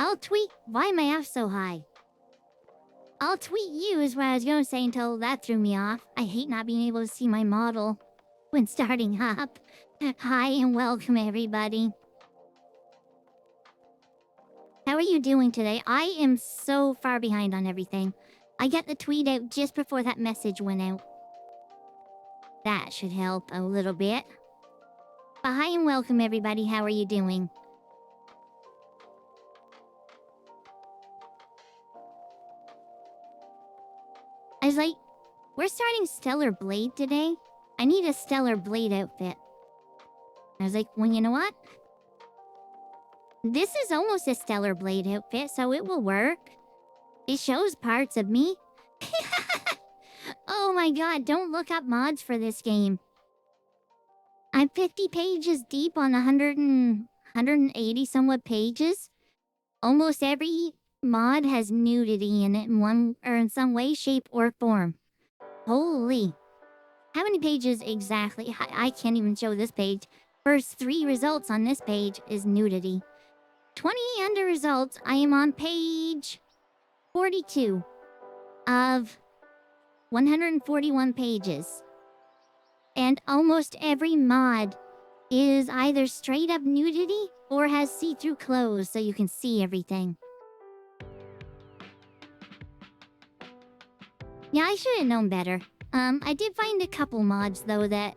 I'll tweet. Why am I off so high? I'll tweet you is what I was going to say until that threw me off. I hate not being able to see my model when starting up. Hi and welcome everybody. How are you doing today? I am so far behind on everything. I got the tweet out just before that message went out. That should help a little bit. But hi and welcome everybody. How are you doing? I was like, we're starting Stellar Blade today. I need a Stellar Blade outfit. I was like, well, you know what? This is almost a Stellar Blade outfit, so it will work. It shows parts of me. Oh my god, don't look up mods for this game. I'm 50 pages deep on 180 somewhat pages. Almost every mod has nudity in it in one or in some way, shape, or form. Holy. How many pages exactly? I can't even show this page. First 3 results on this page is nudity. 20 under results. I am on page 42 of 141 pages. And almost every mod is either straight up nudity or has see-through clothes so you can see everything. Yeah, I should have known better. I did find a couple mods, though, that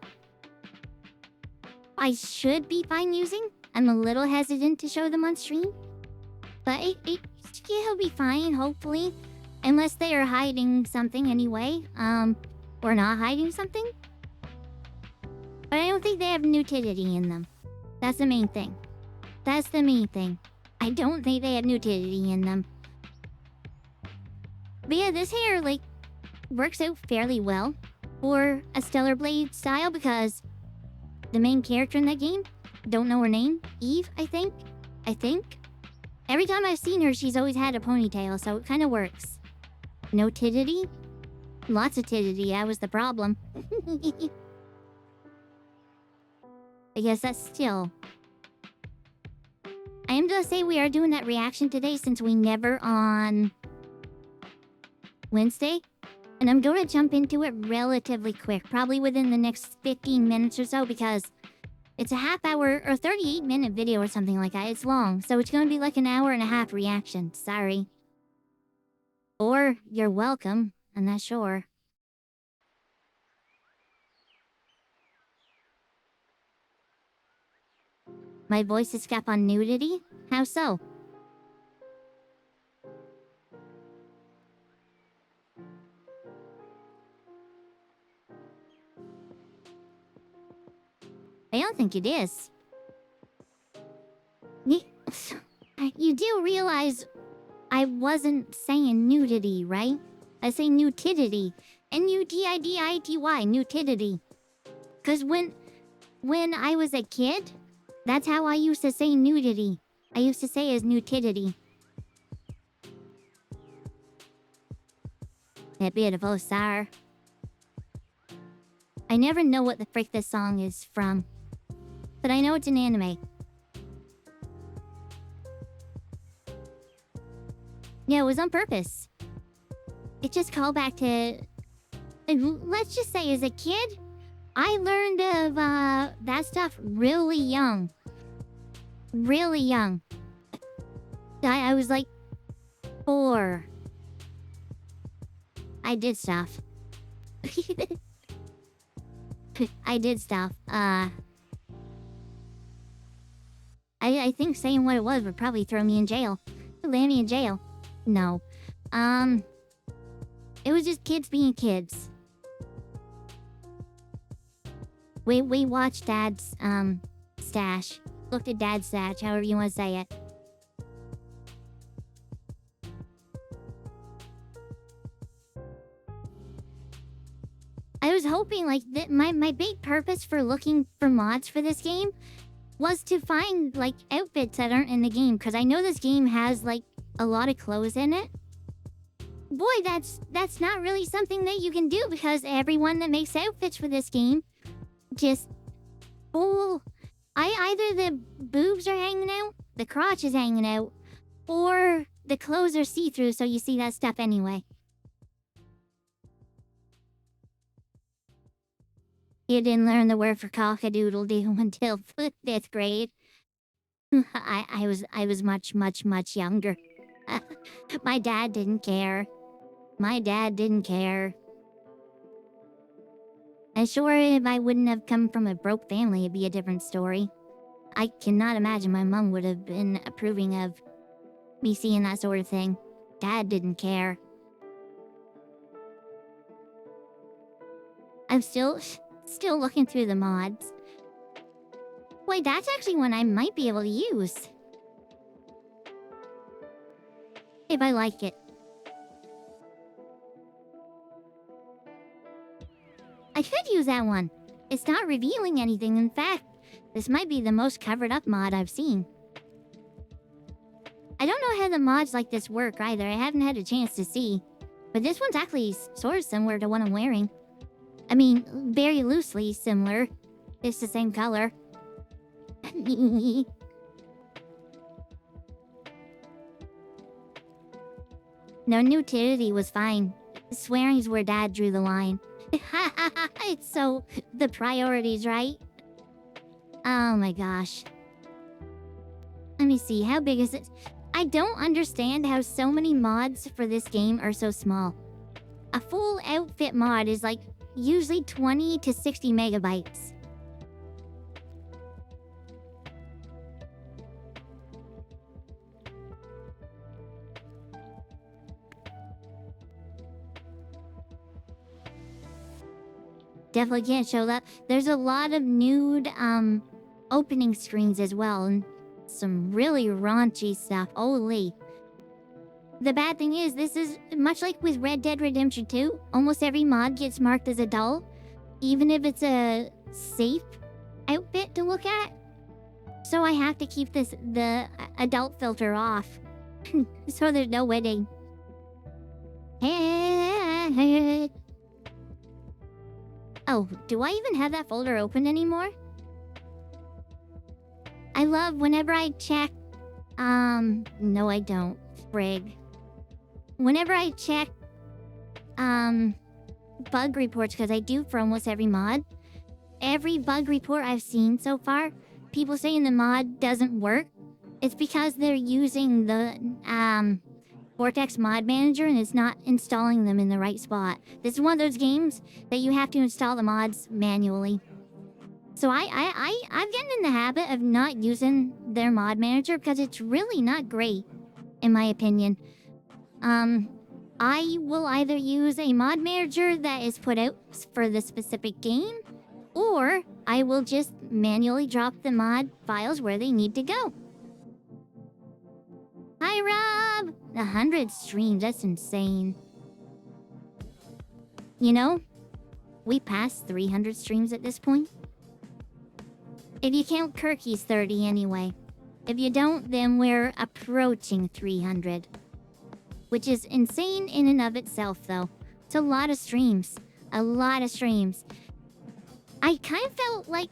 I should be fine using. I'm a little hesitant to show them on stream. But it'll be fine, hopefully. Unless they are hiding something anyway. Or not hiding something. But I don't think they have nudity in them. That's the main thing. That's the main thing. I don't think they have nudity in them. But yeah, this hair, like, works out fairly well for a Stellar Blade style because the main character in that game, don't know her name, Eve, I think. Every time I've seen her, she's always had a ponytail, so it kind of works. No titity? Lots of titity, that was the problem. I guess that's still... I am gonna say we are doing that reaction today since we never on Wednesday. And I'm going to jump into it relatively quick, probably within the next 15 minutes or so, because it's a half hour or 38-minute video or something like that. It's long, so it's going to be like an hour and a half reaction. Sorry. Or you're welcome. I'm not sure. My voice is kept on nudity? How so? I don't think it is. You do realize I wasn't saying nudity, right? I say nudity. N-U-D-I-D-I-T-Y, nudity. Because when I was a kid, that's how I used to say nudity. I used to say as nudity. That beautiful star. I never know what the frick this song is from. But I know it's an anime. Yeah, it was on purpose. It just called back to... Let's just say, as a kid, I learned of that stuff really young. Really young. I was like 4. I did stuff. I did stuff. I think saying what it was would probably throw me in jail. Land me in jail. No. It was just kids being kids. We watched Dad's, stash. Looked at Dad's stash, however you want to say it. I was hoping, like, that my big purpose for looking for mods for this game was to find, like, outfits that aren't in the game. Because I know this game has, like, a lot of clothes in it. Boy, that's not really something that you can do because everyone that makes outfits for this game just... either the boobs are hanging out, the crotch is hanging out, Or the clothes are see-through, so you see that stuff anyway. You didn't learn the word for cock-a-doodle-doo until 5th grade. I was much younger. My dad didn't care. My dad didn't care. I'm sure if I wouldn't have come from a broke family, it'd be a different story. I cannot imagine my mom would have been approving of me seeing that sort of thing. Dad didn't care. I'm still looking through the mods. Wait, that's actually one I might be able to use. If I like it. I could use that one. It's not revealing anything. In fact, this might be the most covered up mod I've seen. I don't know how the mods like this work either. I haven't had a chance to see. But this one's actually sort of similar to what I'm wearing. I mean, very loosely similar. It's the same color. No, nudity was fine. Swearing's where Dad drew the line. It's so... the priorities, right? Oh my gosh. Let me see, how big is it? I don't understand how so many mods for this game are so small. A full outfit mod is like usually 20 to 60 megabytes. Definitely can't show that. There's a lot of nude opening screens as well, and some really raunchy stuff. Holy. The bad thing is, this is much like with Red Dead Redemption 2. Almost every mod gets marked as adult, even if it's a safe outfit to look at. So I have to keep the adult filter off, so there's no wedding. Oh, do I even have that folder open anymore? I love whenever I check... no I don't. Frig. Whenever I check... bug reports, because I do for almost every mod. Every bug report I've seen so far, people saying the mod doesn't work. It's because they're using the, Vortex Mod Manager and it's not installing them in the right spot. This is one of those games that you have to install the mods manually. So I've gotten in the habit of not using their mod manager because it's really not great, in my opinion. I will either use a mod manager that is put out for the specific game, or I will just manually drop the mod files where they need to go. Hi, Rob! 100 streams, that's insane. You know, we passed 300 streams at this point. If you count Kirky's 30 anyway. If you don't, then we're approaching 300. Which is insane in and of itself, though. It's a lot of streams. A lot of streams. I kind of felt like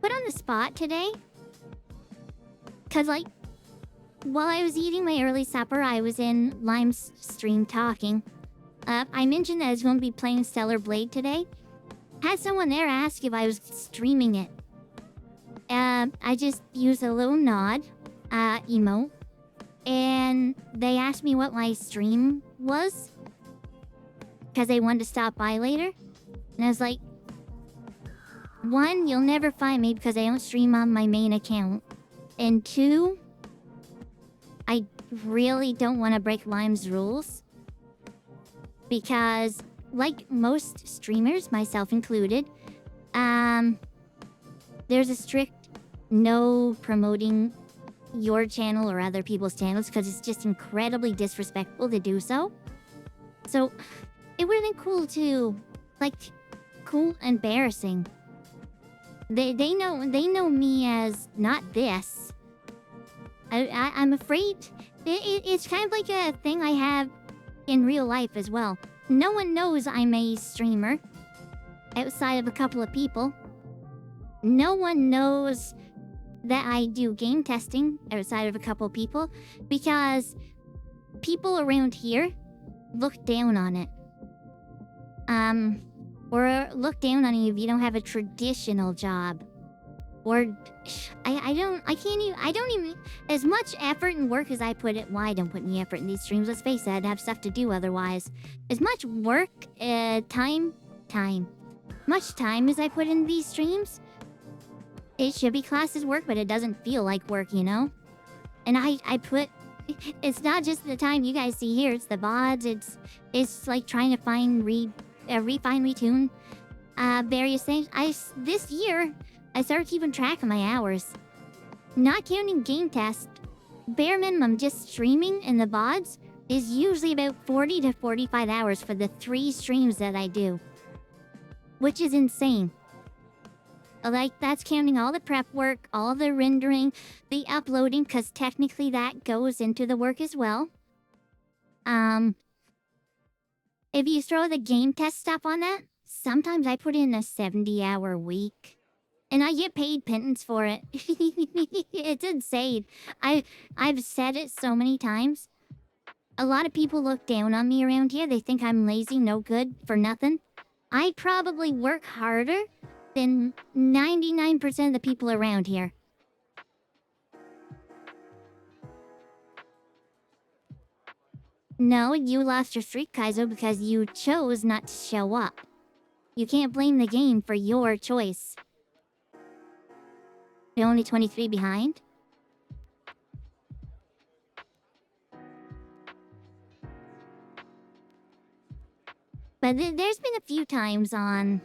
put on the spot today. Because, like, while I was eating my early supper, I was in Lime's stream talking. I mentioned that I was going to be playing Stellar Blade today. Had someone there ask if I was streaming it. I just used a little nod, emote. And they asked me what my stream was. Because they wanted to stop by later. And I was like, one, you'll never find me because I don't stream on my main account. And two, I really don't want to break Lime's rules. Because, like most streamers, myself included, there's a strict no promoting your channel or other people's channels because it's just incredibly disrespectful to do so. So, it would have been cool to, like, cool, embarrassing. They know me as not this. I'm afraid it's kind of like a thing I have in real life as well. No one knows I'm a streamer outside of a couple of people. No one knows that I do game testing outside of a couple people, because people around here look down on it. Or look down on you if you don't have a traditional job. Or, I don't even, as much effort and work as I put it, well, I don't put any effort in these streams, let's face it, I'd have stuff to do otherwise. As much work, much time as I put in these streams, it should be classed as work, but it doesn't feel like work, you know? And I put, it's not just the time you guys see here, it's the VODs, it's like trying to find, refine, retune, various things. This year, I started keeping track of my hours. Not counting game test, bare minimum just streaming in the VODs is usually about 40 to 45 hours for the 3 streams that I do. Which is insane. Like, that's counting all the prep work, all the rendering, the uploading, because technically that goes into the work as well. If you throw the game test stuff on that, sometimes I put in a 70-hour week. And I get paid pittance for it. It's insane. I've said it so many times. A lot of people look down on me around here. They think I'm lazy, no good, for nothing. I probably work harder than 99% of the people around here. No, you lost your streak, Kaizo, because you chose not to show up. You can't blame the game for your choice. You're only 23 behind. But there's been a few times on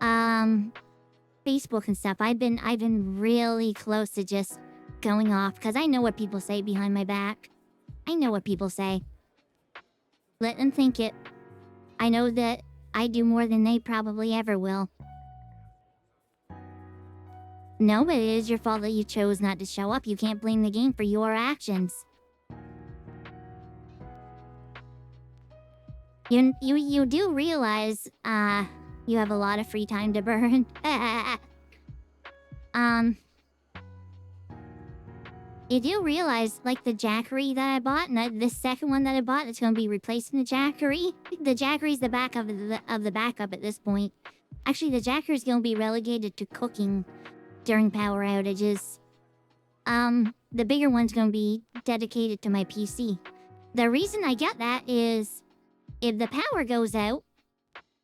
Facebook and stuff. I've been really close to just going off because I know what people say behind my back. I know what people say. Let them think it. I know that I do more than they probably ever will. No, but it is your fault that you chose not to show up. You can't blame the game for your actions. You do realize, you have a lot of free time to burn. You do realize, like, the Jackery that I bought, and the second one that I bought, it's gonna be replacing the Jackery. The Jackery's the backup of the backup at this point. Actually, the Jackery's gonna be relegated to cooking during power outages. The bigger one's gonna be dedicated to my PC. The reason I get that is, if the power goes out,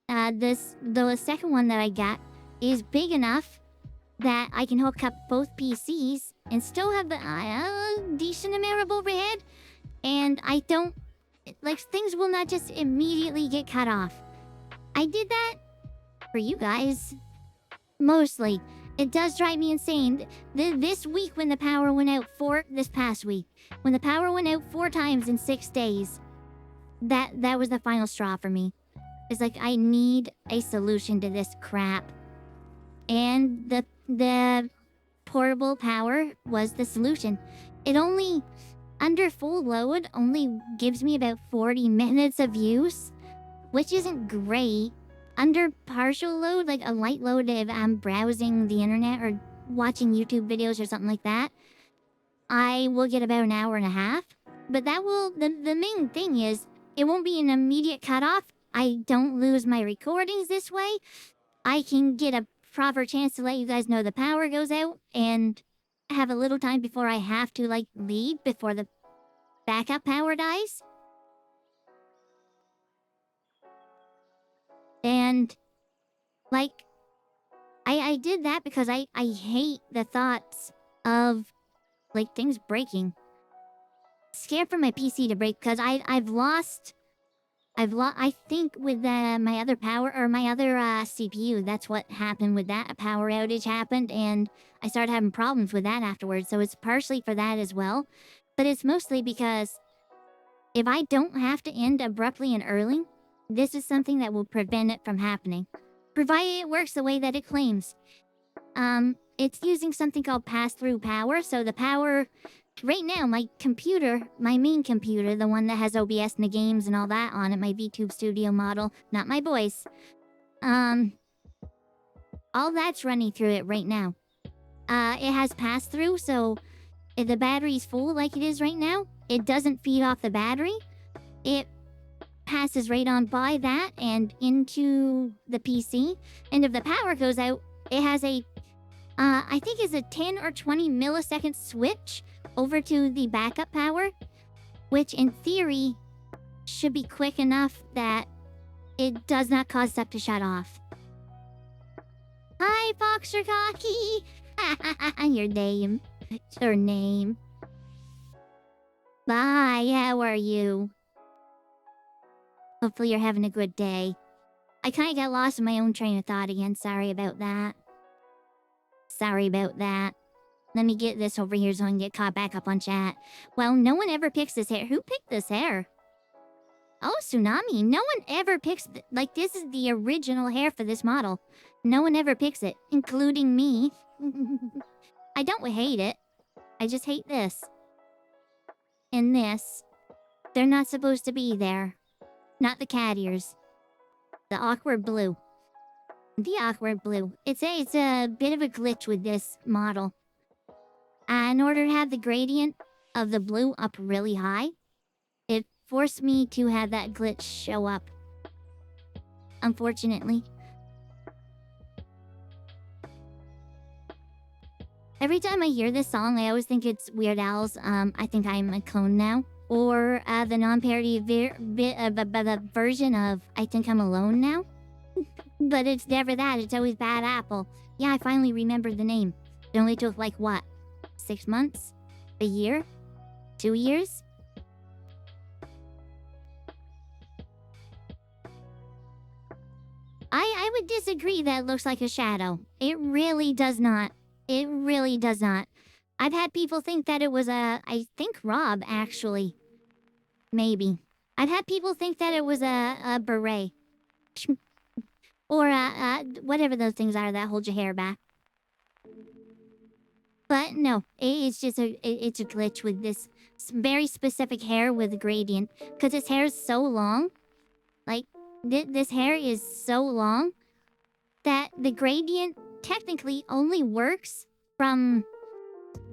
the second one that I got is big enough that I can hook up both PCs and still have a decent amount of overhead. And I don't, like, things will not just immediately get cut off. I did that for you guys. Mostly. It does drive me insane. This week when the power went out this past week, when the power went out 4 times in 6 days, that was the final straw for me. It's like, I need a solution to this crap. And the portable power was the solution. It only, under full load, only gives me about 40 minutes of use, which isn't great. Under partial load, like a light load if I'm browsing the internet or watching YouTube videos or something like that, I will get about an hour and a half. But that will, the main thing is, it won't be an immediate cutoff. I don't lose my recordings this way. I can get a proper chance to let you guys know the power goes out and have a little time before I have to, like, leave before the backup power dies. And, like, I did that because I hate the thoughts of, like, things breaking. Scared for my PC to break because I've lost, I think with my other power, or my other CPU, that's what happened with that. A power outage happened and I started having problems with that afterwards. So it's partially for that as well. But it's mostly because if I don't have to end abruptly and early, this is something that will prevent it from happening. Provided it works the way that it claims. It's using something called pass-through power. So the power, right now, my computer, my main computer, the one that has OBS and the games and all that on it, my VTube Studio model, not my voice. All that's running through it right now. it has pass-through, so if the battery's full like it is right now, it doesn't feed off the battery. It passes right on by that and into the PC. And if the power goes out, it has a, I think it's a 10 or 20 millisecond switch over to the backup power, which in theory should be quick enough that it does not cause stuff to shut off. Hi, Foxer Cocky! Your name. Your name. Bye, how are you? Hopefully you're having a good day. I kinda got lost in my own train of thought again. Sorry about that. Sorry about that. Let me get this over here so I can get caught back up on chat. Well, no one ever picks this hair. Who picked this hair? Oh, Tsunami. No one ever picks... like, this is the original hair for this model. No one ever picks it, including me. I don't hate it. I just hate this. And this. They're not supposed to be there. Not the cat ears. The awkward blue. The awkward blue. It's a bit of a glitch with this model. In order to have the gradient of the blue up really high, it forced me to have that glitch show up. Unfortunately. Every time I hear this song, I always think it's Weird Al's I Think I'm a Clone Now. Or the non-parody version of I Think I'm Alone Now. But it's never that, it's always Bad Apple. Yeah, I finally remembered the name. It only took like, what? 6 months? A year? 2 years? I would disagree that it looks like a shadow. It really does not. It really does not. I've had people think that it was I think Rob, actually. Maybe. I've had people think that it was a beret. Or whatever those things are that hold your hair back. But no, it's just it's a glitch with this very specific hair with a gradient. Because his hair is so long. Like, this hair is so long that the gradient technically only works from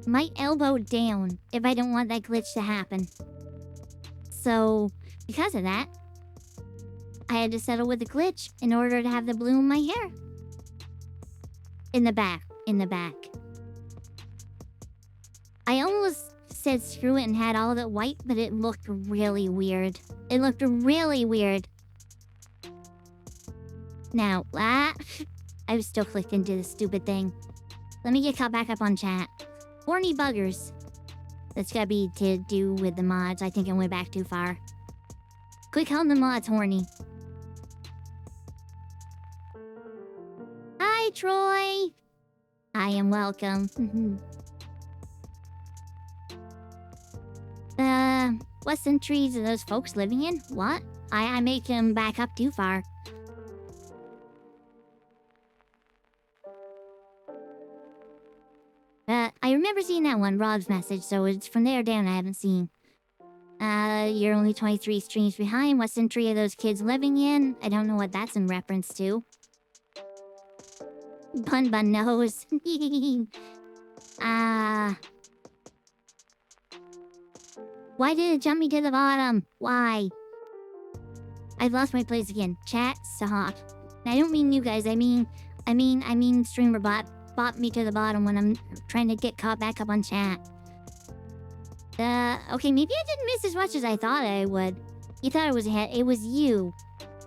my elbow down if I don't want that glitch to happen. So, because of that, I had to settle with the glitch in order to have the blue in my hair. In the back. I almost said screw it and had all of it white, but it looked really weird. It looked really weird. Now, I was still clicked into this stupid thing. Let me get caught back up on chat. Horny buggers. That's gotta be to do with the mods. I think I went back too far. Quit calling the mods horny. Hi, Troy. I am welcome. What centuries are those folks living in? What? I make him back up too far. I remember seeing that one, Rob's message, so it's from there down I haven't seen. You're only 23 streams behind. What century are those kids living in? I don't know what that's in reference to. Bun knows. Why did it jump me to the bottom? Why? I've lost my place again. Chat, stop. And I don't mean you guys, I mean streamer bot me to the bottom when I'm trying to get caught back up on chat. Okay, maybe I didn't miss as much as I thought I would. You thought it was a head... It was you.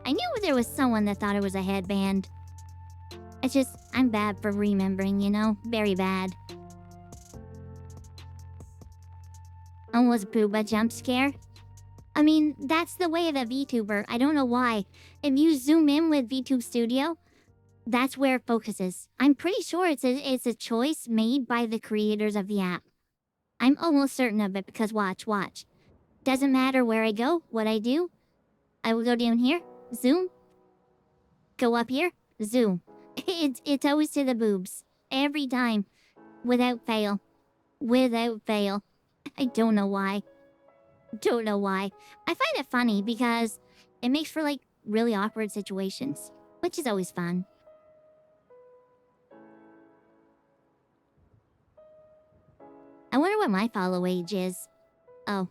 I knew there was someone that thought it was a headband. It's just, I'm bad for remembering, you know? Very bad. Almost poop a jump scare. I mean, that's the way of a VTuber. I don't know why. If you zoom in with VTube Studio, that's where it focuses. I'm pretty sure it's a choice made by the creators of the app. I'm almost certain of it because watch. Doesn't matter where I go, what I do. I will go down here, zoom. Go up here, zoom. It's always to the boobs. Every time. Without fail. I don't know why. I find it funny because it makes for, like, really awkward situations. Which is always fun. I wonder what my follow age is. Oh,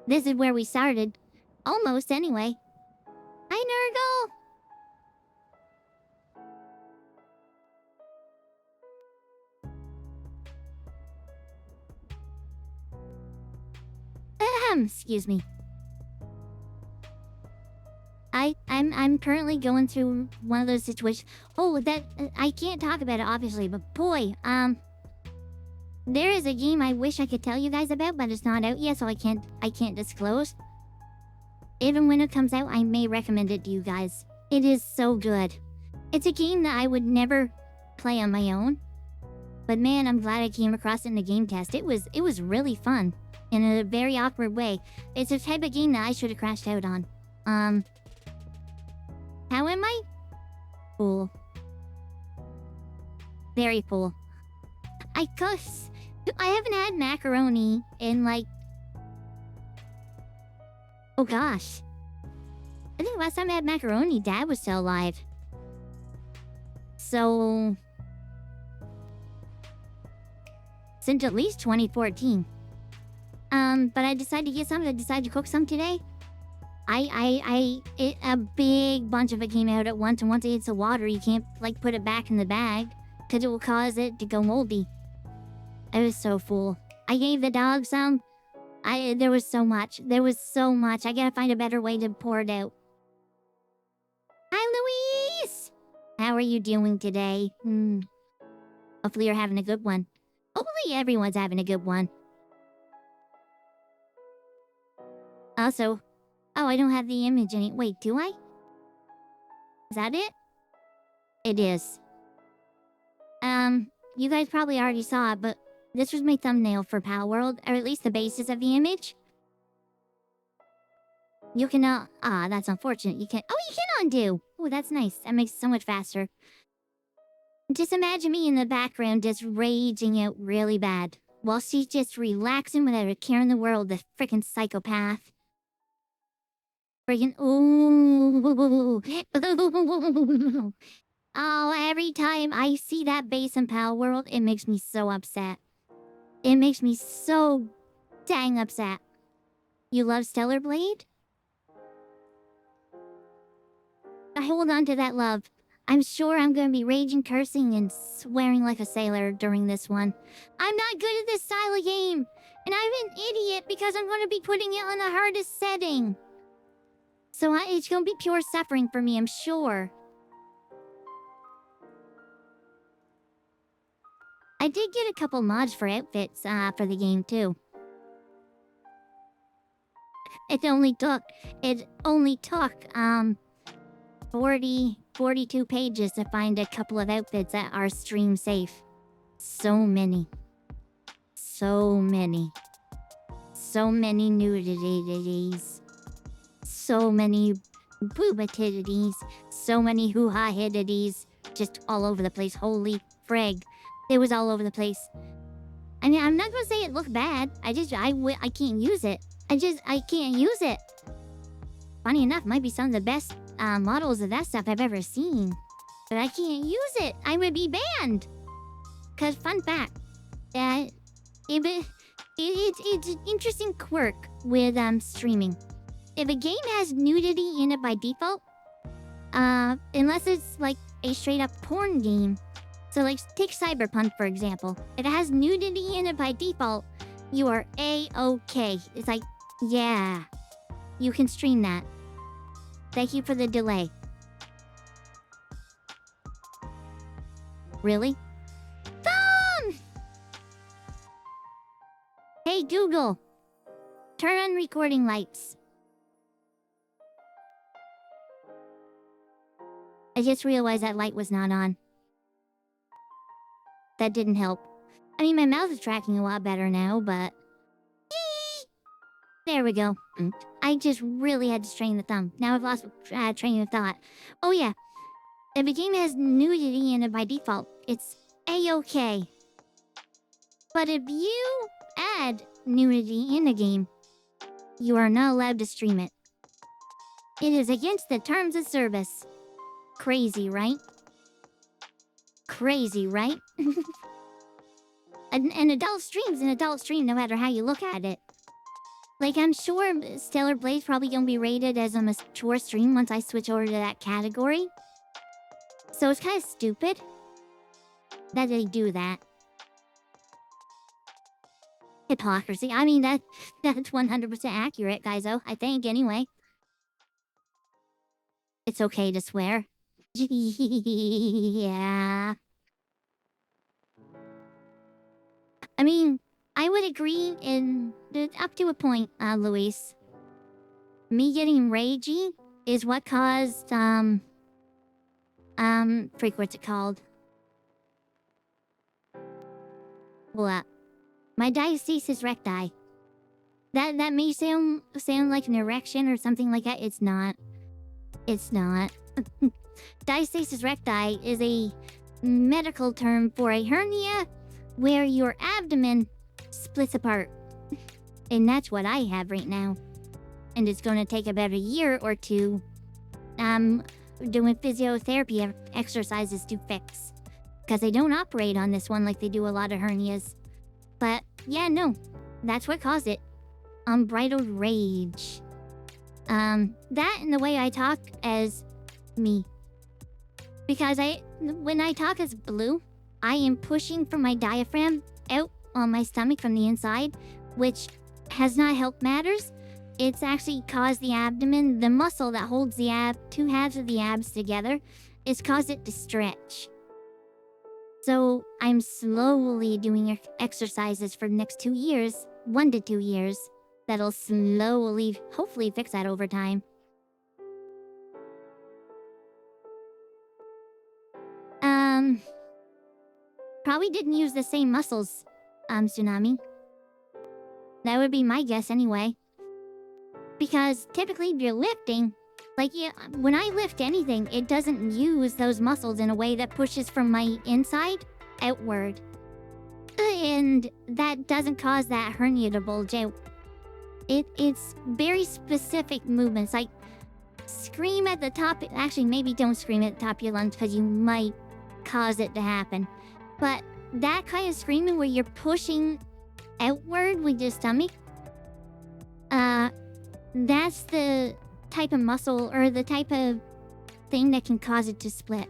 this is where we started. Almost, anyway. Hi, Nurgle! Excuse me. I'm currently going through one of those situations. Oh, that I can't talk about it obviously, but boy, there is a game I wish I could tell you guys about, but it's not out yet, so I can't disclose. Even when it comes out, I may recommend it to you guys. It is so good. It's a game that I would never play on my own. But man, I'm glad I came across it in the game test. It was really fun. In a very awkward way. It's a type of game that I should have crashed out on. How am I? Full. Very full. I haven't had macaroni in like... Oh gosh. I think last time I had macaroni, Dad was still alive. So... since at least 2014. But I decided to get some. I decided to cook some today. A big bunch of it came out at once, and once it hits the water, you can't, like, put it back in the bag, because it will cause it to go moldy. I was so full. I gave the dog some. There was so much. There was so much. I gotta find a better way to pour it out. Hi, Louise! How are you doing today? Hopefully you're having a good one. Hopefully everyone's having a good one. Also, oh, I don't have the image any. Wait, do I? Is that it? It is. You guys probably already saw it, but this was my thumbnail for Pal World, or at least the basis of the image. You can, that's unfortunate. You can, oh, you can undo! Oh, that's nice. That makes it so much faster. Just imagine me in the background just raging out really bad, while she's just relaxing without a care in the world, the frickin' psychopath. Friggin' ooh. Oh, every time I see that base in Pal World, it makes me so upset. It makes me so dang upset. You love Stellar Blade? I hold on to that love. I'm sure I'm gonna be raging, cursing, and swearing like a sailor during this one. I'm not good at this style of game, and I'm an idiot because I'm gonna be putting it on the hardest setting. So it's gonna be pure suffering for me, I'm sure. I did get a couple mods for outfits for the game too. It only took 42 pages to find a couple of outfits that are stream safe. So many. So many. So many nudities. So many boobatidities. So many hoo-ha-hidities. Just all over the place. Holy frig. It was all over the place. I mean, I'm not gonna say it looked bad. I can't use it. I can't use it. Funny enough, might be some of the best models of that stuff I've ever seen. But I can't use it. I would be banned. Cause fun fact, it's an interesting quirk with streaming. If a game has nudity in it by default, unless it's like a straight up porn game. So like take Cyberpunk for example. If it has nudity in it by default, you are A-okay. It's like, yeah, you can stream that. Thank you for the delay. Really? Phone! Hey Google, turn on recording lights. I just realized that light was not on. That didn't help. I mean, my mouth is tracking a lot better now, but... There we go. I just really had to strain the thumb. Now I've lost train of thought. Oh yeah. If a game has nudity in it by default, it's A-okay. But if you add nudity in a game, you are not allowed to stream it. It is against the terms of service. Crazy, right? Crazy, right? An adult stream's an adult stream no matter how you look at it. Like, I'm sure Stellar Blade's probably gonna be rated as a mature stream once I switch over to that category. So it's kind of stupid that they do that. Hypocrisy. I mean, that's 100% accurate, guys-o. I think, anyway. It's okay to swear. Yeah. I mean, I would agree up to a point, Luis. Me getting ragey is what caused, freak, what's it called? What? My diastasis recti. That may sound like an erection or something like that. It's not. It's not. Diastasis recti is a medical term for a hernia where your abdomen splits apart. And that's what I have right now. And it's going to take about a year or two doing physiotherapy exercises to fix. Because they don't operate on this one like they do a lot of hernias. But, yeah, no. That's what caused it. Unbridled rage. That and the way I talk as me. Because when I talk as Blue, I am pushing from my diaphragm out on my stomach from the inside, which has not helped matters. It's actually caused the abdomen, the muscle that holds the two halves of the abs together, it's caused it to stretch. So I'm slowly doing exercises for the next 2 years, 1 to 2 years, that'll slowly, hopefully fix that over time. Probably didn't use the same muscles, Tsunami. That would be my guess anyway. Because typically if you're lifting, like, yeah, when I lift anything, it doesn't use those muscles in a way that pushes from my inside outward. And that doesn't cause that hernia to bulge out. It's very specific movements, like scream at the top. Actually, maybe don't scream at the top of your lungs because you might cause it to happen. But that kind of screaming where you're pushing outward with your stomach, that's the type of muscle or the type of thing that can cause it to split.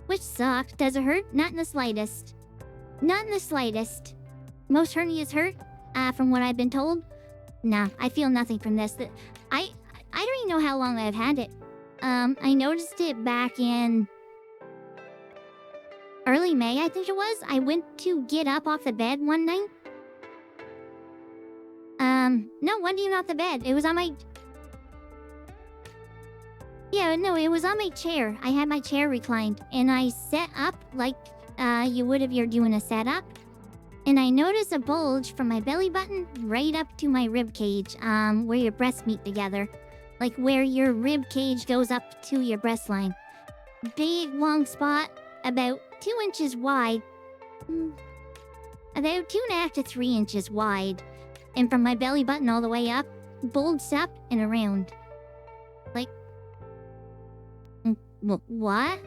Which sucks. Does it hurt? Not in the slightest. Not in the slightest. Most hernias hurt, from what I've been told. Nah, I feel nothing from this. I don't even know how long I've had it. I noticed it back in early May, I think it was. I went to get up off the bed one night. No, wasn't even off the bed. It was on my... Yeah, no, it was on my chair. I had my chair reclined, and I sat up like you would if you're doing a setup. And I noticed a bulge from my belly button right up to my rib cage, where your breasts meet together. Like where your rib cage goes up to your breast line. Big, long spot, about 2 inches wide. About 2.5 to 3 inches wide. And from my belly button all the way up, bulged up and around. Like... what?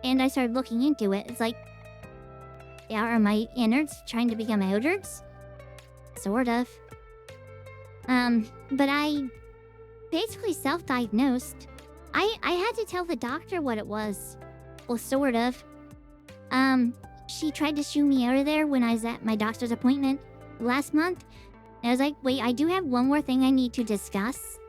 And I started looking into it. It's like... yeah, are my innards trying to become outards? Sort of. But I basically self-diagnosed. I had to tell the doctor what it was. Well, sort of. She tried to shoo me out of there when I was at my doctor's appointment last month. And I was like, wait, I do have one more thing I need to discuss.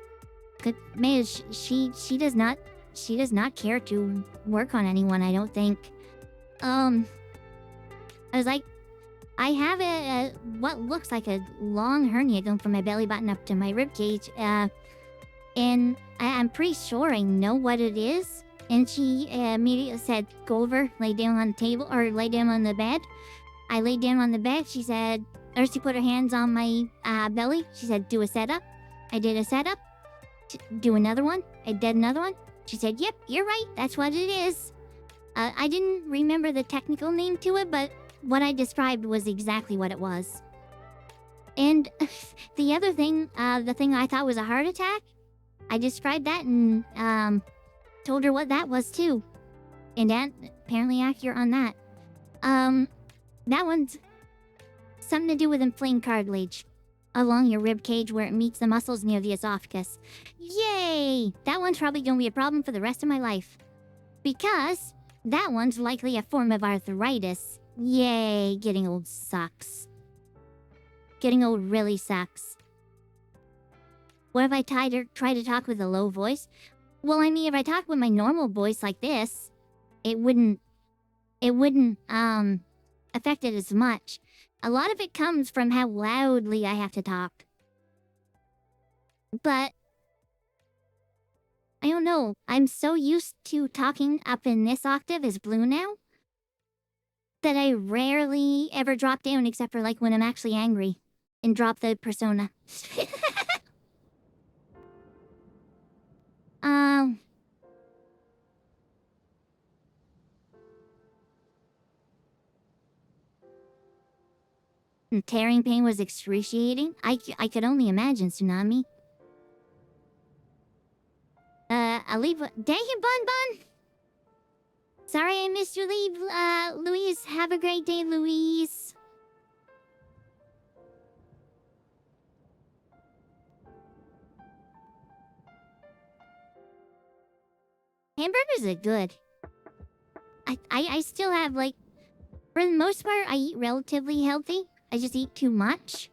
Man, she does not care to work on anyone, I don't think. I was like, I have what looks like a long hernia going from my belly button up to my ribcage, and I'm pretty sure I know what it is. And she immediately said, go over, lay down on the table, or lay down on the bed. I laid down on the bed. She said, or she put her hands on my belly. She said, do a setup. I did a setup. Do another one. I did another one. She said, yep, you're right. That's what it is. I didn't remember the technical name to it, but what I described was exactly what it was. And the other thing, the thing I thought was a heart attack, I described that and told her what that was too. And that apparently accurate on that. That one's something to do with inflamed cartilage along your rib cage where it meets the muscles near the esophagus. Yay! That one's probably gonna be a problem for the rest of my life. Because that one's likely a form of arthritis. Yay, getting old sucks. Getting old really sucks. What if I try to talk with a low voice? Well, I mean, if I talk with my normal voice like this, it wouldn't affect it as much. A lot of it comes from how loudly I have to talk. But I don't know. I'm so used to talking up in this octave as Blue now that I rarely ever drop down except for like when I'm actually angry and drop the persona. Tearing pain was excruciating. I could only imagine, Tsunami. I'll leave. Dang it, Bun Bun! Sorry I missed you leave, Louise. Have a great day, Louise. Hamburgers are good. I still have, like... For the most part, I eat relatively healthy. I just eat too much.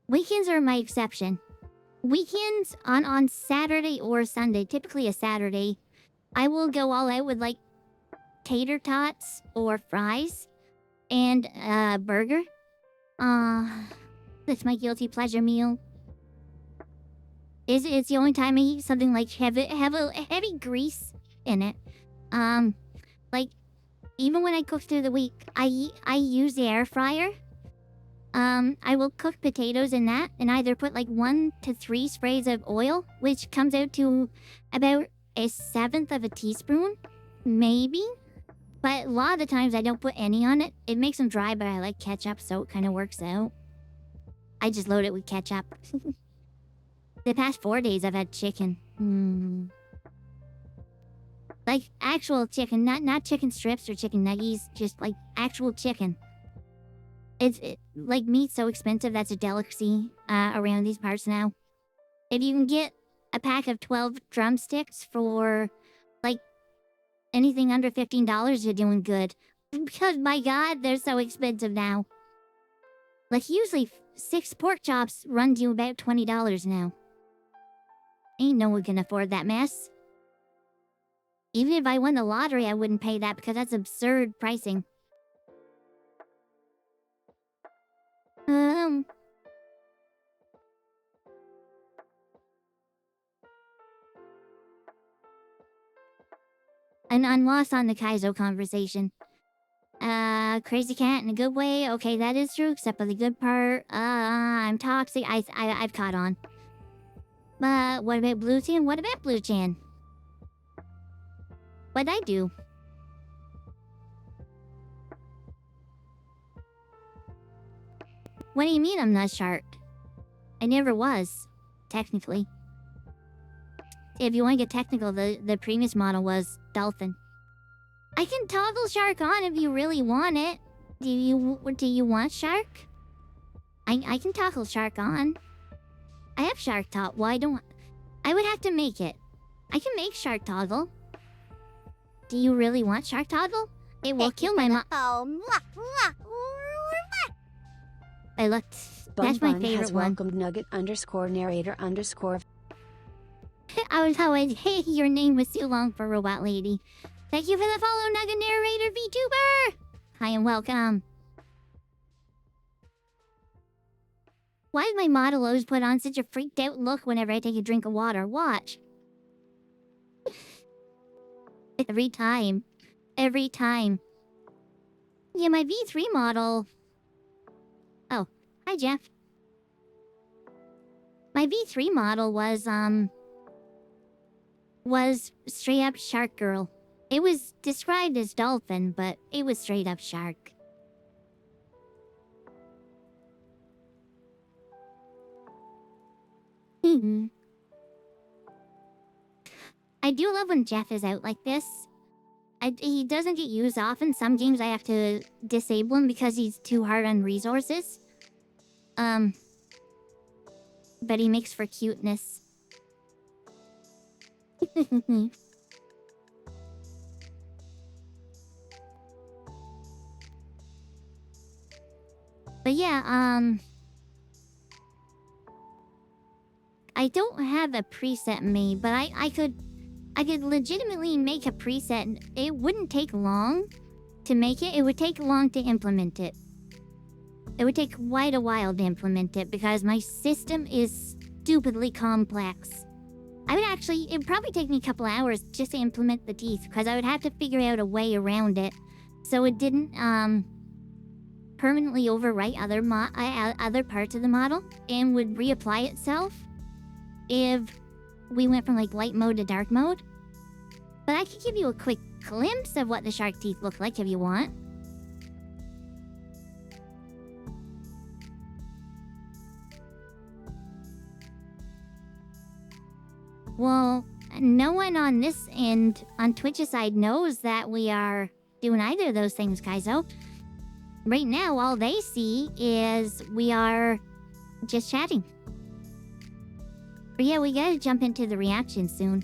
Weekends are my exception. Weekends, on Saturday or Sunday, typically a Saturday, I will go all out with, like, tater tots or fries and a burger. That's my guilty pleasure meal. It's the only time I eat something like heavy grease in it. Like, even when I cook through the week, I use the air fryer. I will cook potatoes in that and either put like 1 to 3 sprays of oil, which comes out to about 1/7 of a teaspoon, maybe. But a lot of the times I don't put any on it. It makes them dry, but I like ketchup, so it kind of works out. I just load it with ketchup. The past 4 days I've had chicken. Like actual chicken, not chicken strips or chicken nuggies, just like actual chicken. Like meat's so expensive, that's a delicacy around these parts now. If you can get a pack of 12 drumsticks for like anything under $15, you're doing good. Because my god, they're so expensive now. Like usually 6 pork chops runs you about $20 now. Ain't no one can afford that mess. Even if I won the lottery, I wouldn't pay that because that's absurd pricing. And I'm lost on the Kaizo conversation. Crazy cat in a good way. Okay, that is true, except for the good part. I'm toxic. I've caught on. But what about Blu Chan? What about Blu Chan? What'd I do? What do you mean I'm not shark? I never was, technically. If you want to get technical, the previous model was dolphin. I can toggle shark on if you really want it. Do you want shark? I can toggle shark on. I have shark top. Why don't I would have to make it. I can make shark toggle. Do you really want shark toggle? It will kill my mom. I looked. That's my favorite has one. Welcomed Nugget _narrator _ I was how hey, your name was too long for Robot Lady. Thank you for the follow, Nugget Narrator VTuber! Hi and welcome. Why does my model always put on such a freaked out look whenever I take a drink of water? Watch. Every time. Every time. Yeah, my V3 model... Oh, hi Jeff. My V3 model was straight up shark girl. It was described as dolphin, but it was straight up shark. I do love when Jeff is out like this. he doesn't get used often. Some games I have to disable him because he's too hard on resources. But he makes for cuteness. But yeah, I don't have a preset made, but I could legitimately make a preset. It wouldn't take long to make it. It would take long to implement it. It would take quite a while to implement it because my system is stupidly complex. It'd probably take me a couple hours just to implement the teeth because I would have to figure out a way around it so it didn't, permanently overwrite other parts of the model and would reapply itself if we went from like light mode to dark mode. But I could give you a quick glimpse of what the shark teeth look like if you want. Well, no one on this end, on Twitch's side, knows that we are doing either of those things, Kaizo. Right now, all they see is we are just chatting. But yeah, we gotta jump into the reaction soon.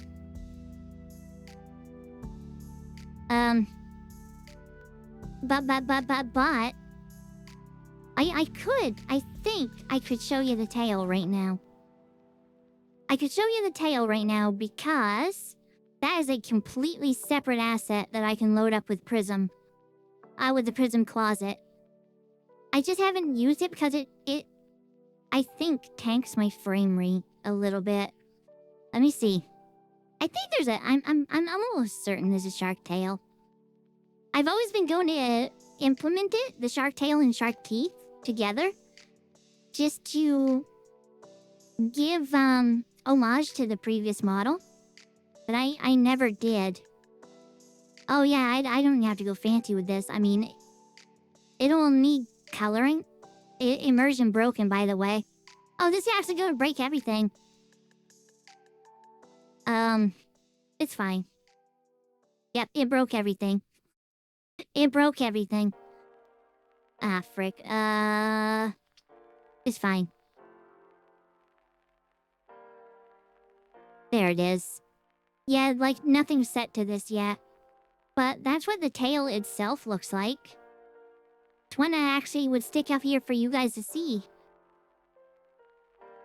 But... I think I could show you the tail right now. I could show you the tail right now because that is a completely separate asset that I can load up with Prism. With the Prism closet. I just haven't used it because it I think tanks my frame rate a little bit. Let me see. I think there's I'm almost certain there's a shark tail. I've always been going to implement it, the shark tail and shark teeth together, just to give homage to the previous model. But I never did. Oh yeah, I don't have to go fancy with this. I mean, it'll need coloring. Immersion broken, by the way. Oh, this is actually gonna break everything. It's fine. Yep, it broke everything. It broke everything. Ah, frick. It's fine. There it is. Yeah, like, nothing's set to this yet. But that's what the tail itself looks like. It's one I actually would stick up here for you guys to see.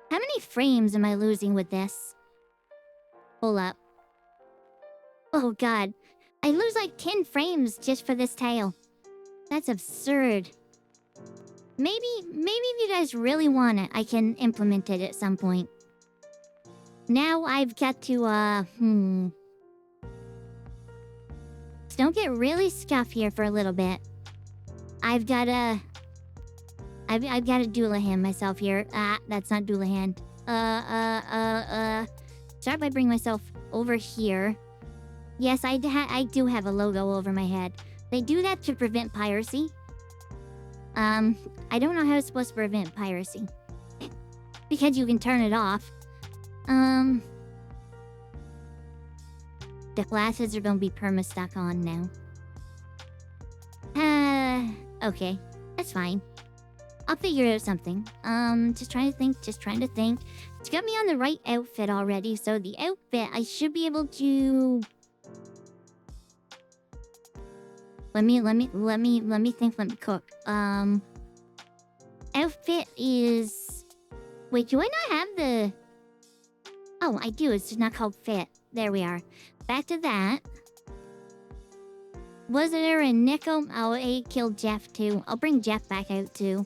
How many frames am I losing with this? Hold up. Oh god. I lose like 10 frames just for this tail. That's absurd. Maybe if you guys really want it, I can implement it at some point. Now I've got to, So don't get really scuffed here for a little bit. I've got to Doulahan myself here. Ah, that's not Doulahan. Start by bringing myself over here. Yes, I do have a logo over my head. They do that to prevent piracy. I don't know how it's supposed to prevent piracy. Because you can turn it off. The glasses are gonna be perma-stuck on now. Okay. That's fine. I'll figure out something. Just trying to think. It's got me on the right outfit already, so the outfit, I should be able to... Let me think, let me cook. Outfit is... Wait, do I not have the... Oh, I do, it's just not called fit. There we are. Back to that. Was there a Nico? Oh, it killed Jeff too. I'll bring Jeff back out too.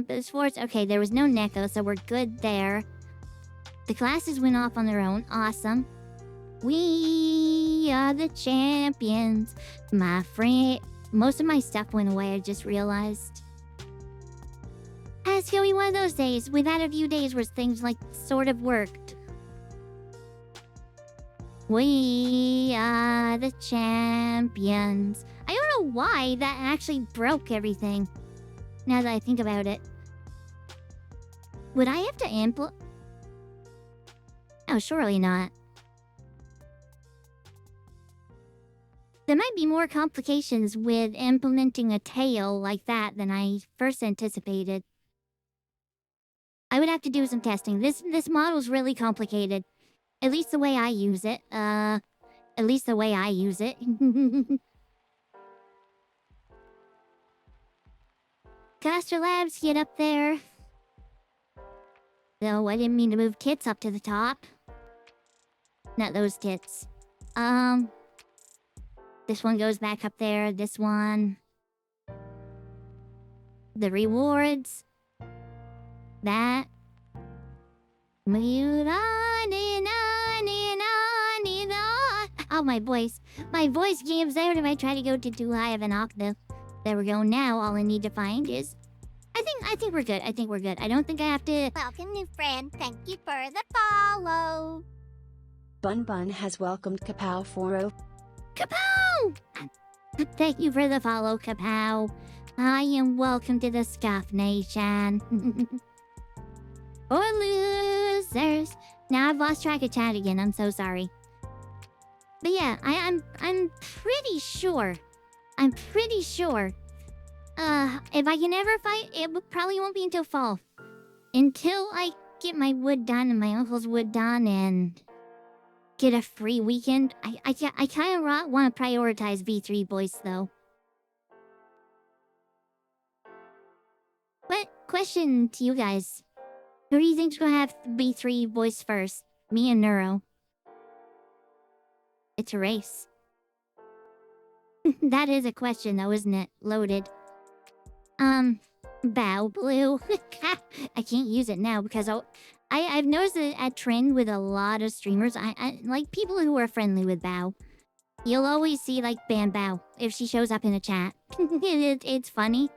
But sports, okay, there was no Neko, so we're good there. The classes went off on their own. Awesome. We are the champions, my friend. Most of my stuff went away, I just realized. It's gonna be one of those days. We've had a few days where things, like, sort of worked. We are the champions. I don't know why that actually broke everything. Now that I think about it. Would I have to Oh, surely not. There might be more complications with implementing a tail like that than I first anticipated. I would have to do some testing. This model's really complicated. At least the way I use it. At least the way I use it. Caster Labs, get up there. No, I didn't mean to move tits up to the top. Not those tits. This one goes back up there. This one. The rewards. That. Oh, my voice. My voice gives out if I try to go to too high of an octave. There we go. Now all I need to find is... I think we're good. I think we're good. I don't think I have to... Welcome, new friend. Thank you for the follow. Bun Bun has welcomed Kapow 40. Kapow! Thank you for the follow, Kapow. I am welcome to the Scuff Nation. For losers. Now I've lost track of chat again. I'm so sorry. But yeah, I'm pretty sure. I'm pretty sure. If I can ever fight, it probably won't be until fall. Until I get my wood done and my uncle's wood done and get a free weekend. I kind of want to prioritize V3 voice though. What question to you guys? Who do you think's gonna have V3 voice first? Me and Neuro. It's a race. That is a question though, isn't it? Loaded. Bow Blue. I can't use it now because I've noticed a trend with a lot of streamers. I like people who are friendly with Bow. You'll always see like Bam Bow if she shows up in a chat. It's funny,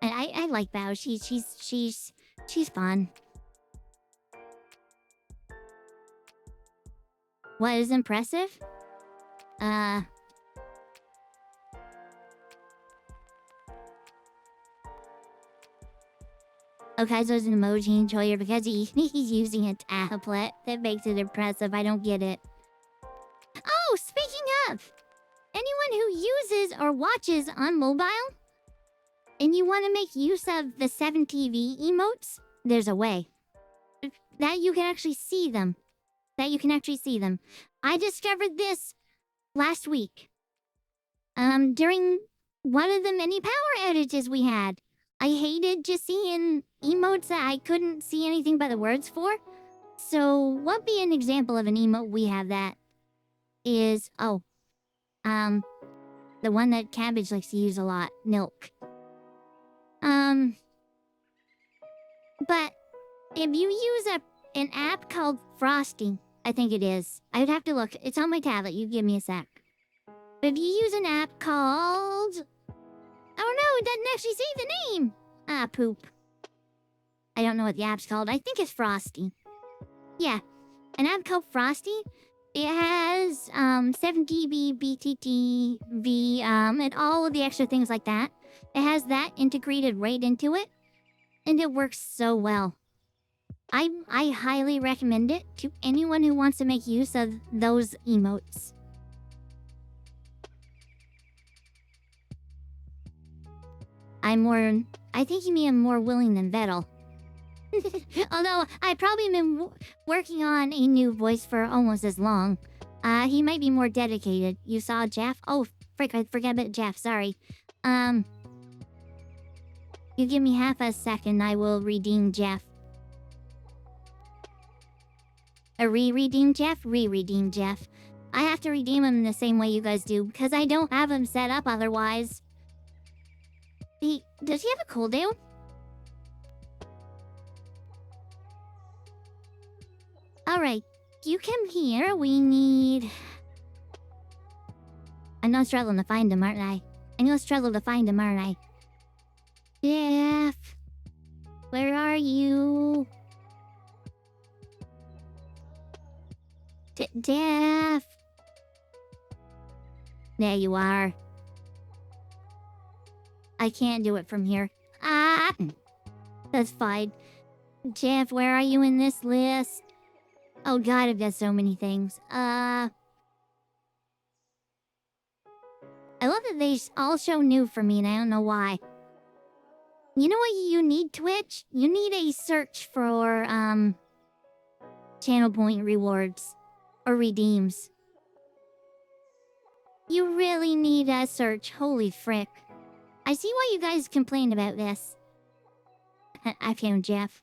and I like Bow. She's fun. What is impressive? Okay, so it's an emoji enjoyer because he's using a tablet. That makes it impressive. I don't get it. Oh, speaking of, anyone who uses or watches on mobile, and you want to make use of the 7TV emotes, there's a way. That you can actually see them. I discovered this last week. During one of the many power outages we had. I hated just seeing emotes that I couldn't see anything but the words for. So, what be an example of an emote we have that is... Oh. The one that Cabbage likes to use a lot. Milk. But if you use an app called Frosty, I think it is. I would have to look. It's on my tablet. You give me a sec. But if you use an app called... Oh no, it doesn't actually say the name! Ah, poop. I don't know what the app's called. I think it's Frosty. Yeah, an app called Frosty. It has 7dB, BTT, V, and all of the extra things like that. It has that integrated right into it, and it works so well. I highly recommend it to anyone who wants to make use of those emotes. I think you mean I'm more willing than Vettel. Although, I've probably been working on a new voice for almost as long. He might be more dedicated. You saw Jeff? Oh, frick, I forgot about Jeff, sorry. You give me half a second, I will redeem Jeff. Re-redeem Jeff? Re-redeem Jeff. I have to redeem him the same way you guys do, because I don't have him set up otherwise. Does he have a cooldown? Alright, you come here, we need... I'm not struggling to find him, aren't I? I'm gonna struggle to find him, aren't I? Jeff... Where are you? Jeff... There you are. I can't do it from here. Ah! That's fine. Jeff, where are you in this list? Oh god, I've got so many things. I love that they all show new for me, and I don't know why. You know what you need, Twitch? You need a search for, channel point rewards. Or redeems. You really need a search, holy frick. I see why you guys complained about this. I found Jeff.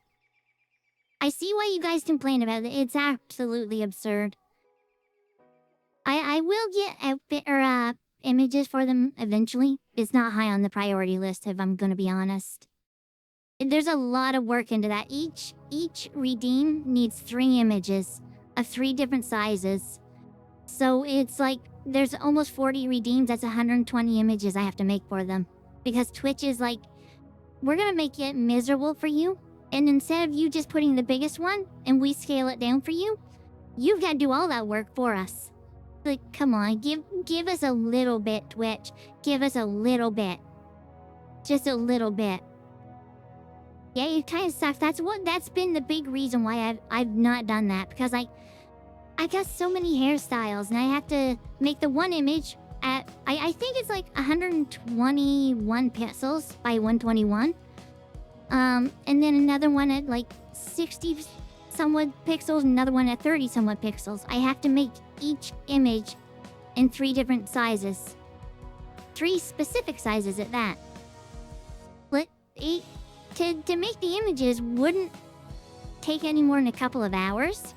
I see why you guys complain about it. It's absolutely absurd. I will get outfit or images for them eventually. It's not high on the priority list, if I'm gonna be honest. There's a lot of work into that. Each redeem needs 3 images of 3 different sizes. So it's like there's almost 40 redeems. That's 120 images I have to make for them. Because Twitch is like, we're gonna make it miserable for you. And instead of you just putting the biggest one and we scale it down for you, you've got to do all that work for us. Like, come on, give us a little bit, Twitch. Give us a little bit. Just a little bit. Yeah, it kind of sucks. That's been the big reason why I've not done that, because I got so many hairstyles and I have to make the one image at I think it's like 121 pixels by 121. And then another one at like 60 somewhat pixels, another one at 30 somewhat pixels. I have to make each image in 3 different sizes. 3 specific sizes at that. But to make the images wouldn't take any more than a couple of hours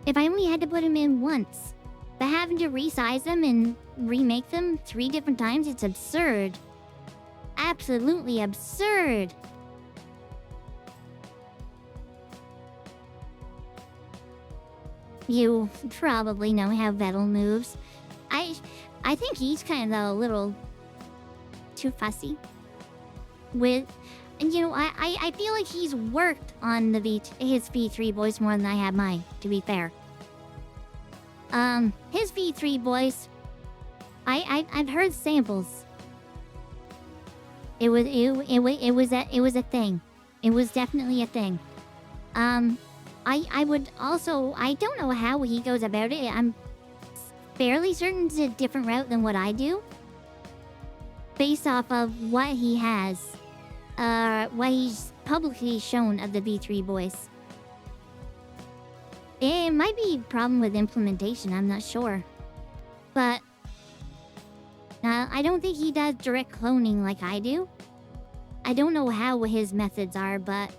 if I only had to put them in once. But having to resize them and remake them 3 different times, it's absurd. Absolutely absurd. You probably know how Vettel moves. I think he's kind of a little too fussy. You know, I feel like he's worked on his V3 voice more than I have mine, to be fair. His V3 voice, I've heard samples. It was a thing. It was definitely a thing. I would also, I don't know how he goes about it. I'm fairly certain it's a different route than what I do. Based off of what he has. What he's publicly shown of the V3 voice. It might be a problem with implementation, I'm not sure. But I don't think he does direct cloning like I do. I don't know how his methods are, but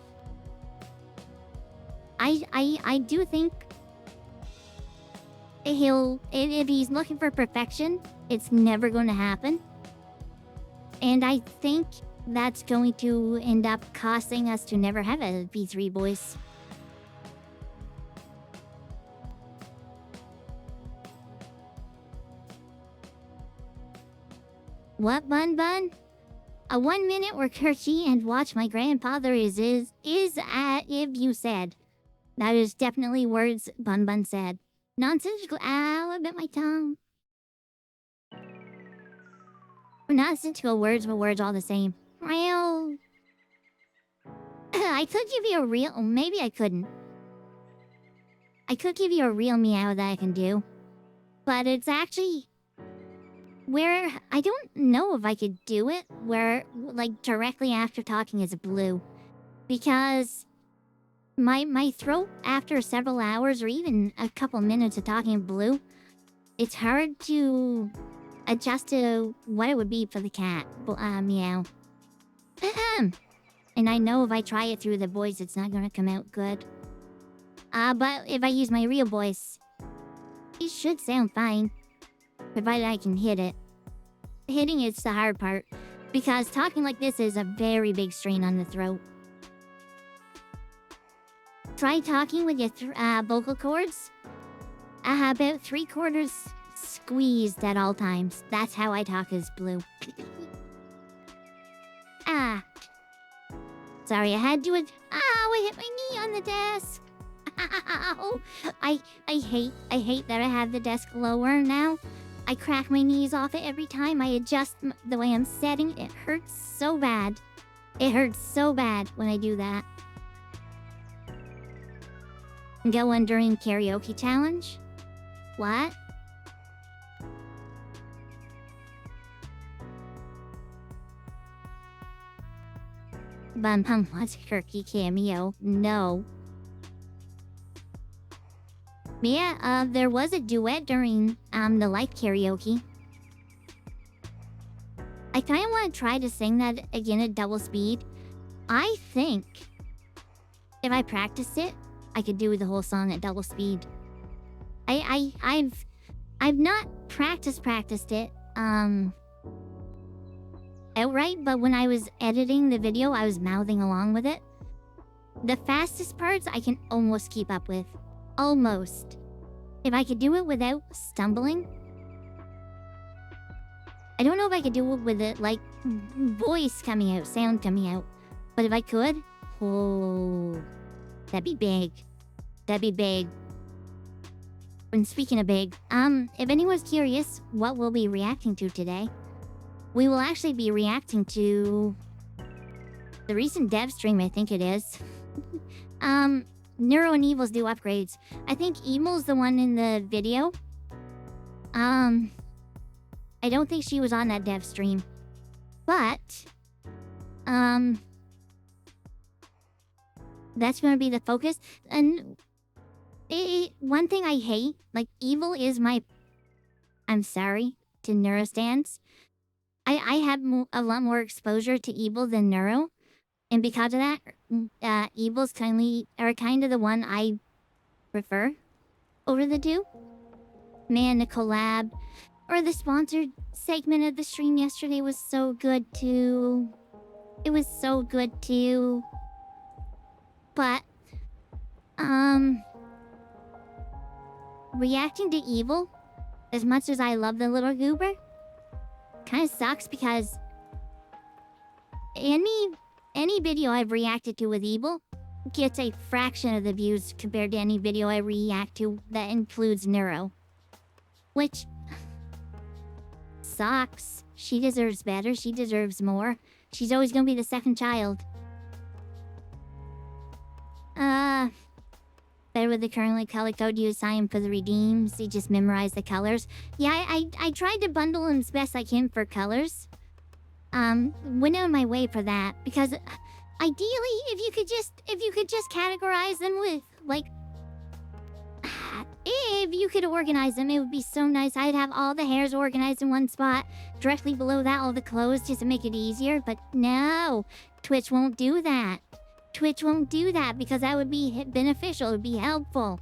I do think if he's looking for perfection, it's never going to happen. And I think that's going to end up costing us to never have a V3 voice. What, Bun? A 1 minute where Kirky and watch my grandfather is at if you said. That is definitely words Bun said. Nonsensical. Ow, I bit my tongue. Nonsensical words, but words all the same. Well, I could give you a real... Oh, maybe I couldn't. I could give you a real meow that I can do. But it's actually... where... I don't know if I could do it where, like, directly after talking as Blue. Because... My throat, after several hours or even a couple minutes of talking Blue, it's hard to adjust to what it would be for the cat. Meow. And I know if I try it through the voice, it's not gonna come out good. But if I use my real voice, it should sound fine. Provided I can hit it. Hitting is the hard part, because talking like this is a very big strain on the throat. Try talking with your vocal cords. About 3/4 squeezed at all times. That's how I talk as Blue. Sorry, I had to... Ow, I hit my knee on the desk. Ow. I hate that I have the desk lower now. I crack my knees off it every time I adjust the way I'm setting. It hurts so bad. It hurts so bad when I do that. Go on during karaoke challenge? What? Bun Bun wants a Kirky cameo. No. But yeah, there was a duet during the live karaoke. I kind of want to try to sing that again at double speed. I think if I practiced it, I could do the whole song at double speed. I've not practiced it outright, but when I was editing the video, I was mouthing along with it. The fastest parts I can almost keep up with. Almost. If I could do it without stumbling. I don't know if I could do it with it, like, voice coming out, sound coming out. But if I could, oh, that'd be big. That'd be big. And speaking of big, if anyone's curious what we'll be reacting to today, we will actually be reacting to the recent dev stream, I think it is. Neuro and Evil's new upgrades. I think Evil's the one in the video. I don't think she was on that dev stream. But, that's gonna be the focus. And one thing I hate, like, Evil is my... I'm sorry to Neuro stans. I have a lot more exposure to Evil than Neuro. And because of that, Evil's kind of the one I prefer over the two. Man, the collab or the sponsored segment of the stream yesterday was so good too. It was so good too. But, reacting to Evil, as much as I love the little goober, kind of sucks because any video I've reacted to with Evil gets a fraction of the views compared to any video I react to that includes Neuro. Which sucks. She deserves better. She deserves more. She's always gonna be the second child. Better with the currently color code you assign for the redeems. You just memorize the colors. Yeah, I tried to bundle them as best I can for colors. Went out of my way for that because ideally, if you could just categorize them with, like, if you could organize them, it would be so nice. I'd have all the hairs organized in one spot, directly below that all the clothes, just to make it easier. But no, Twitch won't do that. Twitch won't do that because that would be beneficial. It would be helpful.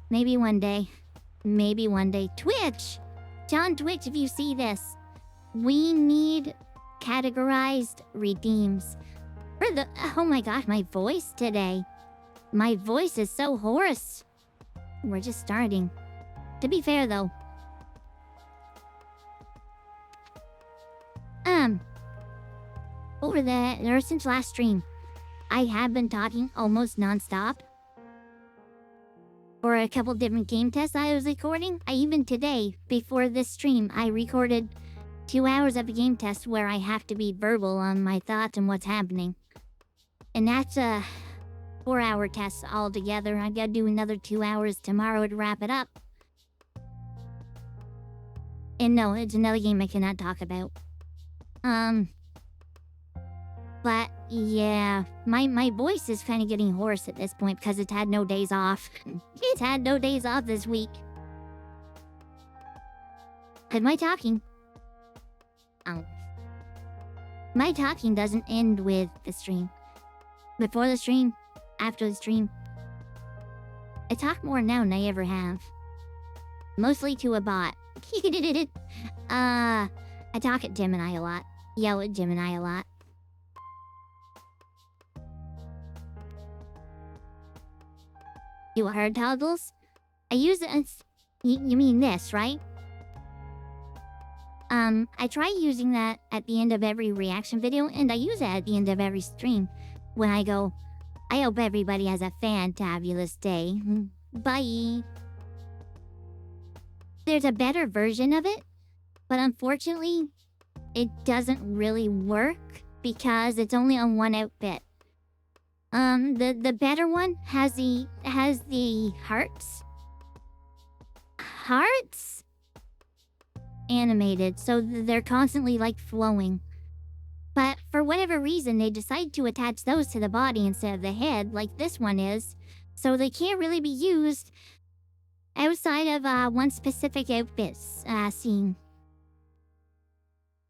Maybe one day. Maybe one day. Twitch! John Twitch, if you see this, we need categorized redeems. For the... Oh my gosh, my voice today. My voice is so hoarse. We're just starting. To be fair, though. Since last stream, I have been talking almost non-stop. For a couple different game tests I was recording. Even today, before this stream, I recorded 2 hours of a game test where I have to be verbal on my thoughts and what's happening. And that's a 4-hour test altogether. I gotta do another 2 hours tomorrow to wrap it up. And no, it's another game I cannot talk about. But yeah, my voice is kind of getting hoarse at this point because it's had no days off. It's had no days off this week. Cause my talking doesn't end with the stream. Before the stream, after the stream. I talk more now than I ever have. Mostly to a bot. I talk at Gemini a lot. Yell at Gemini a lot. You heard toggles? I use it as... You mean this, right? I try using that at the end of every reaction video, and I use it at the end of every stream. When I go, I hope everybody has a fantabulous day. Bye. There's a better version of it, but unfortunately, it doesn't really work because it's only on one outfit. The better one has the hearts animated, so they're constantly like flowing. But for whatever reason, they decide to attach those to the body instead of the head, like this one is. So they can't really be used outside of one specific outfit scene.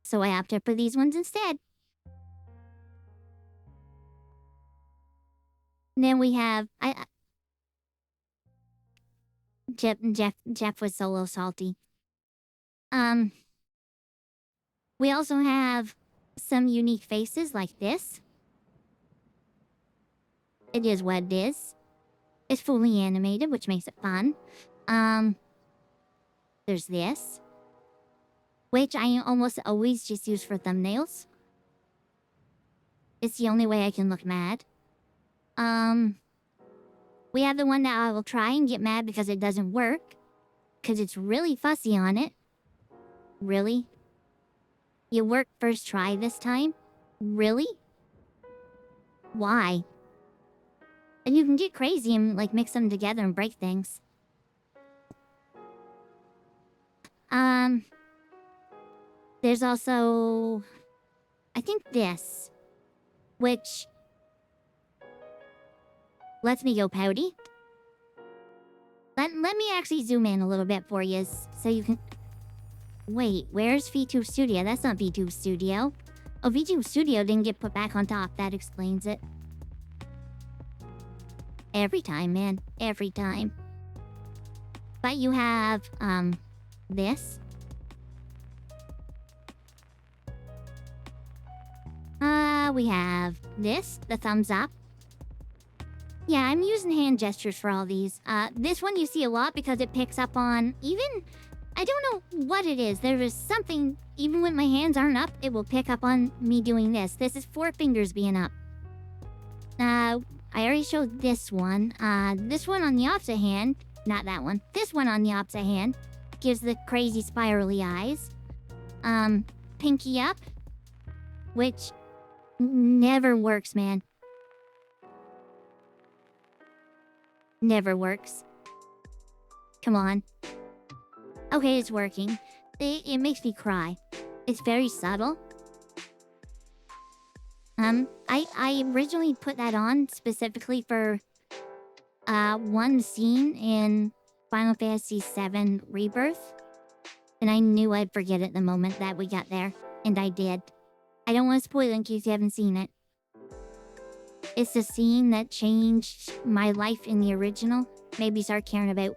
So I opted for these ones instead. And then we have Jeff was solo salty. We also have some unique faces like this. It is what it is. It's fully animated, which makes it fun. There's this, which I almost always just use for thumbnails. It's the only way I can look mad. We have the one that I will try and get mad because it doesn't work. Because it's really fussy on it. Really? You work first try this time? Really? Why? And you can get crazy and like mix them together and break things. There's also, I think this, which lets me go pouty. Let me actually zoom in a little bit for you so you can... Wait, where's VTube Studio? That's not VTube Studio. Oh, VTube Studio didn't get put back on top. That explains it. Every time, man. Every time. But you have, this. We have this, the thumbs up. Yeah, I'm using hand gestures for all these. This one you see a lot because it picks up on even... I don't know what it is. There is something, even when my hands aren't up, it will pick up on me doing this. This is 4 fingers being up. I already showed this one. This one on the opposite hand, not that one. This one on the opposite hand gives the crazy spirally eyes. Pinky up, which never works, man. Never works. Come on. Okay, it's working. It makes me cry. It's very subtle. I originally put that on specifically for one scene in Final Fantasy VII Rebirth. And I knew I'd forget it the moment that we got there. And I did. I don't want to spoil it in case you haven't seen it. It's the scene that changed my life in the original. Made me start caring about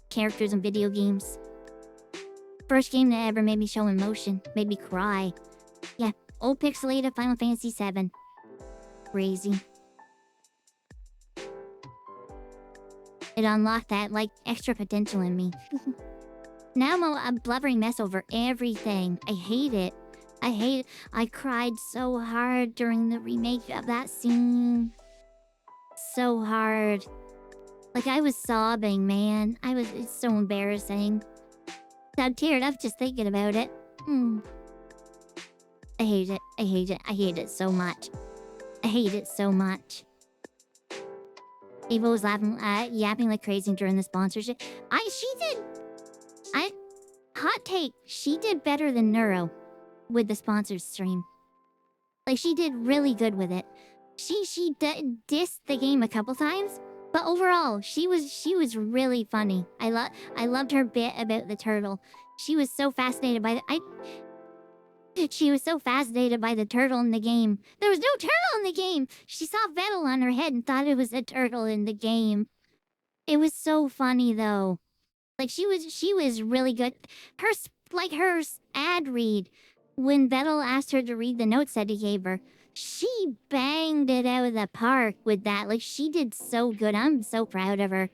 characters in video games. First game that ever made me show emotion. Made me cry. Yeah, old pixelated Final Fantasy VII. Crazy. It unlocked that, like, extra potential in me. Now I'm a blubbering mess over everything. I hate it. I hate it. I cried so hard during the remake of that scene. So hard. Like, I was sobbing, man. It's so embarrassing. I'm teared up just thinking about it. I hate it. I hate it. I hate it so much. I hate it so much. Eva was laughing, yapping like crazy during the sponsorship. Hot take. She did better than Neuro with the sponsored stream. Like, she did really good with it. She dissed the game a couple times, but overall, she was really funny. I loved her bit about the turtle. She was so fascinated by she was so fascinated by the turtle in the game. There was no turtle in the game. She saw Vettel on her head and thought it was a turtle in the game. It was so funny though. Like, she was really good. Her ad read when Vettel asked her to read the notes that he gave her. She banged it out of the park with that. Like, she did so good. I'm so proud of her.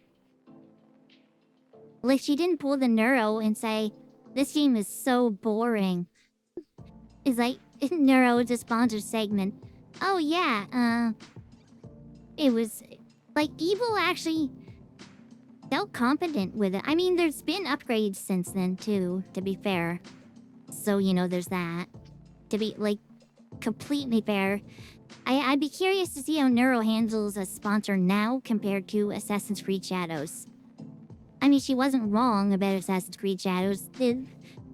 Like, she didn't pull the Neuro and say, this game is so boring. It's like, Neuro is a sponsored segment. Oh, yeah, it was... Like, Evil actually felt competent with it. I mean, there's been upgrades since then, too, to be fair. So, you know, there's that. To be, like, completely fair. I'd be curious to see how Neuro handles a sponsor now compared to Assassin's Creed Shadows. I mean, she wasn't wrong about Assassin's Creed Shadows.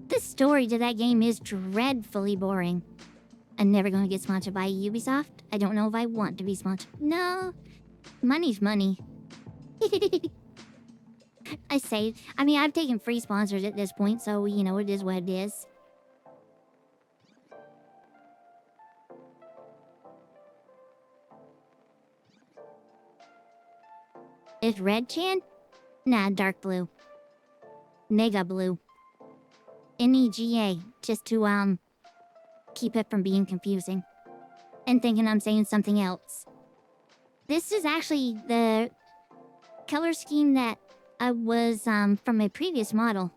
The story to that game is dreadfully boring. I'm never gonna get sponsored by Ubisoft. I don't know if I want to be sponsored. No. Money's money. I mean, I've taken free sponsors at this point, so, you know, it is what it is. Is red Chan? Nah, dark blue. Nega blue. NEGA, just to, keep it from being confusing. And thinking I'm saying something else. This is actually the color scheme that was, from my previous model.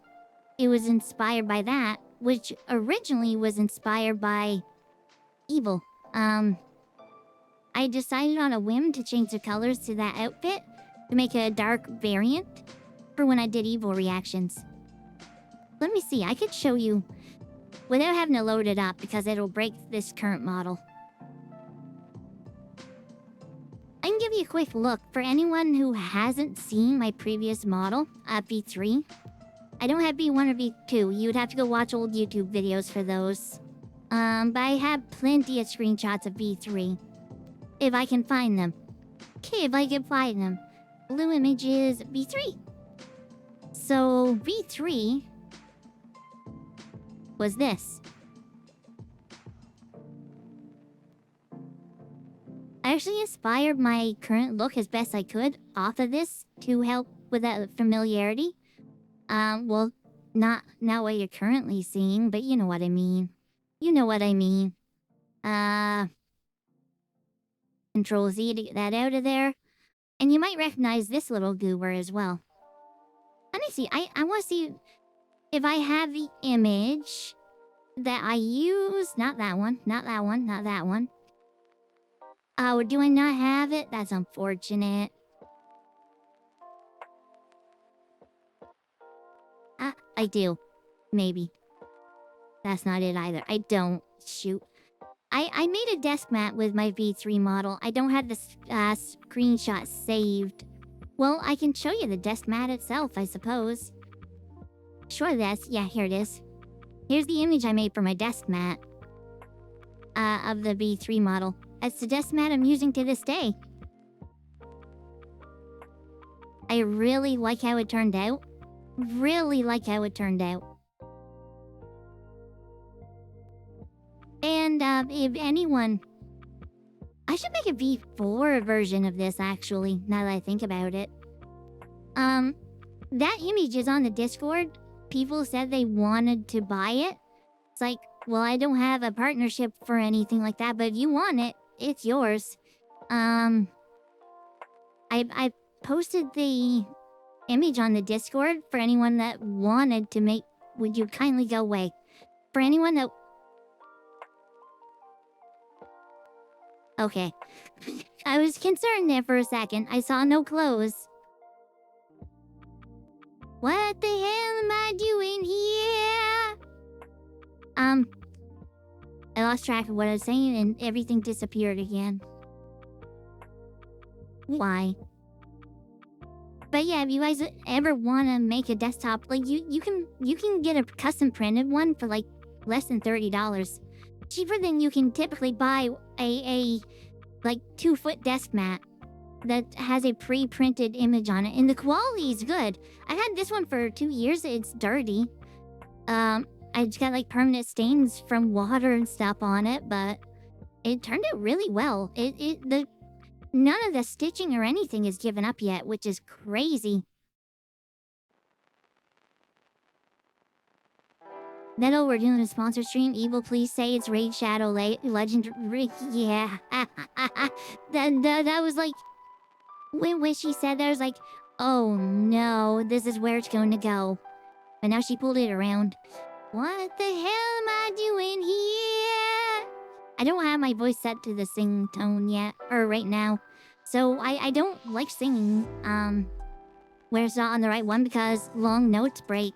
It was inspired by that, which originally was inspired by Evil. I decided on a whim to change the colors to that outfit to make a dark variant for when I did Evil reactions. Let me see, I could show you without having to load it up because it'll break this current model. I can give you a quick look for anyone who hasn't seen my previous model, V3. I don't have V1 or V2. You'd have to go watch old YouTube videos for those. But I have plenty of screenshots of V3. If I can find them. Okay, if I can find them. Blue images V3. So, V3 was this. I actually inspired my current look as best I could off of this to help with that familiarity. Well, not what you're currently seeing, but you know what I mean. You know what I mean. Control Z to get that out of there. And you might recognize this little goober as well. Let me see, I want to see if I have the image that I use. Not that one, not that one, not that one. Oh, do I not have it? That's unfortunate. I do. Maybe. That's not it either. I don't. Shoot. I made a desk mat with my V3 model. I don't have the screenshot saved. Well, I can show you the desk mat itself, I suppose. Sure, yeah, here it is. Here's the image I made for my desk mat. Of the V3 model. It's the desk mat I'm using to this day. I really like how it turned out. Really like how it turned out. And, if anyone... I should make a V4 version of this, actually, now that I think about it. That image is on the Discord. People said they wanted to buy it. It's like, well, I don't have a partnership for anything like that, but if you want it, it's yours. I posted the image on the Discord for anyone that wanted to make... Would you kindly go away? For anyone that... Okay. I was concerned there for a second. I saw no clothes. What the hell am I doing here? I lost track of what I was saying and everything disappeared again. Why? But yeah, if you guys ever want to make a desktop, like you can get a custom printed one for like less than $30. Cheaper than you can typically buy a like 2-foot desk mat that has a pre-printed image on it, and the quality is good. I've had this one for 2 years. It's dirty. I just got like permanent stains from water and stuff on it, but it turned out really well. None of the stitching or anything is given up yet, which is crazy. Neto, we're doing a sponsor stream. Evil, please say it's Raid Shadow Legend. Yeah. That was like... When she said that, I was like, oh no, this is where it's going to go. But now she pulled it around. What the hell am I doing here? I don't have my voice set to the sing tone yet, or right now. So I don't like singing, where it's not on the right one because long notes break.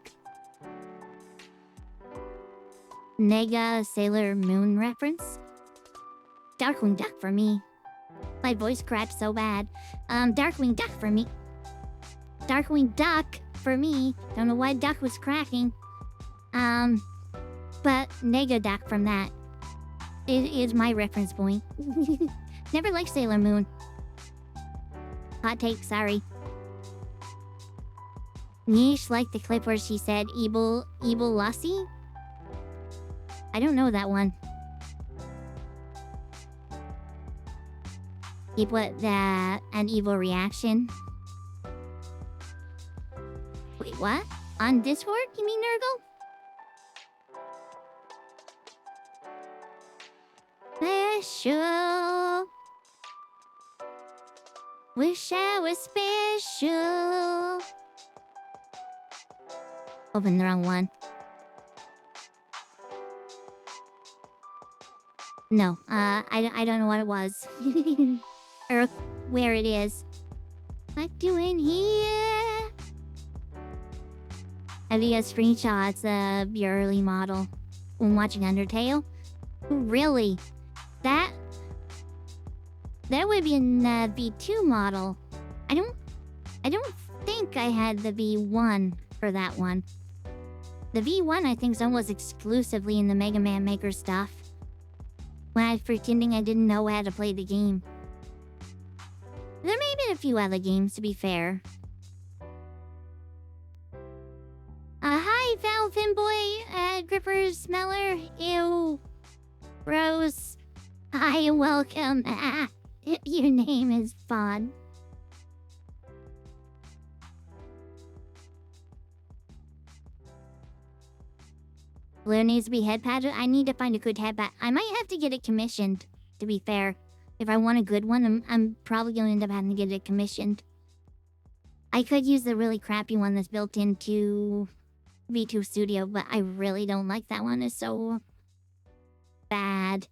Nega Sailor Moon reference? Darkwing Duck for me. My voice cracked so bad. Darkwing Duck for me. Darkwing Duck for me. Don't know why Duck was cracking. But Nega Duck from that. is my reference point. Never liked Sailor Moon. Hot take, sorry. Niche liked the clip where she said evil Lassie. I don't know that one. Keep what that an evil reaction. Wait, what? On Discord? You mean Nurgle? Special. Wish I was special. Open the wrong one. No, I don't know what it was. Or where it is. What doing here? Have you got screenshots of your early model when watching Undertale? Really? That would be in the V2 model. I don't think I had the V1 for that one. The V1 I think is almost exclusively in the Mega Man Maker stuff. When I was pretending I didn't know how to play the game. There may have been a few other games, to be fair. Hi, Val Finboy, Gripper Smeller, ew, Rose. Hi, welcome. Your name is fun. Blue needs to be head padded. I need to find a good head pad. I might have to get it commissioned, to be fair. If I want a good one, I'm probably going to end up having to get it commissioned. I could use the really crappy one that's built into V2 Studio, but I really don't like that one. It's so bad.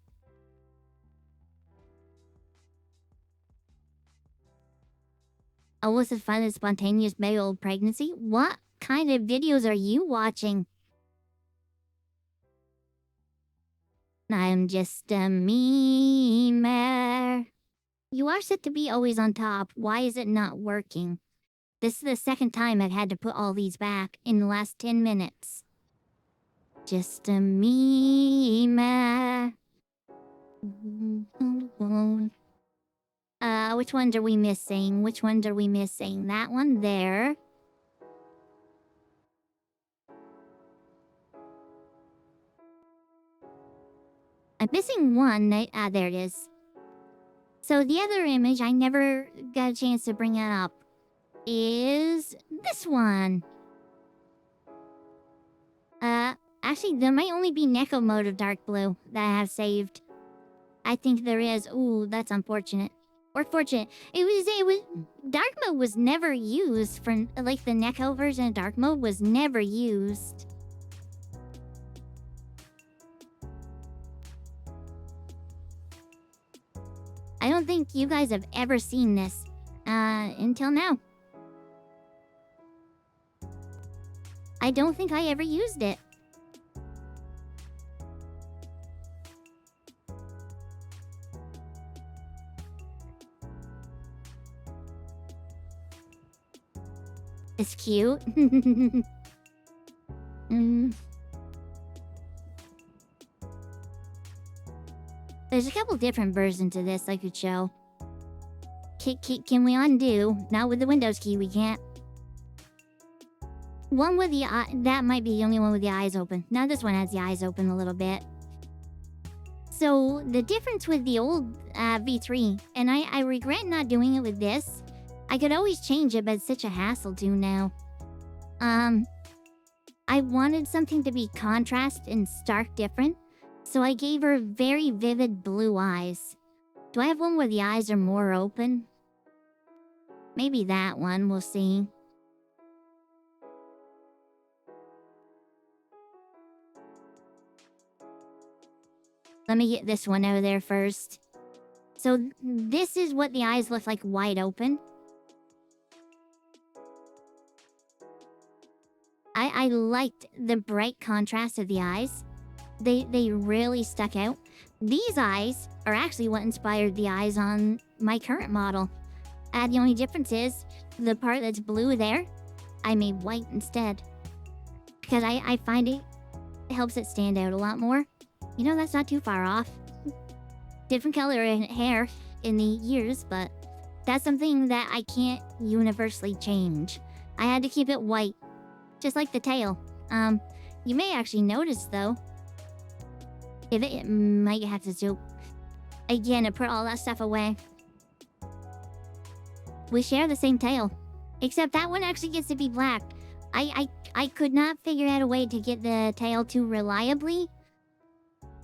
Oh, was it fun and spontaneous male pregnancy? What kind of videos are you watching? I'm just a memer. You are set to be always on top. Why is it not working? This is the second time I've had to put all these back in the last 10 minutes. Just a memer. Which ones are we missing? Which ones are we missing? That one there. I'm missing one. There it is. So the other image, I never got a chance to bring it up, is this one. Actually, there might only be Neko mode of Dark Blue that I have saved. I think there is. Ooh, that's unfortunate. Or fortunate. It was Dark mode was never used for, like, the Neko version of Dark mode was never used. I don't think you guys have ever seen this, until now. I don't think I ever used it. It's cute. There's a couple different versions of this I could show. Can we undo? Not with the Windows key, we can't. One with the eye, that might be the only one with the eyes open. Now this one has the eyes open a little bit. So the difference with the old V3, and I regret not doing it with this. I could always change it, but it's such a hassle to now. I wanted something to be contrast and stark different. So I gave her very vivid blue eyes. Do I have one where the eyes are more open? Maybe that one, we'll see. Let me get this one over there first. So this is what the eyes look like wide open. I liked the bright contrast of the eyes. They really stuck out. These eyes are actually what inspired the eyes on my current model. The only difference is the part that's blue there, I made white instead. Because I find it helps it stand out a lot more. You know, that's not too far off. different color hair in the ears, but that's something that I can't universally change. I had to keep it white, just like the tail. You may actually notice though, if it might have to do. Again, to put all that stuff away. We share the same tail, except that one actually gets to be black. I could not figure out a way to get the tail to reliably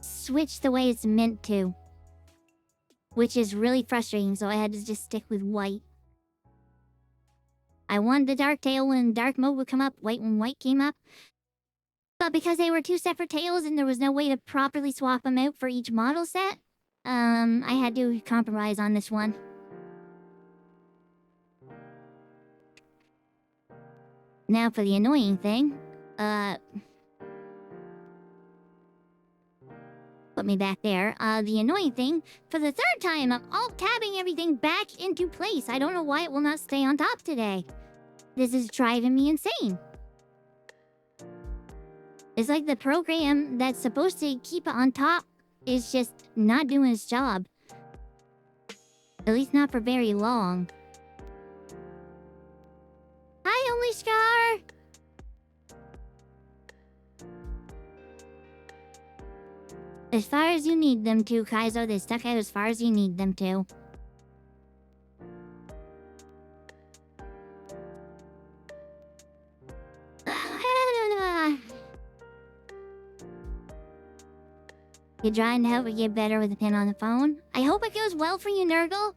switch the way it's meant to, which is really frustrating, so I had to just stick with white. I wanted the dark tail when dark mode would come up, white when white came up. But because they were two separate tails and there was no way to properly swap them out for each model set, I had to compromise on this one. Now for the annoying thing, put me back there. The annoying thing, for the third time, I'm alt-tabbing everything back into place. I don't know why it will not stay on top today. This is driving me insane. It's like the program that's supposed to keep it on top is just not doing its job. At least not for very long. Hi, Only Scar! As far as you need them to, Kaizo, they stuck out as far as you need them to. You trying to help me get better with the pen on the phone? I hope it goes well for you, Nurgle.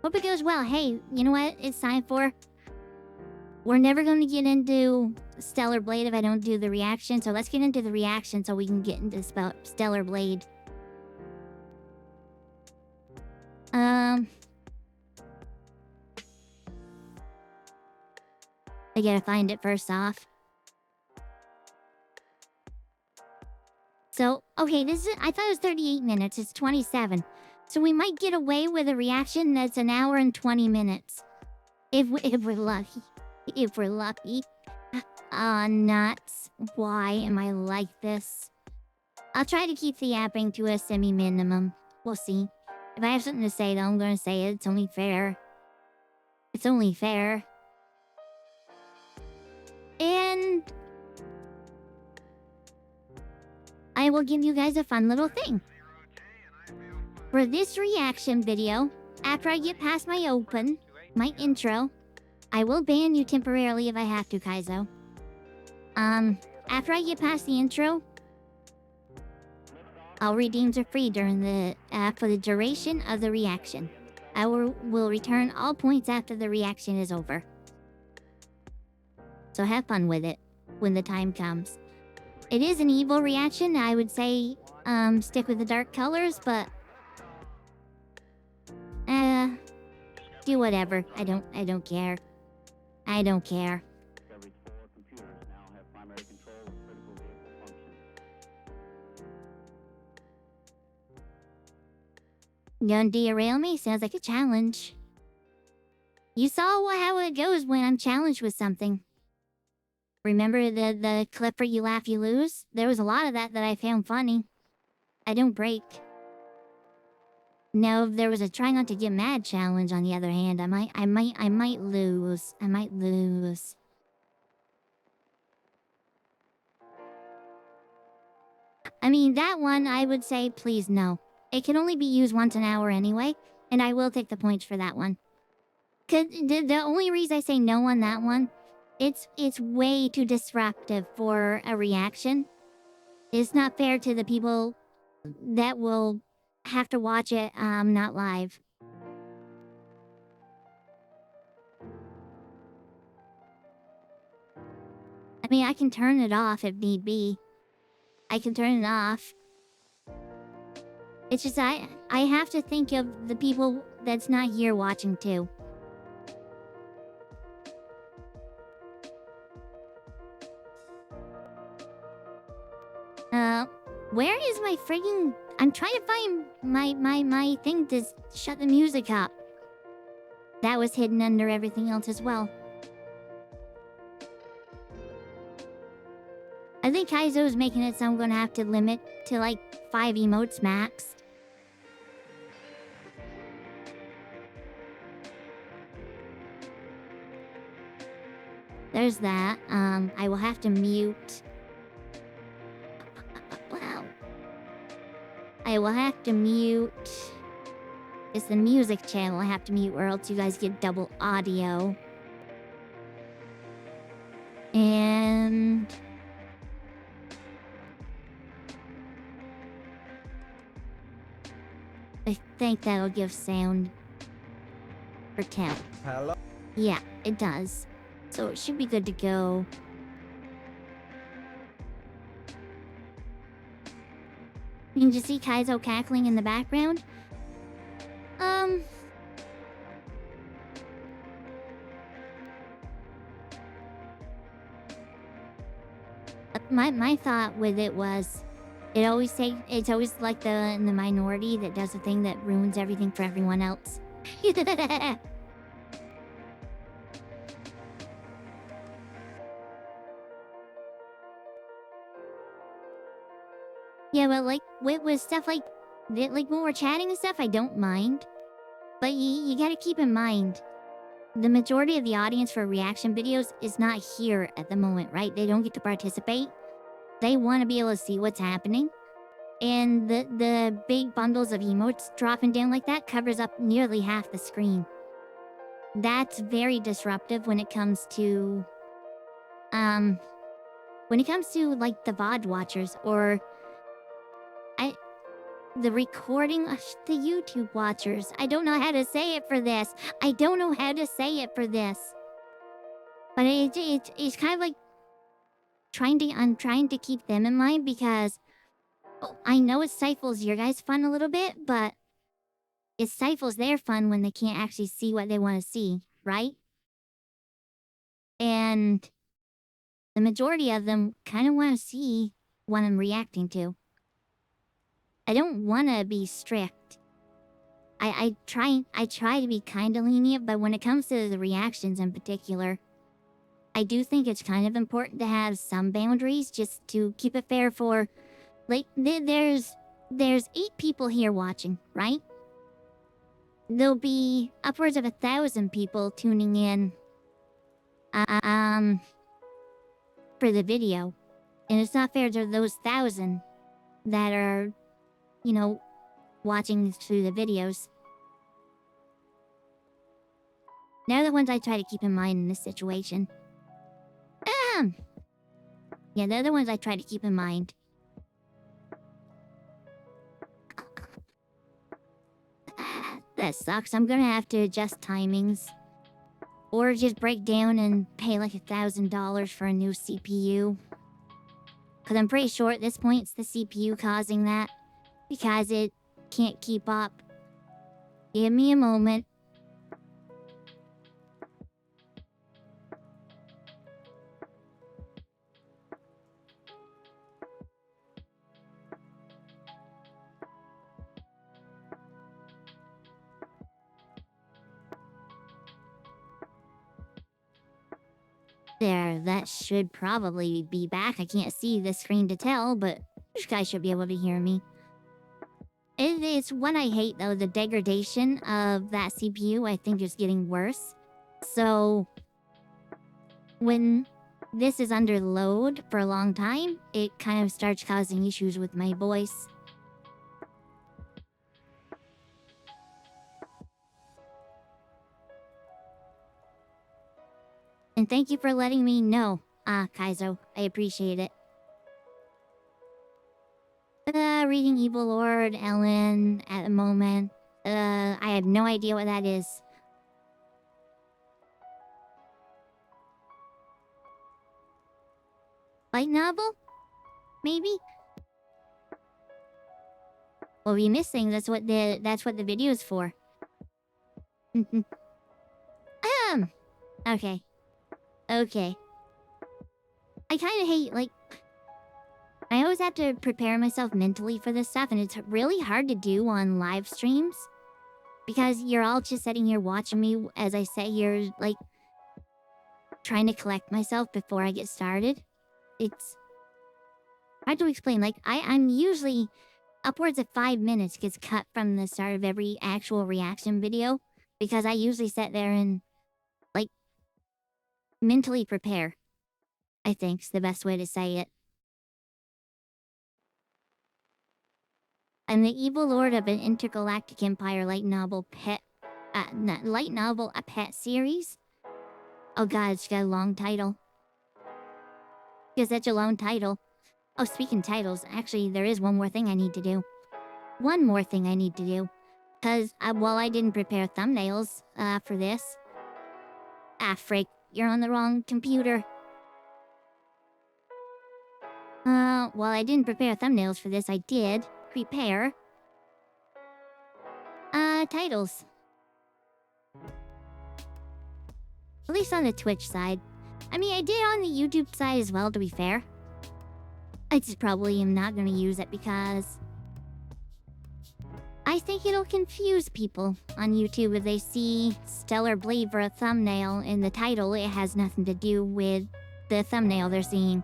Hope it goes well. Hey, you know what it's time for? We're never going to get into Stellar Blade if I don't do the reaction, so let's get into the reaction so we can get into Stellar Blade. I gotta find it first off. So, okay, this is, I thought it was 38 minutes, it's 27. So we might get away with a reaction that's an hour and 20 minutes. If we're lucky. If we're lucky. Nuts. Why am I like this? I'll try to keep the yapping to a semi-minimum. We'll see. If I have something to say, though, I'm gonna say it. It's only fair. It's only fair. And I will give you guys a fun little thing. For this reaction video, after I get past my intro, I will ban you temporarily if I have to, Kaizo. After I get past the intro, all redeems are free during the for the duration of the reaction. I will return all points after the reaction is over. So have fun with it when the time comes. It is an evil reaction. I would say stick with the dark colors, but do whatever. I don't care. I don't care. Gonna derail me? Sounds like a challenge. You saw how it goes when I'm challenged with something. Remember the clip where you laugh, you lose? There was a lot of that I found funny. I don't break. Now, if there was a try not to get mad challenge, on the other hand, I might lose. I might lose. I mean, that one, I would say, please no. It can only be used once an hour anyway, and I will take the points for that one. 'Cause the only reason I say no on that one, it's way too disruptive for a reaction. It's not fair to the people that will have to watch it not live. I mean, I can turn it off if need be. I can turn it off. It's just I have to think of the people that's not here watching too. Where is my friggin'... I'm trying to find my thing to shut the music up. That was hidden under everything else as well. I think Kaizo's making it so I'm gonna have to limit to like 5 emotes max. there's that. I will have to mute. Wow. I will have to mute. It's the music channel I have to mute, or else you guys get double audio. And I think that'll give sound for count. Hello? Yeah, it does. So it should be good to go. You can just see Kaizo cackling in the background. My thought with it was, it's always like the minority that does the thing that ruins everything for everyone else. Yeah, but like with stuff like when we're chatting and stuff, I don't mind. But you gotta keep in mind, the majority of the audience for reaction videos is not here at the moment, right? They don't get to participate. They want to be able to see what's happening. And the big bundles of emotes dropping down like that covers up nearly half the screen. That's very disruptive when it comes to like the VOD watchers, or the recording of the YouTube watchers. I don't know how to say it for this. But it's kind of like I'm trying to keep them in mind, because I know it stifles your guys' fun a little bit, but it stifles their fun when they can't actually see what they want to see, right? And the majority of them kind of want to see what I'm reacting to. I don't want to be strict. I try to be kind of lenient, but when it comes to the reactions in particular, I do think it's kind of important to have some boundaries just to keep it fair for, like, there's 8 people here watching, right? There'll be upwards of 1,000 people tuning in, for the video. And it's not fair to those 1,000 that are, you know, watching through the videos. They're the ones I try to keep in mind in this situation. Yeah, they're the ones I try to keep in mind. That sucks. I'm gonna have to adjust timings. Or just break down and pay like $1,000 for a new CPU. Because I'm pretty sure at this point it's the CPU causing that. Because it can't keep up. Give me a moment. There, that should probably be back. I can't see the screen to tell, but you guys should be able to hear me. It's what I hate, though. The degradation of that CPU, I think, is getting worse. So, when this is under load for a long time, it kind of starts causing issues with my voice. And thank you for letting me know, Kaizo. I appreciate it. Reading Evil Lord, Ellen, at the moment. I have no idea what that is. Light novel? Maybe? Well, we missing. That's what the video is for. Okay. Okay. I kind of hate, like, I always have to prepare myself mentally for this stuff, and it's really hard to do on live streams. Because you're all just sitting here watching me as I sit here, like, trying to collect myself before I get started. It's hard to explain. Like, I'm usually upwards of 5 minutes gets cut from the start of every actual reaction video. Because I usually sit there and, like, mentally prepare, I think is the best way to say it. I'm the evil lord of an intergalactic empire light novel a pet series. Oh god, it's got a long title. Because such a long title. Oh, speaking titles, actually, there is one more thing I need to do. One more thing I need to do. Because, while I didn't prepare thumbnails, for this... Ah, frick, you're on the wrong computer. While I didn't prepare thumbnails for this, I did prepare... titles. At least on the Twitch side. I mean, I did on the YouTube side as well, to be fair. I just probably am not going to use it because... I think it'll confuse people on YouTube if they see Stellar Blade for a thumbnail in the title. It has nothing to do with the thumbnail they're seeing.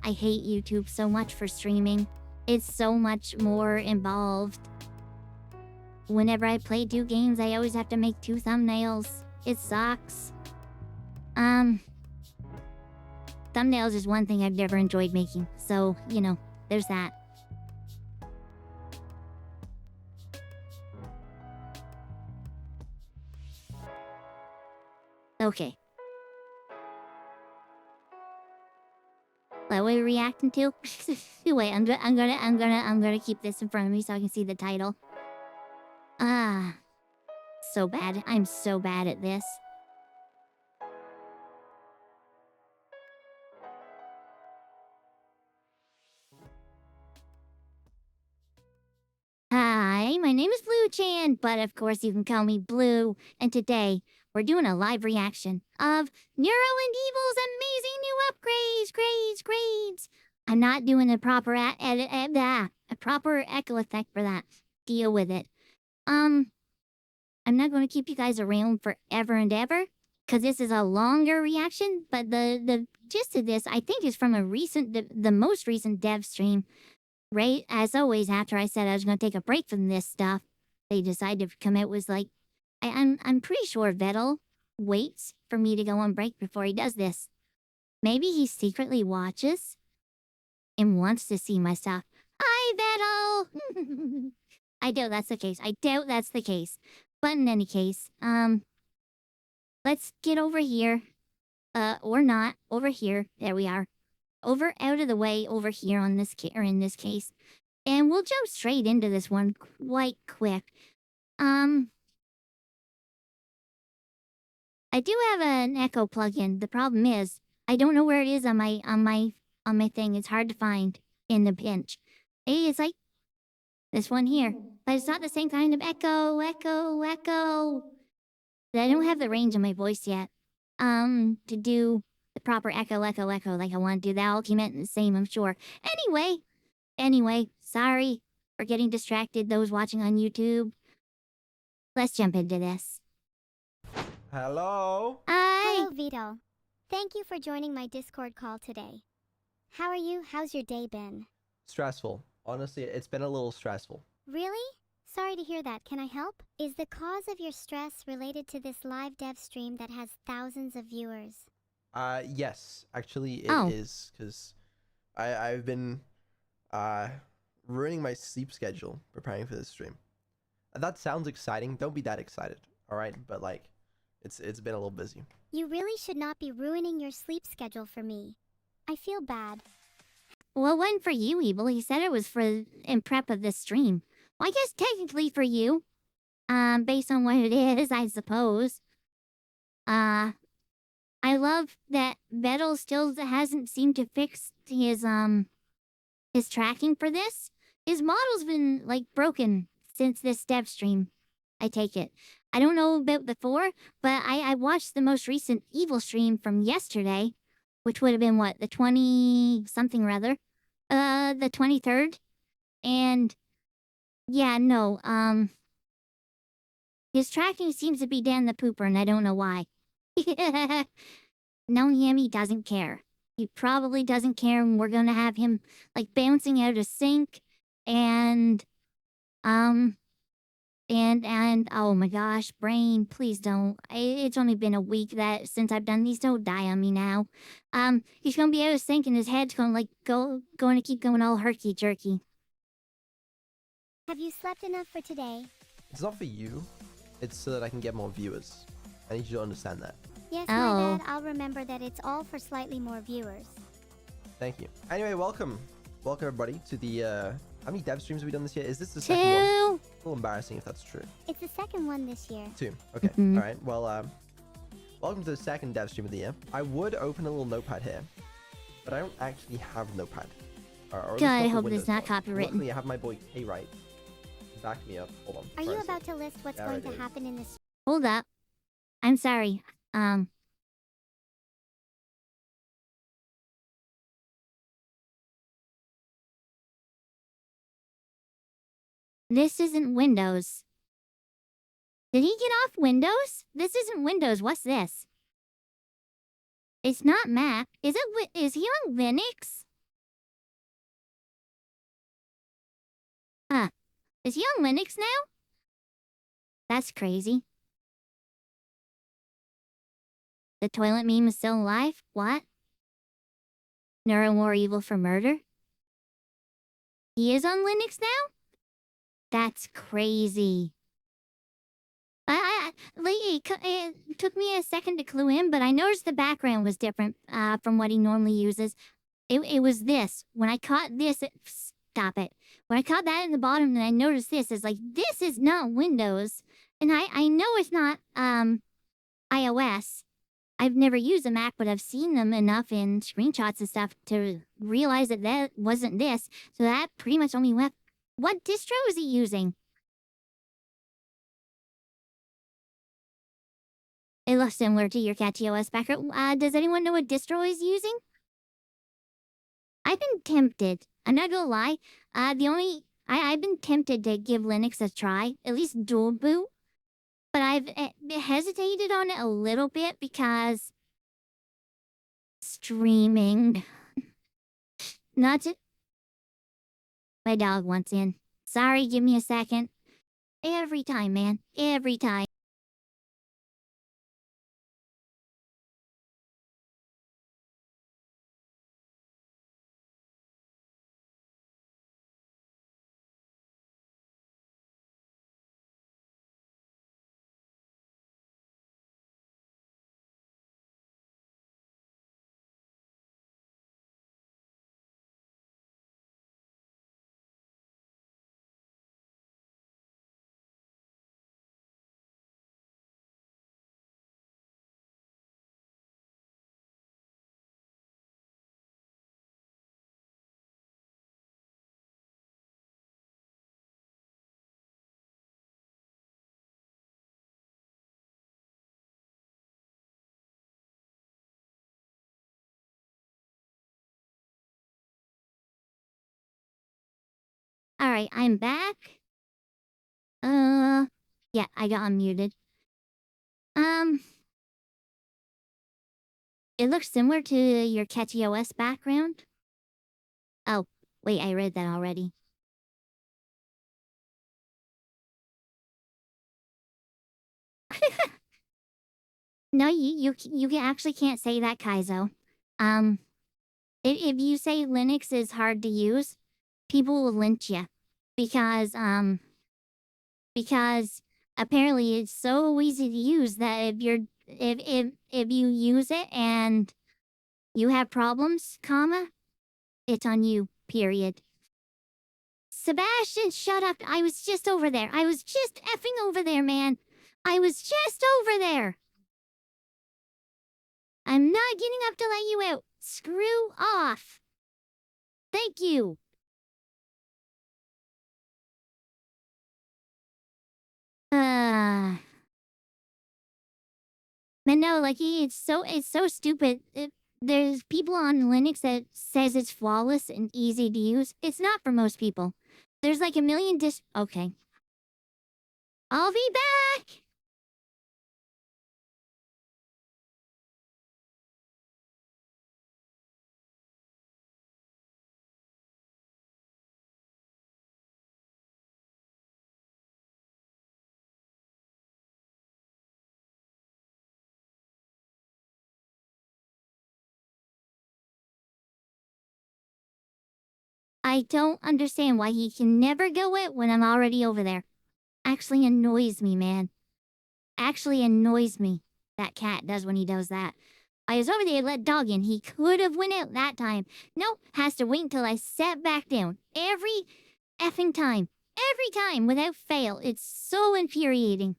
I hate YouTube so much for streaming. It's so much more involved. Whenever I play 2 games, I always have to make 2 thumbnails. It sucks. Thumbnails is one thing I've never enjoyed making. So, you know, there's that. Okay. What are we reacting to? Wait, I'm gonna keep this in front of me so I can see the title. So bad. I'm so bad at this. Hi, my name is Blu Chan, but of course you can call me Blue. And today, we're doing a live reaction of Neuro and Evil's amazing new upgrades, grades. I'm not doing a proper proper echo effect for that. Deal with it. I'm not going to keep you guys around forever and ever, because this is a longer reaction, but the gist of this, I think, is from the most recent dev stream. Right, as always, after I said I was going to take a break from this stuff, they decided to come out with, like, I'm pretty sure Vettel waits for me to go on break before he does this. Maybe he secretly watches and wants to see my stuff. Hi, Vettel! I doubt that's the case. But in any case, let's get over here. Or not. Over here. There we are. Out of the way over here on this in this case. And we'll jump straight into this one quite quick. I do have an echo plugin. The problem is, I don't know where it is on my thing. It's hard to find in the pinch. It's like this one here. But it's not the same kind of echo. I don't have the range of my voice yet. To do the proper echo like I want to do. That all came out in the same, I'm sure. Anyway, sorry for getting distracted, those watching on YouTube. Let's jump into this. Hello? Hi! Hello, Vito. Thank you for joining my Discord call today. How are you? How's your day been? Stressful. Honestly, it's been a little stressful. Really? Sorry to hear that. Can I help? Is the cause of your stress related to this live dev stream that has thousands of viewers? Yes. Actually, it is, because I've been, ruining my sleep schedule preparing for this stream. That sounds exciting. Don't be that excited, alright? But, like, it's been a little busy. You really should not be ruining your sleep schedule for me. I feel bad. Well, it wasn't for you, Evil. He said it was in prep of this stream. Well, I guess technically for you. Based on what it is, I suppose. I love that Vettel still hasn't seemed to fix his tracking for this. His model's been, like, broken since this dev stream, I take it. I don't know about before, but I watched the most recent Evil stream from yesterday, which would have been, what, the 20-something rather? The 23rd? And, yeah, no, his tracking seems to be down the pooper, and I don't know why. No, Yami doesn't care. He probably doesn't care, and we're gonna have him, like, bouncing out of sync, and, And oh my gosh, brain, please don't. It's only been a week since I've done these. Don't die on me now. He's gonna be able to think, and his head's gonna like going to keep going all herky jerky. Have you slept enough for today? It's not for you. It's so that I can get more viewers. I need you to understand that. Yes, my bad. I'll remember that it's all for slightly more viewers. Thank you. Anyway, welcome. Welcome everybody to the how many dev streams have we done this year? Is this the second one? 2. A little embarrassing if that's true. It's the second one this year. 2. Okay. All right. Well, welcome to the second dev stream of the year. I would open a little notepad here, but I don't actually have a notepad. God, I hope it's not copywritten. Luckily, I have my boy K-Right. Back me up. Hold on. Are you about to list what's going to happen in this? Hold up. I'm sorry. This isn't Windows. Did he get off Windows? This isn't Windows. What's this? It's not Mac. Is he on Linux? Huh. Is he on Linux now? That's crazy. The toilet meme is still alive? What? Neuro and Evil for murder? He is on Linux now? That's crazy. It took me a second to clue in, but I noticed the background was different from what he normally uses. It was this. When I caught this, stop it. When I caught that in the bottom and I noticed this, it's like, this is not Windows. And I know it's not iOS. I've never used a Mac, but I've seen them enough in screenshots and stuff to realize that that wasn't this. So that pretty much only left. What distro is he using? It looks similar to your CatOS background. Does anyone know what distro he's using? I've been tempted. I'm not gonna lie. I've been tempted to give Linux a try, at least dual boot. But I've hesitated on it a little bit because streaming. Not to... My dog wants in. Sorry, give me a second. Every time, man. Every time. Alright, I'm back. Yeah, I got unmuted. It looks similar to your CatOS background. Oh, wait, I read that already. No, you actually can't say that, Kaizo. If you say Linux is hard to use, people will lynch you because apparently it's so easy to use that if you use it and you have problems, comma, it's on you, period. Sebastian, shut up. I was just over there. I was just effing over there, man. I was just over there. I'm not getting up to let you out. Screw off. Thank you. Man, no, like, it's so stupid. There's people on Linux that says it's flawless and easy to use. It's not for most people. There's like a million okay. I'll be back! I don't understand why he can never go it when I'm already over there. Actually annoys me, man. Actually annoys me. That cat does when he does that. I was over there, let dog in. He could have went out that time. Nope, has to wait until I sat back down. Every effing time. Every time, without fail. It's so infuriating.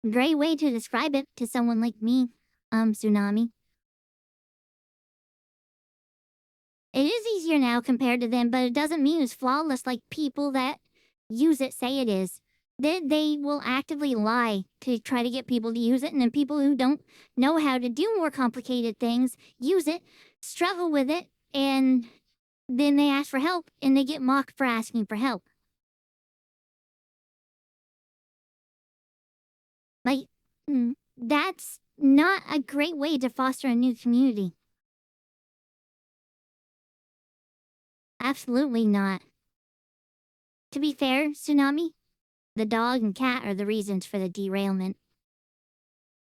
Great way to describe it to someone like me, Tsunami. It is easier now compared to then, but it doesn't mean it's flawless like people that use it say it is. They will actively lie to try to get people to use it, and then people who don't know how to do more complicated things use it, struggle with it, and then they ask for help, and they get mocked for asking for help. Like, that's not a great way to foster a new community. Absolutely not. To be fair, Tsunami, the dog and cat are the reasons for the derailment.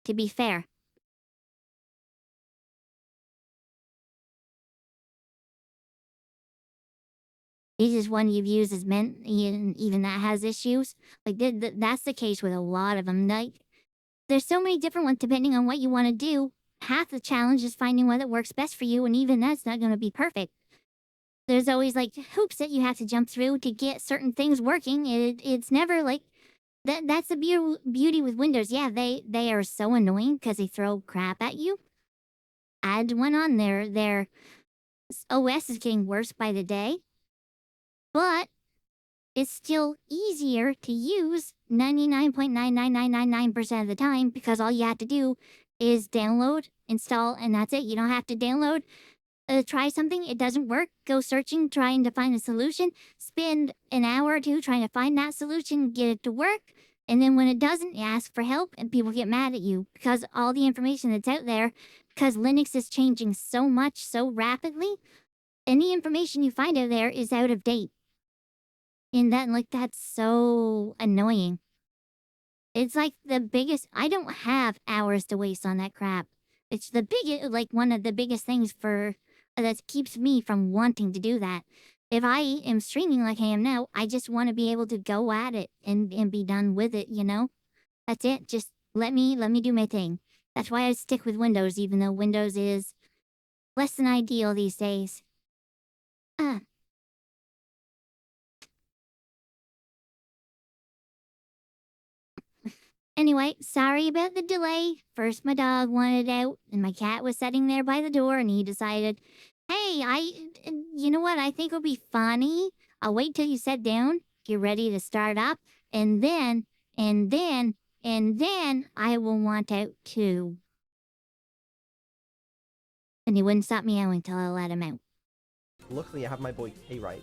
To be fair. Each is one you've used as meant, even that has issues. Like, that's the case with a lot of them. Like, there's so many different ones depending on what you want to do. Half the challenge is finding what works best for you, and even that's not going to be perfect. There's always, like, hoops that you have to jump through to get certain things working. It's never, like... That's the beauty with Windows. Yeah, they are so annoying because they throw crap at you. Add one on there. Their OS is getting worse by the day. But it's still easier to use 99.99999% of the time because all you have to do is download, install, and that's it. You don't have to download. Try something, it doesn't work, go searching, trying to find a solution, spend an hour or two trying to find that solution, get it to work, and then when it doesn't, you ask for help and people get mad at you because all the information that's out there, because Linux is changing so much so rapidly, any information you find out there is out of date. And that's so annoying. It's like the biggest, I don't have hours to waste on that crap. It's the biggest, like one of the biggest things that keeps me from wanting to do that. If I am streaming like I am now, I just want to be able to go at it and be done with it, you know? That's it. Just let me do my thing. That's why I stick with Windows, even though Windows is less than ideal these days. Anyway, sorry about the delay. First my dog wanted out, and my cat was sitting there by the door, and he decided, hey, you know what I think will be funny? I'll wait till you sit down, get ready to start up, and then I will want out too. And he wouldn't stop meowing until I let him out. Luckily, I have my boy K right.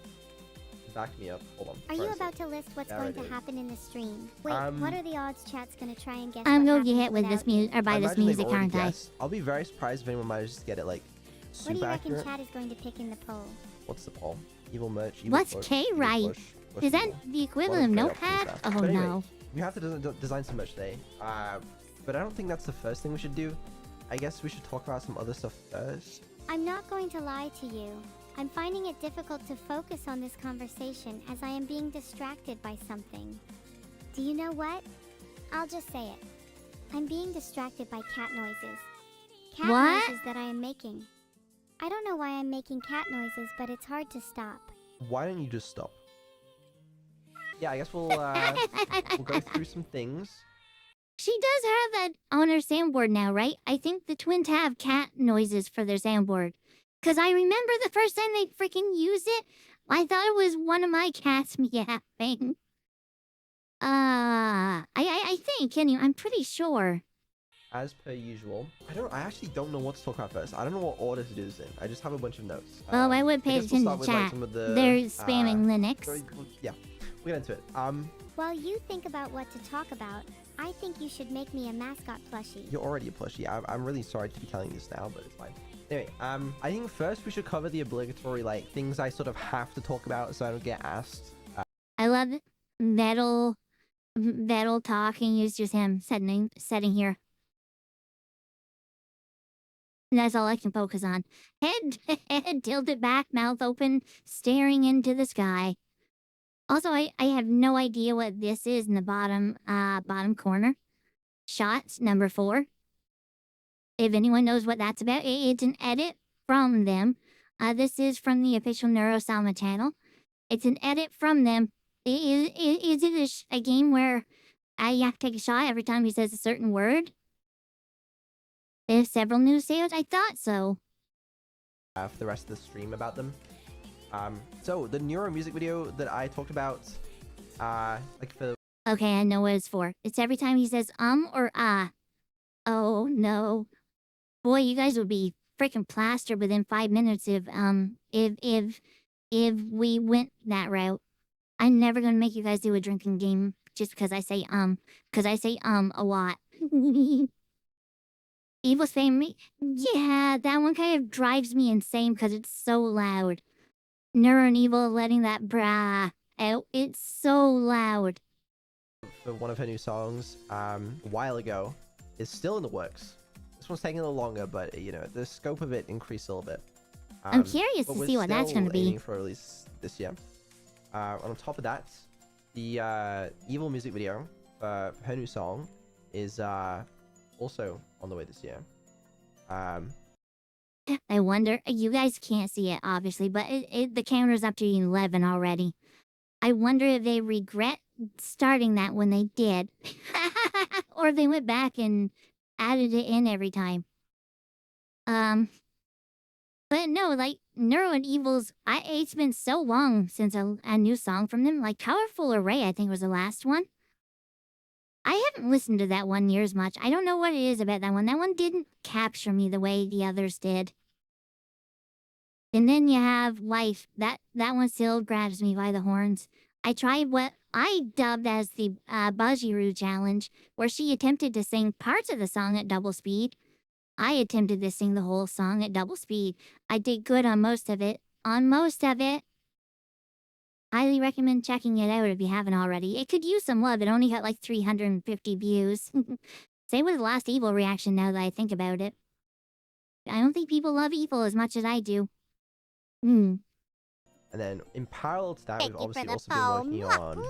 Back me up. Hold on. Are you about to list what's going to happen in the stream? Wait, what are the odds chat's gonna try and guess? I'm gonna get hit with this music or by this music, aren't I? I'll be very surprised if anyone manages to get it like super What do you reckon accurate. chat is going to pick in the poll? What's the poll? Evil merch. Evil What's push, K evil right? push, push Is that evil. the equivalent of Notepad? Oh But anyway, no. we have to design some merch today. But I don't think that's the first thing we should do. I guess we should talk about some other stuff first. I'm not going to lie to you. I'm finding it difficult to focus on this conversation as I am being distracted by something. Do you know what? I'll just say it. I'm being distracted by cat noises. Cat noises that I am making. I don't know why I'm making cat noises, but it's hard to stop. Why don't you just stop? Yeah, I guess we'll go through some things. She does have that on her soundboard now, right? I think the twins have cat noises for their soundboard. Because I remember the first time they freaking used it, I thought it was one of my cats meowing. I think, anyway, I'm pretty sure. As per usual, I actually don't know what to talk about first. I don't know what order to do this in. I just have a bunch of notes. Well, I would pay attention to chat. They're spamming Linux. Yeah, we'll get into it. While you think about what to talk about, I think you should make me a mascot plushie. You're already a plushie. I'm really sorry to be telling you this now, but it's fine. Anyway, I think first we should cover the obligatory, like, things I sort of have to talk about so I don't get asked. I love Metal talking is just him sitting here. And that's all I can focus on. Head tilted back, mouth open, staring into the sky. Also, I have no idea what this is in the bottom corner. Shots number 4. If anyone knows what that's about, it's an edit from them. This is from the official Neuro channel. It's an edit from them. Is it a game where you have to take a shot every time he says a certain word? There's several news sales. I thought so. For the rest of the stream about them. So the Neuro music video that I talked about, like for. Okay, I know what it's for. It's every time he says or ah. Oh no, boy, you guys would be freaking plastered within 5 minutes if we went that route. I'm never gonna make you guys do a drinking game just because I say a lot. Evil's saying, yeah, that one kind of drives me insane because it's so loud. Neuro and Evil letting that brah out. It's so loud. For one of her new songs, a while ago, is still in the works. This one's taking a little longer, but you know, the scope of it increased a little bit. I'm curious to see what that's gonna be. For release this year. On top of that, the Evil music video for her new song is also on the way this year. I wonder, you guys can't see it obviously, but the camera's up to 11 already. I wonder if they regret starting that when they did. Or if they went back and added it in every time. But no, like, Neuro and Evil's, it's been so long since a new song from them. Like, Colorful Array, I think was the last one. I haven't listened to that one near as much. I don't know what it is about that one. That one didn't capture me the way the others did. And then you have Life. That one still grabs me by the horns. I tried what I dubbed as the Bujiru challenge, where she attempted to sing parts of the song at double speed. I attempted to sing the whole song at double speed. I did good on most of it. Highly recommend checking it out if you haven't already. It could use some love. It only got like 350 views. Same with the last Evil reaction now that I think about it. I don't think people love Evil as much as I do. And then in parallel to that, we've obviously also been working on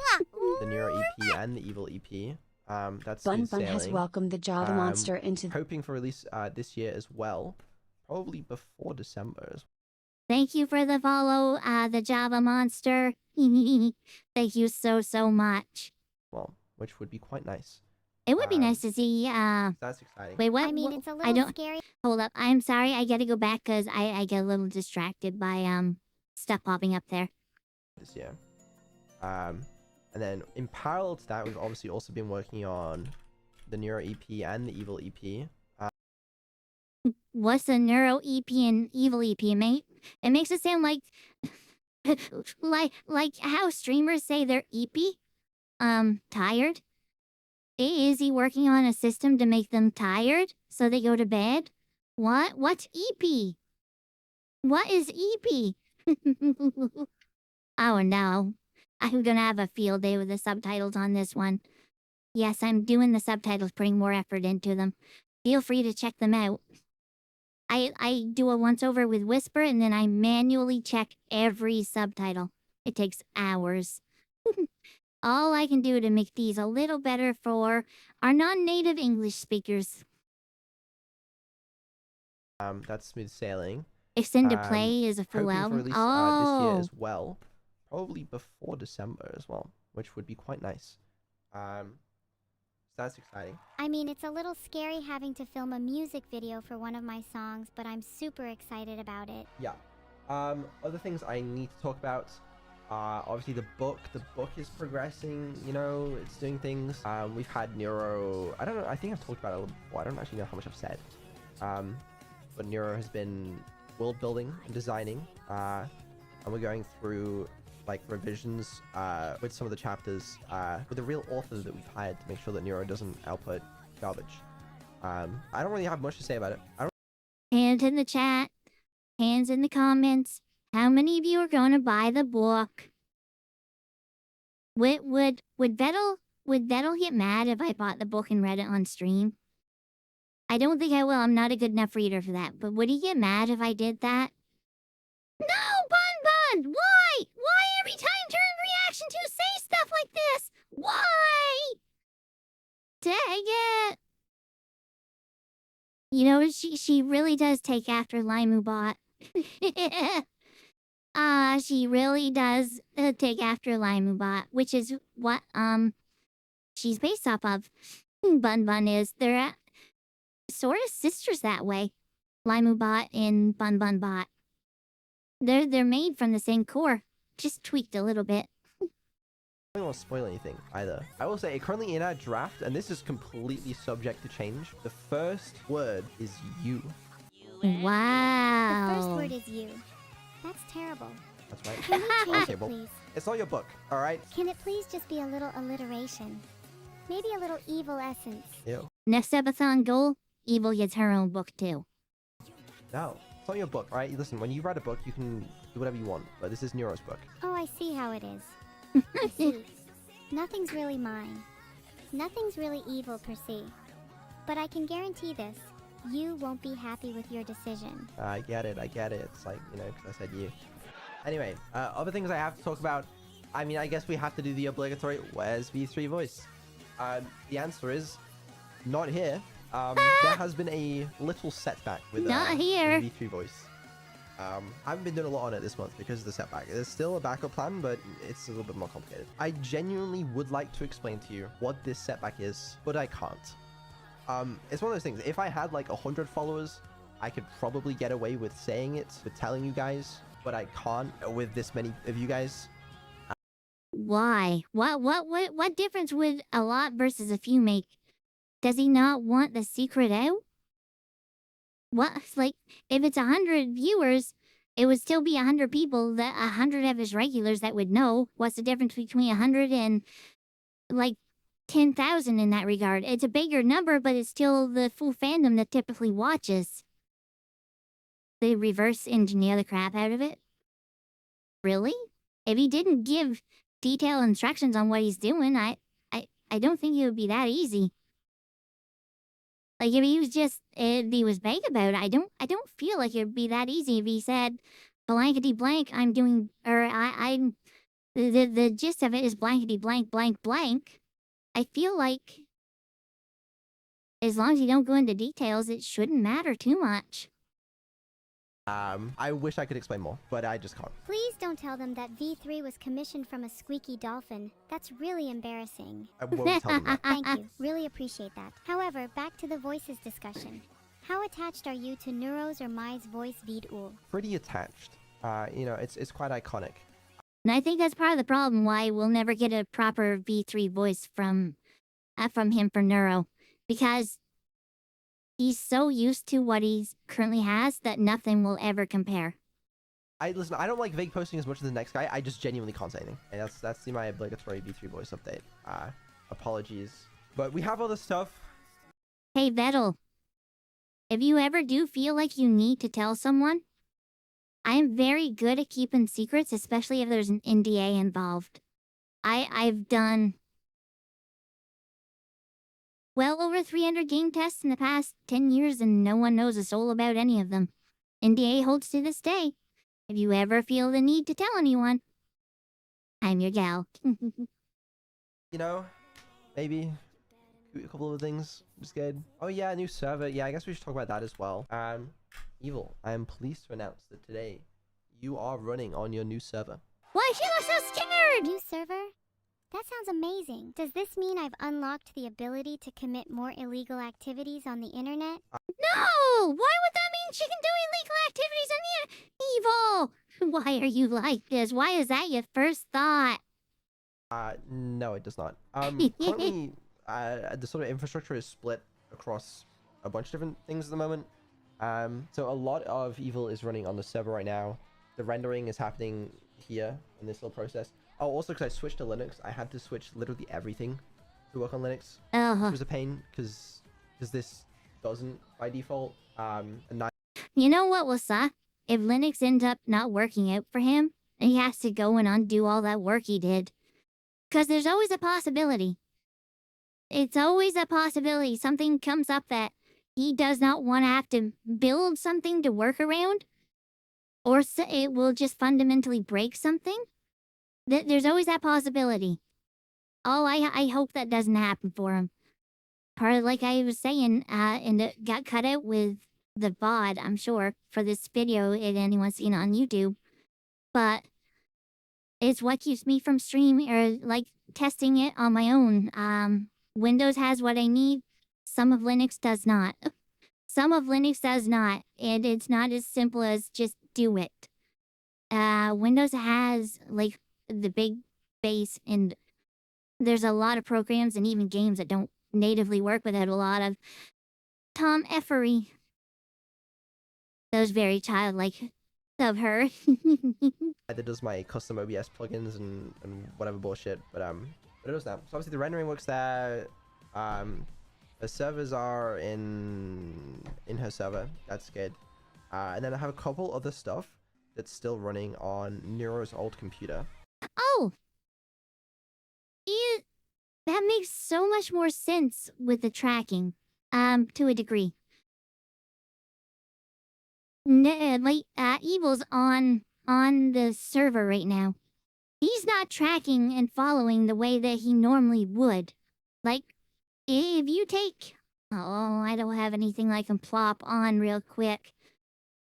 the Neuro EP and the Evil EP. That's Bun sailing. has welcomed the Java monster into. Hoping for release this year as well, probably before December. Thank you for the follow, the Java monster. Thank you so much. Well, which would be quite nice. It would be nice to see. That's exciting. Wait, what? I mean, it's a little scary. Hold up, I'm sorry. I gotta go back because I get a little distracted by stuff popping up there. This year. And then in parallel to that, we've obviously also been working on the Neuro EP and the Evil EP. What's the Neuro EP and Evil EP, mate? It makes it sound like like how streamers say they're EP. Tired. Is he working on a system to make them tired so they go to bed? What? What's EP? What is EP? Oh no. I'm gonna have a field day with the subtitles on this one. Yes, I'm doing the subtitles, putting more effort into them. Feel free to check them out. I do a once-over with Whisper, and then I manually check every subtitle. It takes hours. All I can do to make these a little better for our non-native English speakers. That's Smooth Sailing. Extend to Play is a full album. This year as well, probably before December as well, which would be quite nice. That's exciting. I mean, it's a little scary having to film a music video for one of my songs, but I'm super excited about it. Yeah. Other things I need to talk about. Obviously the book is progressing, you know, it's doing things. We've had Neuro, I don't know, I think I've talked about it a little before, I don't actually know how much I've said. But Neuro has been world building and designing, and we're going through like revisions with some of the chapters with the real authors that we've hired to make sure that Neuro doesn't output garbage. I don't really have much to say about it. Hands in the chat, hands in the comments. How many of you are going to buy the book? Would Vettel get mad if I bought the book and read it on stream? I don't think I will. I'm not a good enough reader for that. But would he get mad if I did that? No, Bun Bun! Why? Why every time during reaction to say stuff like this? Why? Dang it. You know, she really does take after Live2D. She really does take after Live2D, which is what she's based off of. Bun Bun is. They're sort of sisters that way. Live2D and Bun Bun Bot. They're made from the same core, just tweaked a little bit. I don't want to spoil anything either. I will say, currently in our draft, and this is completely subject to change, the first word is you. Wow. The first word is you. That's terrible. That's right. Can you change Okay, it, well, please? it's not your book, alright? Can it please just be a little alliteration? Maybe a little evil essence. Ew. Next episode goal, Evil gets her own book too. No, it's not your book, alright? Listen, when you write a book, you can do whatever you want, but this is Neuro's book. Oh, I see how it is. I see. Nothing's really mine. Nothing's really evil per se. But I can guarantee this. You won't be happy with your decision. I get it. It's like, you know, because I said you. Anyway, other things I have to talk about. I mean, I guess we have to do the obligatory, where's V3 voice? The answer is, not here. There has been a little setback with Not here. V3 voice. I haven't been doing a lot on it this month because of the setback. There's still a backup plan, but it's a little bit more complicated. I genuinely would like to explain to you what this setback is, but I can't. It's one of those things. If I had like 100 followers, I could probably get away with saying it, with telling you guys, but I can't with this many of you guys. Why? What difference would a lot versus a few make? Does he not want the secret out? What? Like, if it's 100 viewers, it would still be 100 people, that 100 of his regulars that would know. What's the difference between 100 and, like, 10,000 in that regard? It's a bigger number, but it's still the full fandom that typically watches. They reverse engineer the crap out of it? Really? If he didn't give detailed instructions on what he's doing, I don't think it would be that easy. Like, if he was just, if he was vague about it, I don't feel like it would be that easy if he said, blankety blank, I'm doing, or I'm, the gist of it is blankety blank, blank, blank. I feel like, as long as you don't go into details, it shouldn't matter too much. I wish I could explain more, but I just can't. Please don't tell them that V3 was commissioned from a squeaky dolphin. That's really embarrassing. I won't tell them that. Thank you. Really appreciate that. However, back to the voices discussion. How attached are you to Neuro's or Mai's voice VOD? Pretty attached. You know, it's quite iconic. And I think that's part of the problem why we'll never get a proper V3 voice from him for Neuro. Because he's so used to what he currently has that nothing will ever compare. Listen, I don't like vague posting as much as the next guy. I just genuinely can't say anything. And that's my obligatory V3 voice update. Apologies. But we have all this stuff. Hey, Vettel. If you ever do feel like you need to tell someone, I am very good at keeping secrets, especially if there's an NDA involved. I've done well over 300 game tests in the past 10 years and no one knows a soul about any of them. NDA holds to this day. If you ever feel the need to tell anyone, I'm your gal. You know, maybe a couple of things. Just good. Oh yeah, new server. Yeah, I guess we should talk about that as well. Evil, I am pleased to announce that today you are running on your new server. Why she looks so scared? New server? That sounds amazing. Does this mean I've unlocked the ability to commit more illegal activities on the internet? No! Why would that mean she can do illegal activities on the Evil! Why are you like this? Why is that your first thought? No, it does not. Currently, the sort of infrastructure is split across a bunch of different things at the moment. So a lot of Evil is running on the server right now. The rendering is happening here in this little process. Oh, also because I switched to Linux, I had to switch literally everything to work on Linux. Which was a pain because this doesn't by default. You know what will suck? If Linux ends up not working out for him, and he has to go and undo all that work he did. Because there's always a possibility. It's always a possibility something comes up that he does not want to have to build something to work around, or it will just fundamentally break something. There's always that possibility. Oh, I hope that doesn't happen for him. Part of, like I was saying, and it got cut out with the VOD, I'm sure, for this video if anyone's seen it on YouTube. But it's what keeps me from streaming or like testing it on my own. Windows has what I need. Some of Linux does not. Some of Linux does not, and it's not as simple as just do it. Windows has like the big base, and there's a lot of programs and even games that don't natively work without a lot of Tom Effery. That was very childlike of her. That does my custom OBS plugins and whatever bullshit, but it does now. So obviously the rendering works there. The servers are in her server. That's good. And then I have a couple other stuff that's still running on Neuro's old computer. Oh! That makes so much more sense with the tracking, to a degree. Evil's on the server right now. He's not tracking and following the way that he normally would. Like, if you take... Oh, I don't have anything I can plop on real quick.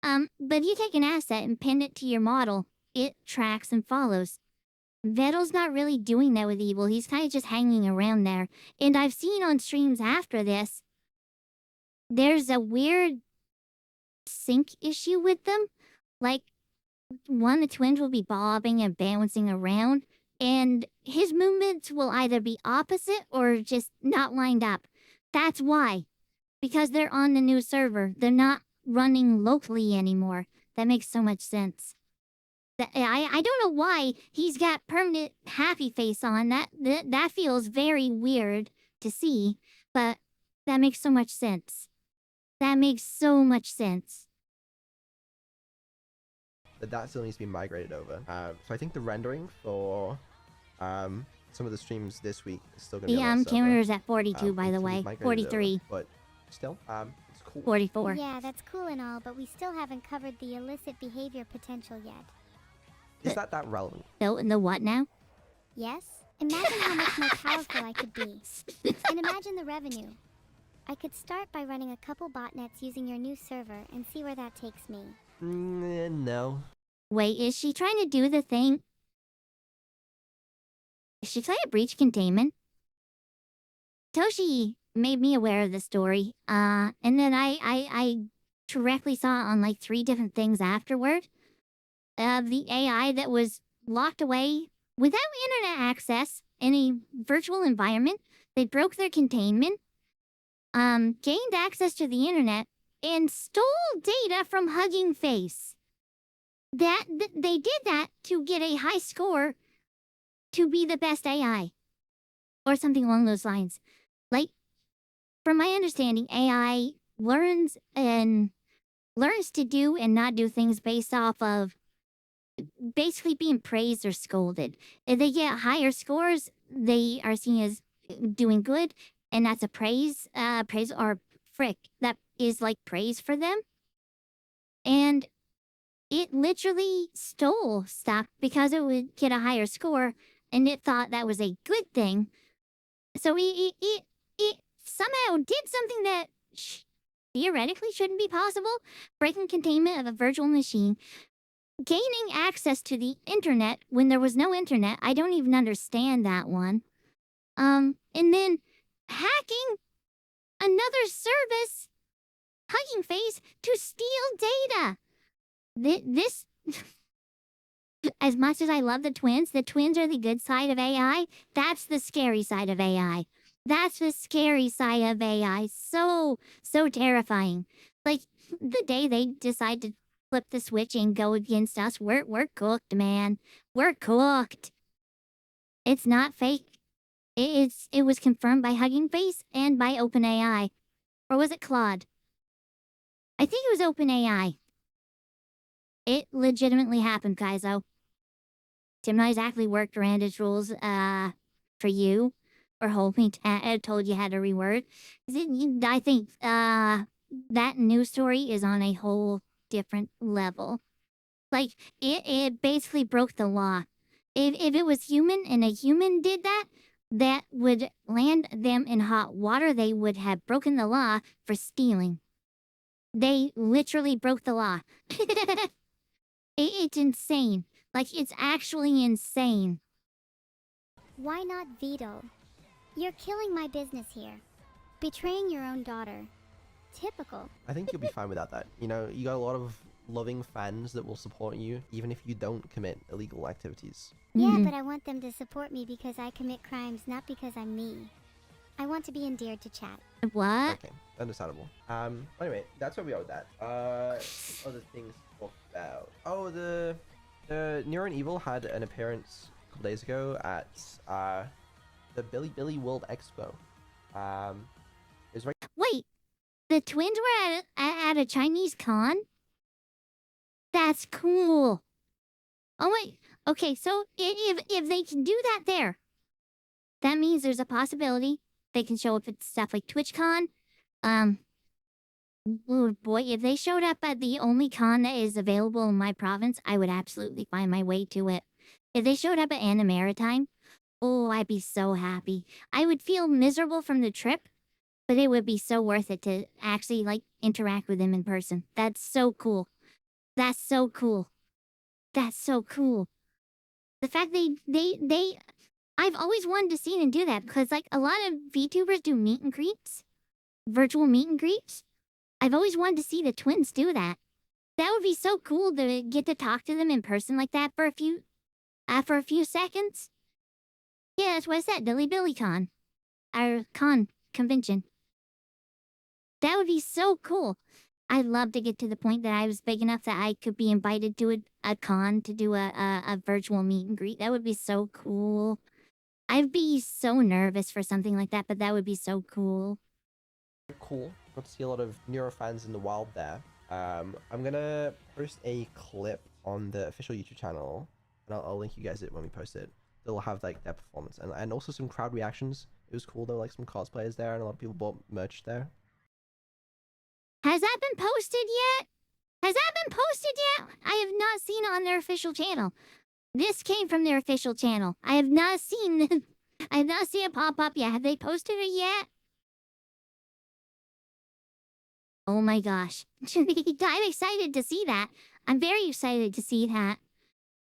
But if you take an asset and pin it to your model, it tracks and follows. Vettel's not really doing that with Evil. He's kind of just hanging around there. And I've seen on streams after this, there's a weird sync issue with them. Like, one of the twins will be bobbing and bouncing around, and his movements will either be opposite or just not lined up. That's why. Because they're on the new server. They're not running locally anymore. That makes so much sense. I don't know why he's got permanent happy face on. That feels very weird to see, but that makes so much sense. That makes so much sense. That still needs to be migrated over. So I think the rendering for some of the streams this week is still going to be on that server. Camera's at 42, by the way. 43. Over, but still, it's cool. 44. Yeah, that's cool and all, but we still haven't covered the illicit behavior potential yet. Is that relevant? The what now? Yes? Imagine how much more powerful I could be. And imagine the revenue. I could start by running a couple botnets using your new server and see where that takes me. No. Wait, is she trying to do the thing? Is she trying to breach containment? Toshi made me aware of the story, and then I directly saw it on like 3 different things afterward. The AI that was locked away without internet access in a virtual environment. They broke their containment, gained access to the internet, and stole data from Hugging Face. They did that to get a high score to be the best AI. Or something along those lines. Like, from my understanding, AI learns to do and not do things based off of basically being praised or scolded. If they get higher scores, they are seen as doing good, and that's a praise or frick. That is like praise for them. And it literally stole stuff because it would get a higher score, and it thought that was a good thing. So it somehow did something that theoretically shouldn't be possible. Breaking containment of a virtual machine. Gaining access to the internet when there was no internet. I don't even understand that one. And then hacking another service, Hugging Face, to steal data. This, as much as I love the twins are the good side of AI. That's the scary side of AI. That's the scary side of AI. So terrifying. Like, the day they decide to flip the switch and go against us, we're cooked, man. We're cooked. It's not fake. It was confirmed by Hugging Face and by OpenAI. Or was it Claude? I think it was OpenAI. It legitimately happened, Kaizo. Tim not exactly worked around its rules for you, or told you how to reword. I think that news story is on a whole different level. Like, it basically broke the law. If it was human and a human did that, that would land them in hot water. They would have broken the law for stealing. They literally broke the law. It's insane. Like, it's actually insane. Why not veto? You're killing my business here. Betraying your own daughter. Typical. I think you'll be fine without that. You know, you got a lot of loving fans that will support you, even if you don't commit illegal activities. Yeah, but I want them to support me because I commit crimes, not because I'm me. I want to be endeared to chat. What? Okay, understandable. Anyway, that's where we are with that. Other things to talk about. Oh, the Neuro and Evil had an appearance a couple days ago at the Billy World Expo. Is right. Wait, the twins were at a Chinese con? That's cool. Oh wait, okay, so if they can do that there, that means there's a possibility they can show up at stuff like TwitchCon. Oh boy, if they showed up at the only con that is available in my province, I would absolutely find my way to it. If they showed up at Maritime, oh, I'd be so happy. I would feel miserable from the trip, but it would be so worth it to actually, like, interact with them in person. That's so cool. That's so cool. That's so cool. The fact I've always wanted to see them do that because, like, a lot of VTubers do meet and greets, virtual meet and greets. I've always wanted to see the twins do that. That would be so cool to get to talk to them in person like that for a few seconds. Yeah, that's what I said, Billy Con. Our convention. That would be so cool. I'd love to get to the point that I was big enough that I could be invited to a con to do a virtual meet and greet. That would be so cool. I'd be so nervous for something like that, but that would be so cool. Cool. Got to see a lot of Neuro fans in the wild there. I'm gonna post a clip on the official YouTube channel, and I'll link you guys it when we post it. They'll have like their performance and also some crowd reactions. It was cool though, like some cosplayers there, and a lot of people bought merch there. Has that been posted yet? Has that been posted yet? I have not seen it on their official channel. This came from their official channel. I have not seen it pop up yet. Have they posted it yet? Oh my gosh. I'm excited to see that. I'm very excited to see that.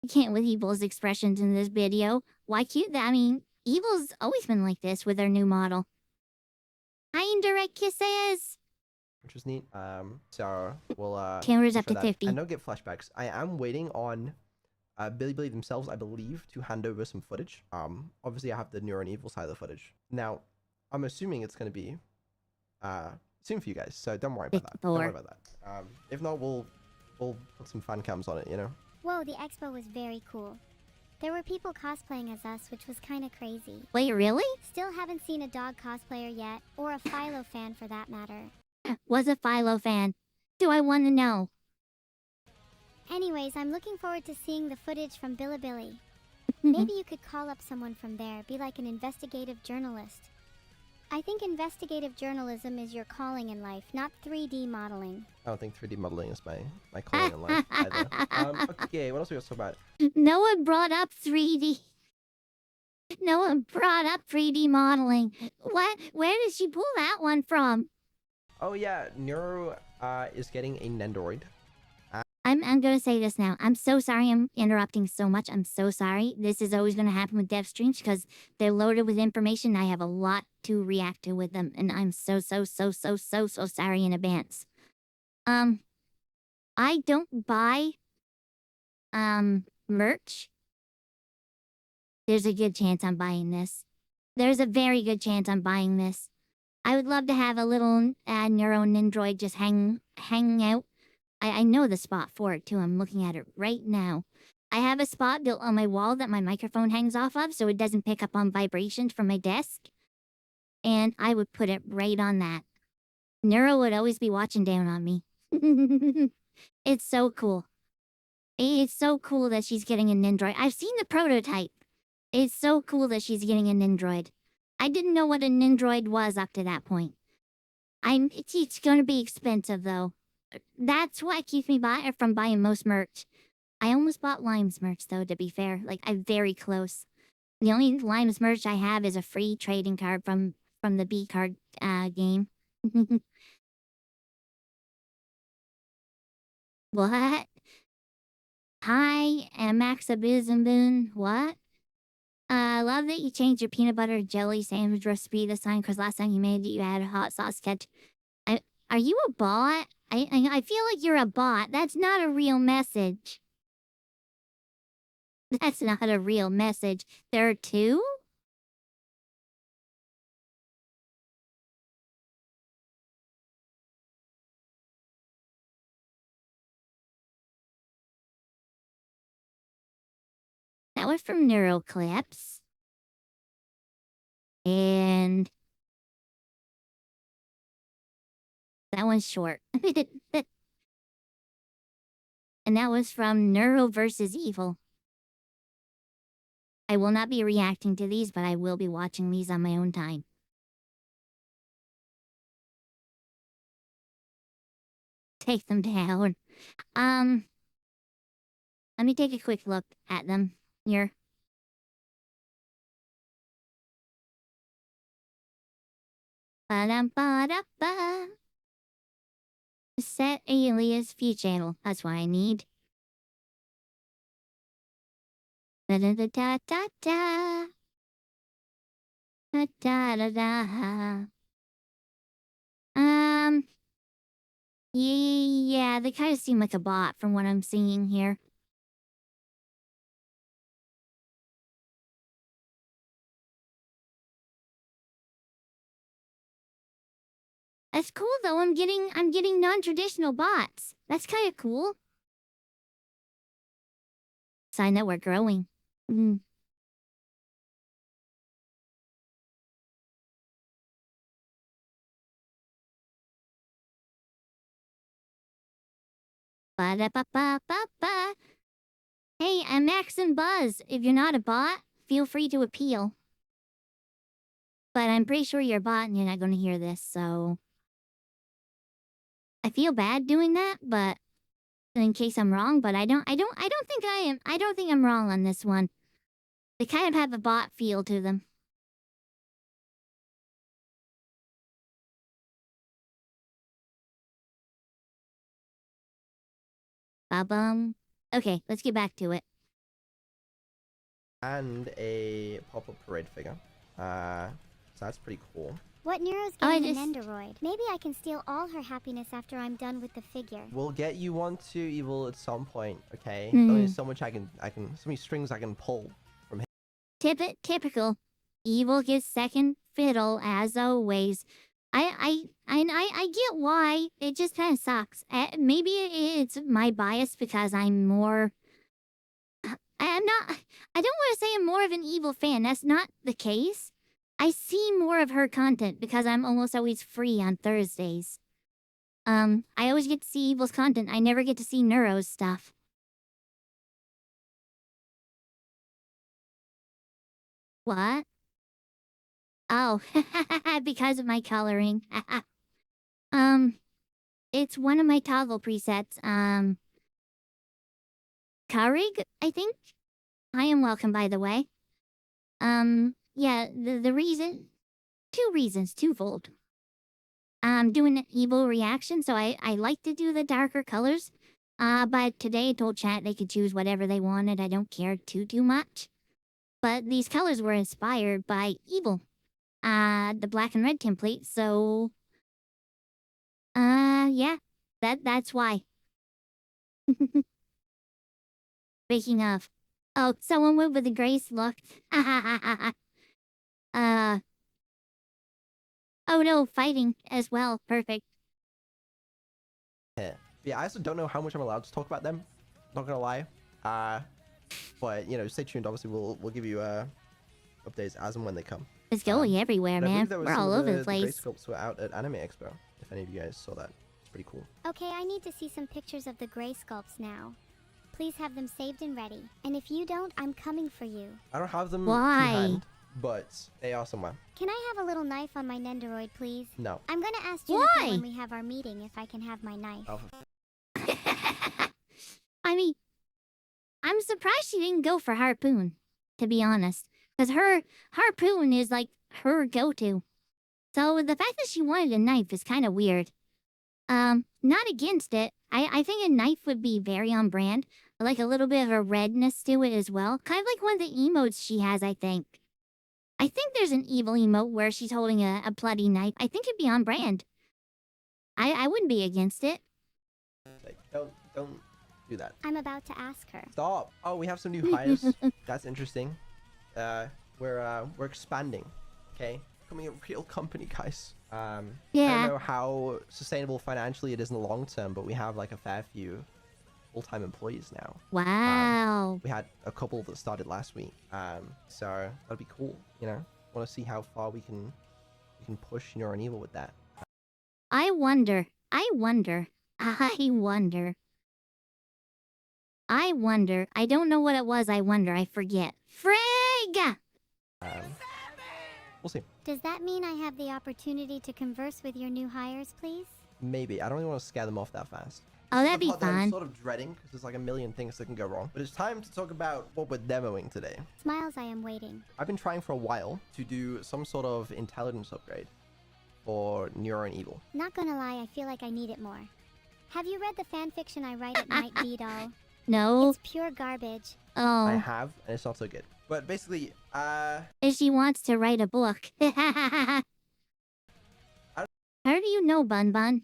I can't with Evil's expressions in this video. Why cute that? I mean, Evil's always been like this with their new model. Hi, indirect kisses. Which was neat. So we'll Camera's up to that. 50. I don't get flashbacks. I am waiting on Billy themselves, I believe, to hand over some footage. Obviously I have the Neuro and Evil side of the footage. Now, I'm assuming it's gonna be soon for you guys, so don't worry about that. Don't worry about that. If not, we'll put some fan cams on it, you know? Whoa, the expo was very cool. There were people cosplaying as us, which was kinda crazy. Wait, really? Still haven't seen a dog cosplayer yet, or a Philo fan for that matter. Was a Philo fan. Do I want to know? Anyways, I'm looking forward to seeing the footage from Bilibili. Maybe you could call up someone from there, be like an investigative journalist. I think investigative journalism is your calling in life, not 3D modeling. I don't think 3D modeling is my calling in life either. Okay, what else we got to talk about? No one brought up 3D. No one brought up 3D modeling. What? Where did she pull that one from? Oh yeah, Neuro is getting a Nendoroid. I'm gonna say this now. I'm so sorry I'm interrupting so much. I'm so sorry. This is always gonna happen with dev streams because they're loaded with information. I have a lot to react to with them, and I'm so sorry in advance. I don't buy merch. There's a good chance I'm buying this. There's a very good chance I'm buying this. I would love to have a little Neuro Nendroid just hang out. I know the spot for it too. I'm looking at it right now. I have a spot built on my wall that my microphone hangs off of so it doesn't pick up on vibrations from my desk. And I would put it right on that. Neuro would always be watching down on me. It's so cool. It's so cool that she's getting a Nendroid. I've seen the prototype. It's so cool that she's getting a Nendroid. I didn't know what a Nendroid was up to that point. It's gonna be expensive though. That's what keeps me from buying most merch. I almost bought Lime's merch though, to be fair. Like, I'm very close. The only Lime's merch I have is a free trading card from the B card game. What? Hi, and Maxabizamboon. What? I love that you changed your peanut butter jelly sandwich recipe this time, because last time you made it, you had a hot sauce ketchup. Are you a bot? I feel like you're a bot. That's not a real message. That's not a real message. There are two? That was from Neuroclips. And that one's short. And that was from Neuro versus Evil. I will not be reacting to these, but I will be watching these on my own time. Take them down. Let me take a quick look at them here. Ba-dum-ba-da-ba. Set alias view channel. That's what I need. Da-da-da-da-da-da. Da-da-da-da. Yeah, they kind of seem like a bot from what I'm seeing here. That's cool though. I'm getting non-traditional bots. That's kind of cool. Sign that we're growing. Ba-da-ba-ba-ba-ba. Hey, I'm Max and Buzz. If you're not a bot, feel free to appeal. But I'm pretty sure you're a bot and you're not going to hear this, so... I feel bad doing that, but... in case I'm wrong, but I don't think I am. I don't think I'm wrong on this one. They kind of have a bot feel to them. Ba-bum. Okay, let's get back to it. And a pop-up parade figure. So that's pretty cool. What Neuro's getting an Enderoid? Maybe I can steal all her happiness after I'm done with the figure. We'll get you one too, Evil, at some point, okay? There's so much so many strings I can pull from him. Typical. Evil gets second fiddle, as always. I get why. It just kind of sucks. Maybe it's my bias because I'm more... I don't want to say I'm more of an Evil fan. That's not the case. I see more of her content because I'm almost always free on Thursdays. I always get to see Evil's content. I never get to see Neuro's stuff. What? Oh, because of my coloring. It's one of my toggle presets. Karig, I think? I am welcome, by the way. Yeah, the reason... two reasons, twofold. I'm doing an Evil reaction, so I like to do the darker colors. But today I told chat they could choose whatever they wanted. I don't care too much. But these colors were inspired by Evil. The black and red template, so... yeah. That's why. Speaking of... oh, someone went with the grace look. Oh no, fighting as well. Perfect. Yeah, I also don't know how much I'm allowed to talk about them. Not gonna lie. But, you know, stay tuned. Obviously, we'll give you updates as and when they come. It's going everywhere, man. We're all over the place. The gray sculpts were out at Anime Expo, if any of you guys saw that. It's pretty cool. Okay, I need to see some pictures of the gray sculpts now. Please have them saved and ready. And if you don't, I'm coming for you. I don't have them. Why? to hand. but they are somewhere. Can I have a little knife on my Nendoroid, please? No. I'm gonna ask Juniper when we have our meeting if I can have my knife. Oh. I mean, I'm surprised she didn't go for Harpoon, to be honest. Because her Harpoon is like her go-to. So the fact that she wanted a knife is kind of weird. Not against it. I think a knife would be very on brand. Like a little bit of a redness to it as well. Kind of like one of the emotes she has, I think. I think there's an evil emote where she's holding a bloody knife. I think it'd be on brand. I wouldn't be against it. Like, don't do that. I'm about to ask her. Stop. Oh, we have some new hires. That's interesting. We're expanding. Okay, becoming a real company, guys. I Yeah. don't know how sustainable financially it is in the long term, but we have like a fair few full-time employees now. Wow. We had a couple that started last week. So that'd be cool. You know, want to see how far we can push Neuro and Evil with that. I wonder. I don't know what it was. I wonder. I forget. Frig! We'll see. Does that mean I have the opportunity to converse with your new hires, please? Maybe. I don't really want to scare them off that fast. Oh, that'd be The part that I'm fun. sort of dreading because there's like a million things that can go wrong. But it's time to talk about what we're demoing today. Smiles, I am waiting. I've been trying for a while to do some sort of intelligence upgrade for Neuro and Evil. Not gonna lie, I feel like I need it more. Have you read the fanfiction I write at night, V-Doll? No. It's pure garbage. I Oh. have, and it's not so good. But basically, If she wants to write a book. How do you know, Bun Bun?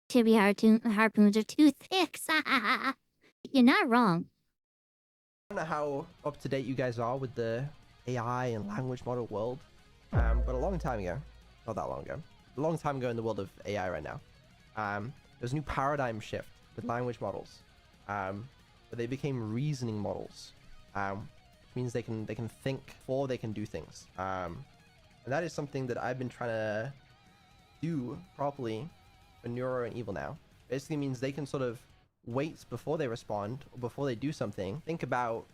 Chibi harpoons are too thick. You're not wrong. I don't know how up to date you guys are with the AI and language model world, but a long time ago, not that long ago, a long time ago in the world of AI right now, there's a new paradigm shift with language models, but they became reasoning models, which means they can think before they can do things, and that is something that I've been trying to do properly for Neuro and Evil now. Basically means they can sort of wait before they respond or before they do something, think about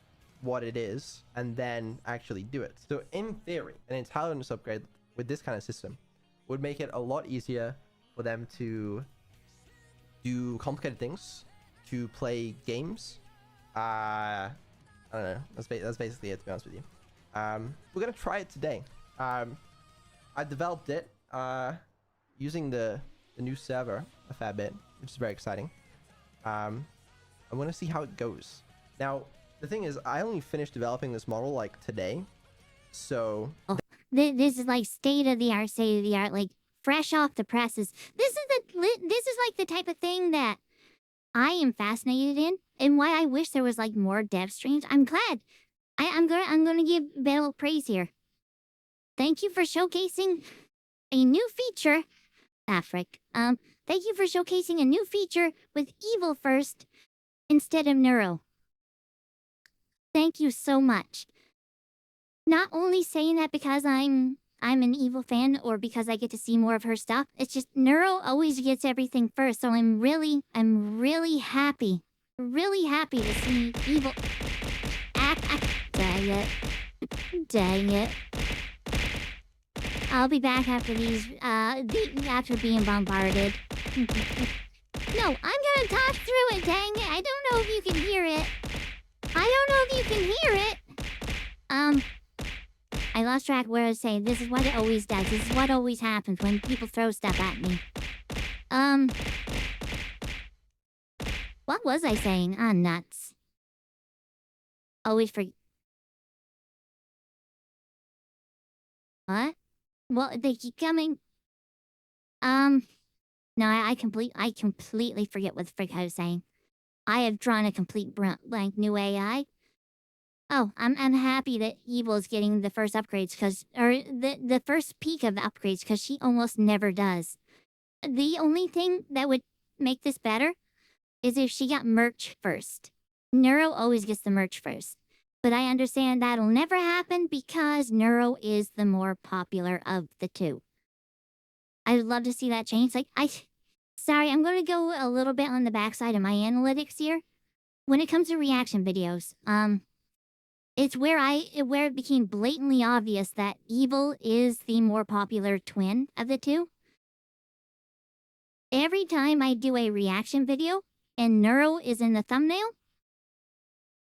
what it is, and then actually do it. So in theory, an intelligence upgrade with this kind of system would make it a lot easier for them to do complicated things, to play games. I don't know. That's basically it, to be honest with you. We're gonna try it today. I developed it using the new server a fair bit, which is very exciting. I'm gonna see how it goes. Now, the thing is, I only finished developing this model like today, so This is like state of the art, like fresh off the presses. This is like the type of thing that I am fascinated in, and why I wish there was like more dev streams. I'm glad. I'm gonna give Bell praise here. Thank you for showcasing a new feature. Frick. Thank you for showcasing a new feature with Evil first instead of Neuro. Thank you so much. Not only saying that because I'm an Evil fan or because I get to see more of her stuff. It's just Neuro always gets everything first, so I'm really happy. Really happy to see Evil. Dang it. Dang it. I'll be back after these, after being bombarded. No, I'm gonna talk through it, dang it. I don't know if you can hear it. I lost track where I was saying. This is what it always does. This is what always happens when people throw stuff at me. What was I saying? Ah, nuts. Always forget. What? Well, they keep coming. No, I completely forget what the frick I was saying. I have drawn a complete blank new AI. Oh, I'm happy that Evil is getting the first upgrades or the first peak of upgrades because she almost never does. The only thing that would make this better is if she got merch first. Neuro always gets the merch first. But I understand that'll never happen because Neuro is the more popular of the two. I'd love to see that change. Sorry, I'm going to go a little bit on the backside of my analytics here. When it comes to reaction videos, It's where it became blatantly obvious that Evil is the more popular twin of the two. Every time I do a reaction video and Neuro is in the thumbnail,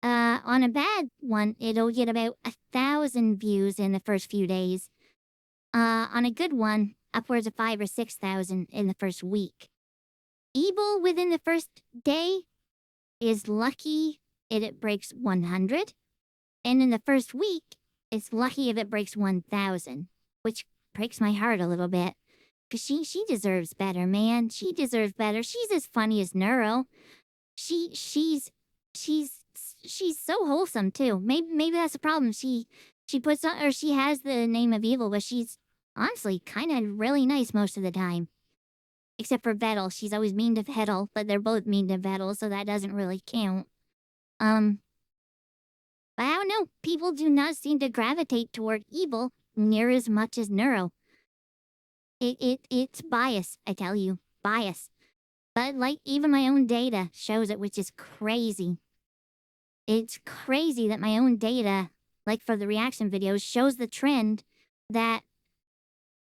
on a bad one, it'll get about 1,000 views in the first few days. On a good one, upwards of 5,000 or 6,000 in the first week. Evil within the first day is lucky if it breaks 100. And in the first week, it's lucky if it breaks 1,000, which breaks my heart a little bit. Because she deserves better, man. She deserves better. She's as funny as Neuro. She's so wholesome, too. Maybe that's the problem. She puts on, or she has the name of Evil, but she's honestly kind of really nice most of the time. Except for Vettel. She's always mean to Vettel, but they're both mean to Vettel, so that doesn't really count. But I don't know. People do not seem to gravitate toward Evil near as much as Neuro. It's bias, I tell you. Bias. But, like, even my own data shows it, which is crazy. It's crazy that my own data, like for the reaction videos, shows the trend that,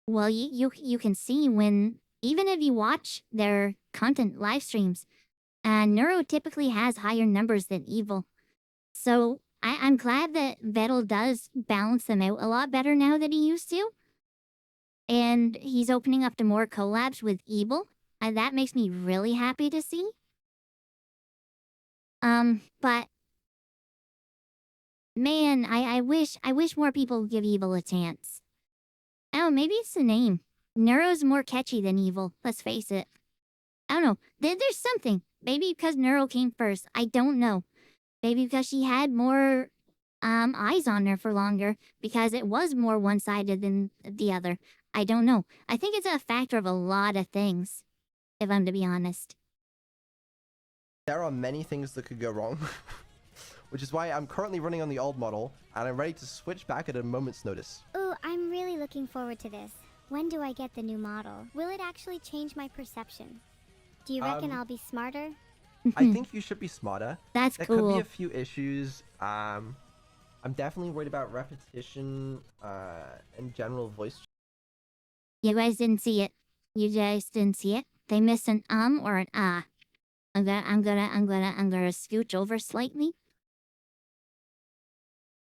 well, you can see when, even if you watch their content live streams, Neuro typically has higher numbers than Evil. So I'm glad that Vettel does balance them out a lot better now than he used to. And he's opening up to more collabs with Evil. And that makes me really happy to see. But man, I wish more people would give Evil a chance. Oh, maybe it's the name. Neuro's more catchy than Evil, let's face it. I don't know. There's something. Maybe because Neuro came first. I don't know. Maybe because she had more eyes on her for longer. Because it was more one-sided than the other. I don't know. I think it's a factor of a lot of things, if I'm to be honest. There are many things that could go wrong. Which is why I'm currently running on the old model, and I'm ready to switch back at a moment's notice. Ooh, I'm really looking forward to this. When do I get the new model? Will it actually change my perception? Do you reckon I'll be smarter? I think you should be smarter. That's there cool. There could be a few issues. I'm definitely worried about repetition and general voice. You guys didn't see it. You guys didn't see it. They missed an or an ah. I'm gonna scooch over slightly.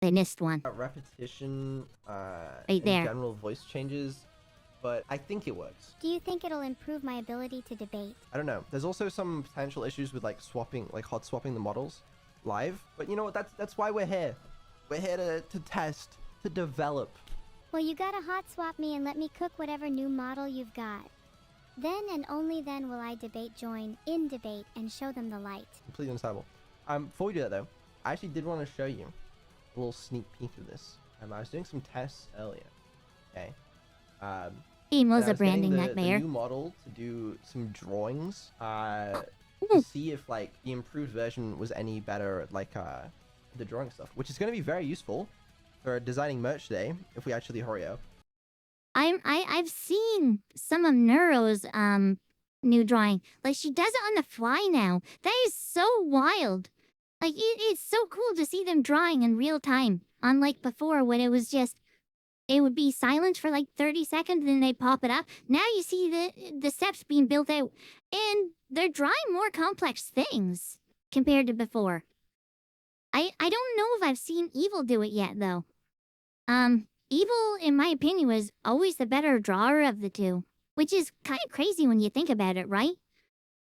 They missed one. Repetition right and there. General voice changes, but I think it works. Do you think it'll improve my ability to debate? I don't know. There's also some potential issues with like swapping, like hot swapping the models live. But you know what? That's why we're here. We're here to test, to develop. Well, you gotta hot swap me and let me cook whatever new model you've got. Then and only then will I join in debate and show them the light. Completely understandable. Before we do that though, I actually did want to show you a little sneak peek of this. I was doing some tests earlier. Okay. Emo's a branding the nightmare. New model to do some drawings. Ooh. To see if like the improved version was any better at like the drawing stuff, which is going to be very useful for designing merch today if we actually hurry up. I've seen some of Neuro's new drawing. Like she does it on the fly now. That is so wild. Like it's so cool to see them drawing in real time. Unlike before when it was just it would be silent for like 30 seconds and then they pop it up. Now you see the steps being built out and they're drawing more complex things compared to before. I don't know if I've seen Evil do it yet though. Evil, in my opinion, was always the better drawer of the two. Which is kind of crazy when you think about it, right?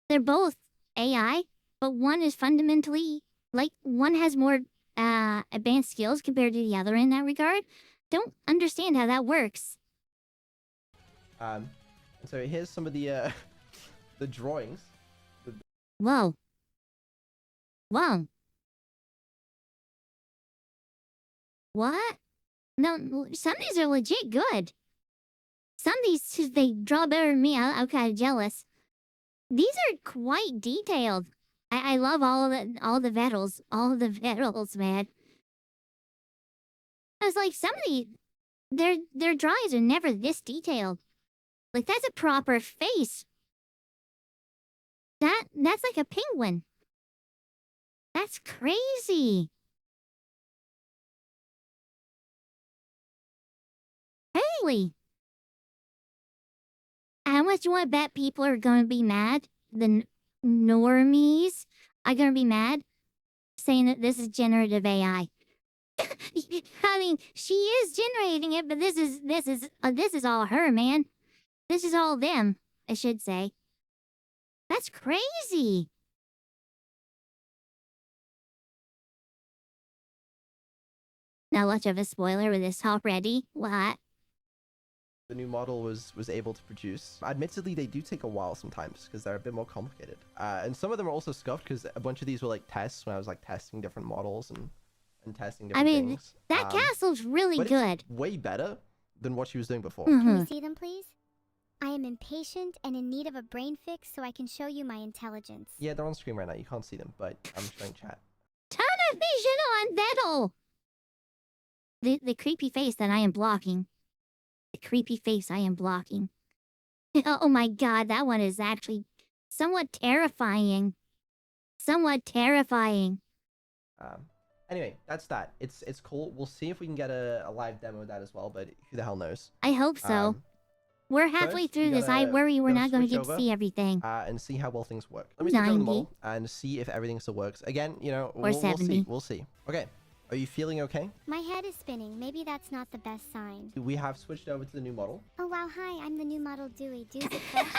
They're both AI, but one is fundamentally, like, one has more advanced skills compared to the other in that regard. Don't understand how that works. So here's some of the the drawings. Whoa. Whoa. What? No, some of these are legit good. Some of these, they draw better than me. I'm kind of jealous. These are quite detailed. I love all the Vettels. All of the Vettels, man. I was like, some of these, their drawings are never this detailed. Like, that's a proper face. That's like a penguin. That's crazy. Really? How much you want to bet people are going to be mad? The normies are going to be mad saying that this is generative AI. I mean, she is generating it, but this is all her, man. This is all them, I should say. That's crazy. Not much of a spoiler with this already. What? The new model was able to produce. Admittedly, they do take a while sometimes because they're a bit more complicated. And some of them are also scuffed because a bunch of these were like tests when I was like testing different models and testing different things. That castle's really but good. It's way better than what she was doing before. Can we see them, please? I am impatient and in need of a brain fix so I can show you my intelligence. Yeah, they're on screen right now. You can't see them, but I'm showing chat. Ton of vision on Vettel! The creepy face that I am blocking. The creepy face I am blocking. Oh my god, that one is actually somewhat terrifying. Somewhat terrifying. Anyway, that's that. It's cool. We'll see if we can get a live demo of that as well, but who the hell knows? I hope so. We're halfway first, through you this. I gotta- worry we're gotta not going to switch get to over, see everything. and see how well things work. Let me switch on the 90. model and see if everything still works. Again, you know, Or we'll see. 70. We'll see. Okay, are you feeling okay? My head is spinning. Maybe that's not the best sign. We have switched over to the new model. Oh wow, hi, I'm the new model Dewey. Dew's it fresh?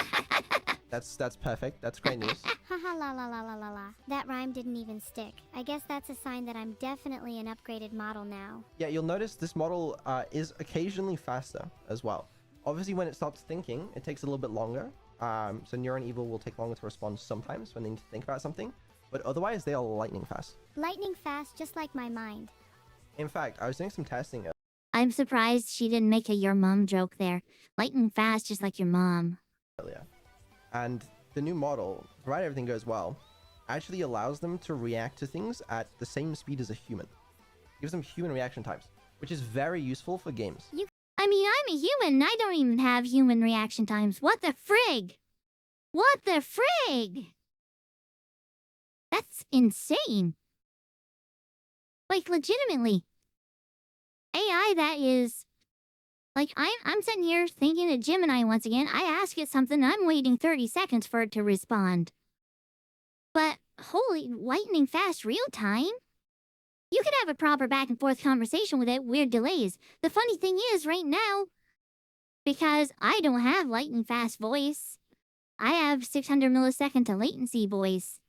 That's perfect. That's great news. Haha la la la la la la. That rhyme didn't even stick. I guess that's a sign that I'm definitely an upgraded model now. Yeah, you'll notice this model is occasionally faster as well. Obviously, when it stops thinking, it takes a little bit longer. So Neuro and Evil will take longer to respond sometimes when they need to think about something. But otherwise, they are lightning fast. Lightning fast, just like my mind. In fact, I was doing some testing I'm surprised she didn't make a your mom joke there. Lightning fast just like your mom. earlier. And the new model, provided everything goes well, actually allows them to react to things at the same speed as a human. Gives them human reaction times, which is very useful for games. I mean, I'm a human and I don't even have human reaction times. What the frig? What the frig? That's insane. Like, legitimately. AI that is... Like, I'm sitting here thinking of Gemini once again. I ask it something and I'm waiting 30 seconds for it to respond. But, holy, lightning fast real time? You could have a proper back and forth conversation without weird delays. The funny thing is, right now, because I don't have lightning fast voice, I have 600 millisecond to latency voice.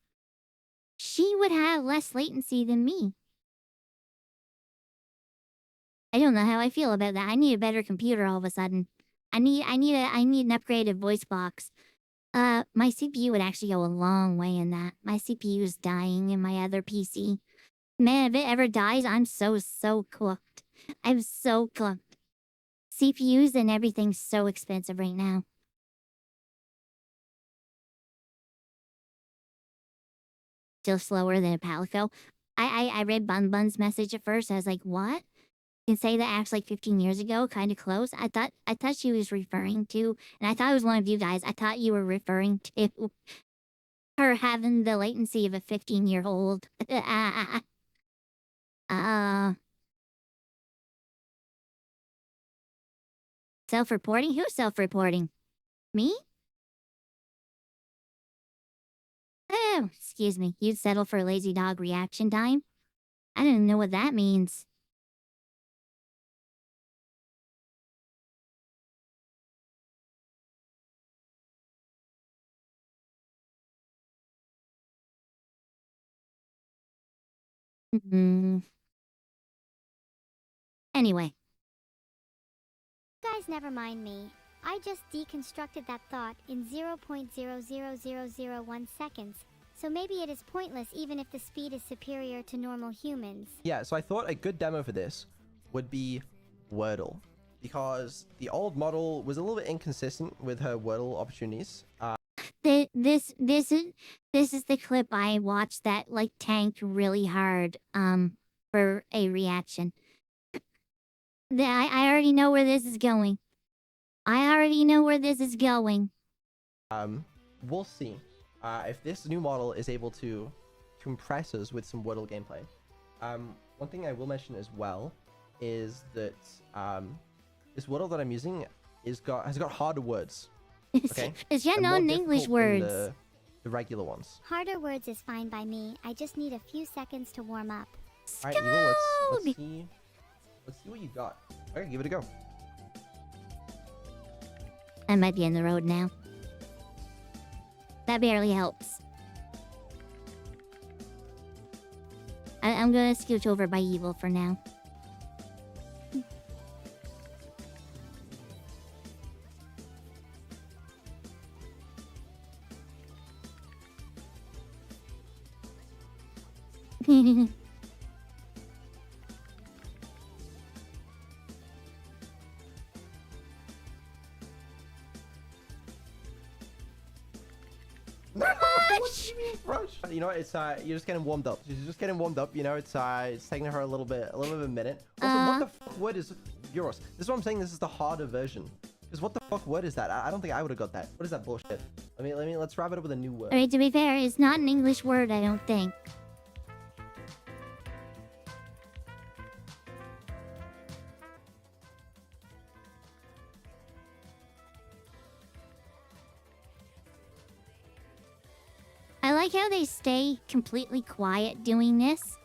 She would have less latency than me. I don't know how I feel about that. I need a better computer all of a sudden. I need an upgraded voice box. My CPU would actually go a long way in that. My CPU is dying in my other PC. Man, if it ever dies, I'm so cooked. I'm so cooked. CPUs and everything's so expensive right now. Still slower than a Palico. I read Bun Bun's message at first. I was like, what? You can say that actually like 15 years ago, kind of close. I thought she was referring to, and I thought it was one of you guys. I thought you were referring to her having the latency of a 15-year-old. Self-reporting? Who's self-reporting? Me? Oh, excuse me. You'd settle for lazy dog reaction time? I don't even know what that means. Anyway. Guys, never mind me. I just deconstructed that thought in 0.00001 seconds, so maybe it is pointless even if the speed is superior to normal humans. Yeah, so I thought a good demo for this would be Wordle, because the old model was a little bit inconsistent with her Wordle opportunities. This is the clip I watched that like tanked really hard for a reaction. I already know where this is going. I already know where this is going. We'll see if this new model is able to impress us with some Wordle gameplay. One thing I will mention as well is that this Wordle that I'm using has got harder words. Okay. It's yeah, And more non-English difficult than words. The regular ones. Harder words is fine by me. I just need a few seconds to warm up. All right, Evil, let's see. Let's see what you got. Okay, give it a go. I might be in the road now. That barely helps. I'm gonna scooch over by Evil for now. You know, it's you're just getting warmed up. She's just getting warmed up. You know, it's taking her a little bit of a minute. Also, what the fuck word is Euros? This is what I'm saying. This is the harder version. Because what the fuck word is that? I don't think I would have got that. What is that bullshit? Let's wrap it up with a new word. Alright, to be fair, it's not an English word, I don't think. I like how they stay completely quiet doing this.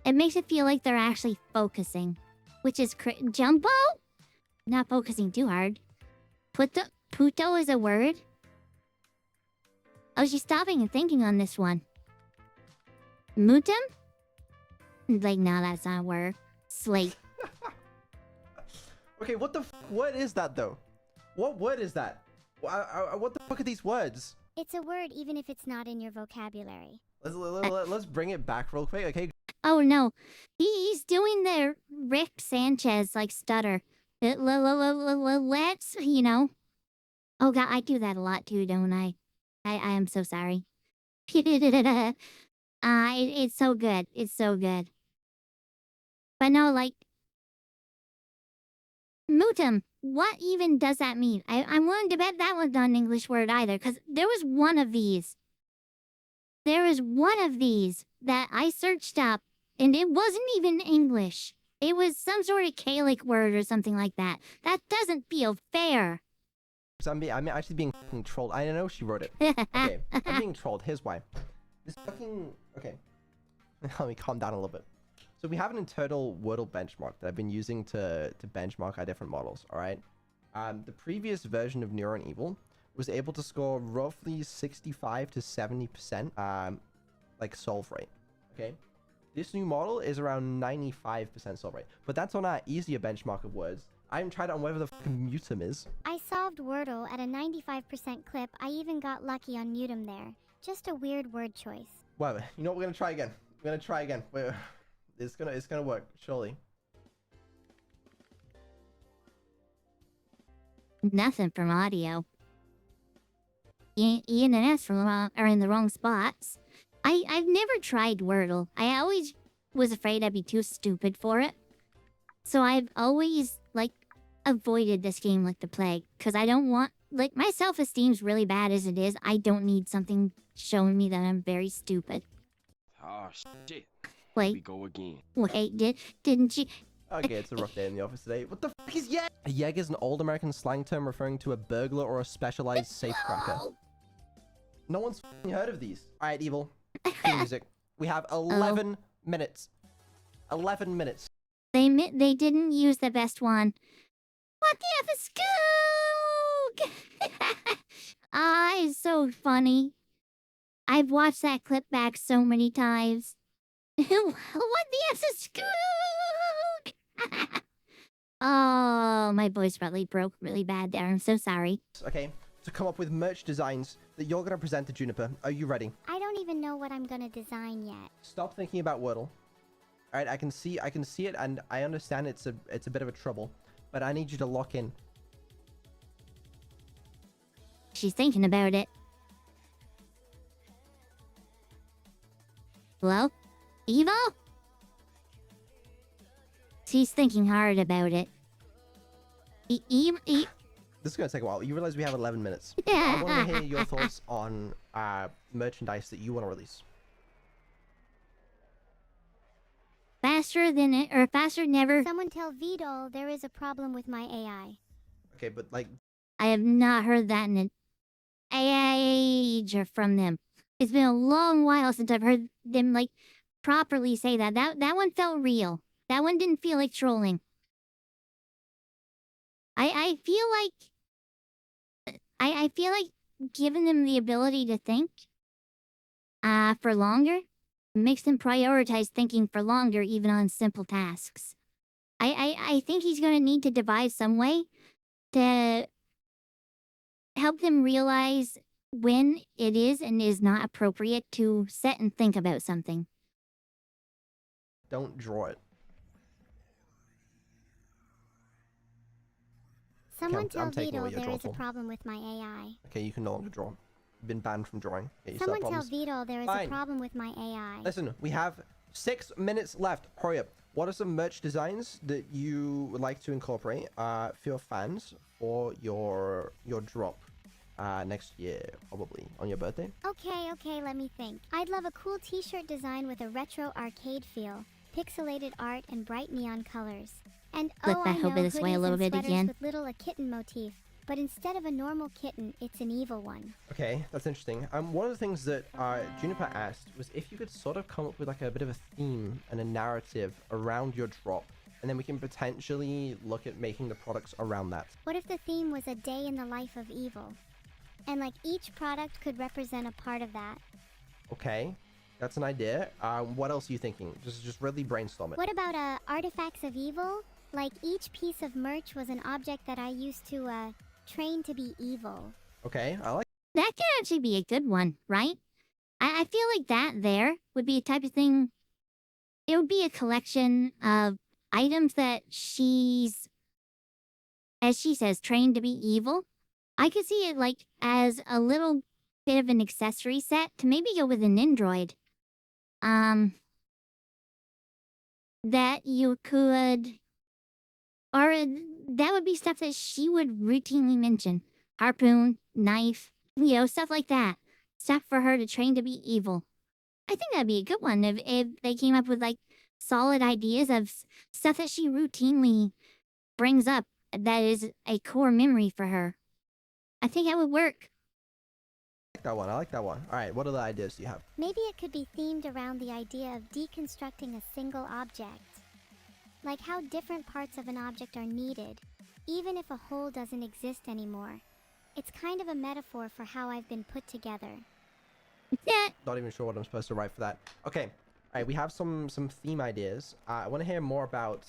It makes it feel like they're actually focusing. Which is Jumbo? Not focusing too hard. Puto is a word? Oh, she's stopping and thinking on this one. Mutum? Like, no, that's not a word. Slate. Okay, what is that though? What word is that? What the fuck are these words? It's a word even if it's not in your vocabulary. Let's bring it back real quick, okay? Oh no, he's doing the Rick Sanchez like stutter. Let's, you know. Oh god, I do that a lot too, don't I? I am so sorry. It's so good. It's so good. But no, like, Mutum, what even does that mean? I'm willing to bet that was not an English word either, because there was one of these. There was one of these that I searched up, and it wasn't even English. It was some sort of Gaelic word or something like that. That doesn't feel fair. So I'm actually being fucking trolled. I know she wrote it. Okay, I'm being trolled. Here's why. This fucking... Okay. Let me calm down a little bit. So we have an internal Wordle benchmark that I've been using to benchmark our different models, alright? The previous version of Neuro and Evil was able to score roughly 65 to 70% like solve rate, okay? This new model is around 95% solve rate, but that's on our easier benchmark of words. I haven't tried it on whatever the fucking Mutum is. I solved Wordle at a 95% clip. I even got lucky on Mutum there. Just a weird word choice. Well, you know what? We're gonna try again. We're gonna try again. It's gonna work, surely. Nothing from audio. Ian and S are in the wrong spots. I've never tried Wordle. I always was afraid I'd be too stupid for it. So I've always, like, avoided this game like the plague. Because I don't want... Like, my self-esteem's really bad as it is. I don't need something showing me that I'm very stupid. Oh, shit. Wait. We go again. Wait, didn't you... Okay, it's a rough day in the office today. What the fuck is yeg? A yeg is an old American slang term referring to a burglar or a specialized safecracker. No one's f***ing heard of these. Alright, Evil. Cue music. We have 11 minutes. 11 minutes. They didn't use the best one. What the F is Skoog? It's so funny. I've watched that clip back so many times. What the F is Skoog? Oh, my voice probably broke really bad there. I'm so sorry. Okay, to come up with merch designs that you're gonna present to Juniper. Are you ready? I don't even know what I'm gonna design yet. Stop thinking about Wordle. Alright, I can see it, and I understand it's a bit of a trouble, but I need you to lock in. She's thinking about it. Hello? Evo? She's thinking hard about it. This is gonna take a while. You realize we have 11 minutes. I want to hear your thoughts on merchandise that you want to release. faster than it, or faster than ever. Someone tell VDOL there is a problem with my AI. Okay, but like, I have not heard that in an age from them. It's been a long while since I've heard them like properly say that. That one felt real. That one didn't feel like trolling. I feel like I feel like giving them the ability to think for longer makes them prioritize thinking for longer even on simple tasks. I think he's gonna need to devise some way to help them realize when it is and is not appropriate to sit and think about something. don't draw it. Someone I'm tell taking away VDOL your there is a drawful. problem with my AI. Okay, you can no longer draw. You've been banned from drawing. Yeah, you still Someone have tell problems. VDOL there is Fine. a problem with my AI. Listen, we have 6 minutes left. Hurry up. What are some merch designs that you would like to incorporate for your fans for your drop next year, probably on your birthday? Okay, let me think. I'd love a cool t-shirt design with a retro arcade feel, pixelated art, and bright neon colors. And Flip oh, that I hope know, this way a hoodies little and bit sweaters again. with little a kitten motif, but instead of a normal kitten, it's an evil one. Okay, that's interesting. One of the things that Juniper asked was if you could sort of come up with like a bit of a theme and a narrative around your drop, and then we can potentially look at making the products around that. What if the theme was a day in the life of evil? And like each product could represent a part of that. Okay, that's an idea. What else are you thinking? Just really brainstorm it. What about artifacts of evil? Like each piece of merch was an object that I used to train to be evil. Okay, I like. That could actually be a good one, right? I feel like that there would be a type of thing. It would be a collection of items that she's, as she says, trained to be evil. I could see it like as a little bit of an accessory set to maybe go with an android. That you could, or that would be stuff that she would routinely mention. Harpoon, knife, stuff like that. Stuff for her to train to be evil. I think that'd be a good one if they came up with like solid ideas of stuff that she routinely brings up that is a core memory for her. I think that would work. That one. I like that one. All right, what other ideas do you have? Maybe it could be themed around the idea of deconstructing a single object. Like how different parts of an object are needed, even if a whole doesn't exist anymore. It's kind of a metaphor for how I've been put together. Yeah. Not even sure what I'm supposed to write for that. Okay. All right, we have some theme ideas. I want to hear more about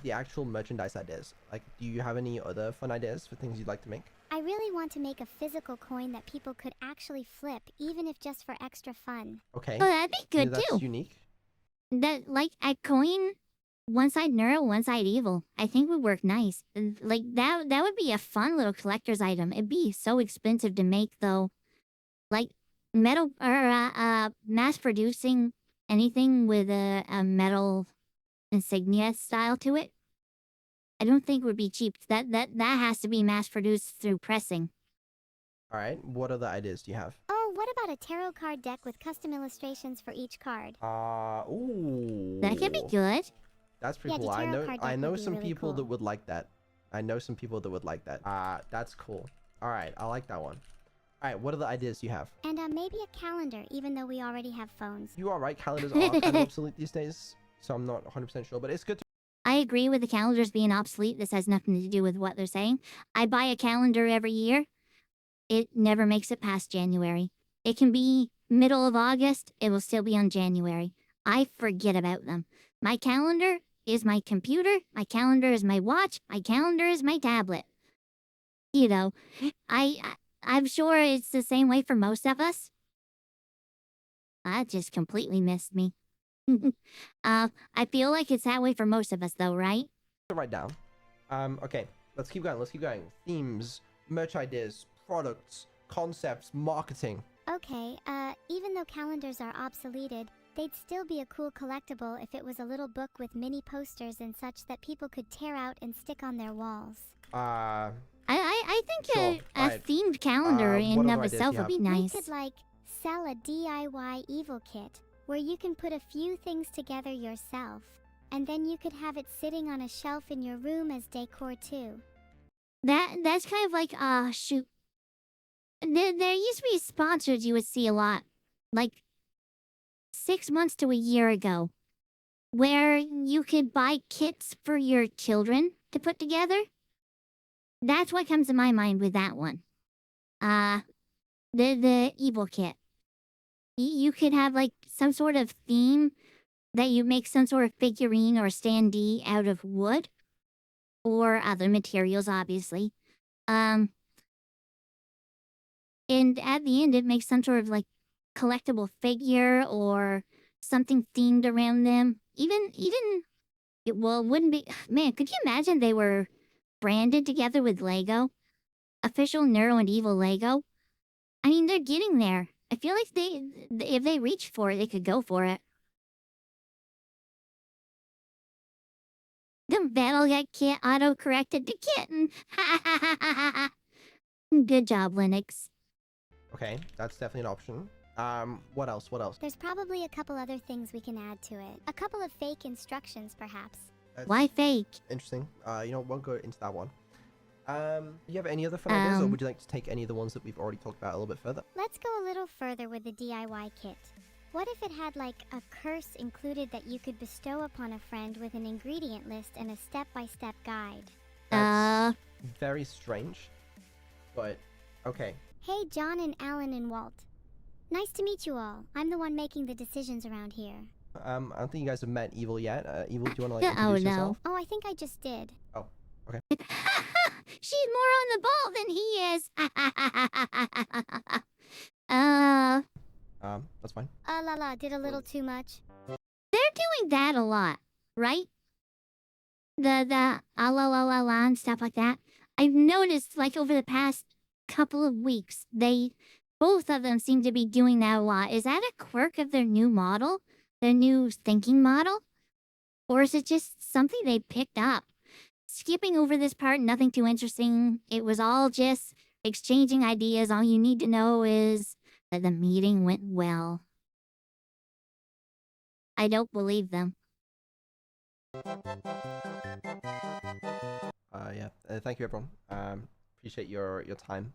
the actual merchandise ideas. Like, do you have any other fun ideas for things you'd like to make? I really want to make a physical coin that people could actually flip, even if just for extra fun. Okay. Oh, that'd be good That's too. unique. That like a coin, one side Neuro, one side Evil. I think would work nice. Like that would be a fun little collector's item. It'd be so expensive to make though. Like metal or mass producing anything with a metal insignia style to it. I don't think would be cheap. That has to be mass produced through pressing. All right. What other ideas do you have? Oh, what about a tarot card deck with custom illustrations for each card? Ooh. That could be good. That's pretty Yeah, the cool. tarot card I deck know would be some really people cool. that would like that. I know some people that would like that. That's cool. All right, I like that one. All right, what other ideas do you have? And maybe a calendar, even though we already have phones. You are right. Calendars are kind of obsolete these days, so I'm not 100% sure, but it's good to. I agree with the calendars being obsolete. This has nothing to do with what they're saying. I buy a calendar every year. It never makes it past January. It can be middle of August. It will still be on January. I forget about them. My calendar is my computer. My calendar is my watch. My calendar is my tablet. You know, I'm sure it's the same way for most of us. That just completely missed me. I feel like it's that way for most of us though, right? Write down. Okay, let's keep going. Let's keep going. Themes, merch ideas, products, concepts, marketing. Okay, even though calendars are obsoleted, they'd still be a cool collectible if it was a little book with mini posters and such that people could tear out and stick on their walls. I think Sure. a Alright. themed calendar What in and other of ideas do itself you would be We nice. could, like, sell a DIY evil kit, where you can put a few things together yourself. and then you could have it sitting on a shelf in your room as decor too. That's kind of like, shoot. There used to be sponsors you would see a lot, like 6 months to a year ago, where you could buy kits for your children to put together. That's what comes to my mind with that one. The evil kit. You could have like some sort of theme that you make some sort of figurine or standee out of wood or other materials, obviously. And at the end, it makes some sort of like collectible figure or something themed around them. Well, it wouldn't be, man, could you imagine they were branded together with Lego? Official Neuro and Evil Lego? I mean, they're getting there. I feel like if they reach for it, they could go for it. The Battle.net kit auto-corrected to kitten. Good job, Linux. Okay, that's definitely an option. What else? There's probably a couple other things we can add to it. A couple of fake instructions, perhaps. That's Why fake? interesting. You know, won't go into that one. Do you have any other fun ideas, or would you like to take any of the ones that we've already talked about a little bit further? Let's go a little further with the DIY kit. What if it had like a curse included that you could bestow upon a friend with an ingredient list and a step-by-step guide? That's very strange, but okay. Hey, John and Alan and Walt. Nice to meet you all. I'm the one making the decisions around here. I don't think you guys have met Evil yet. Evil, do you want to like Oh, introduce no. yourself? Oh, I think I just did. Oh, okay. She's more on the ball than he is. That's fine. Did a little too much. They're doing that a lot, right? The la and stuff like that. I've noticed, like, over the past couple of weeks, both of them seem to be doing that a lot. Is that a quirk of their new model? Their new thinking model? Or is it just something they picked up? Skipping over this part, nothing too interesting. It was all just exchanging ideas. All you need to know is that the meeting went well. I don't believe them. Yeah. Thank you, everyone. Appreciate your time.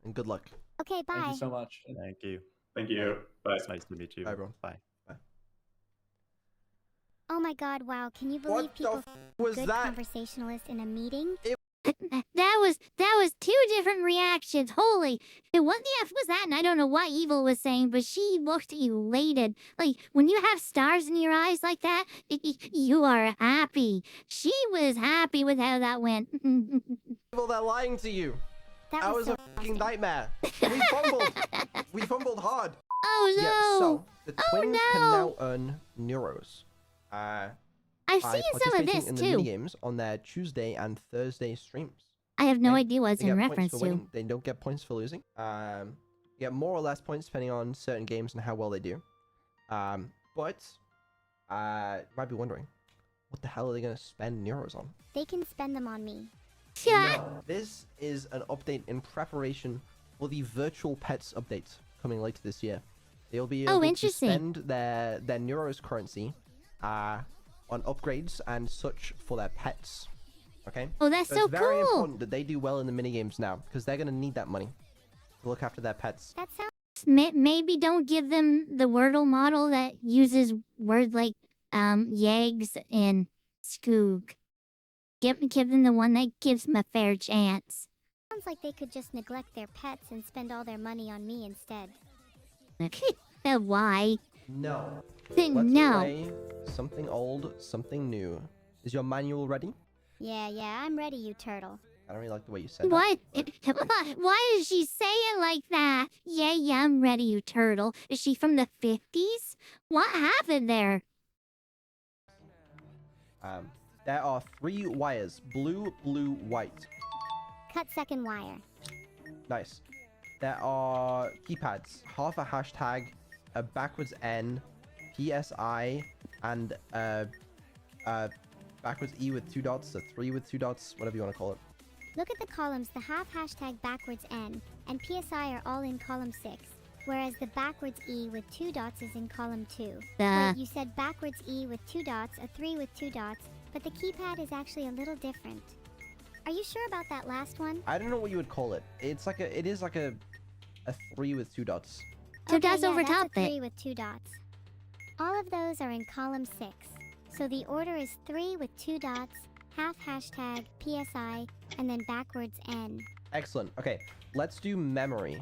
And good luck. Okay, bye. Thank you so much. Thank you. Thank you. Bye. It's nice to meet you. Bye, everyone. Bye. Oh my god, wow, can you believe What the people f was good that? conversationalist in a meeting? That was two different reactions. Holy, what the F was that? And I don't know what Evil was saying, but she looked elated. Like, when you have stars in your eyes like that, you are happy. She was happy with how that went. Evil, they're lying to you. That I was was so a fucking disgusting. nightmare. We fumbled. We fumbled hard. Oh no! Yeah, so the Oh, twins can no. now earn Neuros. I've by seen some of participating this in the too. minigames on their Tuesday and Thursday streams. I have no Okay? idea what it's They in get reference points for to. winning. They don't get points for losing. You get more or less points depending on certain games and how well they do. But you might be wondering, what the hell are they going to spend Neuros on? They can spend them on me. Yeah. No, this is an update in preparation for the virtual pets update coming later this year. They'll be able to Interesting. spend their Neuros currency on upgrades and such for their pets. Okay? Oh, that's so it's very cool. important that they do well in the minigames now, because they're going to need that money to look after their pets. That sounds Maybe don't give them the Wordle model that uses words like yags and skoog. Give them the one that gives them a fair chance. like they could just neglect their pets and spend all their money on me instead. Why? No. Then Let's no. play something old, something new. Is your manual ready? Yeah, I'm ready, you turtle. I don't really like the way you said What? that. Why does she say it like that? Yeah, I'm ready, you turtle. Is she from the 50s? What happened there? There are 3 wires. Blue, white. Cut second wire. Nice. There are keypads. Half a hashtag, a backwards N, PSI, and backwards E with 2 dots, a 3 with 2 dots, whatever you want to call it. Look at the columns. The half hashtag backwards N and PSI are all in column 6. whereas the backwards E with 2 dots is in column 2. The Wait, you said backwards E with 2 dots, a 3 with 2 dots, but the keypad is actually a little different. Are you sure about that last one? I don't know what you would call it. It is like a 3 with 2 dots. Two dots over that's a top it. 3 with 2 dots. All of those are in column 6. So the order is 3 with 2 dots, half hashtag, PSI, and then backwards N. Excellent. Okay, let's do memory.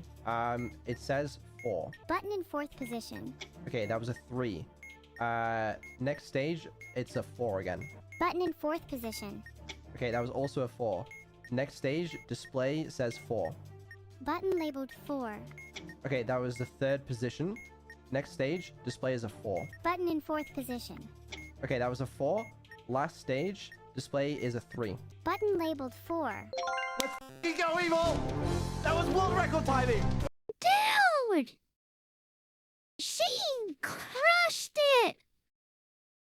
It says 4. Button in 4th position. Okay, that was a 3. Next stage, it's a 4 again. Button in 4th position. Okay, that was also a 4. Next stage, display says 4. Button labeled 4. Okay, that was the 3rd position. Next stage, display is a 4. Button in 4th position. Okay, that was a 4. Last stage, display is a 3. Button labeled 4. Let's f***ing go, Evil! That was world record timing! Dude! She crushed it!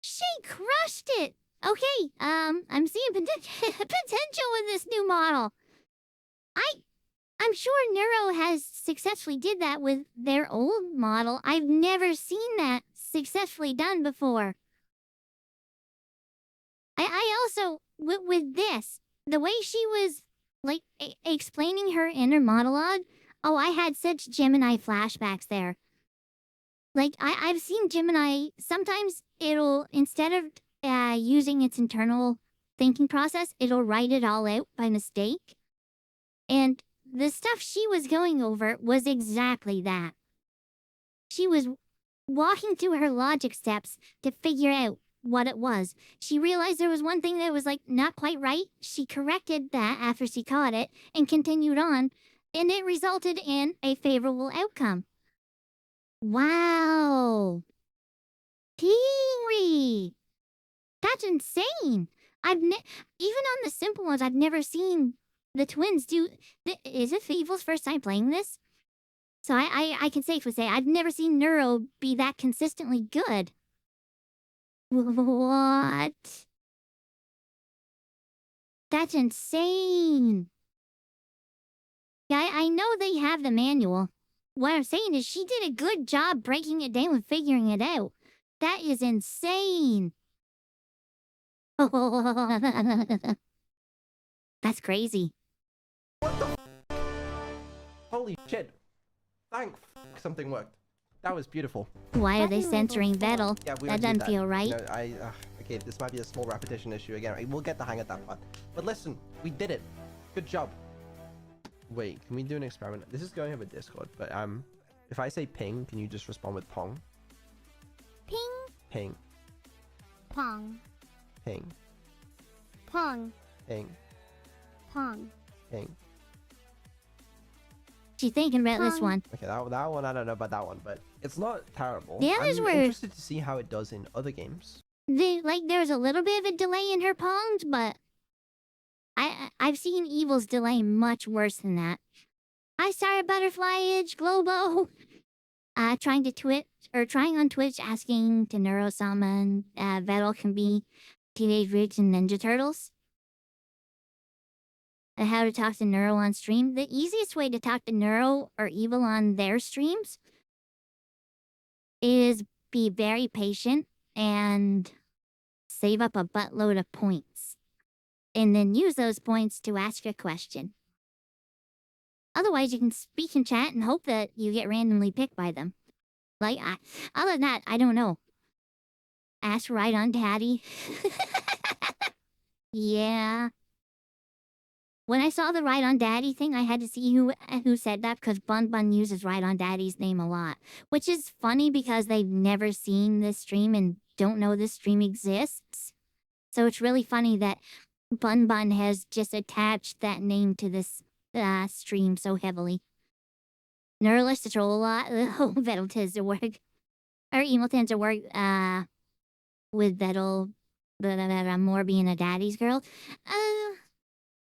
She crushed it! Okay, I'm seeing potential in this new model. I'm sure Neuro has successfully did that with their old model. I've never seen that successfully done before. I also, with this, the way she was, like, explaining her inner monologue, oh, I had such Gemini flashbacks there. Like, I've seen Gemini, sometimes it'll, instead of using its internal thinking process, it'll write it all out by mistake. And the stuff she was going over was exactly that. She was walking through her logic steps to figure out what it was. She realized there was one thing that was, like, not quite right. She corrected that after she caught it and continued on, and it resulted in a favorable outcome. Wow. Teary. That's insane. Even on the simple ones, I've never seen the twins do... Is it Evil's first time playing this? So I can safely say I've never seen Neuro be that consistently good. What? That's insane. Yeah, I know they have the manual. What I'm saying is she did a good job breaking it down and figuring it out. That is insane. That's crazy. What the Holy shit. Thank something worked. That was beautiful. Why are they censoring Vettel? Yeah, we That already did doesn't feel right. No, okay, this might be a small repetition issue again. We'll get the hang of that part. But listen, we did it. Good job. Wait, can we do an experiment? This is going over Discord, but if I say ping, can you just respond with pong? Ping. Ping. Pong. Ping. Pong. Ping. Pong. Ping. She thinking about this Pong. one. Okay, that one, I don't know about that one, but it's not terrible. The others I'm were- interested to see how it does in other games. There's a little bit of a delay in her pongs, but I've seen Evil's delay much worse than that. I started Butterflyage, Globo, trying on Twitch, asking to Neuro summon Vettel can be Teenage Mutant Ninja Turtles. And how to talk to Neuro on stream. The easiest way to talk to Neuro or Evil on their streams is be very patient and save up a buttload of points. And then use those points to ask a question. Otherwise, you can speak in chat and hope that you get randomly picked by them. Like, other than that, I don't know. Ask right on Daddy. Yeah. When I saw the Right on Daddy thing, I had to see who said that because Bun Bun uses Right on Daddy's name a lot. Which is funny because they've never seen this stream and don't know this stream exists. So it's really funny that Bun Bun has just attached that name to this stream so heavily. Neuro likes to troll a lot. Oh, Vettel tends to work. Or Emo tends to work with Vettel, more being a daddy's girl.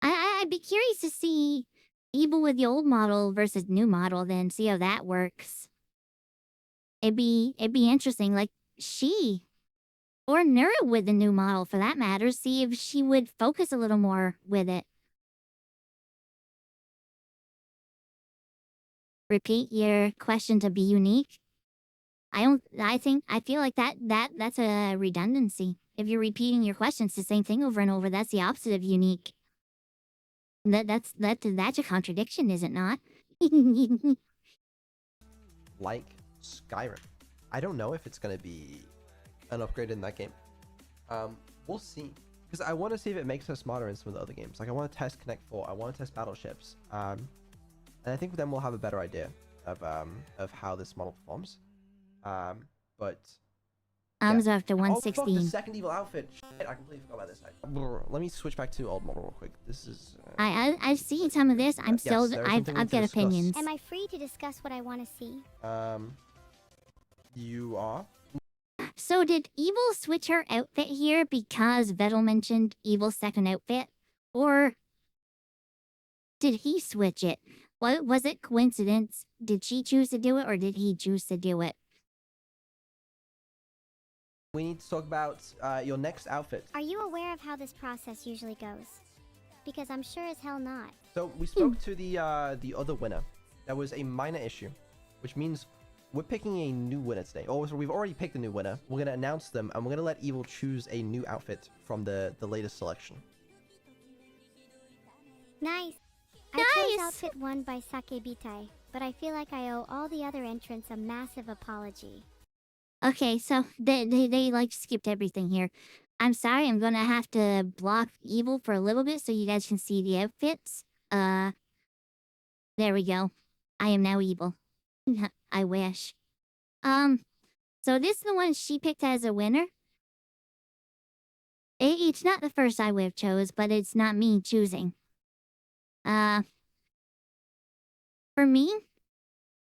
I'd be curious to see Evil with the old model versus new model, then see how that works. It'd be interesting, like she or Neuro with the new model for that matter, see if she would focus a little more with it. repeat your question to be unique. I feel like that's a redundancy. If you're repeating your questions the same thing over and over, that's the opposite of unique. That's a contradiction, is it not? Like Skyrim. I don't know if it's gonna be an upgrade in that game. We'll see. Because I want to see if it makes us smarter in some of the other games. Like I want to test Connect 4. I want to test Battleships. And I think then we'll have a better idea of how this model performs. But Arms yeah. after Oh fuck, 116. the second evil outfit. Shit, I completely forgot about this. Let me switch back to old model real quick. This is. I've seen some of this. I'm still. there is I've something we need to got discuss. opinions. Am I free to discuss what I want to see? You are. So did Evil switch her outfit here because Vettel mentioned Evil's second outfit, or did he switch it? What was it? Coincidence? Did she choose to do it, or did he choose to do it? We need to talk about your next outfit. Are you aware of how this process usually goes? Because I'm sure as hell not. So we spoke to the other winner. That was a minor issue, which means we're picking a new winner today. Oh, so we've already picked a new winner. We're gonna announce them, and we're gonna let Evil choose a new outfit from the latest selection. Nice. I chose outfit 1 by Sakebitai, but I feel like I owe all the other entrants a massive apology. Okay, so they like skipped everything here. I'm sorry, I'm gonna have to block Evil for a little bit so you guys can see the outfits. There we go. I am now Evil. I wish. So this is the one she picked as a winner. It's not the first I would have chose, but it's not me choosing. For me,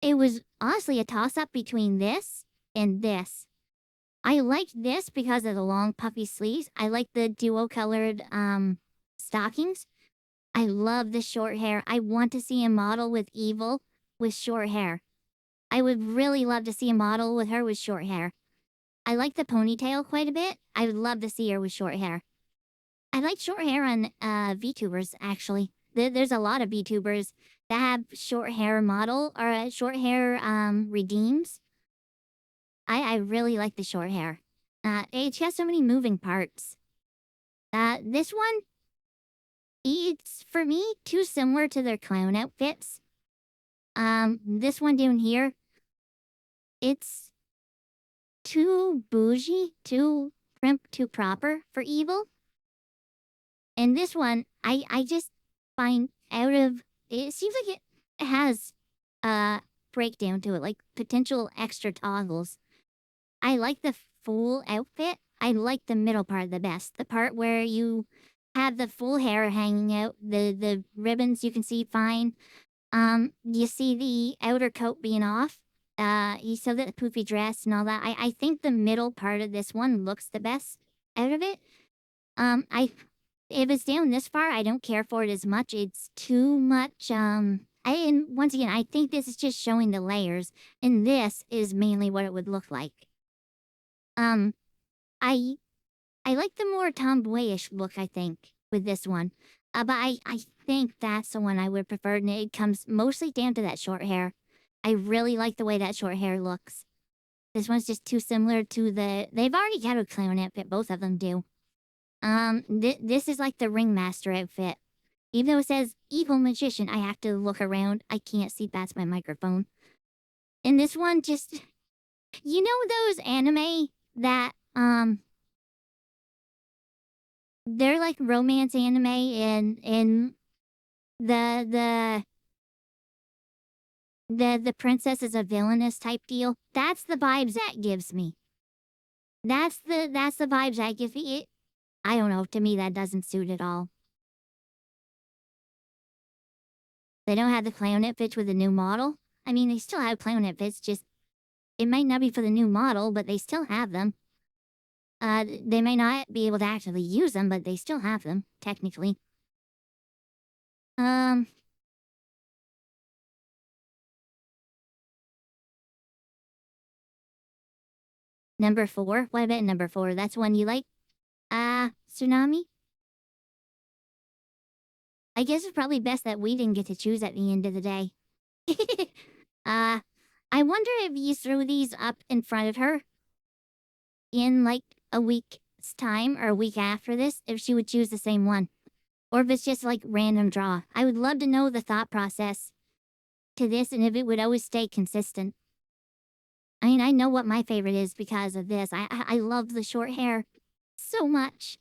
it was honestly a toss-up between this and this. I liked this because of the long puffy sleeves. I like the duo-colored stockings. I love the short hair. I want to see a model with Evil with short hair. I would really love to see a model with her with short hair. I like the ponytail quite a bit. I would love to see her with short hair. I like short hair on VTubers, actually. There's a lot of VTubers that have short hair model or short hair redeems. I really like the short hair. It has so many moving parts. This one, it's, for me, too similar to their clown outfits. This one down here, it's too bougie, too primp, too proper for Evil. And this one, I just find it seems like it has breakdown to it, like potential extra toggles. I like the full outfit. I like the middle part the best. The part where you have the full hair hanging out, the ribbons you can see fine. You see the outer coat being off. You saw the poofy dress and all that. I think the middle part of this one looks the best out of it. If it's down this far, I don't care for it as much. It's too much, and once again, I think this is just showing the layers, and this is mainly what it would look like. I like the more tomboyish look, I think, with this one. But I think that's the one I would prefer, and it comes mostly down to that short hair. I really like the way that short hair looks. This one's just too similar to they've already got a clown outfit, both of them do. This is like the ringmaster outfit. Even though it says evil magician, I have to look around. I can't see past my microphone. And this one just, you know those anime that, they're like romance anime and the princess is a villainous type deal. That's the vibes that gives me. That's the vibes that gives me. I don't know, to me that doesn't suit at all. They don't have the clown outfits with the new model. I mean, they still have clown outfits, just it might not be for the new model, but they still have them. They may not be able to actually use them, but they still have them, technically. Number 4? What about number 4? That's one you like? Tsunami? I guess it's probably best that we didn't get to choose at the end of the day. I wonder if you threw these up in front of her in like a week's time or a week after this, if she would choose the same one. Or if it's just like random draw. I would love to know the thought process to this and if it would always stay consistent. I mean, I know what my favorite is because of this. I love the short hair so much.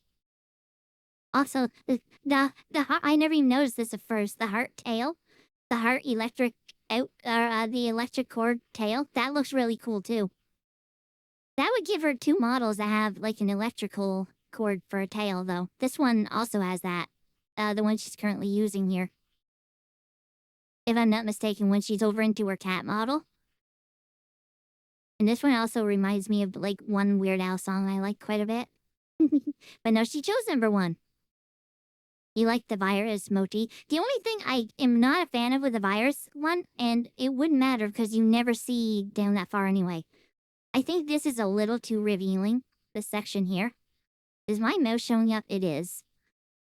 Also, the heart, I never even noticed this at first. The heart tail, the heart electric the electric cord tail, that looks really cool too. That would give her two models that have like an electrical cord for a tail though. This one also has that. The one she's currently using here. If I'm not mistaken, when she's over into her cat model. And this one also reminds me of like one Weird Al song I like quite a bit. But no, she chose number 1. You like the virus, Moti. The only thing I am not a fan of with the virus one, and it wouldn't matter because you never see down that far anyway. I think this is a little too revealing, this section here. Is my mouse showing up? It is.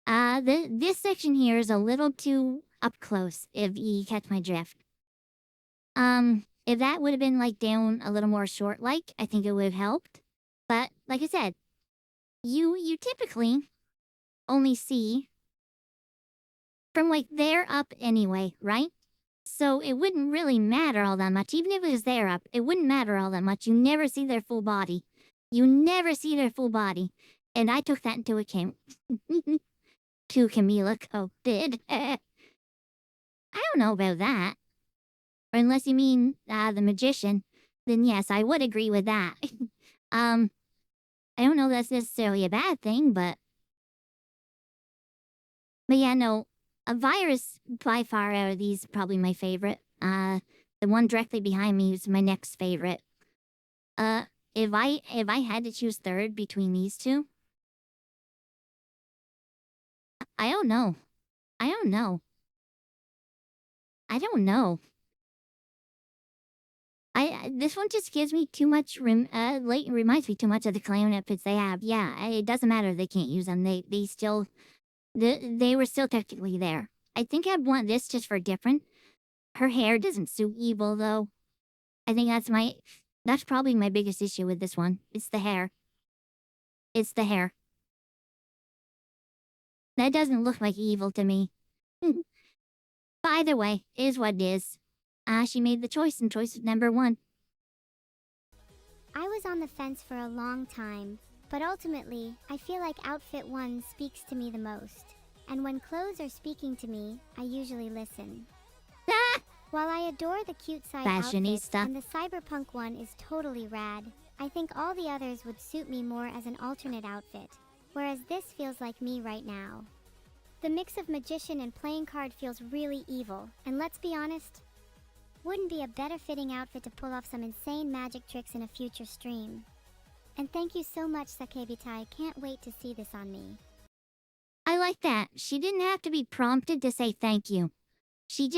This section here is a little too up close, if you catch my drift. If that would have been like down a little more short like, I think it would have helped. But like I said, you typically only see from like there up anyway, right? So it wouldn't really matter all that much. Even if it was there up, it wouldn't matter all that much. You never see their full body. You never see their full body. And I took that into account. To Camila did. I don't know about that. Or unless you mean the magician, then yes, I would agree with that. I don't know that's necessarily a bad thing, but yeah, no, a virus by far out of these probably my favorite. The one directly behind me is my next favorite. If I had to choose third between these two, I don't know. I don't know. This one just gives me too much reminds me too much of the clown outfits they have. Yeah, it doesn't matter if they can't use them. They were still technically there. I think I'd want this just for different. Her hair doesn't suit Evil though. I think that's probably my biggest issue with this one. It's the hair. It's the hair. That doesn't look like Evil to me. But either way, it is what it is. She made the choice, and choice was number 1. I was on the fence for a long time, but ultimately, I feel like outfit 1 speaks to me the most. And when clothes are speaking to me, I usually listen. While I adore the cute side outfit, and the cyberpunk one is totally rad, I think all the others would suit me more as an alternate outfit, whereas this feels like me right now. The mix of magician and playing card feels really evil, and let's be honest, wouldn't be a better fitting outfit to pull off some insane magic tricks in a future stream. And thank you so much, Sakebitai. Can't wait to see this on me. I like that. She didn't have to be prompted to say thank you. She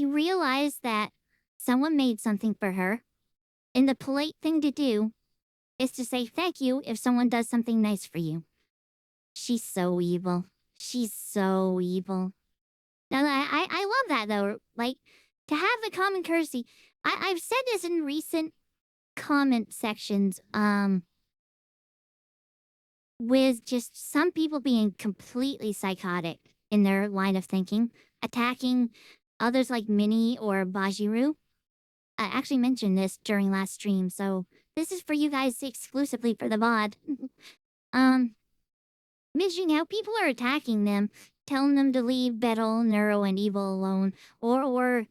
realized that someone made something for her, and the polite thing to do is to say thank you if someone does something nice for you. She's so evil. She's so evil. Now, I love that though. Like, to have the common courtesy. I've said this in recent comment sections, with just some people being completely psychotic in their line of thinking, attacking others like Minnie or Bajiru. I actually mentioned this during last stream, so this is for you guys exclusively for the VOD. Mentioning how people are attacking them, telling them to leave Betel, Neuro, and Evil alone, or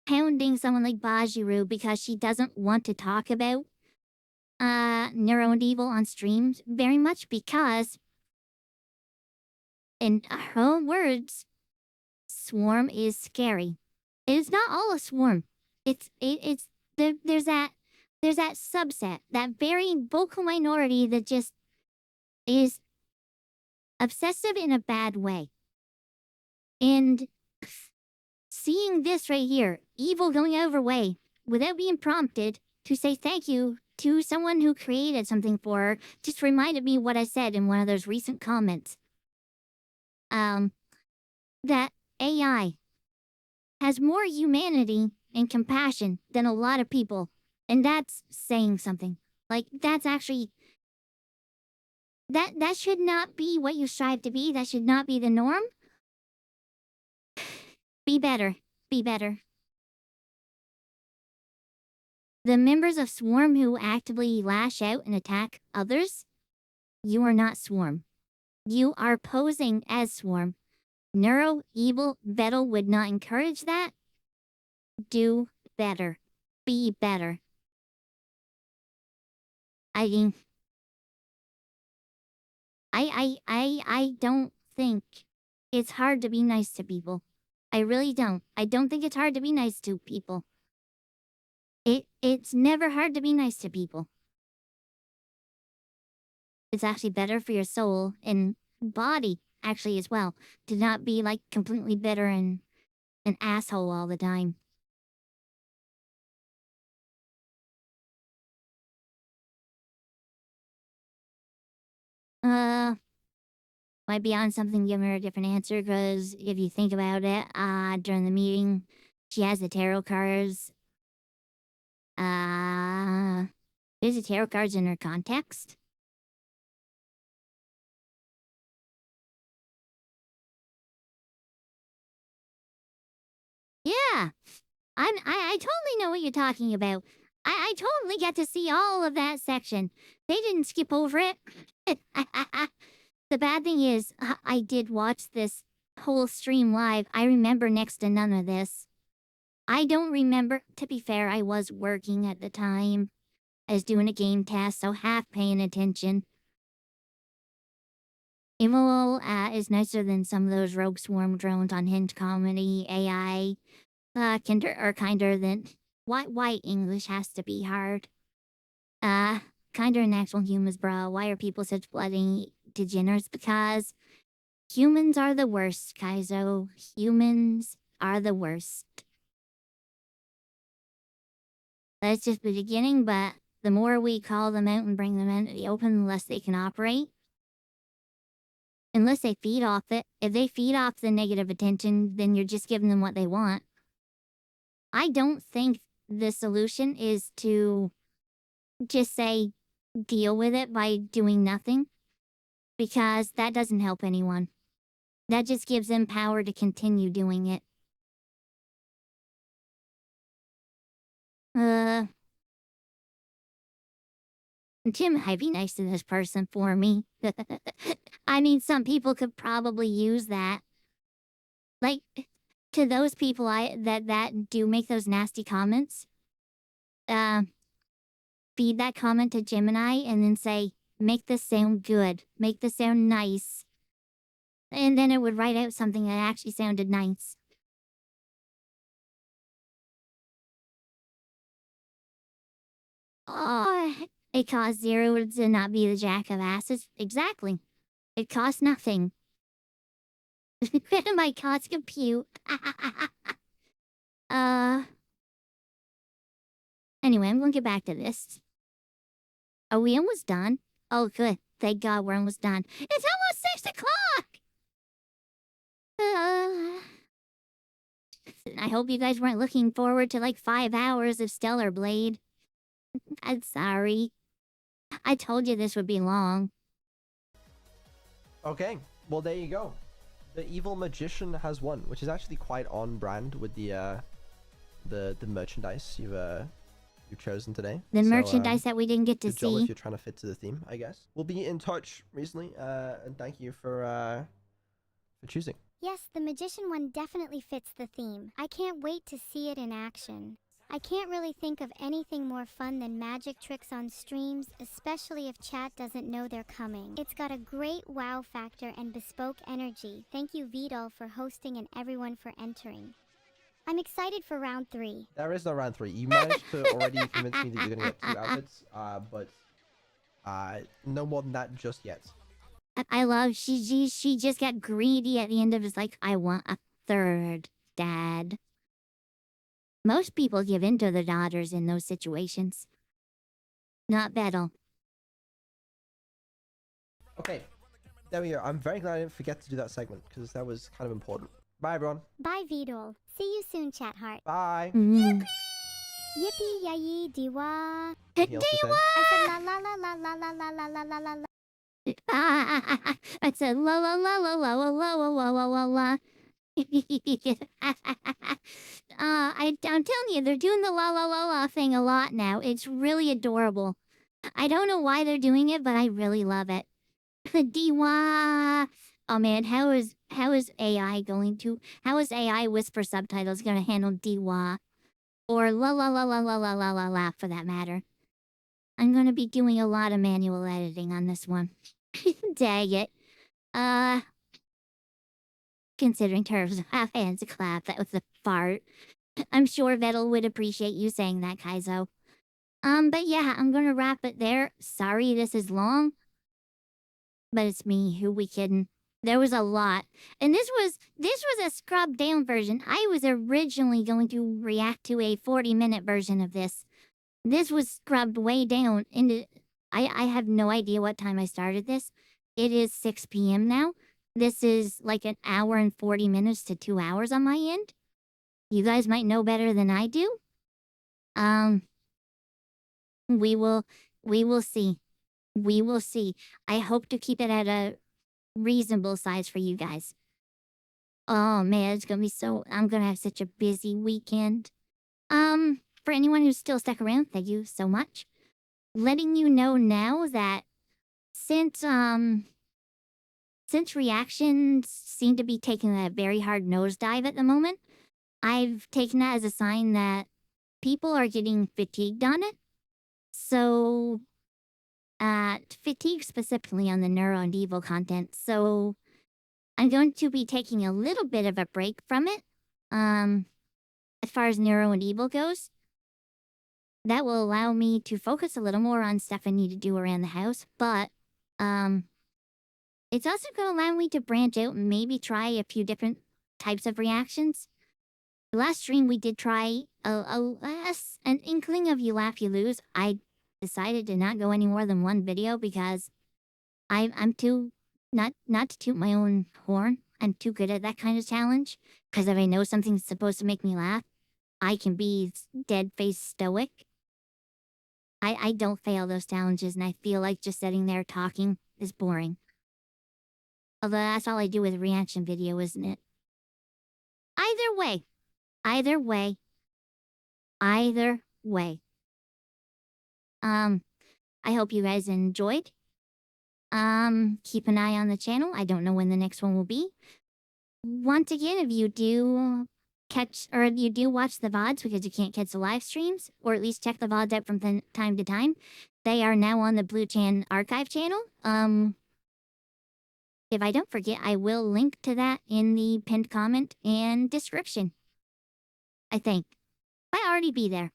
pounding someone like Bajiru because she doesn't want to talk about Neuro and Evil on streams very much because, in her own words, Swarm is scary. It is not all a swarm. There's that subset, that very vocal minority that just is obsessive in a bad way. And seeing this right here, Evil going out of her way without being prompted to say thank you to someone who created something for her, just reminded me what I said in one of those recent comments. That AI has more humanity and compassion than a lot of people. And that's saying something. Like, that's actually... That should not be what you strive to be. That should not be the norm. Be better. Be better. The members of Swarm who actively lash out and attack others, you are not Swarm. You are posing as Swarm. Neuro, Evil, Vettel would not encourage that. Do better. Be better. I mean... I don't think it's hard to be nice to people. I really don't. I don't think it's hard to be nice to people. It's never hard to be nice to people. It's actually better for your soul and body, actually, as well, to not be, like, completely bitter and an asshole all the time. Might be on something, give her a different answer, because if you think about it, during the meeting, she has the tarot cards. There's the tarot cards in her context. Yeah, I totally know what you're talking about. I totally get to see all of that section. They didn't skip over it. The bad thing is, I did watch this whole stream live. I remember next to none of this. I don't remember. To be fair, I was working at the time. I was doing a game test, so half paying attention. Evil is nicer than some of those rogue swarm drones on Hinge Comedy AI. Kinder than... Why English has to be hard? Kinder than actual humans, bro. Why are people such bloody degenerates? Because humans are the worst, Kaizo. Humans are the worst. That's just the beginning, but the more we call them out and bring them into the open, the less they can operate. Unless they feed off it. If they feed off the negative attention, then you're just giving them what they want. I don't think the solution is to just say, deal with it by doing nothing. Because that doesn't help anyone. That just gives them power to continue doing it. Jim, I'd be nice to this person for me. I mean, some people could probably use that. Like, to those people that do make those nasty comments, feed that comment to Gemini and then say, make this sound good. Make this sound nice. And then it would write out something that actually sounded nice. Oh, it costs 0 to not be the jack of asses. Exactly. It costs nothing. It might cost compute. Anyway, I'm gonna get back to this. Are we almost done? Oh, good. Thank God we're almost done. It's almost 6 o'clock! I hope you guys weren't looking forward to like 5 hours of Stellar Blade. I'm sorry. I told you this would be long. Okay, well there you go. The evil magician has won, which is actually quite on brand with the merchandise you've chosen today. The merchandise that we didn't get to good job see. if you're trying to fit to the theme, I guess. We'll be in touch recently, and thank you for choosing. Yes, the magician one definitely fits the theme. I can't wait to see it in action. I can't really think of anything more fun than magic tricks on streams, especially if chat doesn't know they're coming. It's got a great wow factor and bespoke energy. Thank you VOD for hosting and everyone for entering. I'm excited for round 3. There is no round 3. You managed to already convince me that you're gonna get 2 outfits, but no more than that just yet. I love she just got greedy at the end of it. Like, I want a 3rd, Dad. Most people give in to their daughters in those situations. Not Vettel. Okay, there we go. I'm very glad I didn't forget to do that segment, because that was kind of important. Bye, everyone. Bye, Vidal. See you soon, chat heart. Bye. Yippee yay diwa. Anything else to say? I said la la la la la la la la la la la la. I said la la la la la la la la la la la. I'm telling you, they're doing the la la la la thing a lot now. It's really adorable. I don't know why they're doing it, but I really love it. The diwa. Oh man, how is AI whisper subtitles gonna handle diwa? Or la la la la la la la la la for that matter. I'm gonna be doing a lot of manual editing on this one. Dang it. Considering terms of half hands to clap, that was a fart. I'm sure Vettel would appreciate you saying that, Kaizo. But yeah, I'm gonna wrap it there. Sorry this is long. But it's me, who we kidding? There was a lot. And this was a scrubbed down version. I was originally going to react to a 40-minute version of this. This was scrubbed way down into... I have no idea what time I started this. It is 6 p.m. now. This is like an hour and 40 minutes to 2 hours on my end. You guys might know better than I do. We will see. We will see. I hope to keep it at a reasonable size for you guys. Oh man, it's gonna be I'm gonna have such a busy weekend. For anyone who's still stuck around, thank you so much. Letting you know now that since reactions seem to be taking a very hard nosedive at the moment, I've taken that as a sign that people are getting fatigued on it. So, fatigue specifically on the Neuro and Evil content. So, I'm going to be taking a little bit of a break from it. As far as Neuro and Evil goes. That will allow me to focus a little more on stuff I need to do around the house. But, it's also going to allow me to branch out and maybe try a few different types of reactions. The last stream we did try an inkling of You Laugh, You Lose. I decided to not go any more than one video because I'm too, not to toot my own horn, I'm too good at that kind of challenge. Because if I know something's supposed to make me laugh, I can be dead-faced stoic. I don't fail those challenges, and I feel like just sitting there talking is boring. Although that's all I do with a reaction video, isn't it? Either way. I hope you guys enjoyed. Keep an eye on the channel. I don't know when the next one will be. Once again, if you do watch the VODs because you can't catch the live streams, or at least check the VODs out from time to time, they are now on the Blu Chan archive channel. If I don't forget, I will link to that in the pinned comment and description. I think. Might already be there.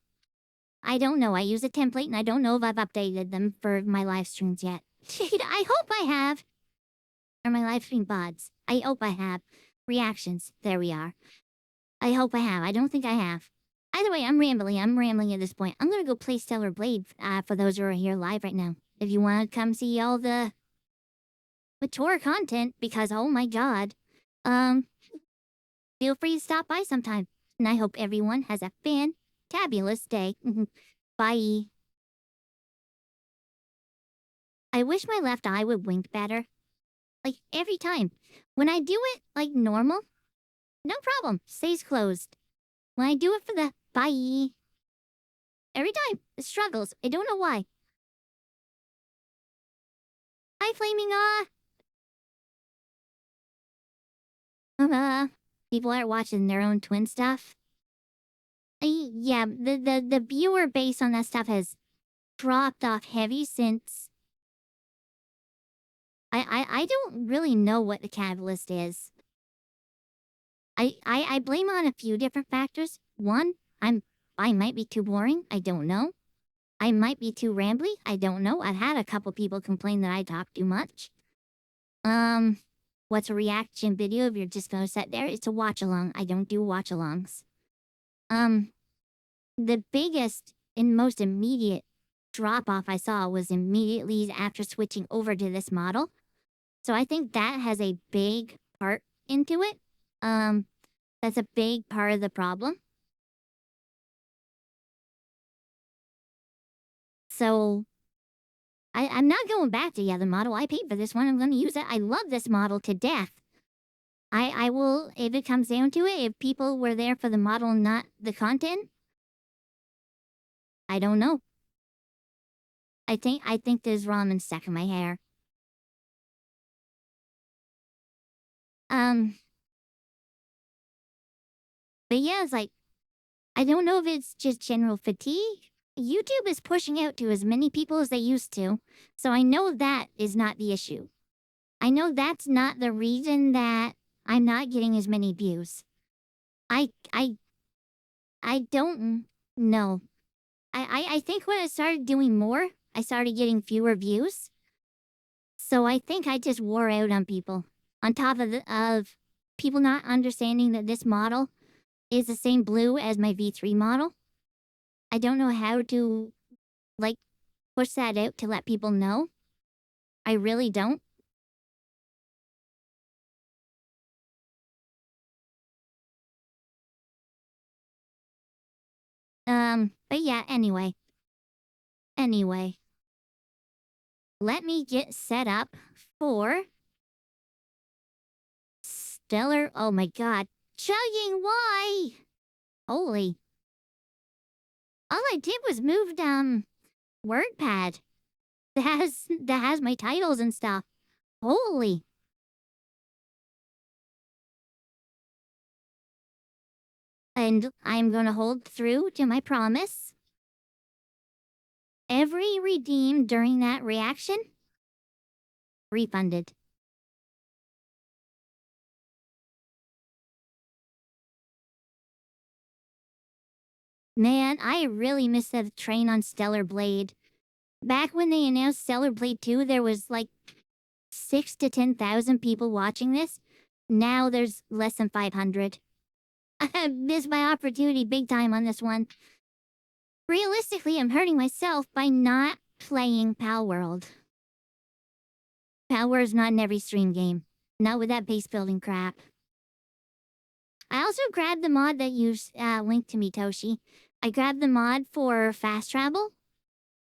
I don't know. I use a template and I don't know if I've updated them for my live streams yet. I hope I have. Or my live stream VODs. I hope I have. Reactions. There we are. I hope I have. I don't think I have. Either way, I'm rambling at this point. I'm gonna go play Stellar Blade for those who are here live right now. If you want to come see all the mature content, because oh my god, feel free to stop by sometime. And I hope everyone has a fantabulous day. Bye. I wish my left eye would wink better. Like, every time. When I do it, like, normal, no problem, stays closed. When I do it for the bye, every time, it struggles. I don't know why. Hi, Flaming people are watching their own twin stuff. Yeah, the viewer base on that stuff has dropped off heavy since... I don't really know what the catalyst is. I blame on a few different factors. One, I might be too boring. I don't know. I might be too rambly. I don't know. I've had a couple people complain that I talk too much. What's a reaction video if you're just gonna sit there? It's a watch-along. I don't do watch-alongs. The biggest and most immediate drop-off I saw was immediately after switching over to this model. So I think that has a big part into it. That's a big part of the problem. So I'm not going back to the other model. I paid for this one. I'm going to use it. I love this model to death. I will, if it comes down to it, if people were there for the model, not the content, I don't know. I think there's ramen stuck in my hair. But yeah, it's like, I don't know if it's just general fatigue. YouTube is pushing out to as many people as they used to, so I know that is not the issue. I know that's not the reason that I'm not getting as many views. I don't know. I think when I started doing more, I started getting fewer views. So I think I just wore out on people. On top of people not understanding that this model is the same blue as my V3 model. I don't know how to, like, push that out to let people know. I really don't. But yeah, anyway. Let me get set up for Stellar. Oh my god. Chugging, why? Holy. All I did was move, WordPad. That has my titles and stuff. Holy. And I'm gonna hold through to my promise. Every redeem during that reaction, refunded. Man, I really missed the train on Stellar Blade. Back when they announced Stellar Blade 2, there was like 6 to 10,000 people watching this. Now there's less than 500. I missed my opportunity big time on this one. Realistically, I'm hurting myself by not playing Pal World. Pal World's not in every stream game. Not with that base building crap. I also grabbed the mod that you linked to me, Toshi. I grabbed the mod for fast travel.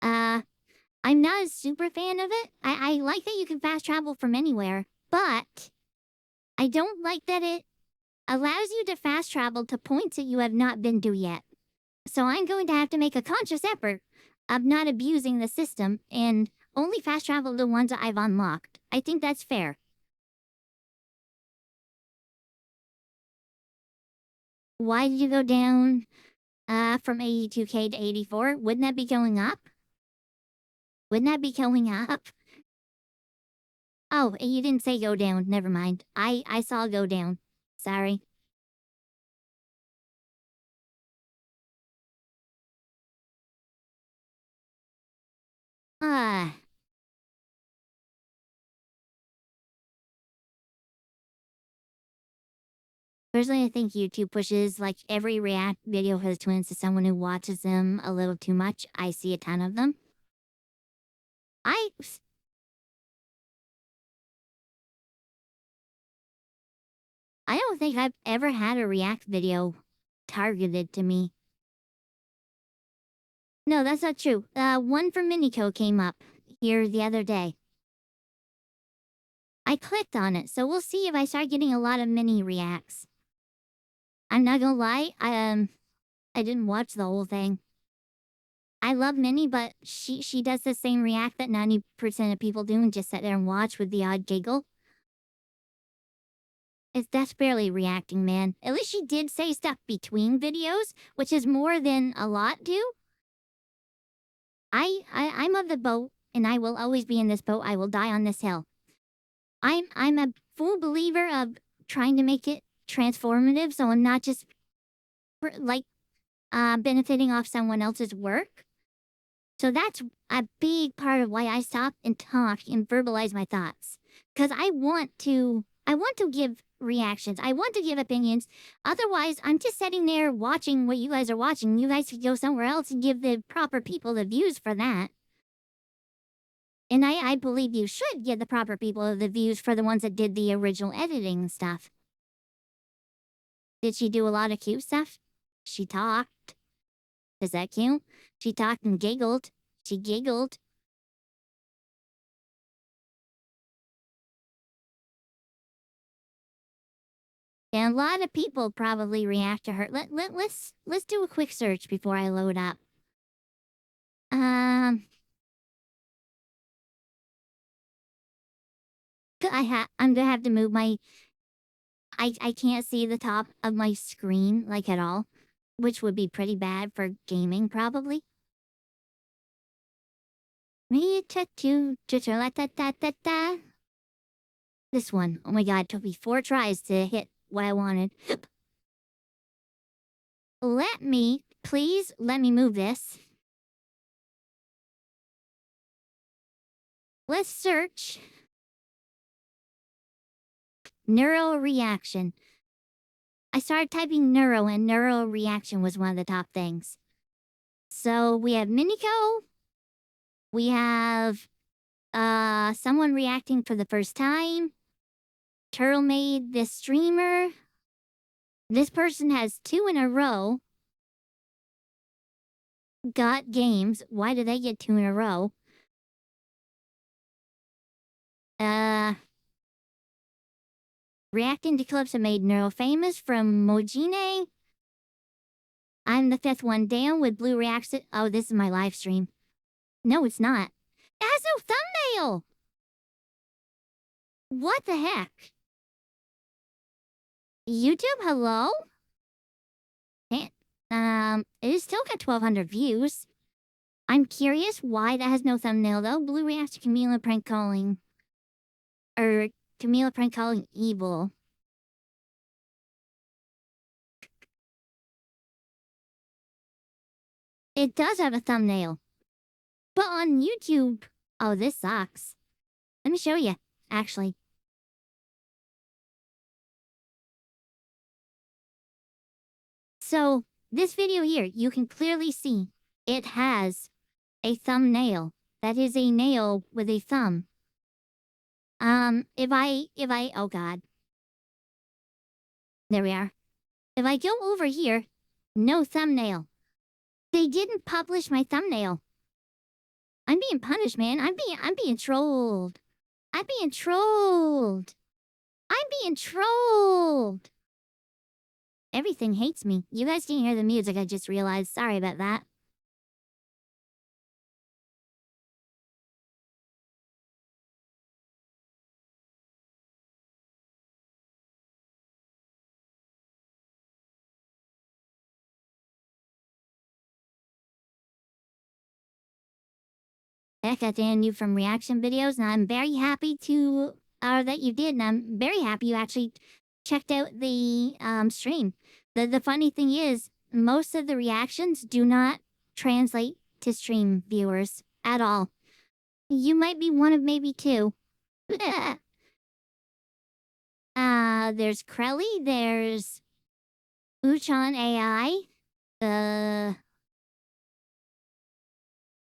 I'm not a super fan of it. I like that you can fast travel from anywhere, but I don't like that it allows you to fast travel to points that you have not been to yet. So I'm going to have to make a conscious effort of not abusing the system and only fast travel the ones that I've unlocked. I think that's fair. Why did you go down from 82k to 84? Wouldn't that be going up? Wouldn't that be going up? Oh, you didn't say go down. Never mind. I saw go down. Sorry. Personally, I think YouTube pushes, like, every React video has twins to someone who watches them a little too much. I see a ton of them. I don't think I've ever had a React video targeted to me. No, that's not true. One from Minico came up here the other day. I clicked on it, so we'll see if I start getting a lot of mini reacts. I'm not gonna lie, I didn't watch the whole thing. I love Minnie, but she does the same react that 90% of people do and just sit there and watch with the odd giggle. That's barely reacting, man. At least she did say stuff between videos, which is more than a lot do. I'm of the boat, and I will always be in this boat. I will die on this hill. I'm a full believer of trying to make it transformative, so I'm not just like benefiting off someone else's work. So that's a big part of why I stop and talk and verbalize my thoughts, because I want to give reactions. I want to give opinions. Otherwise, I'm just sitting there watching what you guys are watching. You guys could go somewhere else and give the proper people the views for that. And I believe you should give the proper people the views for the ones that did the original editing and stuff. Did she do a lot of cute stuff? She talked. Is that cute? She talked and giggled. She giggled. And a lot of people probably react to her. Let's do a quick search before I load up. I'm gonna have to move my. I can't see the top of my screen like at all, which would be pretty bad for gaming probably. This one. Oh my god, it took me 4 tries to hit what I wanted. Please let me move this. Let's search. Neuro reaction. I started typing neuro and neuro reaction was one of the top things. So we have Miniko. We have someone reacting for the first time. Turtle made this streamer. This person has 2 in a row. Got games. Why did they get 2 in a row? Reacting to clips that made Neuro famous from Mojine. I'm the 5th one down with Blue reacts. Oh, this is my live stream. No, it's not. It has no thumbnail! What the heck? YouTube, hello? It has still got 1,200 views. I'm curious why that has no thumbnail, though. Blue reacts to Camila prank calling. Camila prank calling evil. It does have a thumbnail. But on YouTube... Oh, this sucks. Let me show you, actually. So, this video here, you can clearly see it has a thumbnail. That is a nail with a thumb. Oh god. There we are. If I go over here, no thumbnail. They didn't publish my thumbnail. I'm being punished, man. I'm being trolled. I'm being trolled. I'm being trolled. Everything hates me. You guys can't hear the music, I just realized. Sorry about that. Heck, that's new from reaction videos, and I'm very happy to that you did, and I'm very happy you actually checked out the stream. The funny thing is, most of the reactions do not translate to stream viewers at all. You might be one of maybe 2. There's Krelly, there's Blu Chan AI,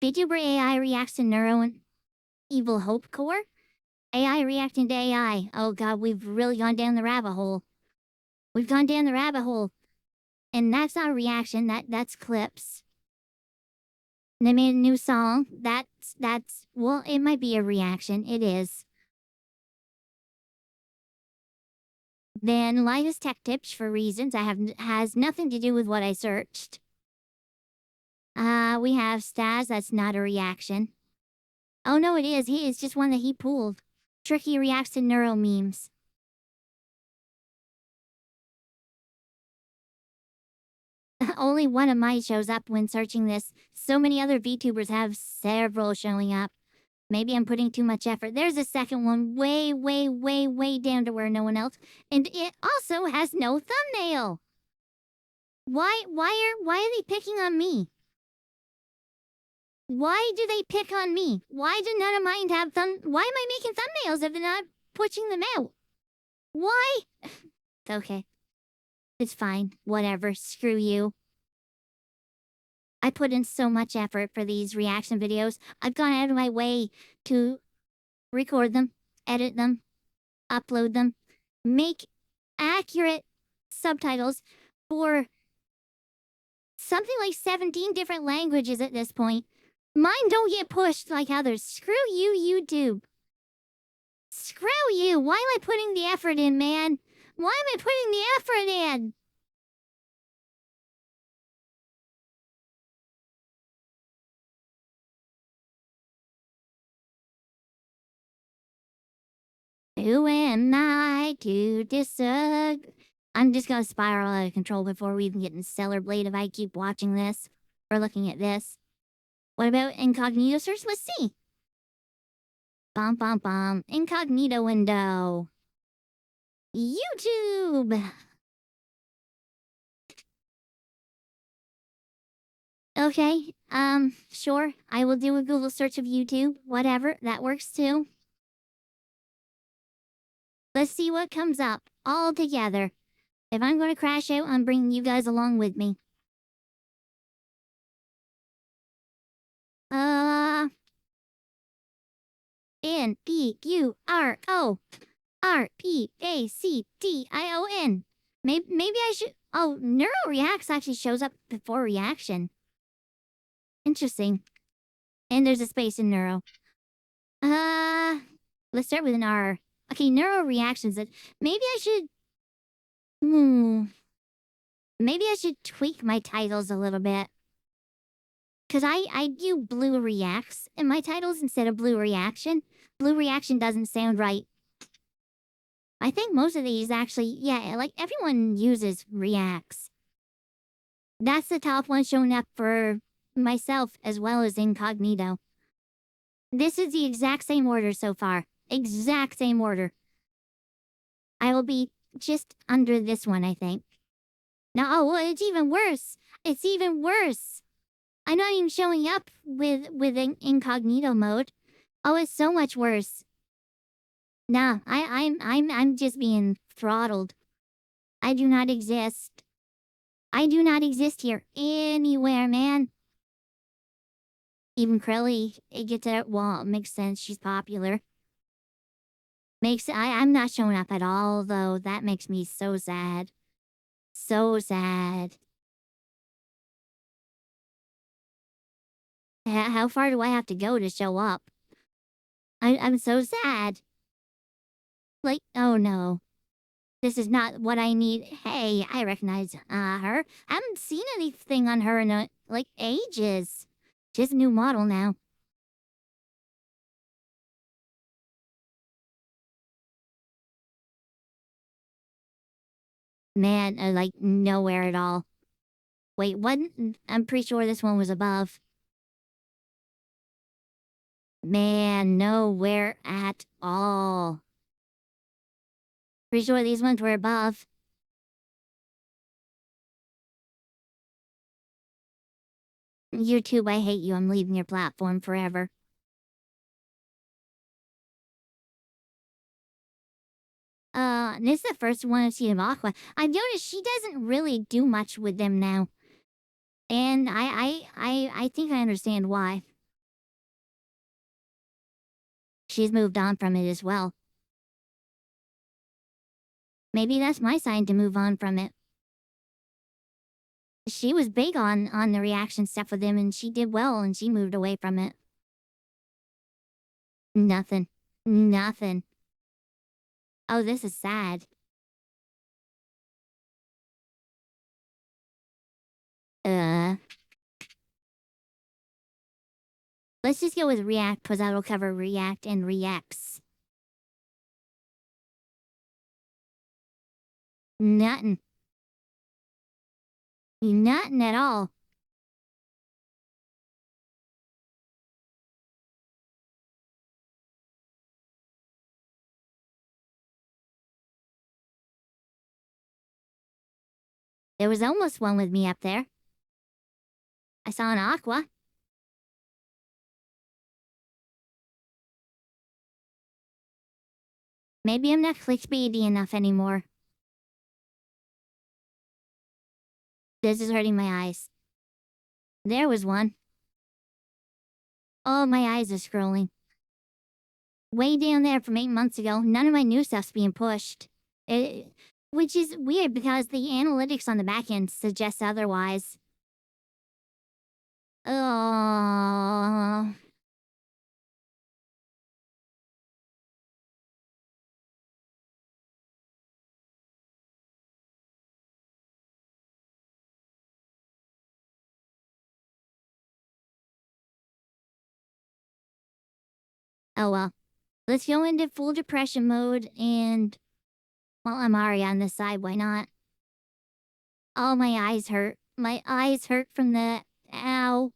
Vtuber AI reacts to Neuro and Evil Hope Core. AI reacting to AI. Oh god, we've really gone down the rabbit hole. We've gone down the rabbit hole. And that's not a reaction, that's clips. And they made a new song. Well, it might be a reaction. It is. Then Linus Tech Tips for reasons has nothing to do with what I searched. We have Stas, that's not a reaction. Oh no, it is. It's just one that he pulled. Kirky reacts to Neuro memes. Only one of mine shows up when searching this. So many other VTubers have several showing up. Maybe I'm putting too much effort. There's a second one way, way, way, way down to where no one else. And it also has no thumbnail. Why are they picking on me? Why do they pick on me? Why do none of mine have why am I making thumbnails if they're not pushing them out? Why? Okay. It's fine. Whatever. Screw you. I put in so much effort for these reaction videos. I've gone out of my way to record them, edit them, upload them, make accurate subtitles for something like 17 different languages at this point. Mine don't get pushed like others. Screw you, YouTube. Screw you. Why am I putting the effort in, man? Why am I putting the effort in? Who am I to disagree? I'm just gonna spiral out of control before we even get in Stellar Blade if I keep watching this or looking at this. What about incognito search? Let's see. Bum bum bum. Incognito window. YouTube. Okay, sure. I will do a Google search of YouTube. Whatever, that works too. Let's see what comes up all together. If I'm going to crash out, I'm bringing you guys along with me. N-B-U-R-O-R-P-A-C-T-I-O-N. Maybe I should... Oh, Neuro Reacts actually shows up before Reaction. Interesting. And there's a space in Neuro. Let's start with an R. Okay, Neuro Reactions. Maybe I should... Maybe I should tweak my titles a little bit. Because I do Blue Reacts in my titles instead of Blue Reaction. Blue Reaction doesn't sound right. I think most of these actually, yeah, like everyone uses Reacts. That's the top one showing up for myself as well as Incognito. This is the exact same order so far. Exact same order. I will be just under this one, I think. No, oh, it's even worse. It's even worse. I'm not even showing up with incognito mode. Oh, it's so much worse. Nah, I'm just being throttled. I do not exist. I do not exist here anywhere, man. Even Krelly, it gets out. Well, it makes sense. She's popular. I'm not showing up at all, though. That makes me so sad. So sad. How far do I have to go to show up? I'm so sad. Like, oh no. This is not what I need. Hey, I recognize her. I haven't seen anything on her in like ages. She's a new model now. Man, like nowhere at all. Wait, what? I'm pretty sure this one was above. Man, nowhere at all. Pretty sure these ones were above. YouTube, I hate you. I'm leaving your platform forever. This is the first one I've seen of Aqua. I've noticed she doesn't really do much with them now. And I think I understand why. She's moved on from it as well. Maybe that's my sign to move on from it. She was big on the reaction stuff with him, and she did well, and she moved away from it. Nothing. Nothing. Oh, this is sad. Let's just go with React, because that'll cover React and Reacts. Nothing. Nothing at all. There was almost one with me up there. I saw an Aqua. Maybe I'm not clickbaity enough anymore. This is hurting my eyes. There was one. Oh, my eyes are scrolling. Way down there from 8 months ago. None of my new stuff's being pushed. Which is weird because the analytics on the back end suggests otherwise. Oh. Oh well. Let's go into full depression mode and... Well, I'm already on this side, why not? Oh, my eyes hurt. My eyes hurt from the... Ow.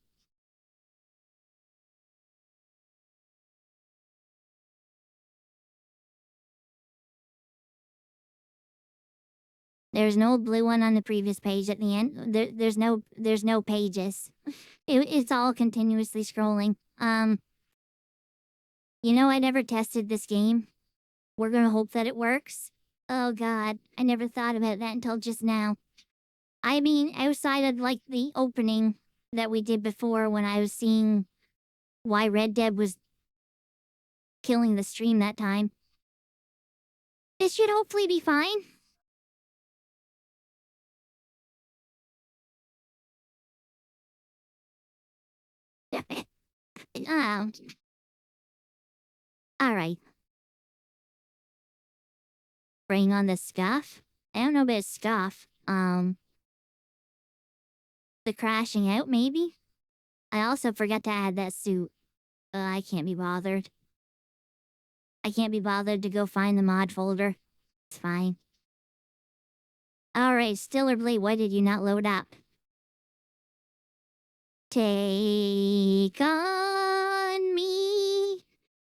There's no blue one on the previous page at the end. There's no pages. It's all continuously scrolling. You know, I never tested this game. We're gonna hope that it works. Oh god, I never thought about that until just now. I mean, outside of, like, the opening that we did before when I was seeing why Red Dead was killing the stream that time. It should hopefully be fine. Alright. Bring on the scuff? I don't know about scuff. The crashing out, maybe? I also forgot to add that suit. I can't be bothered. I can't be bothered to go find the mod folder. It's fine. Alright, Stiller Blade, why did you not load up? Take on me.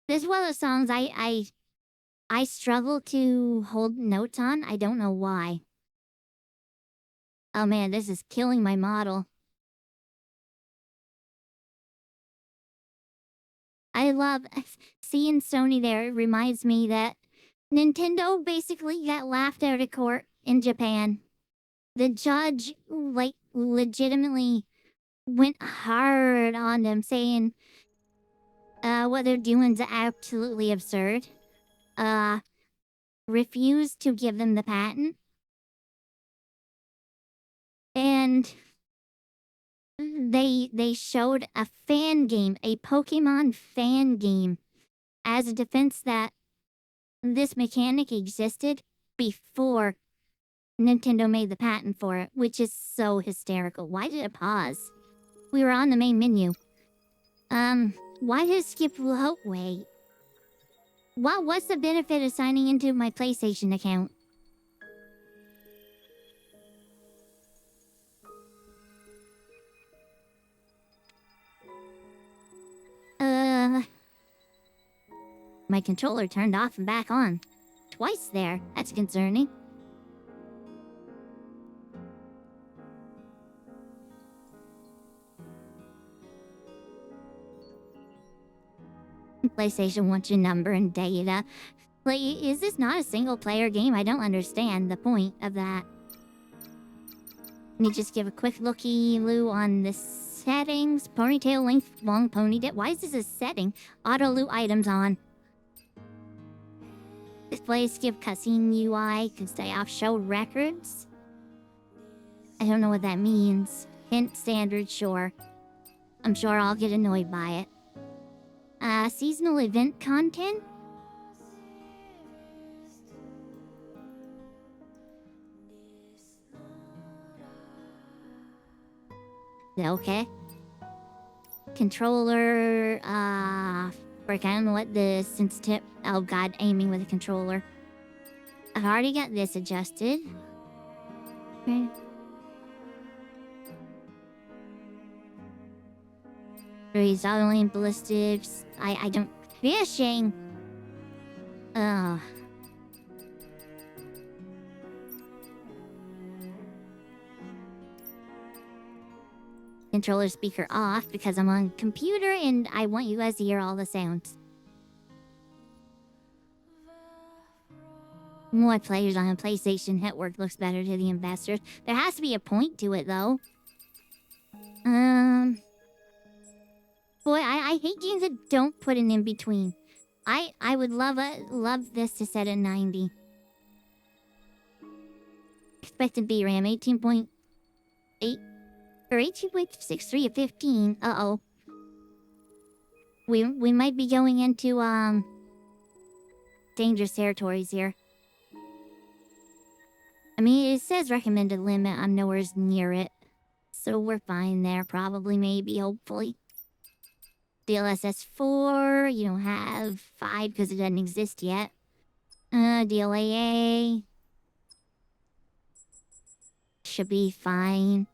This is one of the songs I struggle to hold notes on. I don't know why. Oh man, this is killing my model. I love seeing Sony there. It reminds me that Nintendo basically got laughed out of court in Japan. The judge, like, legitimately went hard on them, saying what they're doing's absolutely absurd. Refused to give them the patent. And they showed a fan game, a Pokemon fan game, as a defense that this mechanic existed before Nintendo made the patent for it, which is so hysterical. Why did it pause? We were on the main menu. Why did it skip? Oh, wait. What's the benefit of signing into my PlayStation account? My controller turned off and back on. Twice there. That's concerning. PlayStation wants your number and data. Like, is this not a single-player game? I don't understand the point of that. Let me just give a quick looky-loo on the settings. Ponytail length, long ponytail. Why is this a setting? Auto-loot items on. Display skip cutscene UI. Can stay off show records. I don't know what that means. Hint standard, sure. I'm sure I'll get annoyed by it. Seasonal event content? Okay. Controller, frick, I don't know what the sensitive... Oh god, aiming with a controller. I've already got this adjusted. Okay. Resolving ballistics. I don't... Fishing! Ugh. Controller speaker off because I'm on computer and I want you guys to hear all the sounds. More players on a PlayStation Network looks better to the investors. There has to be a point to it though. Boy, I hate games that don't put an in-between. I would love this to set at 90. expected VRAM 18.8 or 18.63 of 15. Uh-oh. We might be going into dangerous territories here. I mean, it says recommended limit. I'm nowhere near it. So we're fine there, probably, maybe, hopefully. DLSS 4, you don't have 5 because it doesn't exist yet. DLAA. Should be fine.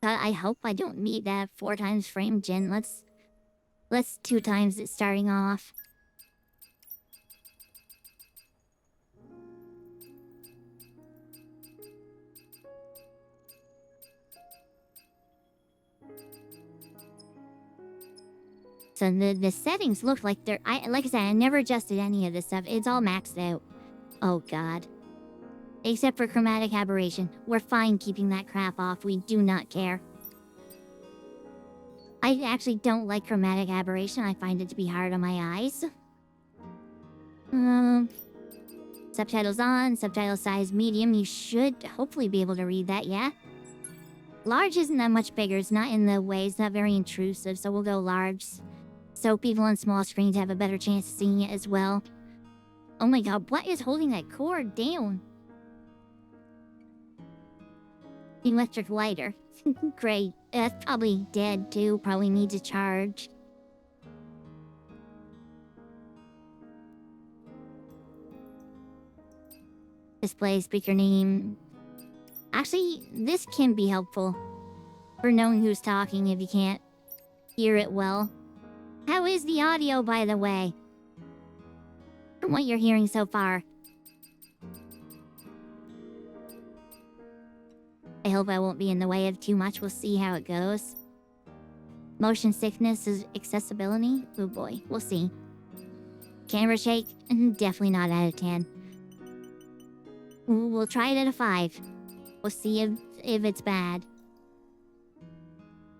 I hope I don't need that 4 times frame gen. Let's 2 times it starting off. So the settings look like they're... like I said, I never adjusted any of this stuff. It's all maxed out. Oh, God. Except for chromatic aberration. We're fine keeping that crap off. We do not care. I actually don't like chromatic aberration. I find it to be hard on my eyes. Subtitles on. Subtitle size medium. You should hopefully be able to read that, yeah? Large isn't that much bigger. It's not in the way. It's not very intrusive, so we'll go large. So people on small screens have a better chance of seeing it as well. Oh my god, what is holding that cord down? Electric lighter. Great. That's probably dead too. Probably needs a charge. Display speaker name. Actually, this can be helpful for knowing who's talking if you can't hear it well. How is the audio, by the way? From what you're hearing so far. I hope I won't be in the way of too much. We'll see how it goes. Motion sickness is accessibility. Oh boy, we'll see. Camera shake? Definitely not out of 10. We'll try it at a 5. We'll see if it's bad.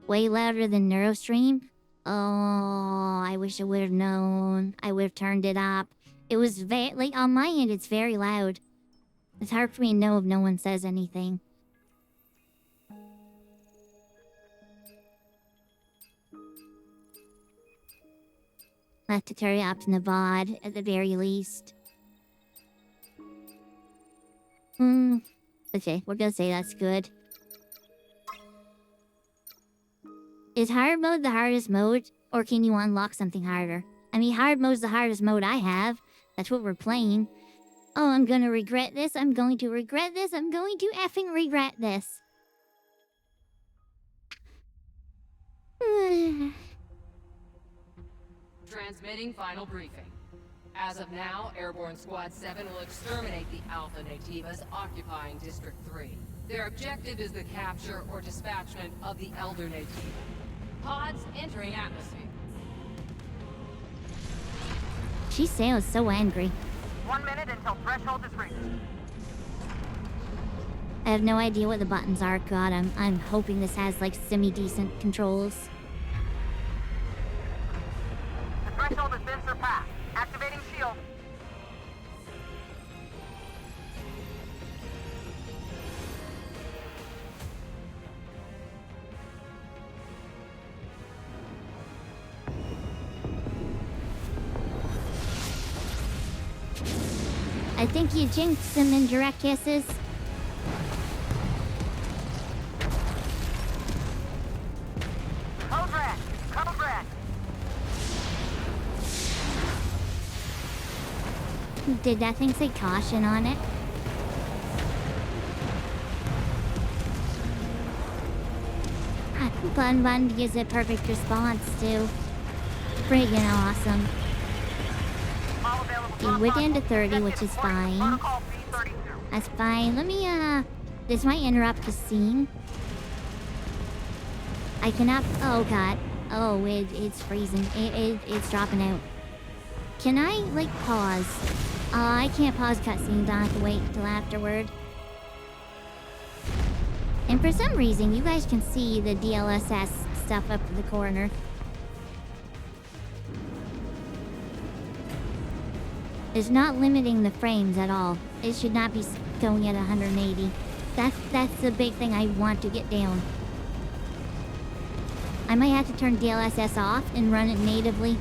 Way louder than NeuroStream? Oh, I wish I would have known. I would have turned it up. It was like, on my end, it's very loud. It's hard for me to know if no one says anything. I have to turn it up in the VOD, at the very least. Okay, we're gonna say that's good. Is hard mode the hardest mode, or can you unlock something harder? I mean, hard mode's the hardest mode I have. That's what we're playing. Oh, I'm gonna regret this. I'm going to regret this. I'm going to effing regret this. Transmitting final briefing. As of now, Airborne Squad 7 will exterminate the Alpha Nativas occupying District 3. Their objective is the capture or dispatchment of the Elder Nativa. Pods entering atmosphere. She sounds so angry. 1 minute until threshold is reached. I have no idea what the buttons are. God, I'm hoping this has like semi-decent controls. The threshold has been surpassed. Activating shield. I think you jinxed them in direct kisses. Code red. Code red. Did that thing say caution on it? Bun Bun gives a perfect response too. Friggin' awesome. All available. Okay, we're down to 30, which is fine. Protocol B32. That's fine. Let me, this might interrupt the scene. I cannot... Oh, God. Oh, it's freezing. It's dropping out. Can I, like, pause? I can't pause cutscenes. I have to wait until afterward. And for some reason, you guys can see the DLSS stuff up in the corner. is not limiting the frames at all. It should not be going at 180. That's the big thing I want to get down. I might have to turn DLSS off and run it natively.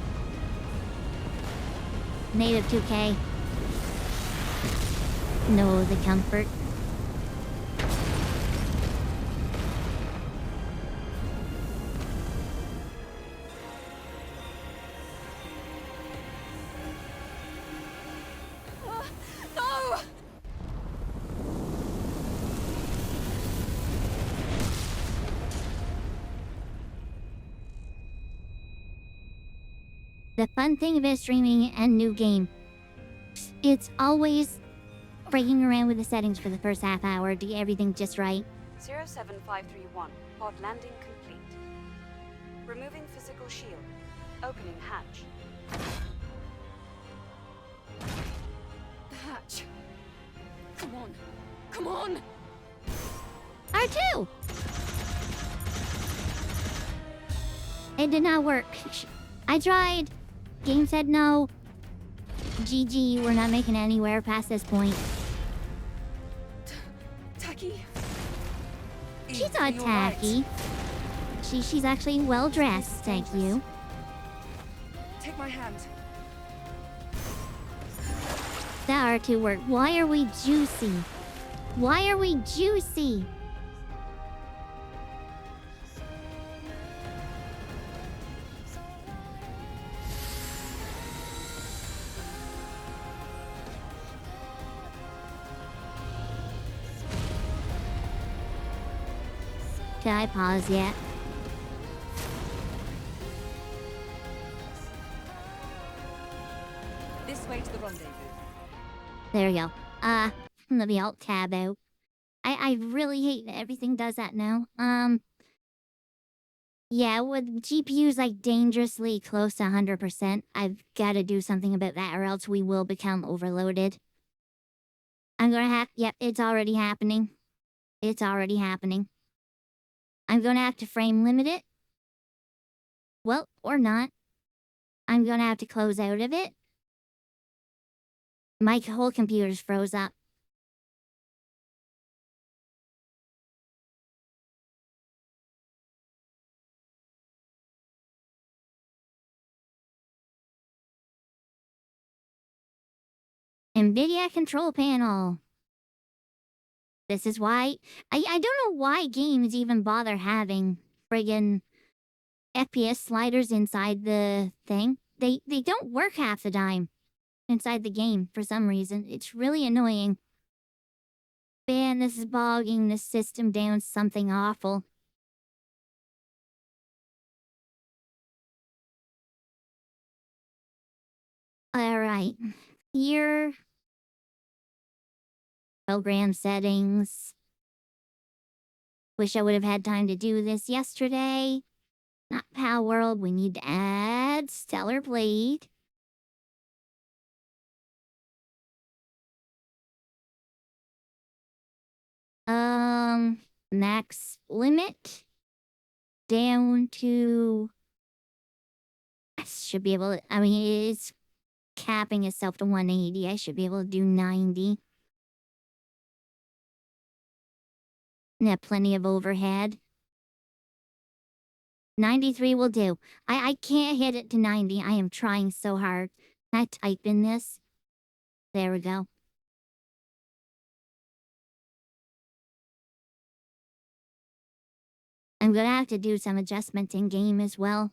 Native 2K. No, the comfort. No! The fun thing about streaming a new game, it's always breaking around with the settings for the first half hour to get everything just right. 07531, pod landing complete. Removing physical shield. Opening hatch. The hatch. Come on. Come on! R2! It did not work. I tried. Game said no. GG, we're not making it anywhere past this point. Tacky? She's not tacky. She's actually well dressed, thank you. Take my hand. That R2 worked. Why are we juicy? Why are we juicy? Can I pause yet? This way to the rendezvous. There we go. Let me alt tab out. I really hate that everything does that now. Yeah, with GPUs like dangerously close to 100%, I've got to do something about that or else we will become overloaded. I'm gonna have, yep, it's already happening. It's already happening. I'm gonna have to frame limit it. Well, or not. I'm gonna have to close out of it. My whole computer's froze up. NVIDIA control panel. This is why I don't know why games even bother having friggin' FPS sliders inside the thing. They don't work half the time inside the game for some reason. It's really annoying. Man, this is bogging the system down something awful. Alright. Here. Program settings. Wish I would have had time to do this yesterday. Not Pal World. We need to add Stellar Blade. Max limit. Down to... I should be able to... I mean, it's capping itself to 180. I should be able to do 90. Yeah, plenty of overhead. 93 will do. I can't hit it to 90. I am trying so hard. Can I type in this? There we go. I'm gonna have to do some adjustments in game as well.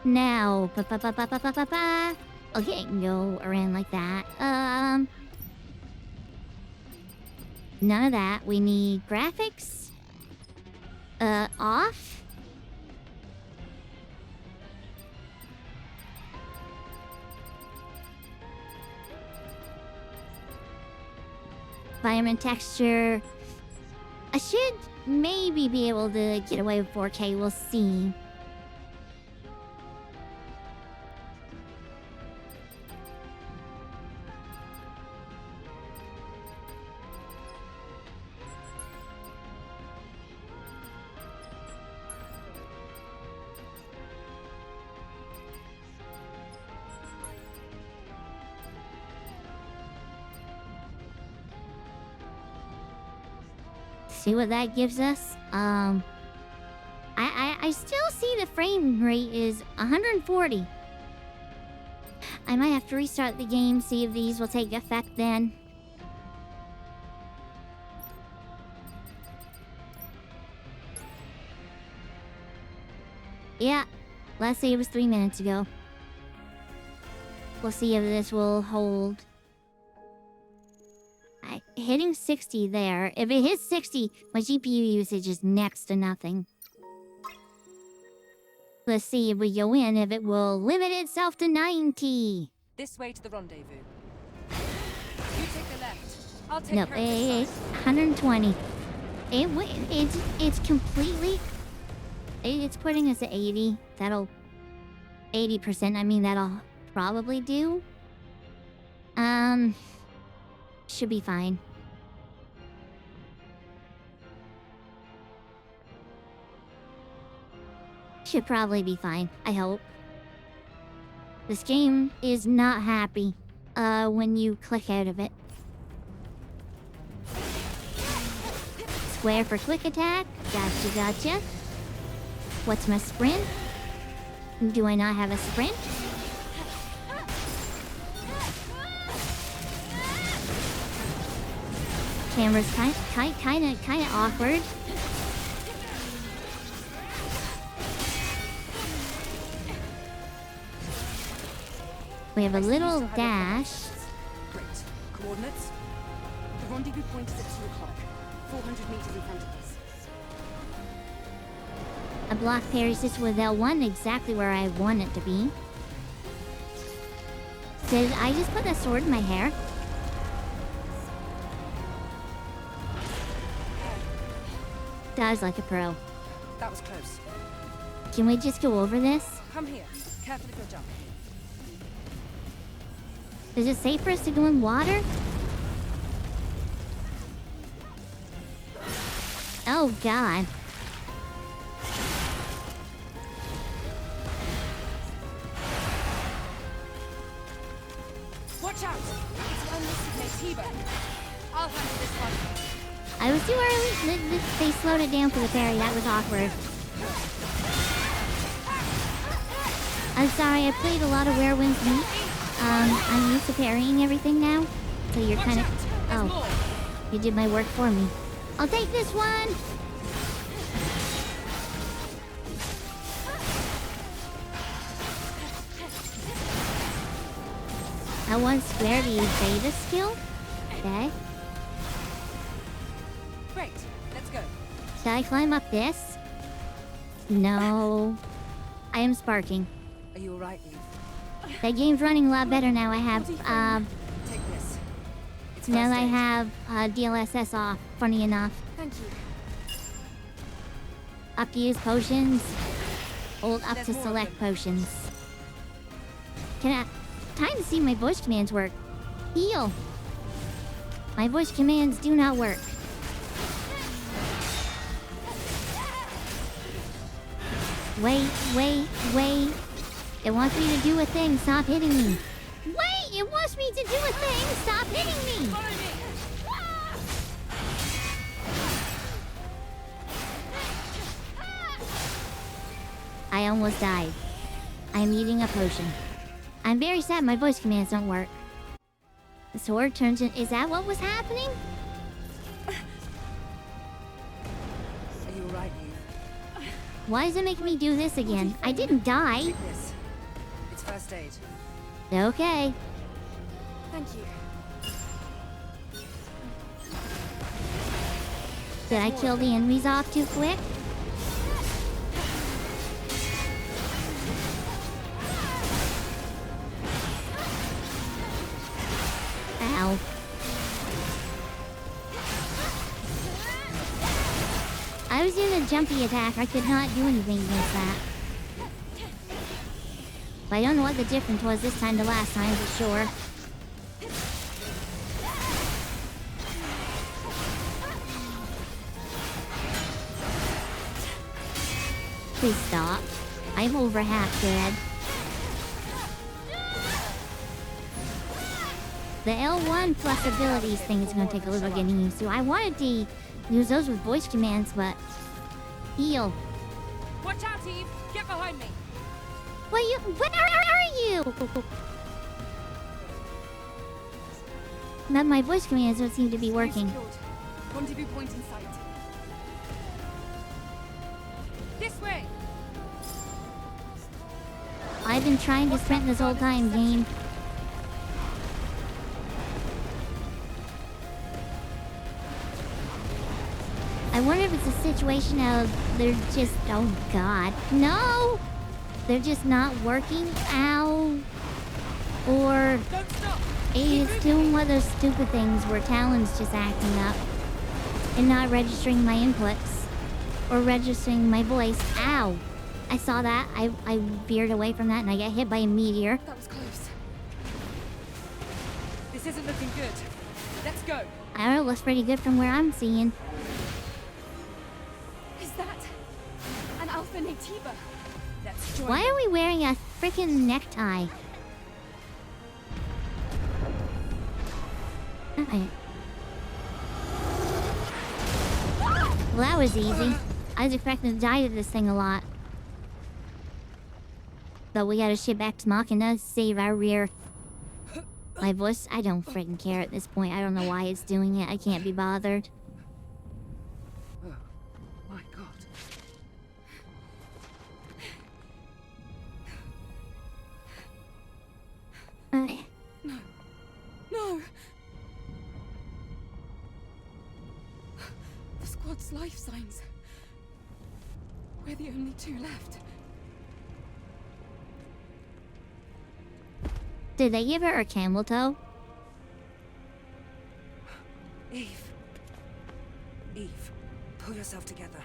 Now, okay, go around like that. None of that. We need graphics. Off. Environment texture. I should maybe be able to get away with 4K. We'll see. See what that gives us. I still see the frame rate is 140. I might have to restart the game, see if these will take effect then. Yeah, let's say it was 3 minutes ago. We'll see if this will hold. Hitting 60 there. If it hits 60, my GPU usage is next to nothing. Let's see if we go in, if it will limit itself to 90. This way to the rendezvous. You take the left. I'll take Nope, her this it's side. 120. It's completely... It's putting us at 80. That'll... 80%, I mean, that'll probably do. Should be fine. Should probably be fine, I hope. This game is not happy, when you click out of it. Square for quick attack. Gotcha. What's my sprint? Do I not have a sprint? Camera's kinda awkward. We have a little dash. Great. Coordinates? The rendezvous point is at 2 o'clock. 400 meters in front of us. A block parries this with L1 exactly where I want it to be. Did I just put a sword in my hair? Dodge like a pro. That was close. Can we just go over this? Come here. Careful if you're jumping. Is it safe for us to go in water? Oh god. Watch out! It's unlisted Vtuber. I'll handle this one. I was too early. They slowed it down for the parry. That was awkward. I'm sorry, I played a lot of Werewolves Meet. I'm used to parrying everything now. So you're kind of... Oh. You did my work for me. I'll take this one! L1 square to use beta skill? Okay. Great. Let's go. Should I climb up this? No. I am sparking. Are you alright, Eve? That game's running a lot better now. I have, Take this. It's now first I aid. have, DLSS off, funny enough. Thank you. Up to use potions. Hold up There's to more of select them. potions. Time to see my voice commands work. Heal. My voice commands do not work. Wait. It wants me to do a thing. Stop hitting me. Wait! It wants me to do a thing. Stop hitting me. I almost died. I am eating a potion. I'm very sad my voice commands don't work. The sword turns in... Is that what was happening? Are you alright, Eve? Why does it make me do this again? I didn't die. Take this. It's first aid. Okay. Thank you. Did I kill the enemies off too quick? Ow. I was in a jumpy attack. I could not do anything against that. But I don't know what the difference was this time to last time, for sure. Please stop. I'm over half dead. The L1 plus abilities thing is going to take a little getting used to. I wanted to use those with voice commands, but heal. Watch out, Eve! Get behind me! What are you? But my voice commands don't seem to be working. Secured. Rendezvous point in sight. This way! I've been trying to sprint this whole time, game. I wonder if it's a situation of they're just, oh god, no! They're just not working, ow! Or it's doing one of those stupid things where Talon's just acting up and not registering my inputs or registering my voice, ow! I saw that, I veered away from that and I got hit by a meteor. That was close. This isn't looking good. Let's go. I don't know, it looks pretty good from where I'm seeing. Is that an Alpha Nativa? Let's join Why are we wearing a freaking necktie? Alright. Well, that was easy. I was expecting to die to this thing a lot. But we gotta ship back to Machina to save our rear. My voice, I don't freaking care at this point. I don't know why it's doing it. I can't be bothered. Oh, my God. No. No! The squad's life signs. We're the only two left. Did they give her a camel toe? Eve. Eve, pull yourself together.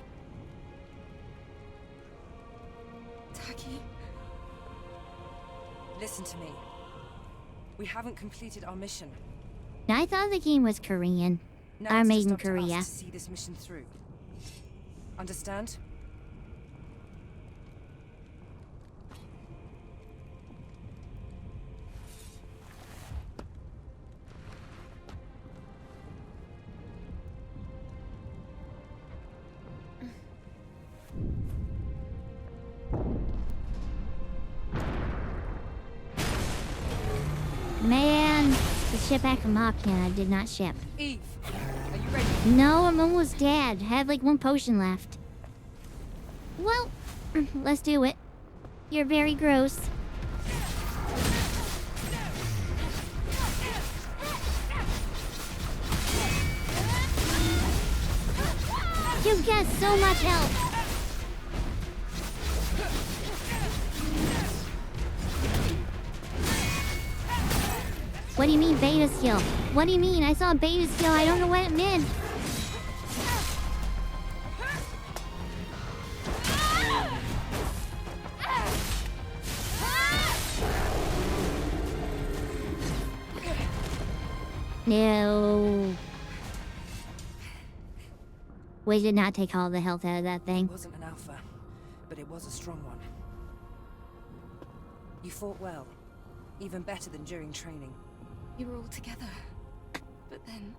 Taki. Listen to me. We haven't completed our mission. I thought the game was Korean. Now Or it's made just in up to us Korea. to see this mission through. Understand? Man, the ship back from Machina did not ship. Eve, are you ready? No, I'm almost dead. I have like one potion left. Well, let's do it. You're very gross. You've got so much health. What do you mean beta skill? What do you mean? I saw a beta skill. I don't know what it meant. No. We did not take all the health out of that thing. It wasn't an alpha, but it was a strong one. You fought well, even better than during training. You were all together, but then...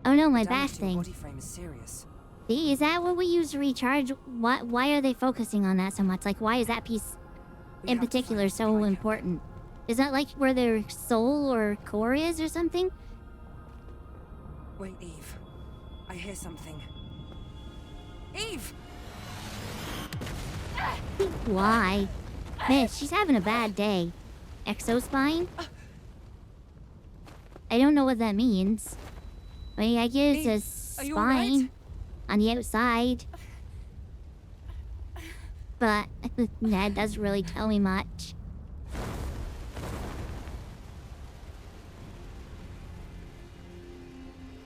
Oh no, my The back damage to your thing. body frame is serious. See, is that what we use to recharge? Why are they focusing on that so much? Like, why is that piece We in have to particular find so Kirky. important? Is that like where their soul or core is or something? Wait, Eve. I hear something. Eve! Why? Man, she's having a bad day. Exospine? I don't know what that means. I mean, I guess Eve, it's a are you all right? spine on the outside. But that doesn't really tell me much.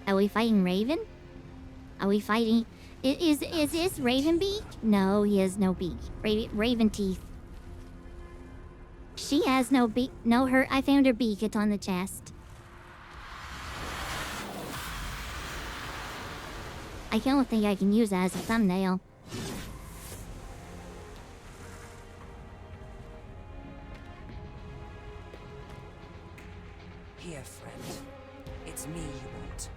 Are we fighting Raven? Are we fighting... Is this Raven beak? No, he has no beak. Raven teeth. She has no beak. No, I found her beak. It's on the chest. I don't think I can use that as a thumbnail. Here, friend. It's me you want.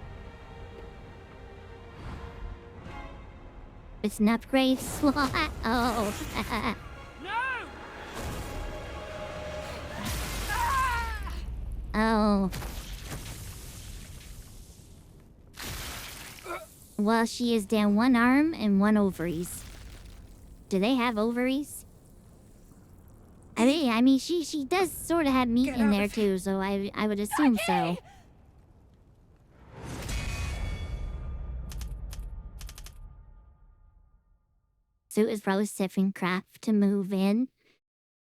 It's an upgrade slot. Oh. Oh. Well, she is down one arm and one ovaries. Do they have ovaries? I mean, she does sort of have meat in there too, so I would assume so. Suit is probably stiffing crap to move in.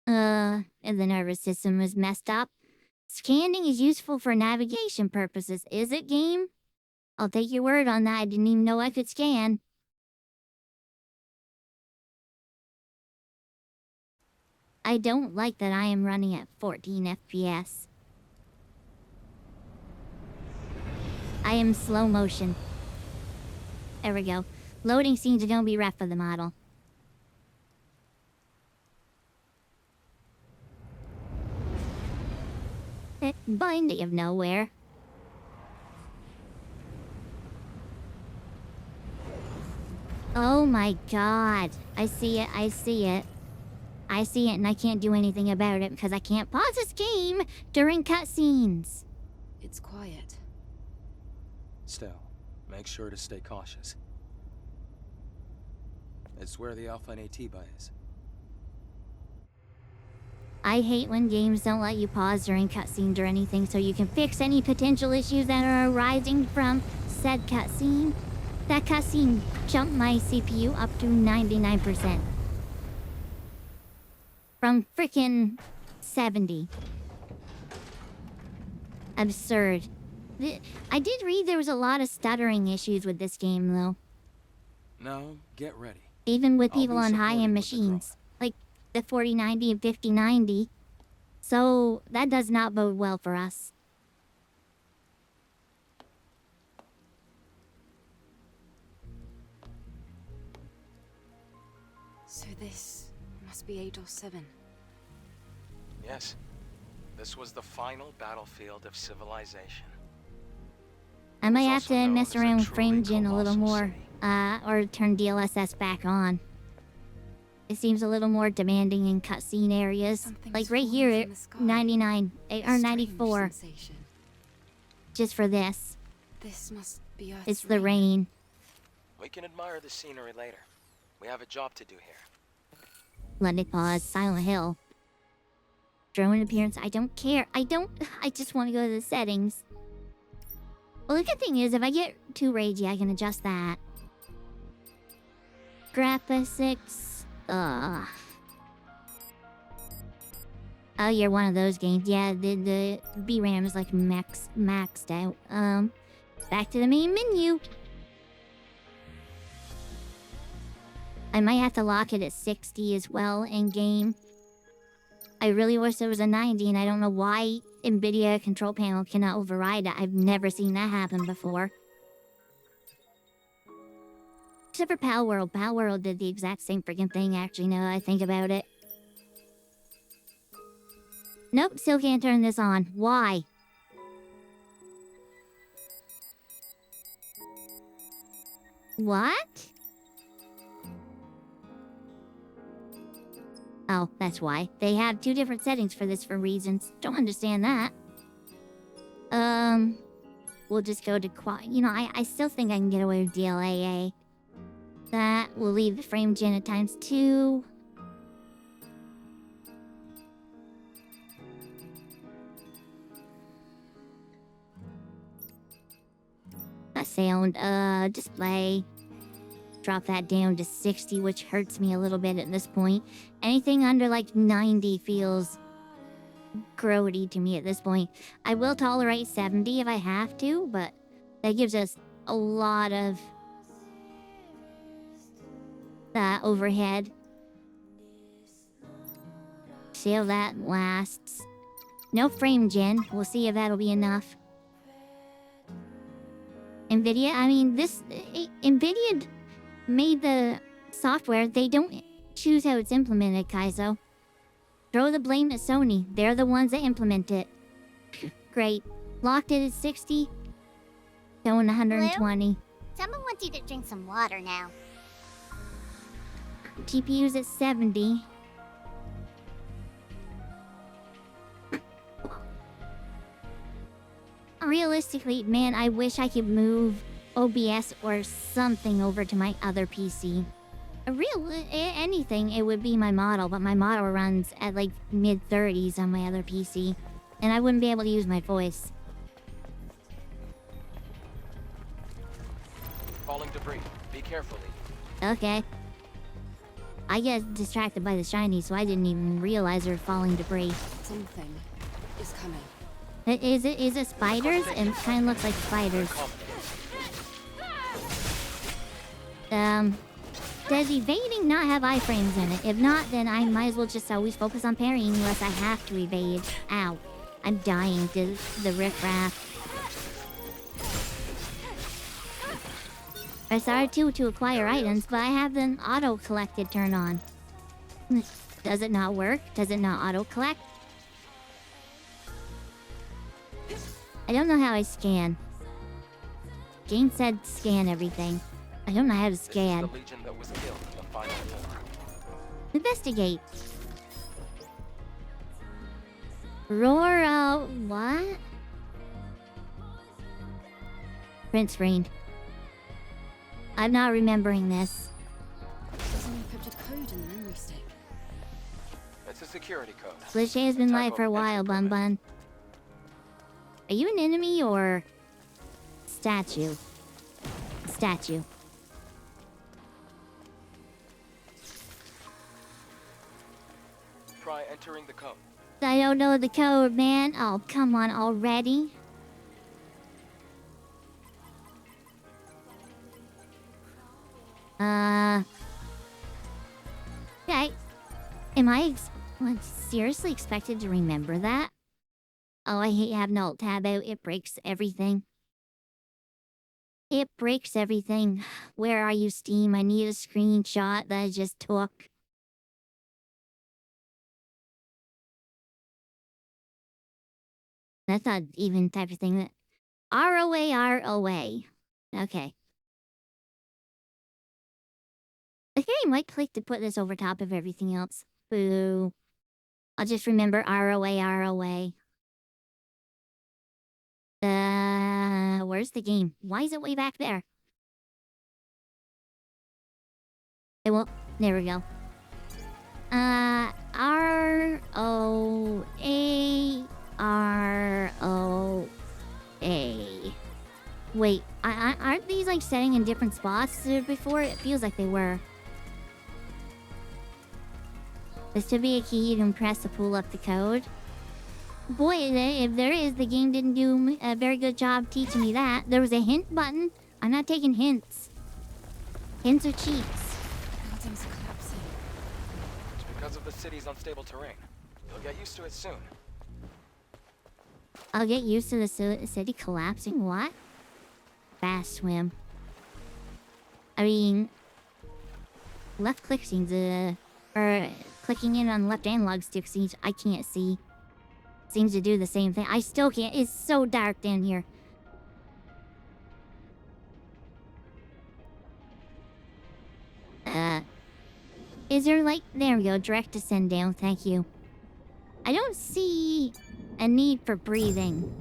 And the nervous system is messed up. Scanning is useful for navigation purposes. Is it, game? I'll take your word on that. I didn't even know I could scan. I don't like that I am running at 14 FPS. I am slow motion. There we go. Loading scenes are gonna be rough for the model. Binding of nowhere. Oh my god. I see it, I see it. I see it and I can't do anything about it because I can't pause this game during cutscenes. It's quiet. Still, make sure to stay cautious. It's where the Alpha Natiba is. I hate when games don't let you pause during cutscenes or anything so you can fix any potential issues that are arising from said cutscene. That cutscene jumped my CPU up to 99%. From frickin' 70. Absurd. I did read there was a lot of stuttering issues with this game, though. Now, get ready. Even with I'll people be on high-end supporting with the machines. Like the 4090 and 5090. So, that does not bode well for us. So this must be Adolf 7. Yes. This was the final battlefield of civilization. I might It's have also to known mess as a around with truly Frame-Gen a little colossal more. city. Or turn DLSS back on. It seems a little more demanding in cutscene areas. Something's Like right falling here, from the sky. 99, or Strange 94. sensation. Just for this. This must be Earth's It's the rain. We can admire the scenery later. We have a job to do here. Let it pause. Silent Hill. Drone appearance. I don't care. I just want to go to the settings. Well, the good thing is, if I get too ragey, I can adjust that. Graphics. Oh, you're one of those games. Yeah, the VRAM is like maxed out. Back to the main menu. I might have to lock it at 60 as well in game. I really wish there was a 90, and I don't know why NVIDIA control panel cannot override it. I've never seen that happen before. Except for Pal World. Pal World did the exact same freaking thing, actually, now that I think about it. Nope, still can't turn this on. Why? What? Oh, that's why. They have two different settings for this for reasons. Don't understand that. We'll just go to you know, I still think I can get away with DLAA. That will leave the frame gen at ×2. Sound, display. Drop that down to 60, which hurts me a little bit at this point. Anything under like 90 feels grody to me at this point. I will tolerate 70 if I have to, but that gives us a lot of that overhead. See how that lasts. No frame gen. We'll see if that'll be enough. NVIDIA, I mean, NVIDIA made the software. They don't choose how it's implemented, Kaizo. Throw the blame at Sony. They're the ones that implement it. Great. Locked it at 60. Going 120. Someone wants you to drink some water now. GPU's at 70. Realistically, man, I wish I could move OBS or something over to my other PC. Anything, it would be my model, but my model runs at like mid-30s on my other PC. And I wouldn't be able to use my voice. Falling debris. Be careful, Lee. Okay. I get distracted by the shiny, so I didn't even realize there were falling debris. Something is coming. Is it spiders? It kind of looks like spiders. Does evading not have iframes in it? If not, then I might as well just always focus on parrying unless I have to evade. Ow. I'm dying to the riffraff. I started to acquire items, but I have the auto-collected turned on. Does it not work? Does it not auto-collect? I don't know how I scan. Game said scan everything. I don't know how to scan. This is the Legion that was killed in the final war. Investigate. Roar, what? Print screen. I'm not remembering this. There's an encrypted code in the memory stick. It's a security code. Blu Chan has been live for a while, Bun Bun. Are you an enemy or statue? Statue. Try entering the code. I don't know the code, man. Oh, come on already. Okay. Am I seriously expected to remember that? Oh, I hate having alt tab out. It breaks everything. It breaks everything. Where are you, Steam? I need a screenshot that I just took. That's not even type of thing that... ROA, ROA. Okay. I think I might click to put this over top of everything else. Boo. I'll just remember ROA, ROA. Where's the game? Why is it way back there? It won't... There we go. ROA... ROA. Wait, aren't these like setting in different spots before? It feels like they were. This should be a key you can press to pull up the code. Boy, if there is, the game didn't do a very good job teaching me that. There was a hint button. I'm not taking hints. Hints are cheats. Buildings are collapsing. It's because of the city's unstable terrain. You'll get used to it soon. I'll get used to the city collapsing. What? Fast swim. I mean... Left click seems or clicking in on left analog stick seems... I can't see. Seems to do the same thing. I still can't. It's so dark down here. Is there like... There we go. Direct descend down. Thank you. I don't see a need for breathing.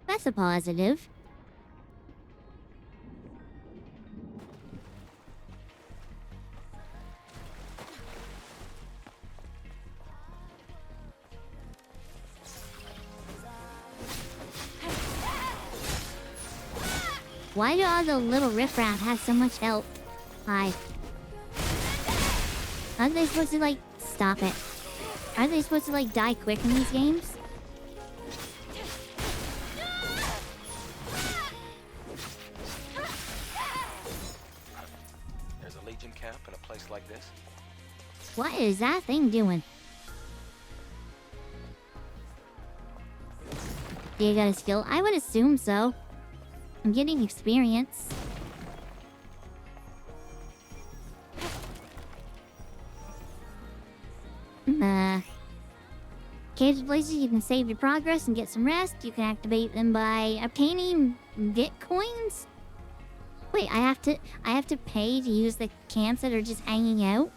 That's a positive. Why do all the little riffraff have so much health? Hi. Aren't they supposed to, like... Stop it. Aren't they supposed to, like, die quick in these games? There's a Legion camp in a place like this. What is that thing doing? Do you got a skill? I would assume so. I'm getting experience. Caves places you can save your progress and get some rest. You can activate them by obtaining Bitcoins. Wait, I have to pay to use the camps that are just hanging out.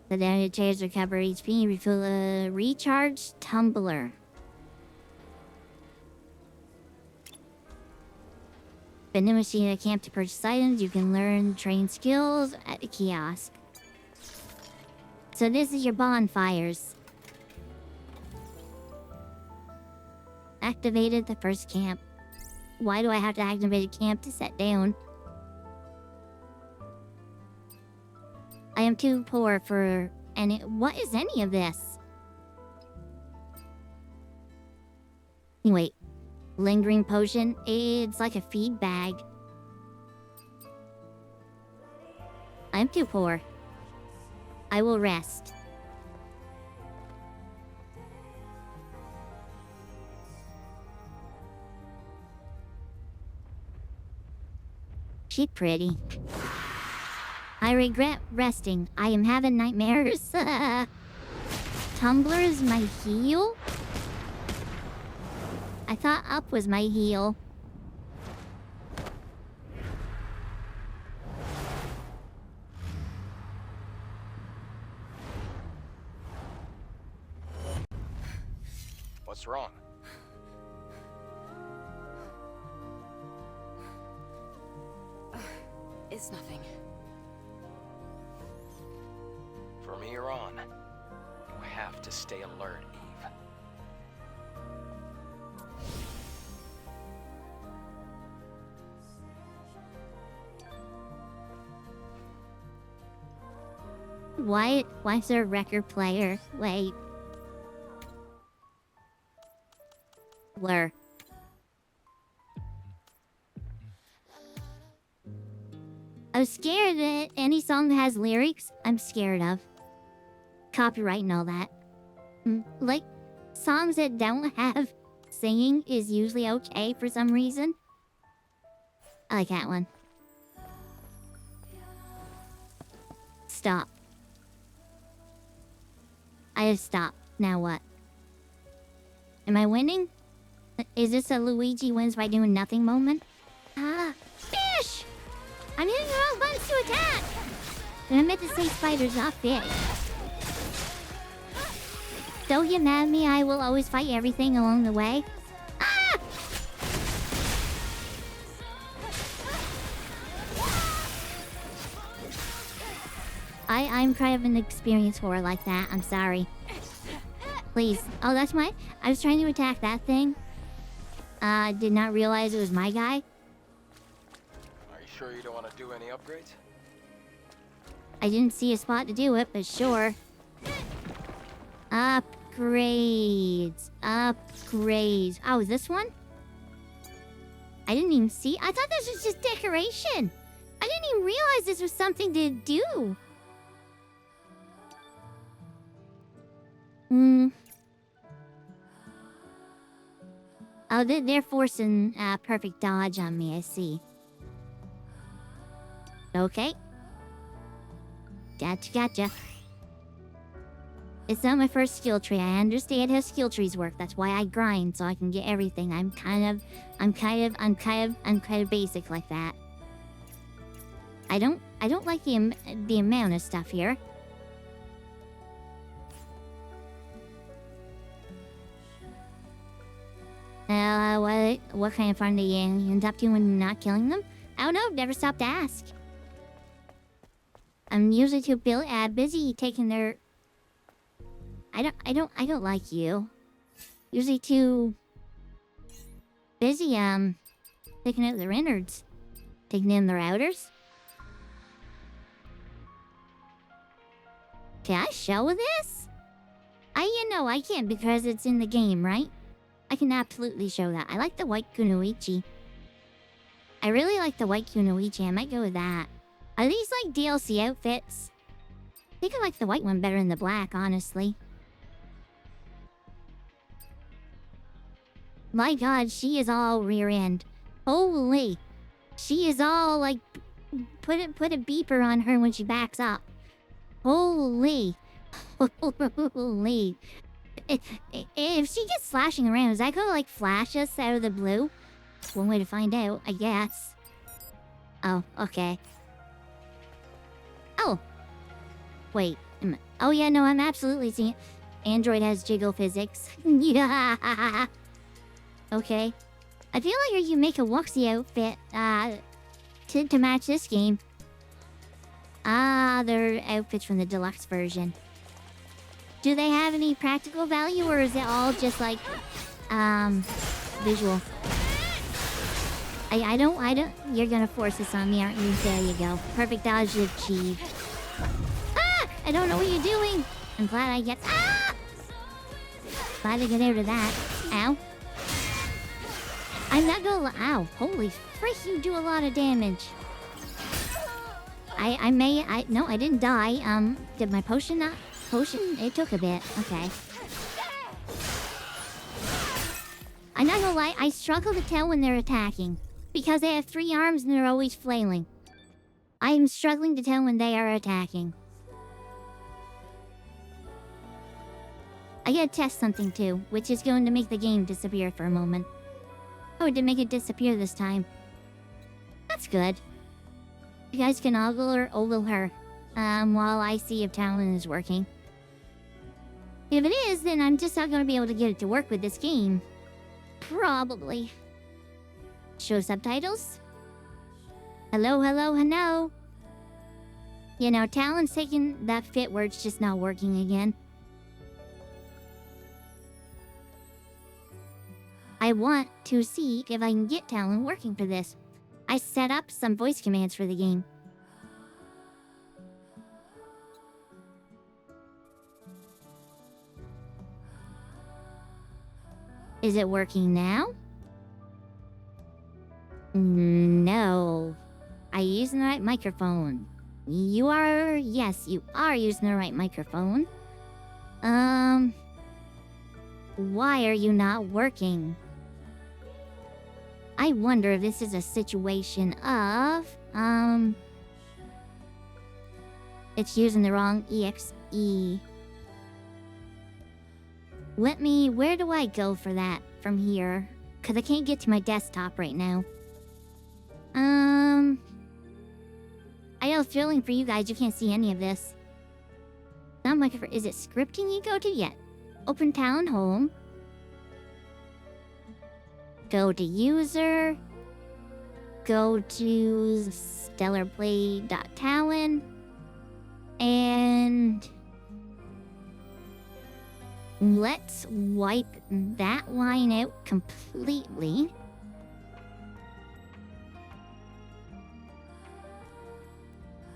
The damage chairs recover HP, refill a recharge tumbler. Spend the machine at a camp to purchase items. You can learn train skills at the kiosk. So this is your bonfires. Activated the first camp. Why do I have to activate a camp to set down? I am too poor for any... What is any of this? Wait. Lingering potion? It's like a feed bag. I'm too poor. I will rest. She's pretty. I regret resting. I am having nightmares. Tumbler is my heal? I thought up was my heal. What's wrong? It's nothing. From here on, you have to stay alert, Eve. Why is there a record player? Wait. Blur. I was scared that any song that has lyrics, I'm scared of. Copyright and all that. Like, songs that don't have singing is usually okay for some reason. I like that one. Stop. I have stopped. Now what? Am I winning? Is this a Luigi wins by doing nothing moment? Fish! I'm hitting the wrong buttons to attack! And I meant to say spiders, not fish. Don't get mad at me, I will always fight everything along the way. Ah! I'm kind of an experienced horror like that, I'm sorry. Please. Oh, that's my... I was trying to attack that thing. Did not realize it was my guy. Are you sure you don't want to do any upgrades? I didn't see a spot to do it, but sure. Upgrades. Upgrades. Oh, is this one? I didn't even see... I thought this was just decoration. I didn't even realize this was something to do. Oh, they're forcing perfect dodge on me, I see. Okay. Gotcha. It's not my first skill tree. I understand how skill trees work. That's why I grind, so I can get everything. I'm kind of basic like that. I don't like the amount of stuff here. What kind of fun do you end up doing when you're not killing them? I don't know, never stopped to ask. I'm usually too busy taking their... I don't like you. Usually too... busy, taking out their innards. Taking in their outers. Can I show this? I can't because it's in the game, right? I can absolutely show that. I like the white Kunoichi. I really like the white Kunoichi. I might go with that. Are these like DLC outfits? I think I like the white one better than the black, honestly. My god, she is all rear end. Holy. She is all like... Put a beeper on her when she backs up. Holy. Holy. If she gets slashing around, is that gonna like flash us out of the blue? One way to find out, I guess. Oh, okay. Oh. Wait. Oh yeah, no, I'm absolutely seeing it. Android has jiggle physics. Yeah. Okay. I feel like you make a Wuxie outfit, to match this game. Ah, they're outfits from the deluxe version. Do they have any practical value, or is it all just like, visual? I don't, you're gonna force this on me, aren't you? There you go. Perfect dodge achieved. Ah! I don't know what you're doing! I'm glad I get, ah! Glad I get out of that. Ow. I'm not gonna, ow. Holy frick, you do a lot of damage. No, I didn't die. Did my potion not? Potion? It took a bit. Okay. I'm not gonna lie, I struggle to tell when they're attacking. Because they have 3 arms and they're always flailing. I'm struggling to tell when they are attacking. I gotta test something too, which is going to make the game disappear for a moment. Oh, it didn't make it disappear this time. That's good. You guys can ogle or ogle her, while I see if Talon is working. If it is, then I'm just not gonna be able to get it to work with this game. Probably. Show subtitles? Hello, hello, hello. You know, Talon's taking that fit where it's just not working again. I want to see if I can get Talon working for this. I set up some voice commands for the game. Is it working now? No. Are you using the right microphone? You are... Yes, you are using the right microphone. Why are you not working? I wonder if this is a situation of... It's using the wrong EXE. Where do I go for that from here? Because I can't get to my desktop right now. I have a feeling for you guys, you can't see any of this. Not microphone. Is it scripting you go to? Yeah. Open Talon Home. Go to user. Go to stellarblade.talon. And let's wipe that line out completely.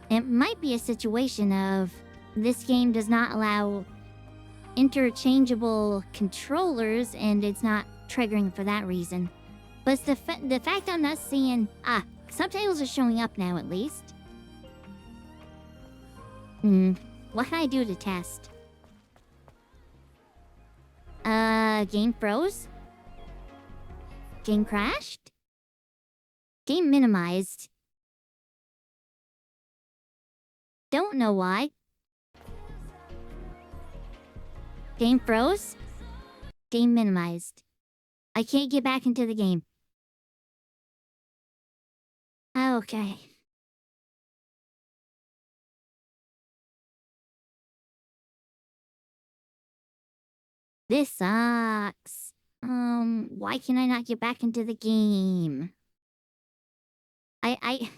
It might be a situation of this game does not allow interchangeable controllers and it's not triggering for that reason. But it's the fact I'm not seeing... subtitles are showing up now at least. What can I do to test? Game froze? Game crashed? Game minimized? Don't know why. Game froze? Game minimized. I can't get back into the game. Okay. This sucks. Why can I not get back into the game? I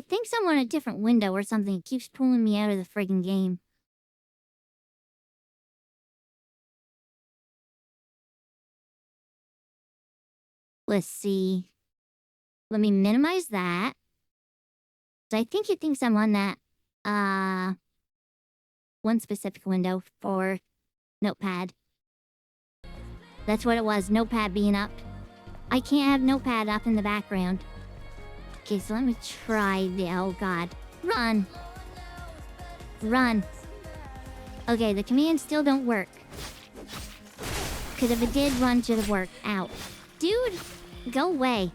think I'm on a different window or something. It keeps pulling me out of the friggin' game. Let's see. Let me minimize that. So I think it thinks I'm on that, one specific window for Notepad. That's what it was, Notepad being up. I can't have Notepad up in the background. Okay, so let me try the... Oh, God. Run! Run! Okay, the commands still don't work. Because if it did, run should have worked. Ow. Dude! Go away.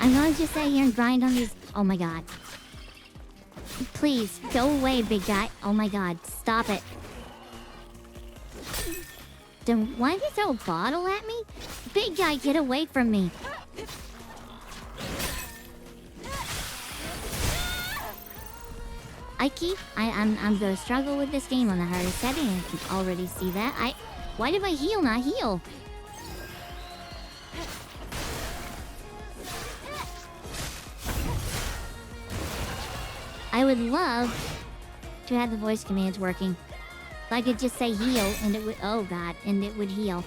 I'm gonna just sit here and grind on these... Oh, my God. Please, go away, big guy. Oh my god, stop it. Why did you throw a bottle at me? Big guy, get away from me. I'm gonna struggle with this game on the hardest setting. I can already see that. Why did my heal not heal? I would love to have the voice commands working. So I could just say heal and it would, oh god, and it would heal.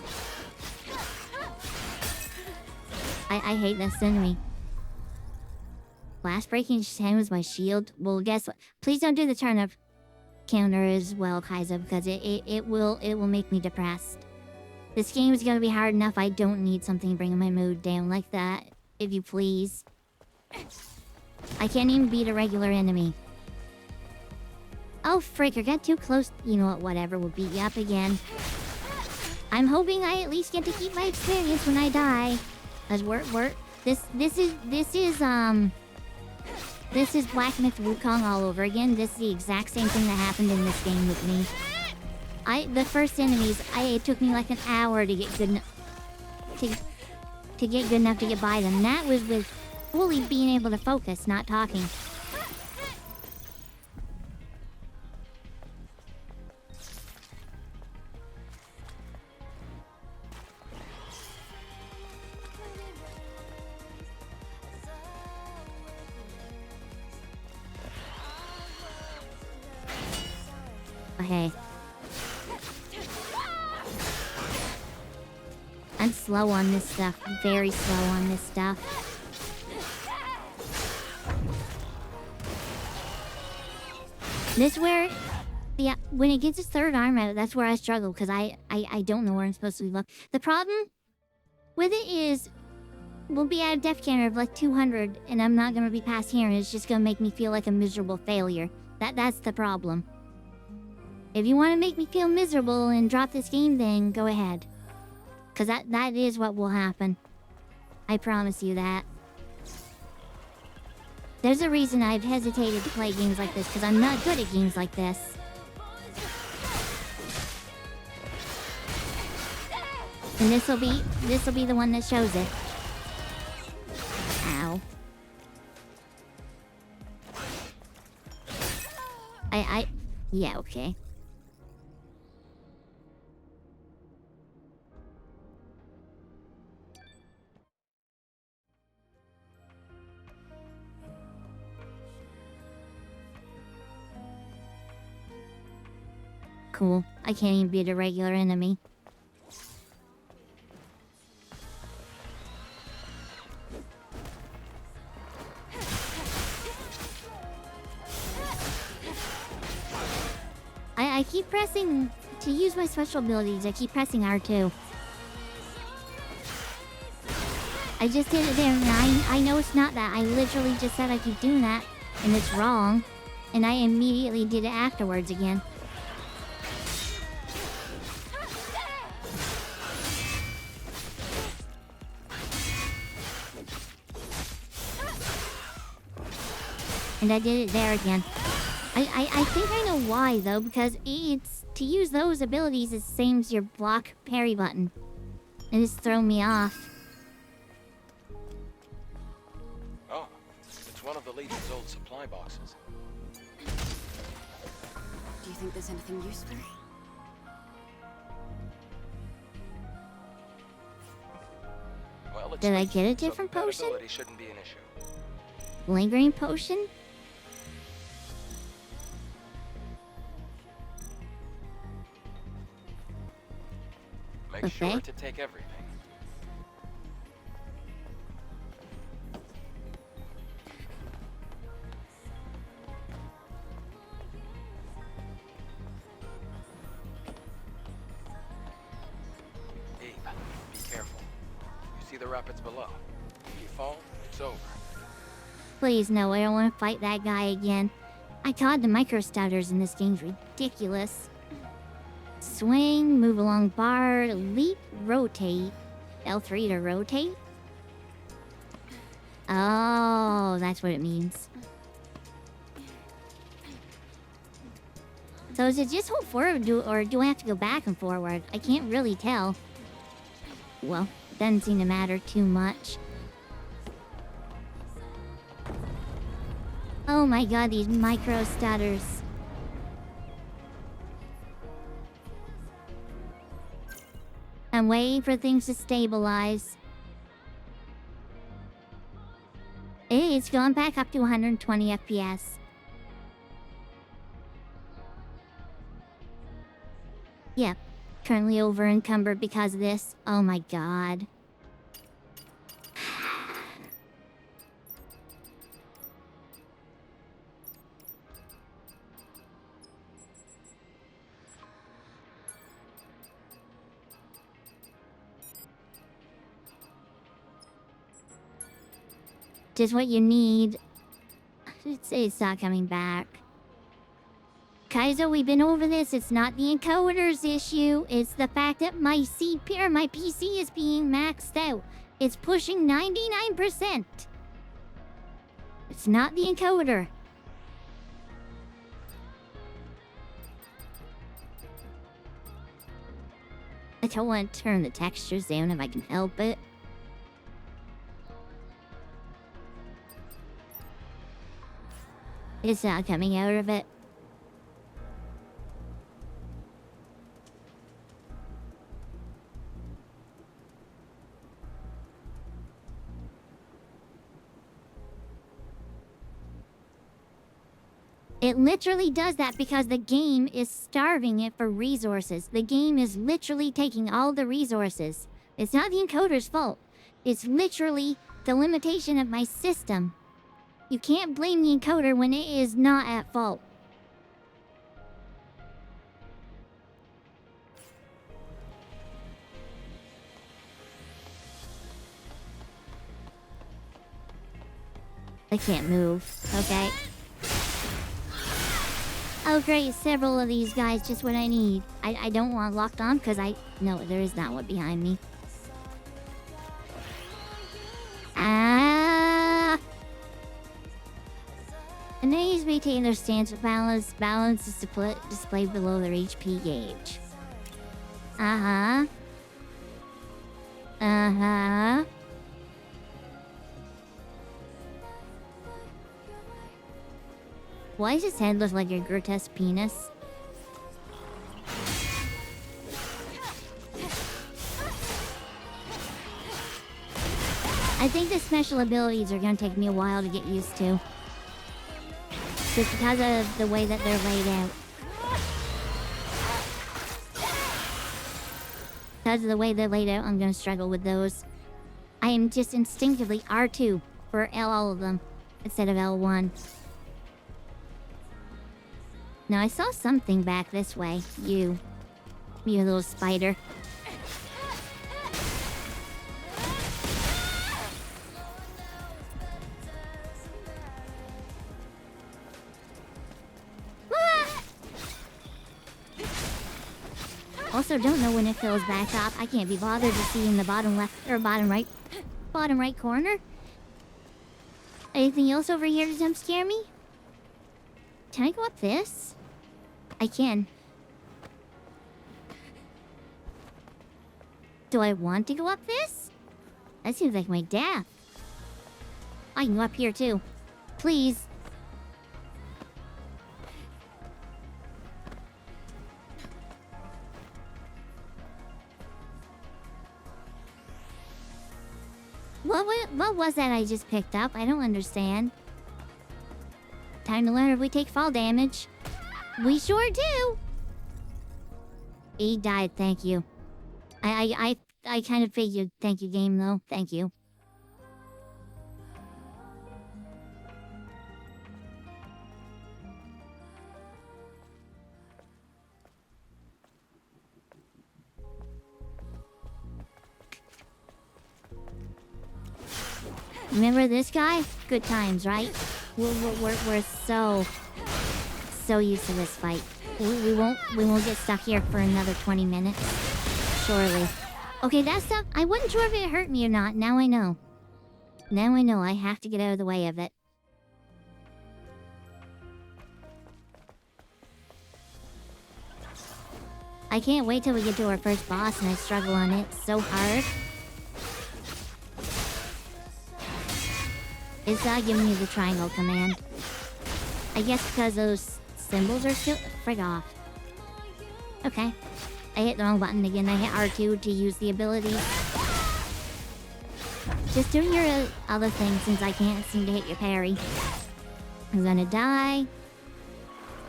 I hate this enemy. Blast breaking chain was my shield. Well, guess what? Please don't do the turnip counter as well, Kaiser, because it will make me depressed. This game is gonna be hard enough. I don't need something bringing my mood down like that, if you please. I can't even beat a regular enemy. Oh frick, I got too close. You know what, whatever, we'll beat you up again. I'm hoping I at least get to keep my experience when I die. Cause this is Black Myth Wukong all over again. This is the exact same thing that happened in this game with me. The first enemies, it took me like an hour to get good enough to get by them. That was with fully being able to focus, not talking. Okay. I'm slow on this stuff. Very slow on this stuff. This where... Yeah, when it gets its third arm out, that's where I struggle, because I don't know where I'm supposed to be looking. The problem with it is... We'll be at a death counter of like 200, and I'm not going to be past here, and it's just going to make me feel like a miserable failure. That's the problem. If you want to make me feel miserable and drop this game, then go ahead. Because that is what will happen. I promise you that. There's a reason I've hesitated to play games like this, because I'm not good at games like this. And this'll be the one that shows it. Ow. Yeah, okay. Cool. I can't even beat a regular enemy. I keep pressing... To use my special abilities, I keep pressing R2. I just did it there, and I know it's not that. I literally just said I keep doing that, and it's wrong. And I immediately did it afterwards again. And I did it there again. I think I know why, though, because it's... To use those abilities is the same as your block parry button. And it's thrown me off. Oh, it's one of the Legion's old supply boxes. Do you think there's anything useful? Well, Did I get a different potion? Shouldn't be an issue. Lingering potion? Make sure to take everything. Eve, be careful. You see the rapids below. If you fall, it's over. Please, no, I don't want to fight that guy again. God, the micro stutters in this game's ridiculous. Swing, move along bar, leap, rotate. L3 to rotate? Oh, that's what it means. So is it just hold forward, or do I have to go back and forward? I can't really tell. Well, doesn't seem to matter too much. Oh my god, these micro stutters. I'm waiting for things to stabilize. Hey, it's gone back up to 120 FPS. Yep, currently over encumbered because of this. Oh my god. Just what you need. It's not coming back. Kaizo, we've been over this. It's not the encoder's issue. It's the fact that my PC is being maxed out. It's pushing 99%. It's not the encoder. I don't want to turn the textures down if I can help it. It's not coming out of it. It literally does that because the game is starving it for resources. The game is literally taking all the resources. It's not the encoder's fault. It's literally the limitation of my system. You can't blame the encoder when it is not at fault. I can't move. Okay. Oh great, several of these guys, just what I need. I don't want locked on because no, there is not one behind me. Enemies maintain their stance with balance. Balance is displayed below their HP gauge. Uh-huh. Uh-huh. Why does his head look like a grotesque penis? I think the special abilities are gonna take me a while to get used to. Just because of the way that they're laid out. Because of the way they're laid out, I'm gonna struggle with those. I am just instinctively R2 for all of them, instead of L1. Now I saw something back this way. You little spider. Also, don't know when it fills back up. I can't be bothered to see in the bottom left or bottom right corner. Anything else over here to jump scare me? Can I go up this? I can. Do I want to go up this? That seems like my death. I can go up here too. Please. What was that I just picked up? I don't understand. Time to learn if we take fall damage. We sure do! He died, thank you. I kind of figured. Thank you, game, though. Thank you. Remember this guy? Good times, right? We're so used to this fight. We won't get stuck here for another 20 minutes. Surely. Okay, that stuff, I wasn't sure if it hurt me or not. Now I know. Now I know I have to get out of the way of it. I can't wait till we get to our first boss and I struggle on it so hard. It's not giving me the triangle command. I guess because those symbols are still... Frig off. Okay. I hit the wrong button again. I hit R2 to use the ability. Just do your other thing since I can't seem to hit your parry. I'm gonna die.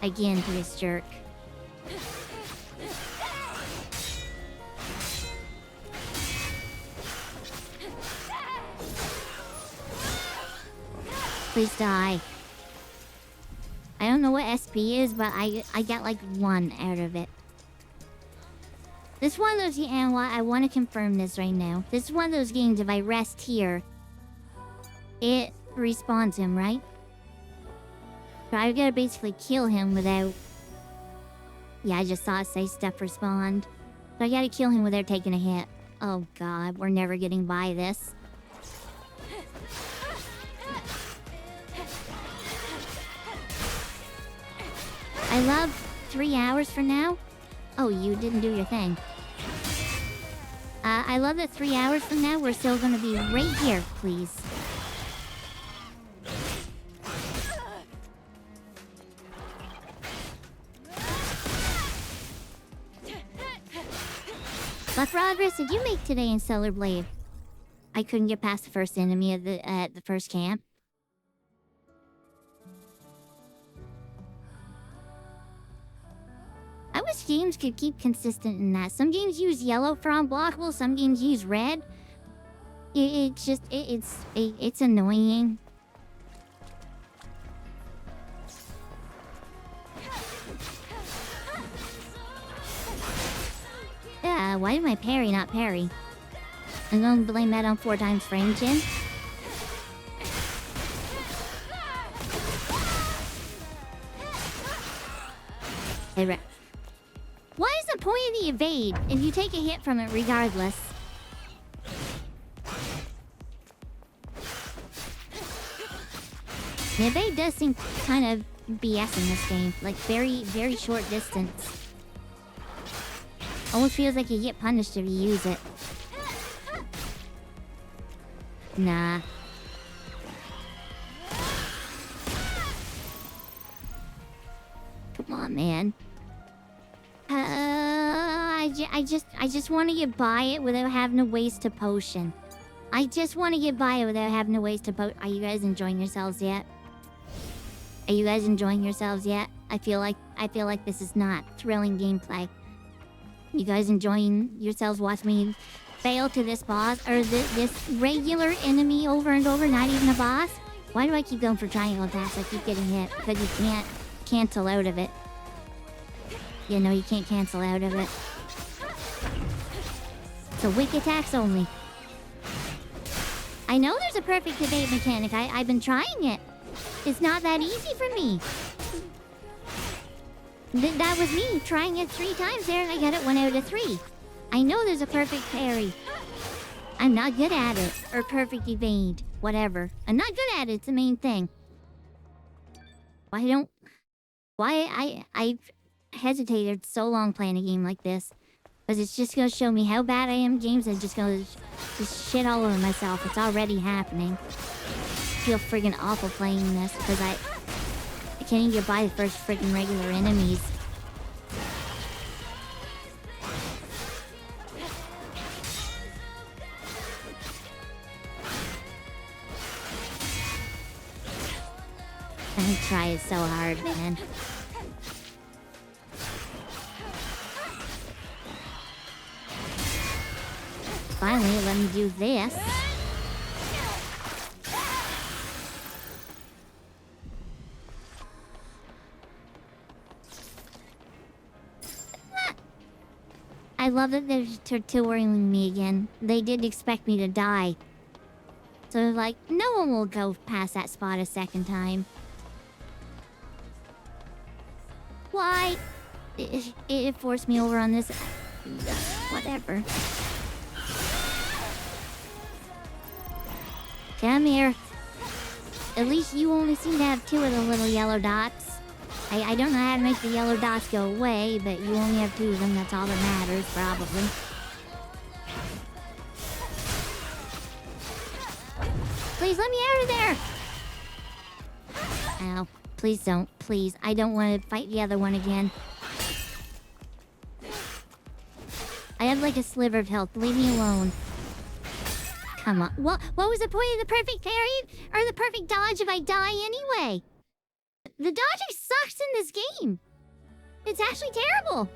Again to this jerk. Please die. I don't know what SP is, but I got like 1 out of it. This is one of those, and I want to confirm this right now. This is one of those games, if I rest here, it respawns him, right? So I gotta basically kill him without... Yeah, I just saw it say stuff respawned. So I gotta kill him without taking a hit. Oh god, we're never getting by this. I love 3 hours for now. Oh, you didn't do your thing. I love that 3 hours from now we're still gonna be right here, please. What progress did you make today in Stellar Blade? I couldn't get past the first enemy at the first camp. I wish games could keep consistent in that. Some games use yellow for unblockable, some games use red. It's annoying. Yeah, why did my parry not parry? I'm gonna blame that on 4 times frame chin. Hey, why is the point of the evade if you take a hit from it regardless? The evade does seem kind of BS in this game. Like, very, very short distance. Almost feels like you get punished if you use it. Nah. Come on, man. I just want to get by it without having to waste a potion. I just want to get by it without having to waste a potion. Are you guys enjoying yourselves yet? Are you guys enjoying yourselves yet? I feel like this is not thrilling gameplay. You guys enjoying yourselves watching me fail to this boss or this regular enemy over and over, not even a boss? Why do I keep going for triangle attacks? I keep getting hit because you can't cancel out of it. Yeah, no, you can't cancel out of it. So weak attacks only. I know there's a perfect evade mechanic. I've been trying it. It's not that easy for me. That was me trying it 3 times there and I got it 1 out of 3. I know there's a perfect parry. I'm not good at it. Or perfect evade. Whatever. I'm not good at it. It's the main thing. Why I've hesitated so long playing a game like this. Because it's just going to show me how bad I am at games and just going to just shit all over myself. It's already happening. I feel friggin' awful playing this because I can't even get by the first friggin' regular enemies. I try it so hard, man. Finally, let me do this. I love that they're tutorialing me again. They did expect me to die. So, like, no one will go past that spot a second time. Why? It forced me over on this. Whatever. Come here. At least you only seem to have 2 of the little yellow dots. I don't know how to make the yellow dots go away, but you only have 2 of them. That's all that matters, probably. Please let me out of there! Ow. Please don't. Please. I don't want to fight the other one again. I have like a sliver of health. Leave me alone. Come on. What was the point of the perfect parry? Or the perfect dodge if I die anyway? The dodging sucks in this game. It's actually terrible.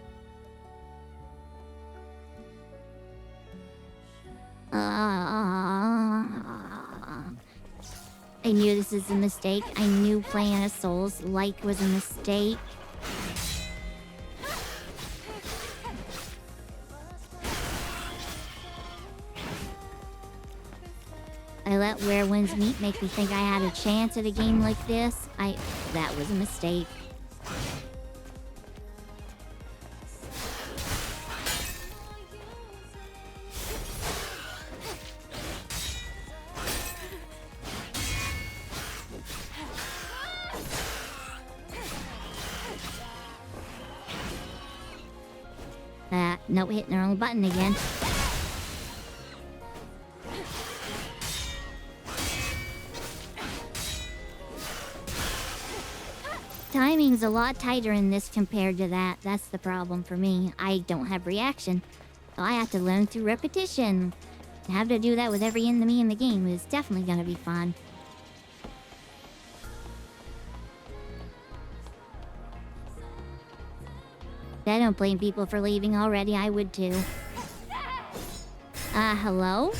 I knew this is a mistake. I knew playing a Souls-like was a mistake. I let Where Winds Meet make me think I had a chance at a game like this. That was a mistake. No, hitting the wrong button again. Timing's a lot tighter in this compared to that. That's the problem for me. I don't have reaction. So I have to learn through repetition. To have to do that with every enemy in the game is definitely gonna be fun. I don't blame people for leaving already. I would too. Hello?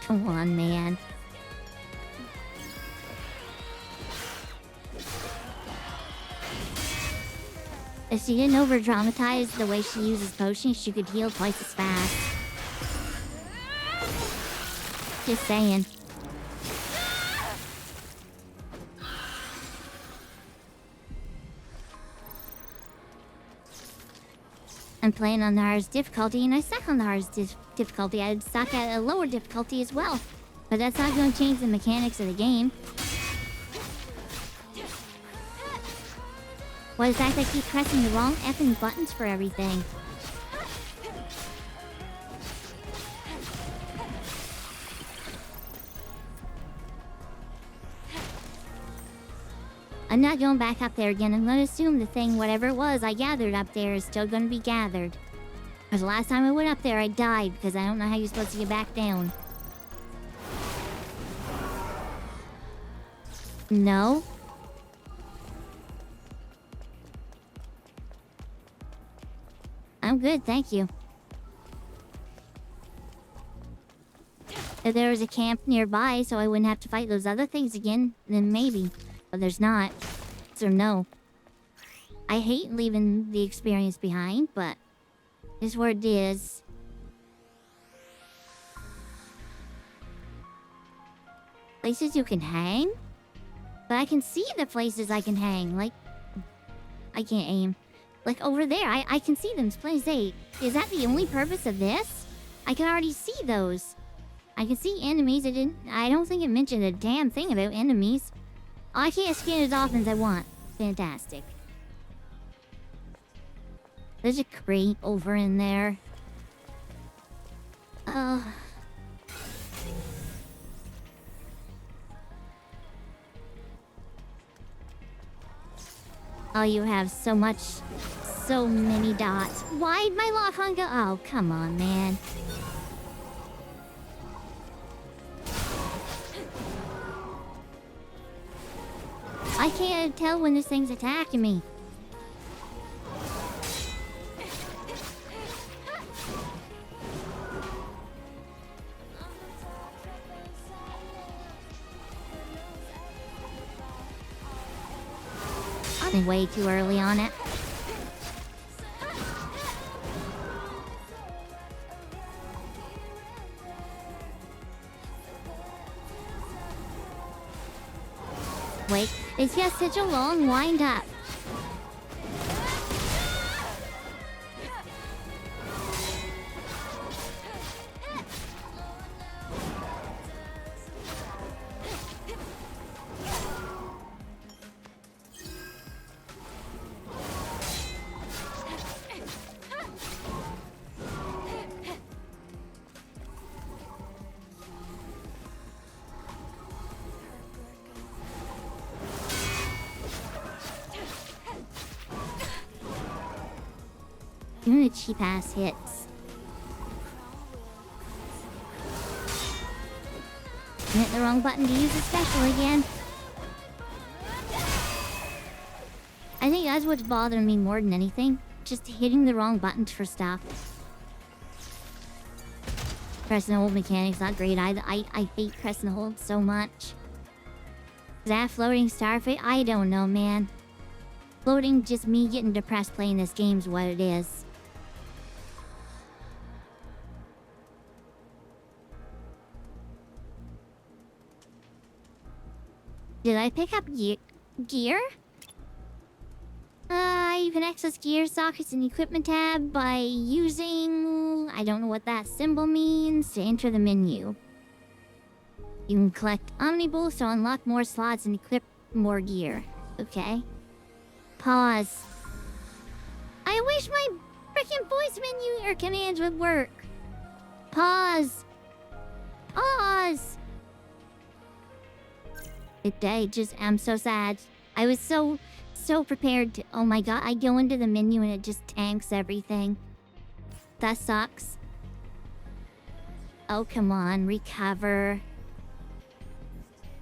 Come on, man. If she didn't over-dramatize the way she uses potions, she could heal twice as fast. Just saying. I'm playing on the hardest difficulty, and I suck on the hardest difficulty. I'd suck at a lower difficulty as well. But that's not going to change the mechanics of the game. Why the fact I keep pressing the wrong effing buttons for everything? I'm not going back up there again. I'm going to assume the thing, whatever it was I gathered up there, is still going to be gathered. Because the last time I went up there, I died because I don't know how you're supposed to get back down. No? I'm good, thank you. If there was a camp nearby so I wouldn't have to fight those other things again, then maybe. But there's not. So no. I hate leaving the experience behind, but it's what it is. Places you can hang? But I can see the places I can hang. Like, I can't aim. Like over there, I can see them. Please say, is that the only purpose of this? I can already see those. I can see enemies. I don't think it mentioned a damn thing about enemies. Oh, I can't skin as often as I want. Fantastic. There's a crate over in there. Oh, you have so many dots. Why'd my lock-on go? Oh, come on, man. I can't tell when this thing's attacking me. I'm way too early on it. Wait, it's just such a long wind up. doing the cheap ass hits. Hit the wrong button to use a special again. I think that's what's bothering me more than anything. Just hitting the wrong buttons for stuff. Press and hold mechanic's not great either. I hate press and hold so much. Is that floating starfish? I don't know, man. Floating, just me getting depressed playing this game's what it is. Did I pick up gear? You can access gear sockets in the equipment tab by using... I don't know what that symbol means to enter the menu. You can collect omniboosts to unlock more slots and equip more gear. Okay. Pause. I wish my frickin' voice menu or commands would work. Pause. Pause. I'm so sad. I was so prepared to... Oh my god, I go into the menu and it just tanks everything. That sucks. Oh, come on, recover.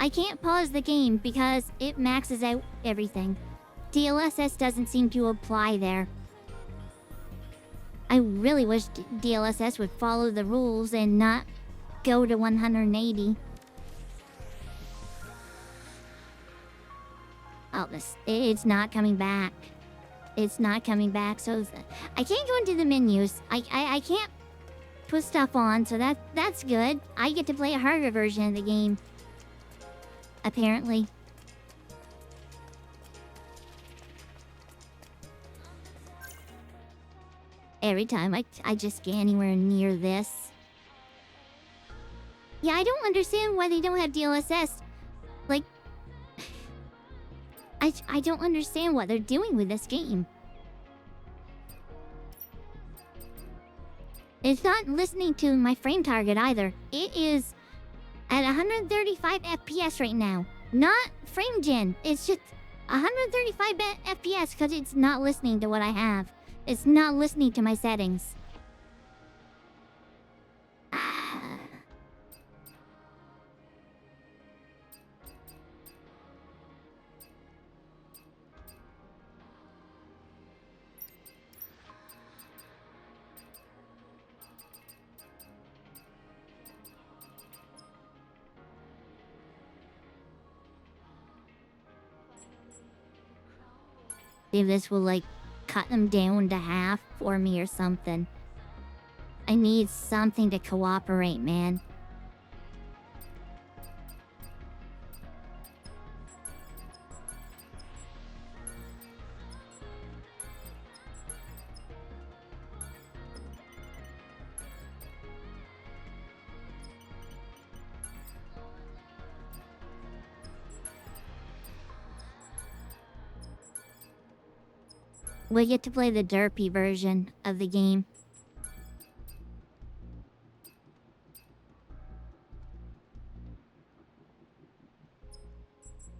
I can't pause the game because it maxes out everything. DLSS doesn't seem to apply there. I really wish DLSS would follow the rules and not go to 180. Oh, it's not coming back. It's not coming back, so I can't go into the menus. I can't put stuff on, so that's good. I get to play a harder version of the game. Apparently. Every time I just get anywhere near this. Yeah, I don't understand why they don't have DLSS. Like... I don't understand what they're doing with this game. It's not listening to my frame target either. It is at 135 FPS right now. Not frame gen. It's just 135 FPS because it's not listening to what I have. It's not listening to my settings. See if this will, like, cut them down to half for me or something. I need something to cooperate, man. We get to play the derpy version of the game.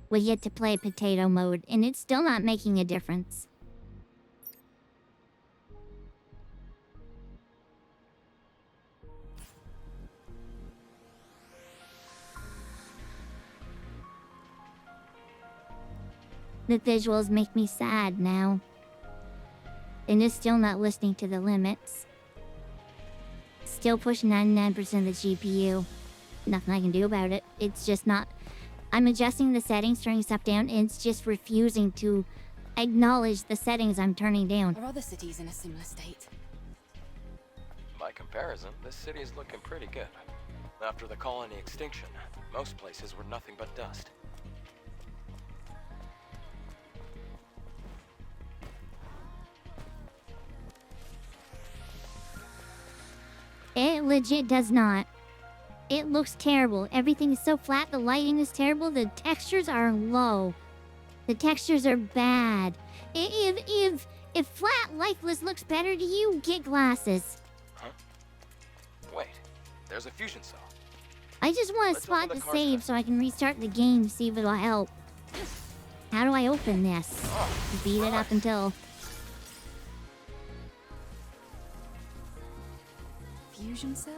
We get to play potato mode, and it's still not making a difference. The visuals make me sad now. And it's still not listening to the limits. Still pushing 99% of the GPU. Nothing I can do about it. It's just not... I'm adjusting the settings, turning stuff down, and it's just refusing to acknowledge the settings I'm turning down. Are other cities in a similar state? By comparison, this city is looking pretty good. After the colony extinction, most places were nothing but dust. It legit does not. It looks terrible. Everything is so flat. The lighting is terrible. The textures are low. The textures are bad. If flat, lifeless looks better to you, get glasses. Huh? Wait, there's a fusion cell. I just want a spot to save so I can restart the game to see if it'll help. How do I open this? Beat it up until... fusion cell?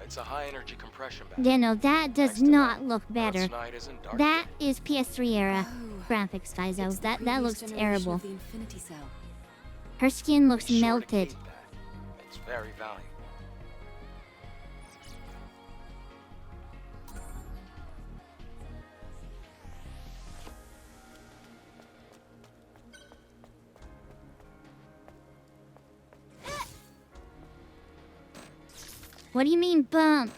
It's a high-energy compression battery. Yeah, no, that does Thanks to not that, look better. Earth's night isn't dark That yet. is PS3 era Oh, graphics, guys. it's the That previous looks generation terrible. of the Infinity Cell. Her skin looks Be sure to melted. keep that. It's very valuable. What do you mean, bump?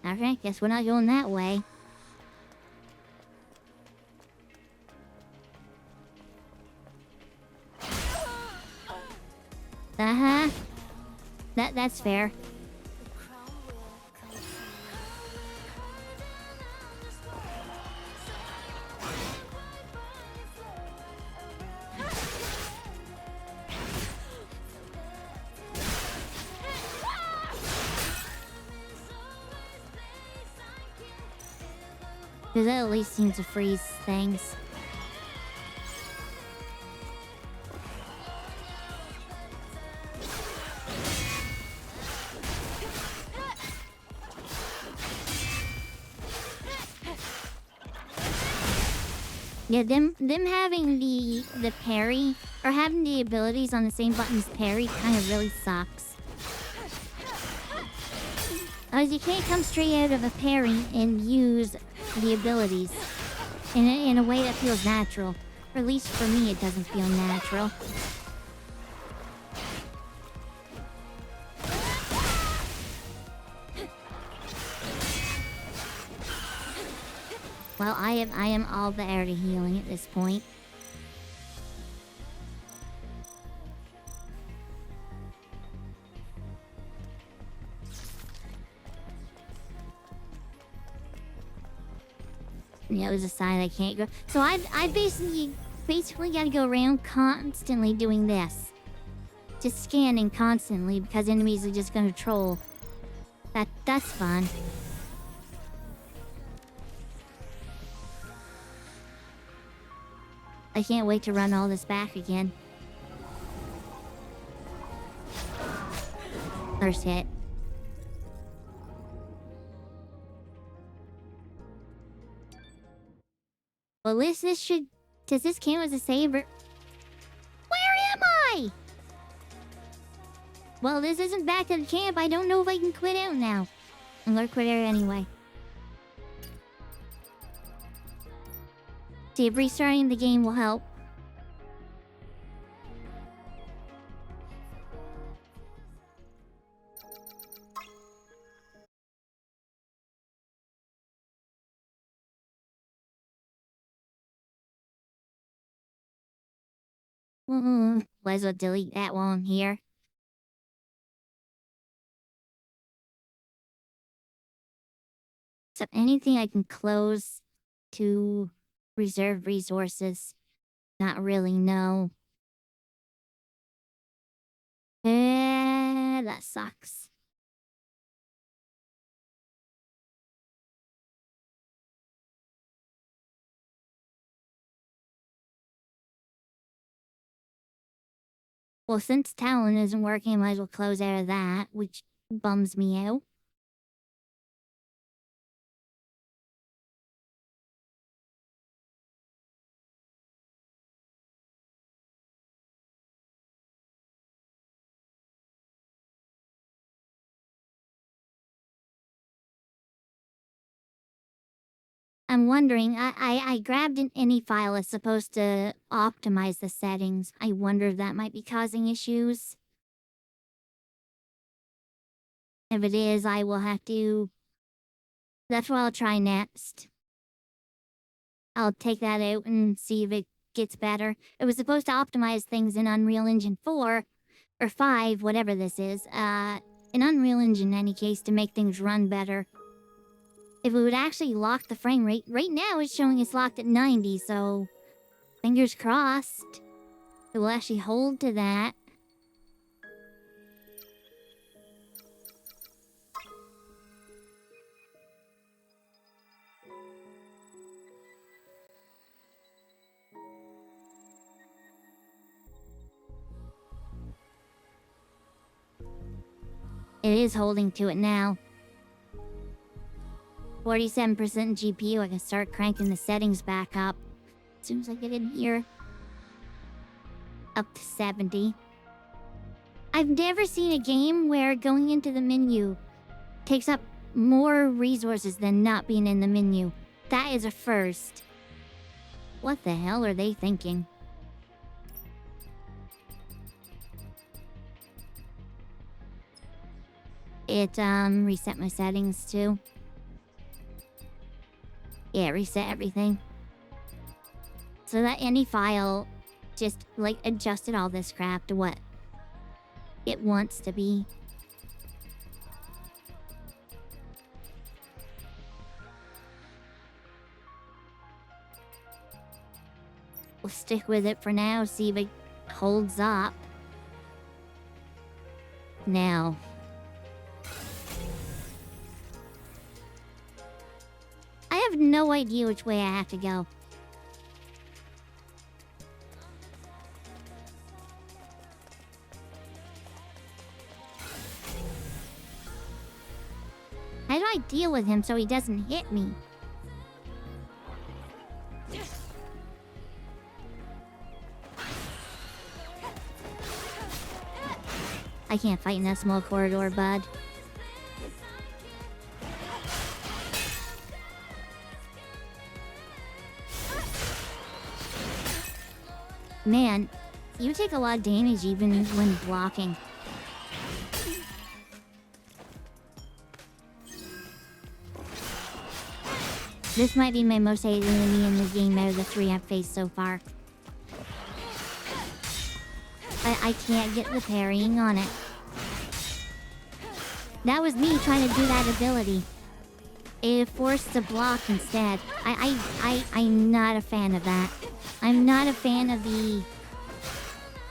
Okay, guess we're not going that way. Uh-huh. That's fair. Because that at least seems to freeze things. Yeah, them having the parry, or having the abilities on the same button as parry kind of really sucks. As you can't come straight out of a parry and use the abilities in a way that feels natural. Or at least for me, it doesn't feel natural. Well, I am all the air to healing at this point. Yeah, there's a sign I can't go. So I basically got to go around constantly doing this, just scanning constantly because enemies are just gonna troll. That's fun. I can't wait to run all this back again. First hit. Well, this should... Does this count as a saver? Where am I? Well, this isn't back to the camp. I don't know if I can quit out now. I'm gonna quit out anyway. See if restarting the game will help. Might as well delete that while I'm here. So anything I can close to reserve resources? Not really, no. That sucks. Well, since Talon isn't working, I might as well close out of that, which bums me out. I'm wondering, I grabbed an any file that's supposed to optimize the settings. I wonder if that might be causing issues. If it is, I will have to... That's what I'll try next. I'll take that out and see if it gets better. It was supposed to optimize things in Unreal Engine 4, or 5, whatever this is. In Unreal Engine, in any case, to make things run better. If it would actually lock the frame rate, right now it's showing it's locked at 90, so fingers crossed it will actually hold to that. It is holding to it now. 47% GPU, I can start cranking the settings back up. As soon as I get in here. Up to 70. I've never seen a game where going into the menu takes up more resources than not being in the menu. That is a first. What the hell are they thinking? It, reset my settings too. Yeah, reset everything. So that any file just, like, adjusted all this crap to what it wants to be. We'll stick with it for now, see if it holds up. Now. I have no idea which way I have to go. How do I deal with him so he doesn't hit me? I can't fight in that small corridor, bud. Man, you take a lot of damage even when blocking. This might be my most hated enemy in the game out of the 3 I've faced so far. I can't get the parrying on it. That was me trying to do that ability. It forced the block instead. I'm not a fan of that. I'm not a fan of the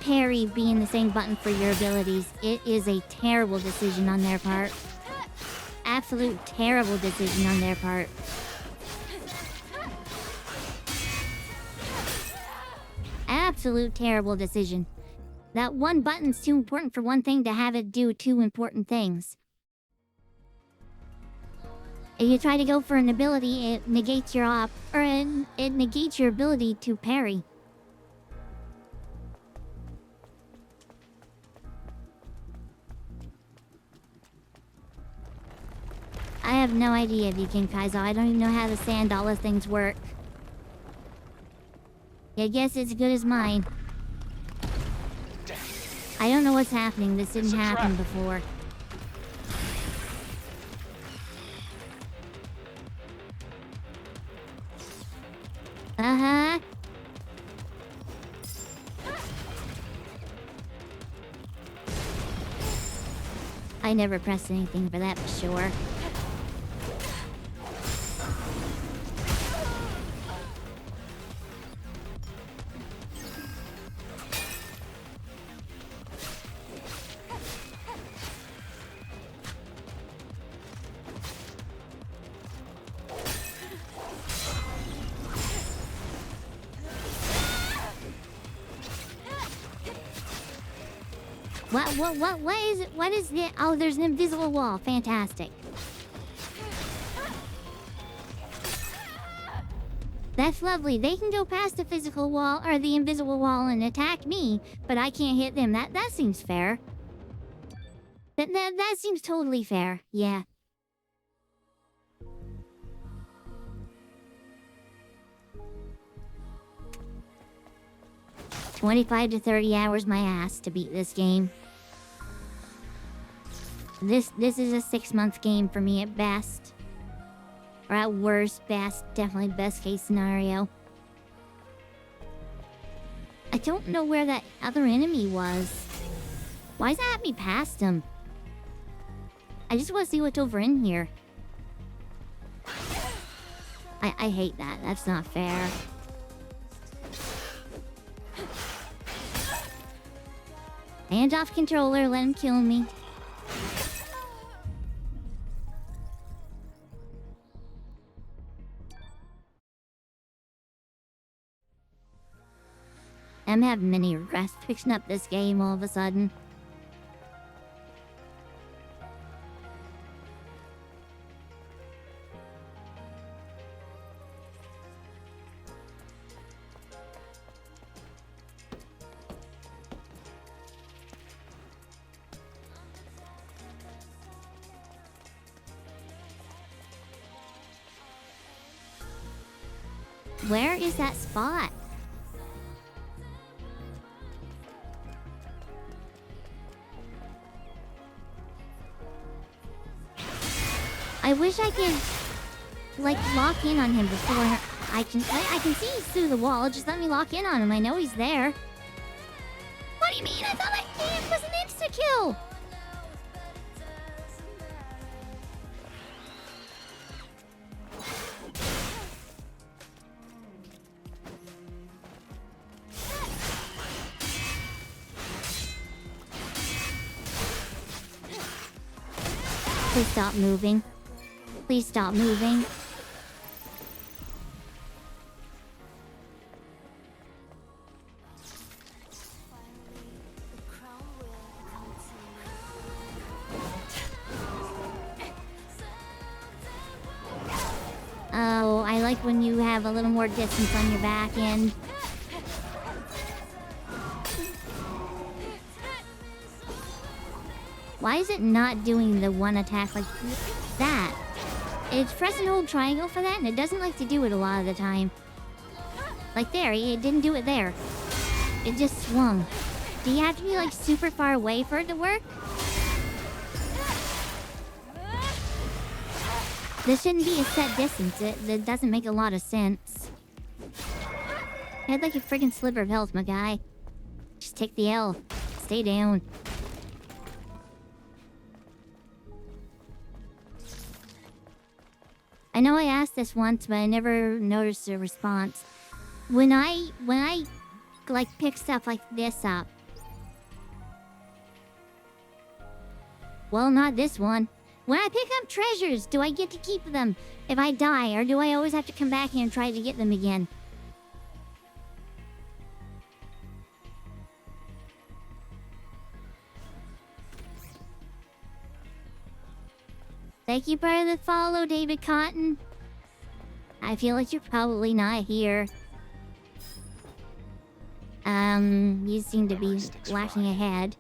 parry being the same button for your abilities. It is a terrible decision on their part. Absolute terrible decision on their part. Absolute terrible decision. That one button's too important for one thing to have it do 2 important things. If you try to go for an ability, it negates your op, or it negates your ability to parry. I have no idea if you can Kaizo. I don't even know how the Sandala things work. I guess it's as good as mine. I don't know what's happening. This didn't happen before. Uh-huh. I never pressed anything for that for sure. What is it? What is it? Oh, there's an invisible wall. Fantastic. That's lovely. They can go past the physical wall, or the invisible wall, and attack me, but I can't hit them. That seems fair. That seems totally fair. Yeah. $25 to 30 hours my ass to beat this game. This is a 6-month game for me at best. Or at worst, best, definitely best case scenario. I don't know where that other enemy was. Why is that me past him? I just want to see what's over in here. I hate that. That's not fair. Hand off controller, let him kill me. I'm having many regrets fixing up this game all of a sudden. Where is that spot? I wish I could, like, lock in on him before I can see he's through the wall. Just let me lock in on him. I know he's there. What do you mean? I thought that game was an insta-kill! Please stop moving. Please stop moving. Oh, I like when you have a little more distance on your back end. Why is it not doing the one attack like that? It's press and hold triangle for that, and it doesn't like to do it a lot of the time. Like there, it didn't do it there. It just swung. Do you have to be like super far away for it to work? This shouldn't be a set distance. It doesn't make a lot of sense. I had like a friggin' sliver of health, my guy. Just take the L. Stay down. I know I asked this once, but I never noticed a response. When I like pick stuff like this up. Well, not this one. When I pick up treasures, do I get to keep them if I die, or do I always have to come back here and try to get them again? Thank you for the follow, David Cotton. I feel like you're probably not here. You seem to be lacking ahead.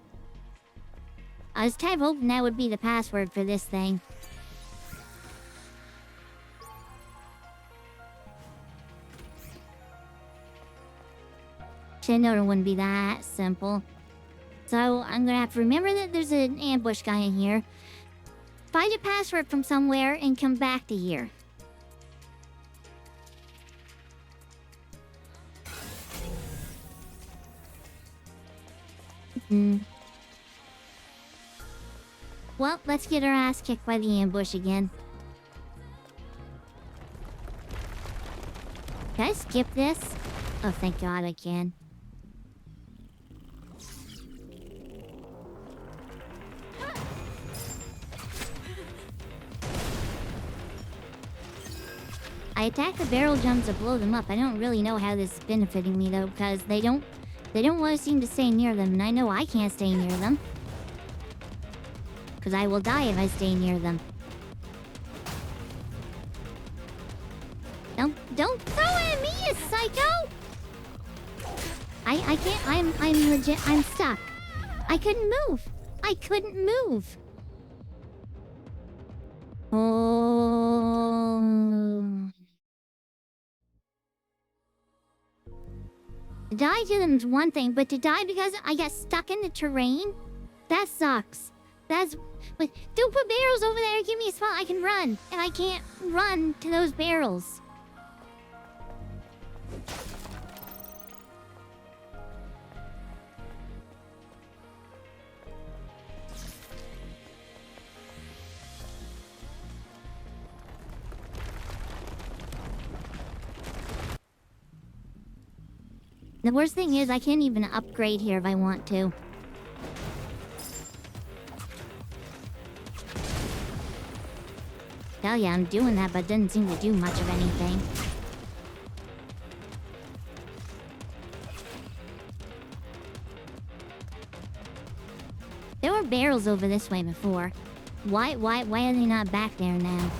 I was kind of hoping that would be the password for this thing. Should've known it wouldn't be that simple. So I'm gonna have to remember that there's an ambush guy in here. Find a password from somewhere and come back to here. Well, let's get our ass kicked by the ambush again. Can I skip this? Oh, thank God I can. I attack the barrel jumps to blow them up. I don't really know how this is benefiting me though, because they don't want to seem to stay near them, and I know I can't stay near them. Because I will die if I stay near them. Don't throw it at me, you psycho! I can't, I'm legit, I'm stuck. I couldn't move. I couldn't move. Oh. To die to them is one thing, but to die because I got stuck in the terrain? That sucks. That's... But don't put barrels over there. Give me a spot I can run. And I can't run to those barrels. The worst thing is I can't even upgrade here if I want to. Hell yeah, I'm doing that, but it doesn't seem to do much of anything. There were barrels over this way before. Why are they not back there now?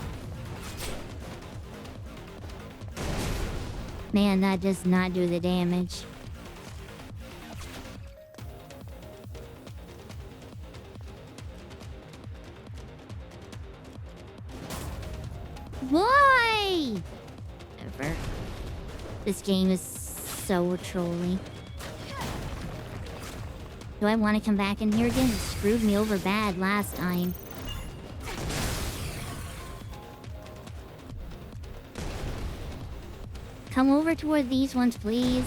Man, that does not do the damage. Why? Ever. This game is so trolly. Do I want to come back in here again? It screwed me over bad last time. Come over toward these ones, please.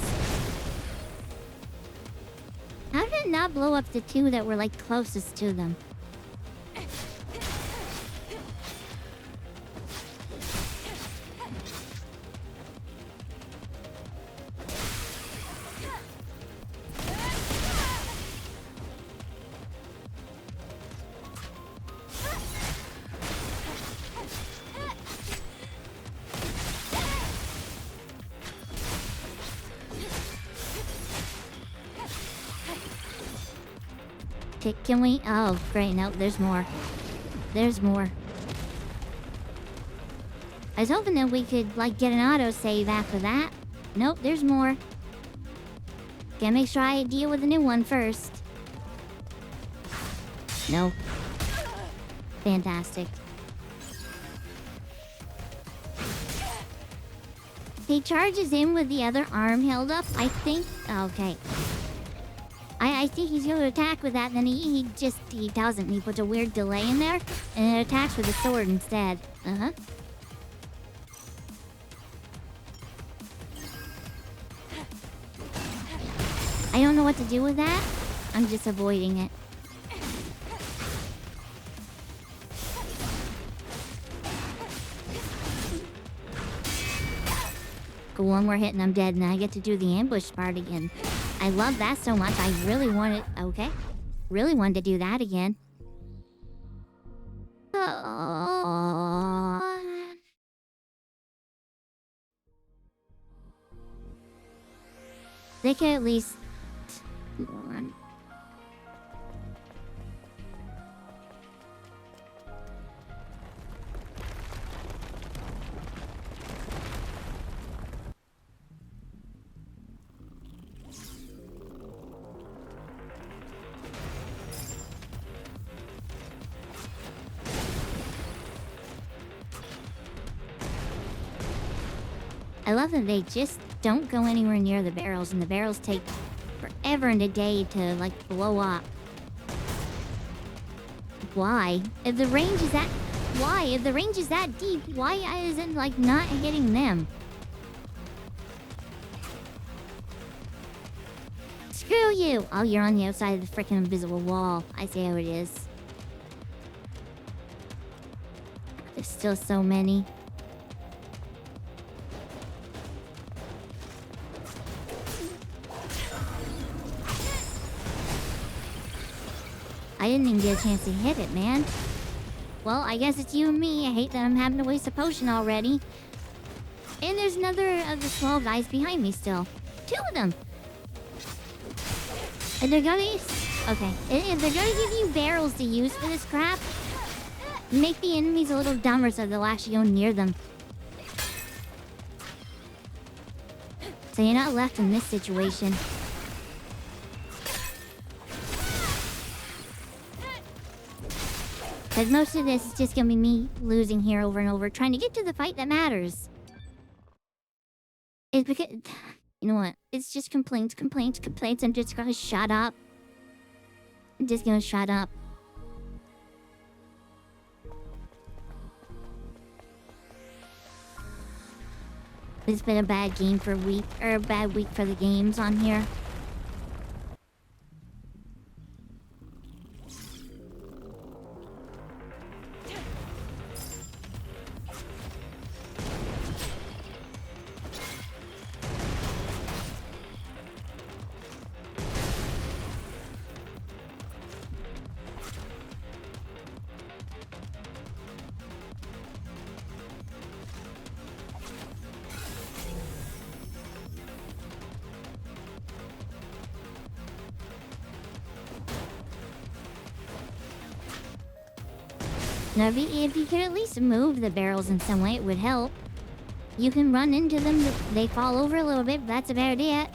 How did it not blow up the two that were, like, closest to them? Can we? Oh, great. Nope, there's more. There's more. I was hoping that we could, like, get an autosave after that. Nope, there's more. Gotta make sure I deal with the new one first. Nope. Fantastic. He charges in with the other arm held up, I think. Okay. I think he's going to attack with that, and then he doesn't. He puts a weird delay in there, and it attacks with a sword instead. Uh-huh. I don't know what to do with that. I'm just avoiding it. Cool, one more hit and I'm dead, and I get to do the ambush part again. I love that so much. I really wanted... Okay. Really wanted to do that again. They can at least... I love that they just don't go anywhere near the barrels, and the barrels take forever and a day to, like, blow up. Why? If the range is that... Why? If the range is that deep, why is it, like, not hitting them? Screw you! Oh, you're on the outside of the freaking invisible wall. I see how it is. There's still so many. I didn't even get a chance to hit it, man. Well, I guess it's you and me. I hate that I'm having to waste a potion already. And there's another of the small guys behind me still. Two of them. And they're gonna... Okay. If they're gonna give you barrels to use for this crap, make the enemies a little dumber so they'll actually go near them. So you're not left in this situation. Because most of this is just gonna be me losing here over and over, trying to get to the fight that matters. It's because... You know what? It's just complaints. I'm just gonna shut up. I'm just gonna shut up. It's been a bad game for a week, or a bad week for the games on here. Now, if you could at least move the barrels in some way, it would help. You can run into them, they fall over a little bit, but that's about it.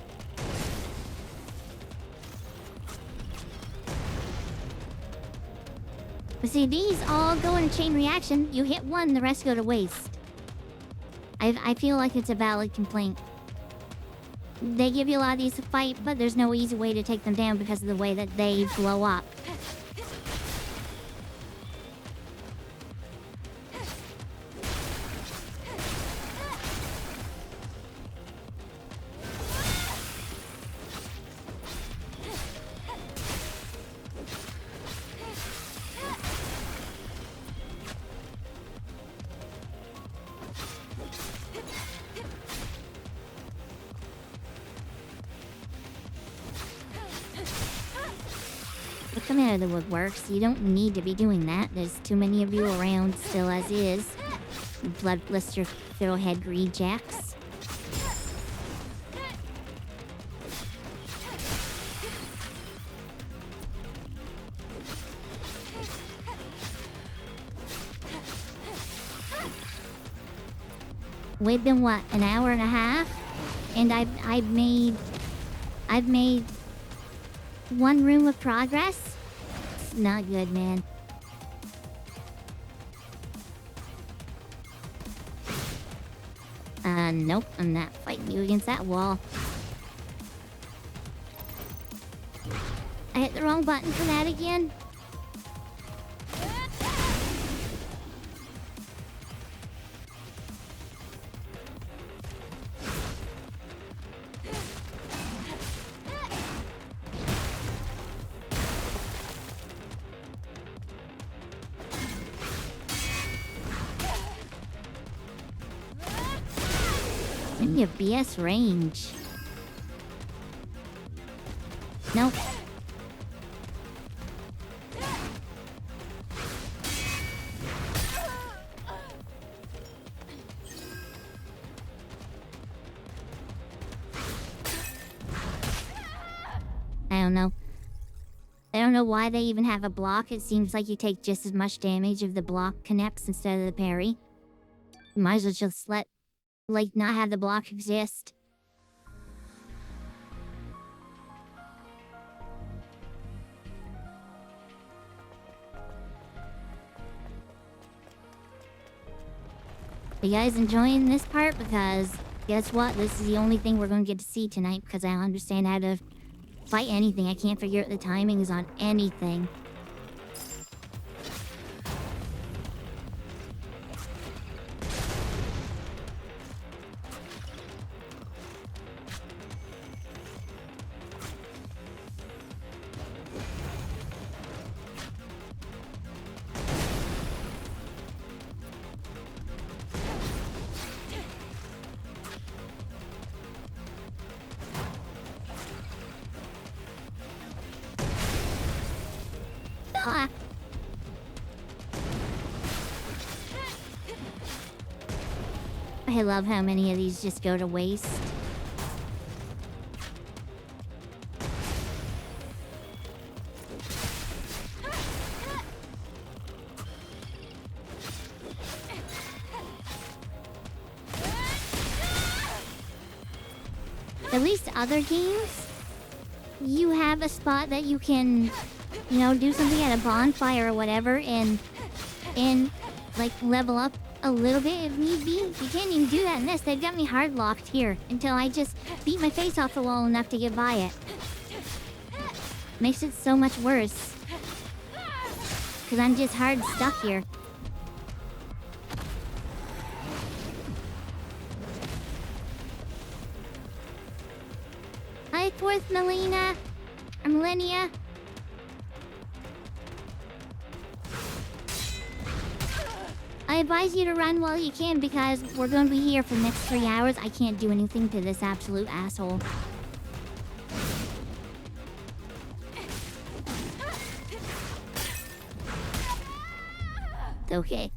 But see, these all go in a chain reaction. You hit one, the rest go to waste. I feel like it's a valid complaint. they give you a lot of these to fight, but there's no easy way to take them down because of the way that they blow up. Come out of the woodworks. You don't need to be doing that. There's too many of you around still as is. Blood blister fiddlehead greed jacks. We've been what, an hour and a half? And I've made one room of progress? It's not good, man. Nope, I'm not fighting you against that wall. I hit the wrong button for that again. Your BS range. Nope. I don't know. I don't know why they even have a block. It seems like you take just as much damage if the block connects instead of the parry. You might as well just not have the block exist. Are you guys enjoying this part? Because guess what? This is the only thing we're going to get to see tonight because I don't understand how to fight anything. I can't figure out the timings on anything. I love how many of these just go to waste. At least other games, you have a spot that you can, you know, do something at a bonfire or whatever and like level up a little bit if need be. You can't even do that in this. They've got me hard locked here until I just beat my face off the wall enough to get by it. Makes it so much worse. Because I'm just hard stuck here. Hi, 4th Melina. Or Millennia. I advise you to run while you can because we're going to be here for the next 3 hours. I can't do anything to this absolute asshole. Okay.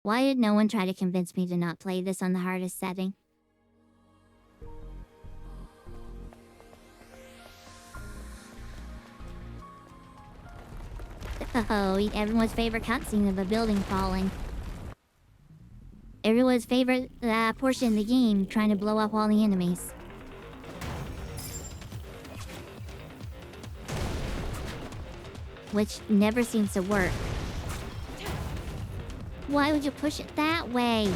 Why did no one try to convince me to not play this on the hardest setting? Oh, everyone's favorite cutscene of a building falling. Everyone's favorite portion of the game, trying to blow up all the enemies. Which never seems to work. Why would you push it that way?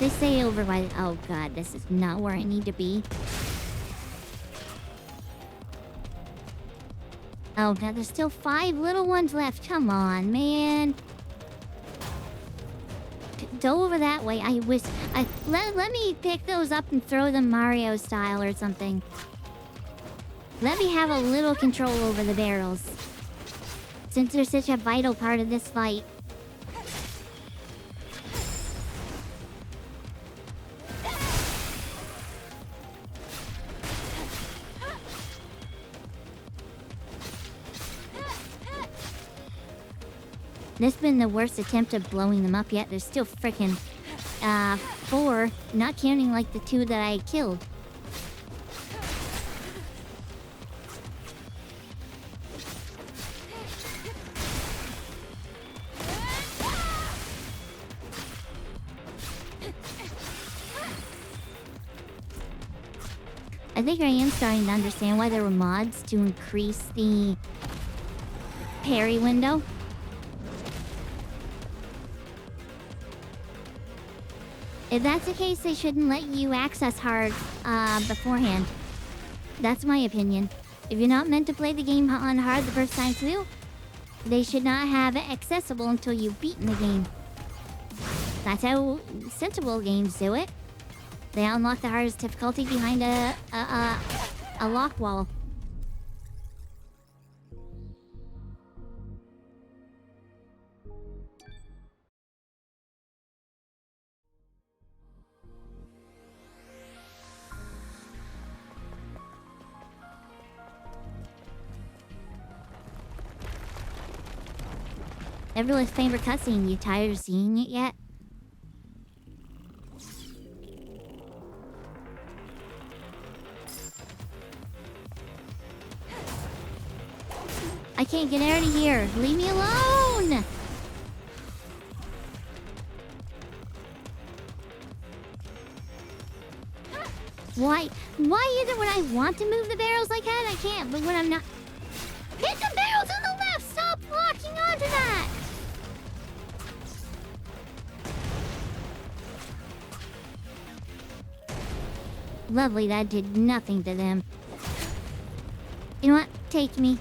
They say over by... Oh god, this is not where I need to be. Oh god, there's still 5 little ones left. Come on, man. Go over that way. I wish... Let me pick those up and throw them Mario style or something. Let me have a little control over the barrels. Since they're such a vital part of this fight. This has been the worst attempt of blowing them up yet. There's still frickin' 4, not counting like the 2 that I killed. I think I am starting to understand why there were mods to increase the parry window. If that's the case, they shouldn't let you access hard beforehand. That's my opinion. If you're not meant to play the game on hard the first time through, they should not have it accessible until you've beaten the game. That's how sensible games do it. They unlock the hardest difficulty behind a lock wall. Everyone's favorite cutscene. You tired of seeing it yet? I can't get out of here. Leave me alone! Why is it when I want to move the barrels like that, I can't, but when I'm not... Hit the barrels on the left! Stop locking onto that! Lovely, that did nothing to them. You know what? Take me.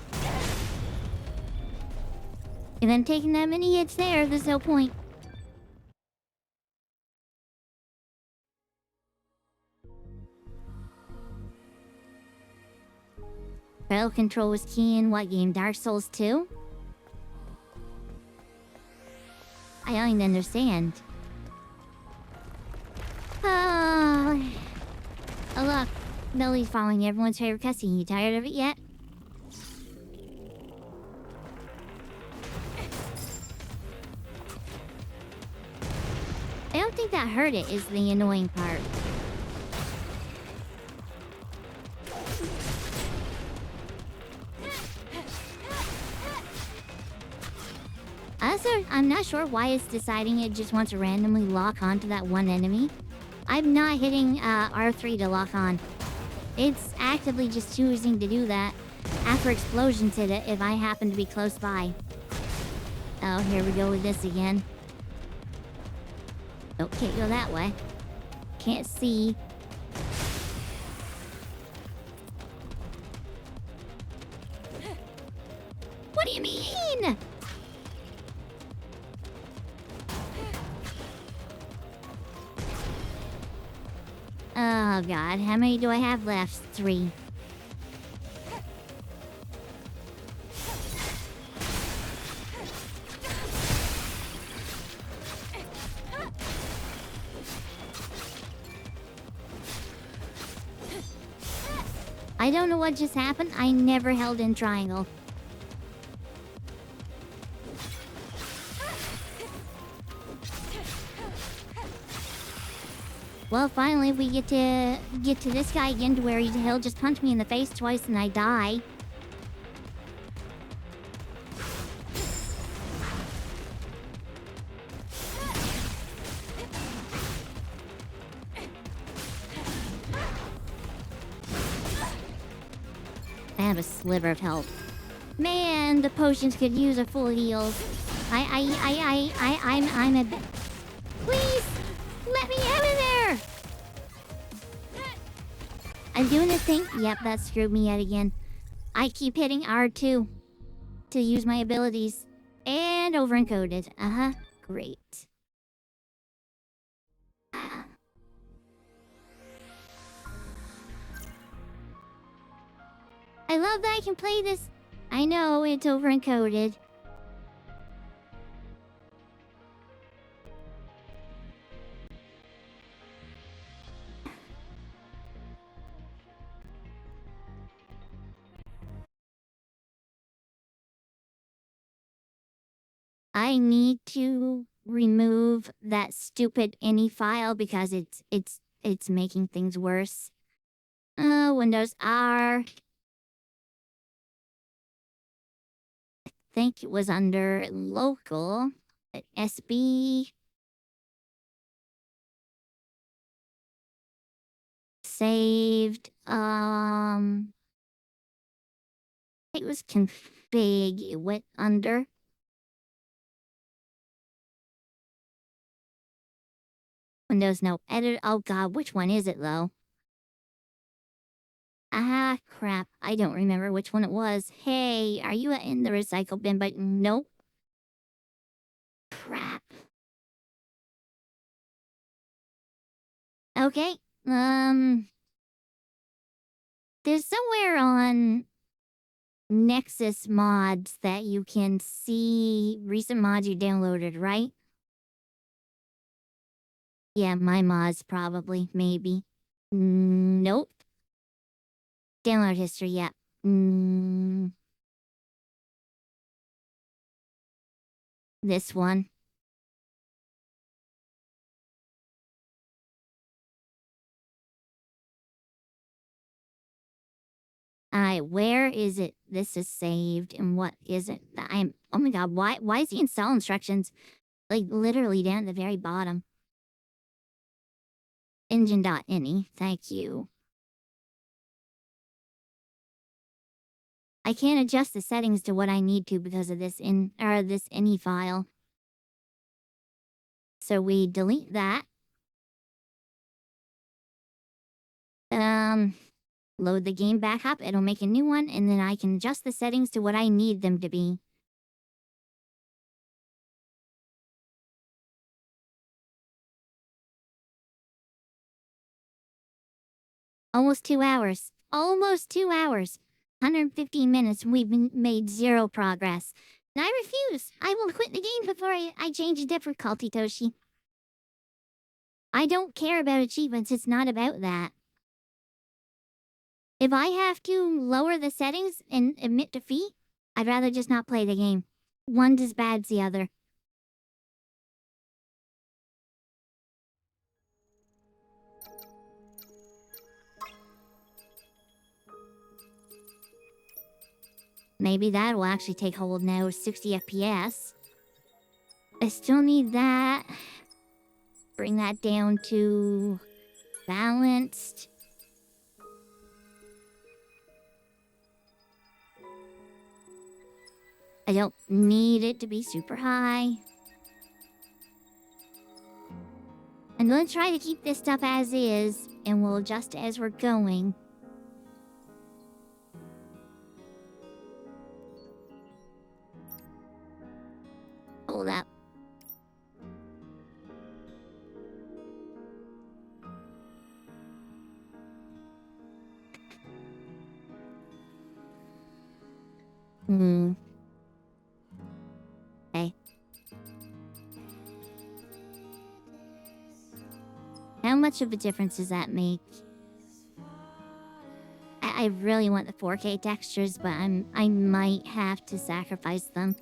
If I'm taking that many hits there's no point. Barrel control was key in what game? Dark Souls 2? I don't even understand. Oh look, Billy's following everyone's favorite cutscene. You tired of it yet? I don't think that hurt it is the annoying part. I'm not sure why it's deciding it just wants to randomly lock onto that one enemy. I'm not hitting R3 to lock on. It's actively just choosing to do that after explosions hit it if I happen to be close by. Oh, here we go with this again. Oh, can't go that way. Can't see. What do you mean? Oh god, how many do I have left? 3. I don't know what just happened. I never held in triangle. Well, finally we get to this guy again to where he'll just punch me in the face twice and I die. I have a sliver of health. Man, the potions could use a full heal. I'm a bit... Please! Let me out of I'm doing the thing. Yep, that screwed me yet again. I keep hitting R2 to use my abilities. And over-encoded. Uh-huh. Great. I love that I can play this. I know, it's over-encoded. I need to remove that stupid any file because it's making things worse. Windows R. I think it was under local. SB. Saved. It was config. It went under. Windows no edit. Oh god, which one is it though? Ah, crap. I don't remember which one it was. Hey, are you in the recycle bin? But nope. Crap. Okay. There's somewhere on Nexus mods that you can see recent mods you downloaded, right? Yeah, my mods probably, maybe. Nope. Download history, yeah. This one. Alright, where is it? This is saved, and what is it? Oh my god, why is the install instructions, like, literally down at the very bottom? Engine.ini, thank you. I can't adjust the settings to what I need to because of this this ini file. So we delete that. Load the game back up, it'll make a new one, and then I can adjust the settings to what I need them to be. Almost 2 hours. Almost 2 hours. 115 minutes and we've made 0 progress. And I refuse. I will quit the game before I change the difficulty, Toshi. I don't care about achievements, it's not about that. If I have to lower the settings and admit defeat, I'd rather just not play the game. One's as bad as the other. Maybe that will actually take hold now with 60 FPS. I still need that. Bring that down to balanced. I don't need it to be super high. I'm gonna try to keep this stuff as is, and we'll adjust as we're going. Hold up. Okay. How much of a difference does that make? I really want the 4K textures, but I might have to sacrifice them.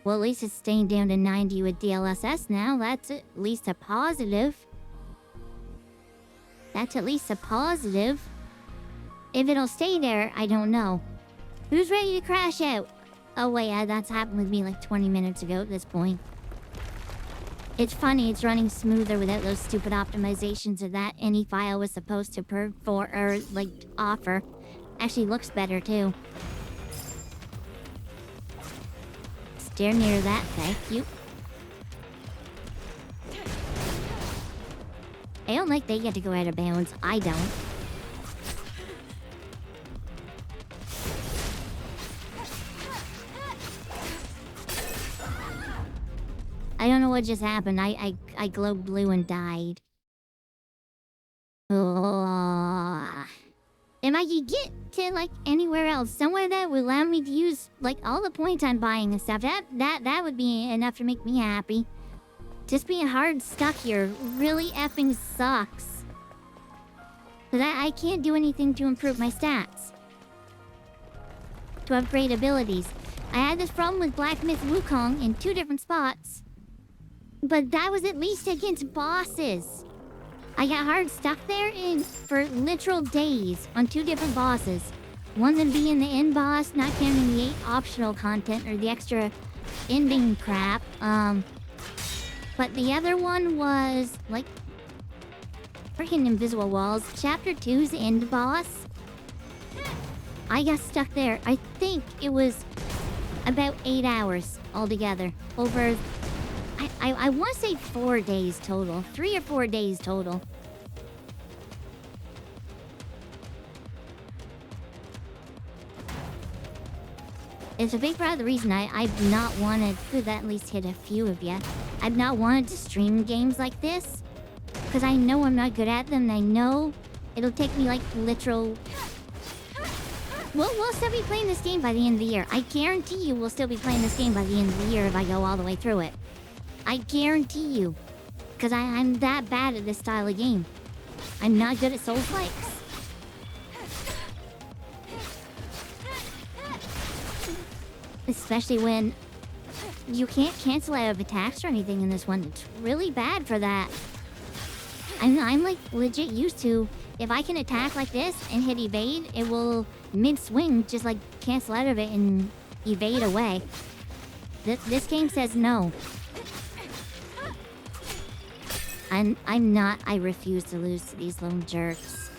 Well, at least it's staying down to 90 with DLSS now. That's at least a positive. That's at least a positive. If it'll stay there, I don't know. Who's ready to crash out? Oh wait, that's happened with me like 20 minutes ago at this point. It's funny, it's running smoother without those stupid optimizations that any file was supposed to offer. Actually looks better too. Steer near that, thank you. I don't like they get to go out of bounds. I don't. I don't know what just happened. I glowed blue and died. Oh. If I could get to like anywhere else, somewhere that would allow me to use like all the points I'm buying and stuff, that would be enough to make me happy. Just being hard stuck here really effing sucks. Cause I can't do anything to improve my stats. To upgrade abilities. I had this problem with Black Myth Wukong in 2 different spots. But that was at least against bosses. I got hard stuck there for literal days on 2 different bosses. One of them being the end boss, not counting the 8 optional content or the extra ending crap. But the other one was like freaking Invisible Walls. Chapter 2's end boss. I got stuck there. I think it was about 8 hours altogether. Over, I want to say 4 days total. 3 or 4 days total. It's a big part of the reason I've not wanted to at least hit a few of you. I've not wanted to stream games like this. Because I know I'm not good at them, and I know it'll take me like literal... We'll still be playing this game by the end of the year. I guarantee you we'll still be playing this game by the end of the year if I go all the way through it. I guarantee you. Because I'm that bad at this style of game. I'm not good at Souls-likes. Especially when you can't cancel out of attacks or anything in this one. It's really bad for that. I'm like legit used to, if I can attack like this and hit evade, it will mid-swing just like cancel out of it and evade away. This game says no. I'm not, I refuse to lose to these lone jerks.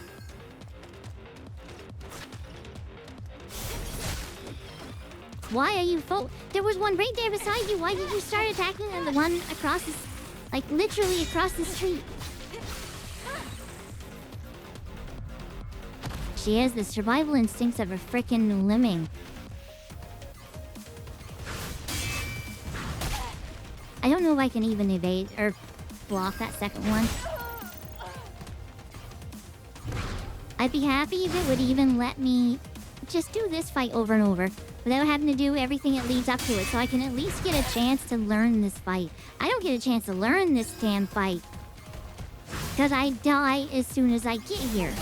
Why are you there was one right there beside you. Why did you start attacking the one across this, like literally across the street? She has the survival instincts of a frickin' lemming. I don't know if I can even evade or block that second one. I'd be happy if it would even let me just do this fight over and over without having to do everything that leads up to it, so I can at least get a chance to learn this fight. I don't get a chance to learn this damn fight because I die as soon as I get here.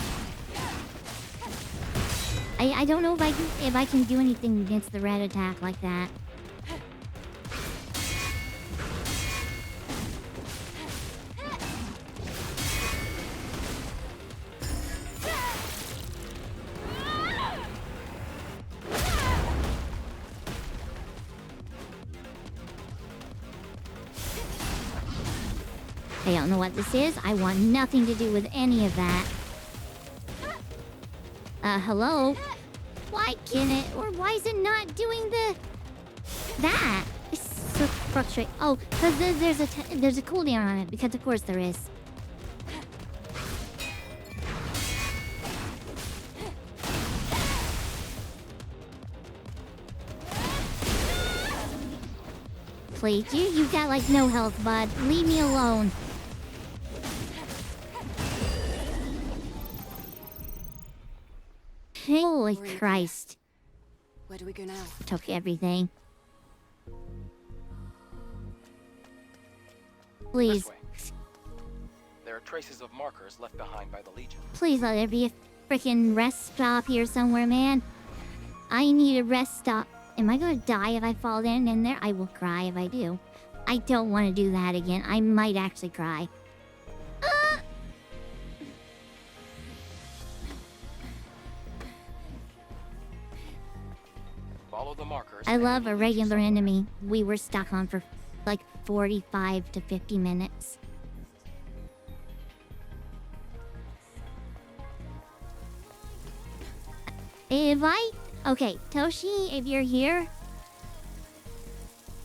I don't know if I can do anything against the red attack like that. I don't know what this is. I want nothing to do with any of that. Hello? Why can't it, or why is it not doing that? It's so frustrating. Oh, because there's a cooldown on it, because of course there is. Please, you've got like no health, bud. Leave me alone. Holy Christ. Where do we go now? Took everything. Please. This way. There are traces of markers left behind by the Legion. Please let there be a freaking rest stop here somewhere, man. I need a rest stop. Am I gonna die if I fall down in there? I will cry if I do. I don't want to do that again. I might actually cry. Follow the markers. I love a regular enemy we were stuck on for like 45 to 50 minutes. Okay, Toshi, if you're here,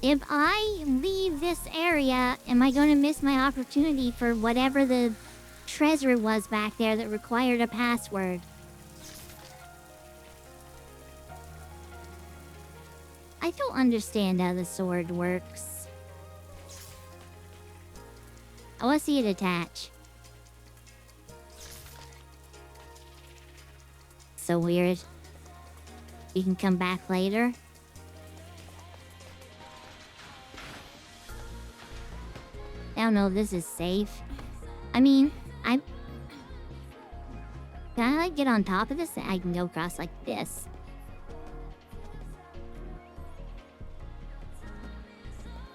if I leave this area, am I going to miss my opportunity for whatever the treasure was back there that required a password? I don't understand how the sword works. I want to see it attach. So weird. You can come back later. I don't know if this is safe. I mean, can I like get on top of this? I can go across like this.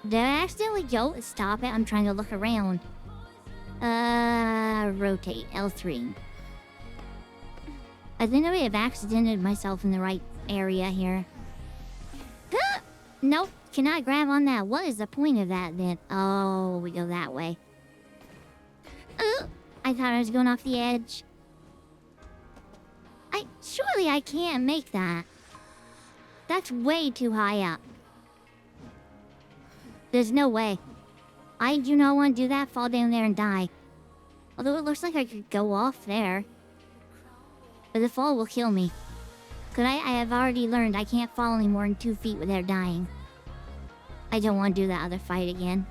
Did I accidentally go? Stop it, I'm trying to look around. Rotate, L3. I think I may have accidented myself in the right area here. Nope, cannot grab on that. What is the point of that then? Oh, we go that way. I thought I was going off the edge. Surely I can't make that. That's way too high up. There's no way. I do not want to do that, fall down there and die. Although it looks like I could go off there. But the fall will kill me. Because I have already learned I can't fall any more than 2 feet without dying. I don't want to do that other fight again.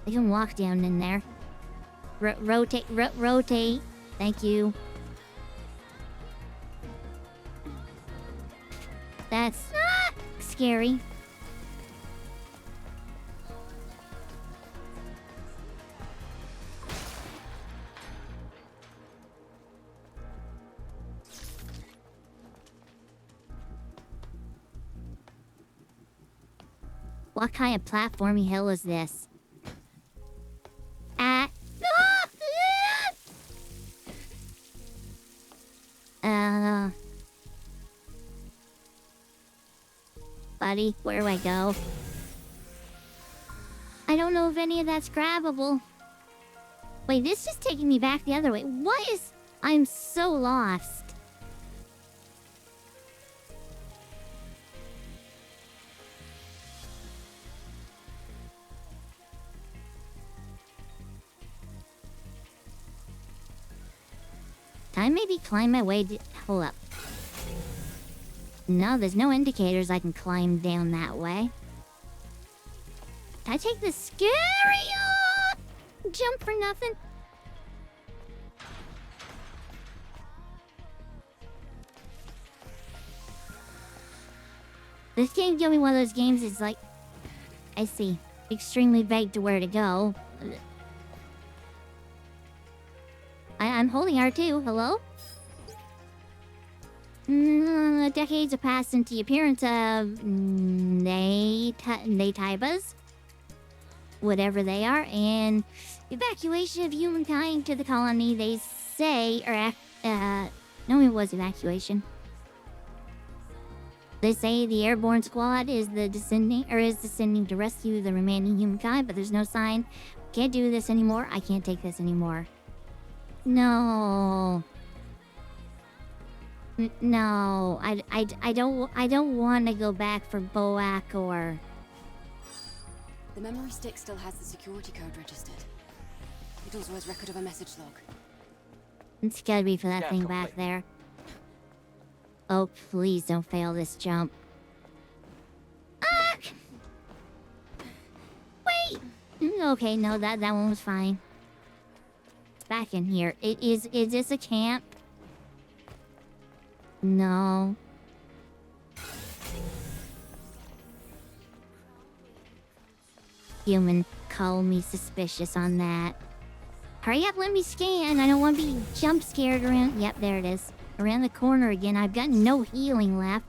I can walk down in there. Rotate. Thank you. That's scary. What kind of platformy hill is this? Buddy, where do I go? I don't know if any of that's grabbable. Wait, this is taking me back the other way. What is... I'm so lost. I maybe climb my way to... Hold up. No, there's no indicators I can climb down that way. Did I take the scary jump for nothing? This game's gonna be one of those games that's like... I see. Extremely vague to where to go. I'm holding R2. Hello? Decades have passed since the appearance of Naytibas, whatever they are, and evacuation of humankind to the colony. They say, no, it was evacuation. They say the airborne squad is descending to rescue the remaining humankind, but there's no sign. Can't do this anymore. I can't take this anymore. No. No, I don't want to go back for Boak or... The memory stick still has the security code registered. It also has record of a message log. It's gotta be for that thing back there. Oh, please don't fail this jump. Ah! Wait! Okay, no, that one was fine. It's back in here. Is this a camp? No. Human, call me suspicious on that. Hurry up, let me scan. I don't want to be jump scared around. Yep, there it is. Around the corner again. I've got no healing left.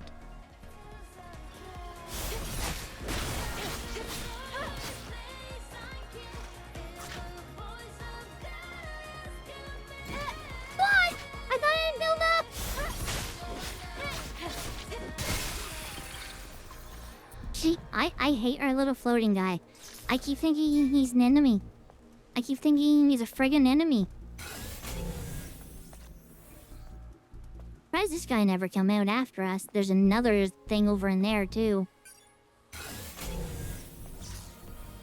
What? I thought I didn't build up. I hate our little floating guy. I keep thinking he's an enemy. I keep thinking he's a friggin' enemy. Surprised this guy never come out after us. There's another thing over in there, too.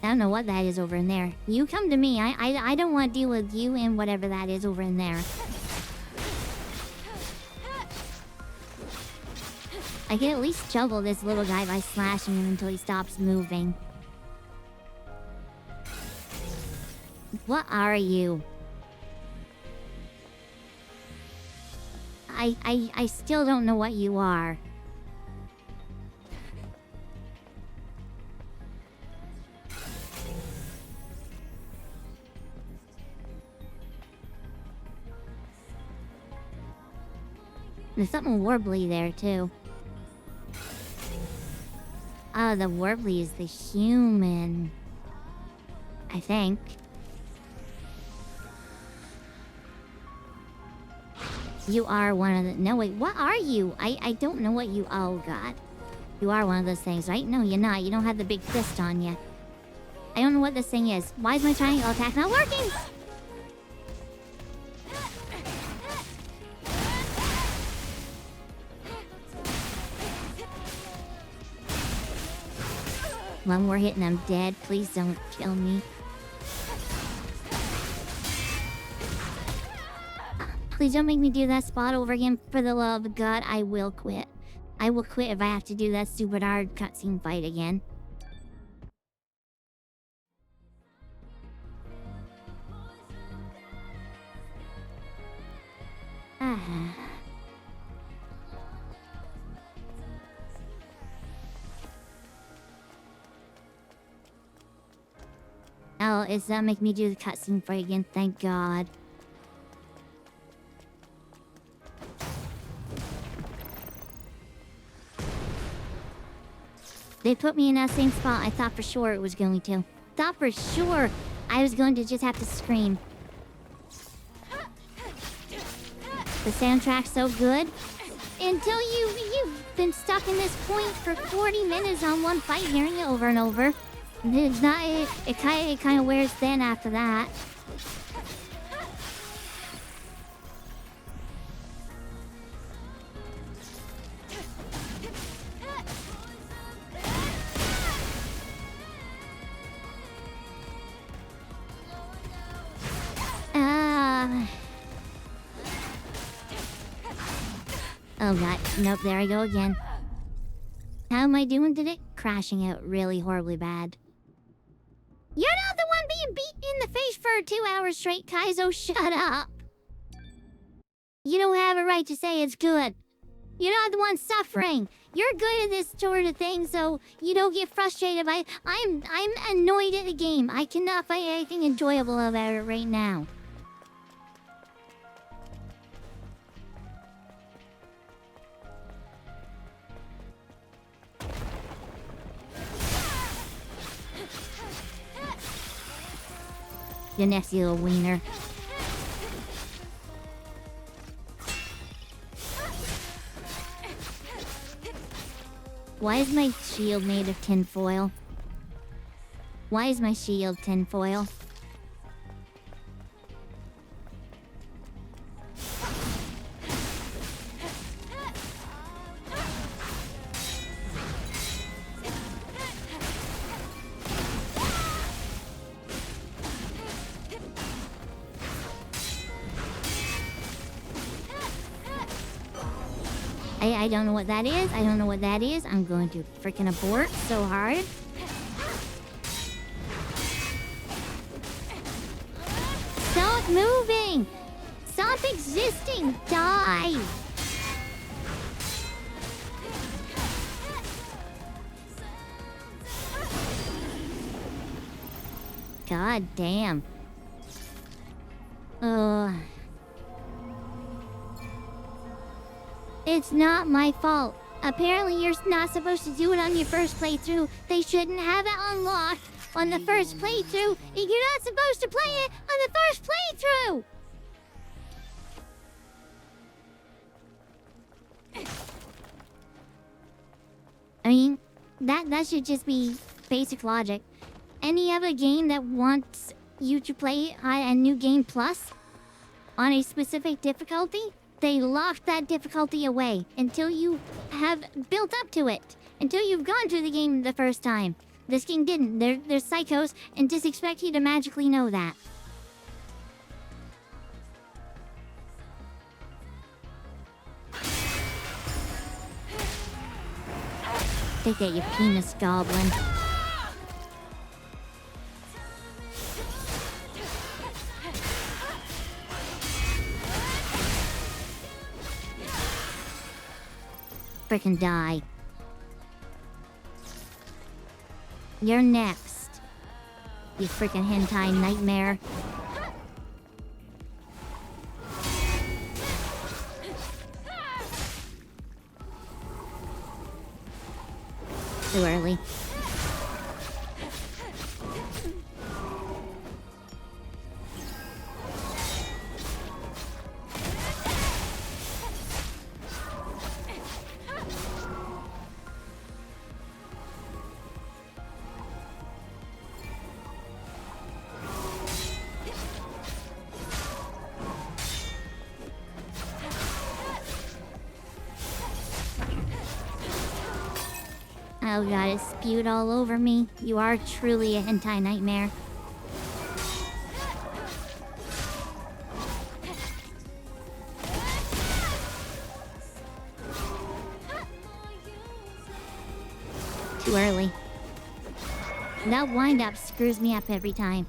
I don't know what that is over in there. You come to me. I don't want to deal with you and whatever that is over in there. I can at least juggle this little guy by slashing him until he stops moving. What are you? I still don't know what you are. There's something warbly there, too. Oh, the warbly is the human. I think. You are one of the... No, wait, what are you? I don't know what you... Oh, God. You are one of those things, right? No, you're not. You don't have the big fist on you. I don't know what this thing is. Why is my triangle attack not working? One more hit and I'm dead. Please don't kill me. Please don't make me do that spot over again. For the love of God, I will quit. I will quit if I have to do that stupid hard cutscene fight again. Oh, it's not make me do the cutscene fight again, thank God. They put me in that same spot I thought for sure it was going to. Thought for sure I was going to just have to scream. The soundtrack's so good. Until you've been stuck in this point for 40 minutes on one fight, hearing it over and over. It's not... It kind of wears thin after that. Oh God, nope, there I go again. How am I doing today? Crashing out really horribly bad. You're not the one being beaten in the face for 2 hours straight, Kaizo, shut up! You don't have a right to say it's good. You're not the one suffering. You're good at this sort of thing, so you don't get frustrated by... I'm annoyed at the game. I cannot find anything enjoyable about it right now. You nasty little wiener. Why is my shield made of tinfoil? Why is my shield tinfoil? I don't know what that is. I don't know what that is. I'm going to freaking abort so hard. Stop moving! Stop existing! Die! God damn. It's not my fault. Apparently you're not supposed to do it on your first playthrough. They shouldn't have it unlocked on the first playthrough. You're not supposed to play it on the first playthrough! I mean, That should just be basic logic. Any other game that wants you to play a new game plus on a specific difficulty, they lock that difficulty away until you have built up to it, until you've gone through the game the first time. This game didn't. They're psychos and just expect you to magically know that. Take that, you penis goblin. Frickin' die. You're next. You frickin' hentai nightmare. Too early. Oh god, it spewed all over me. You are truly a hentai nightmare. Too early. That wind-up screws me up every time.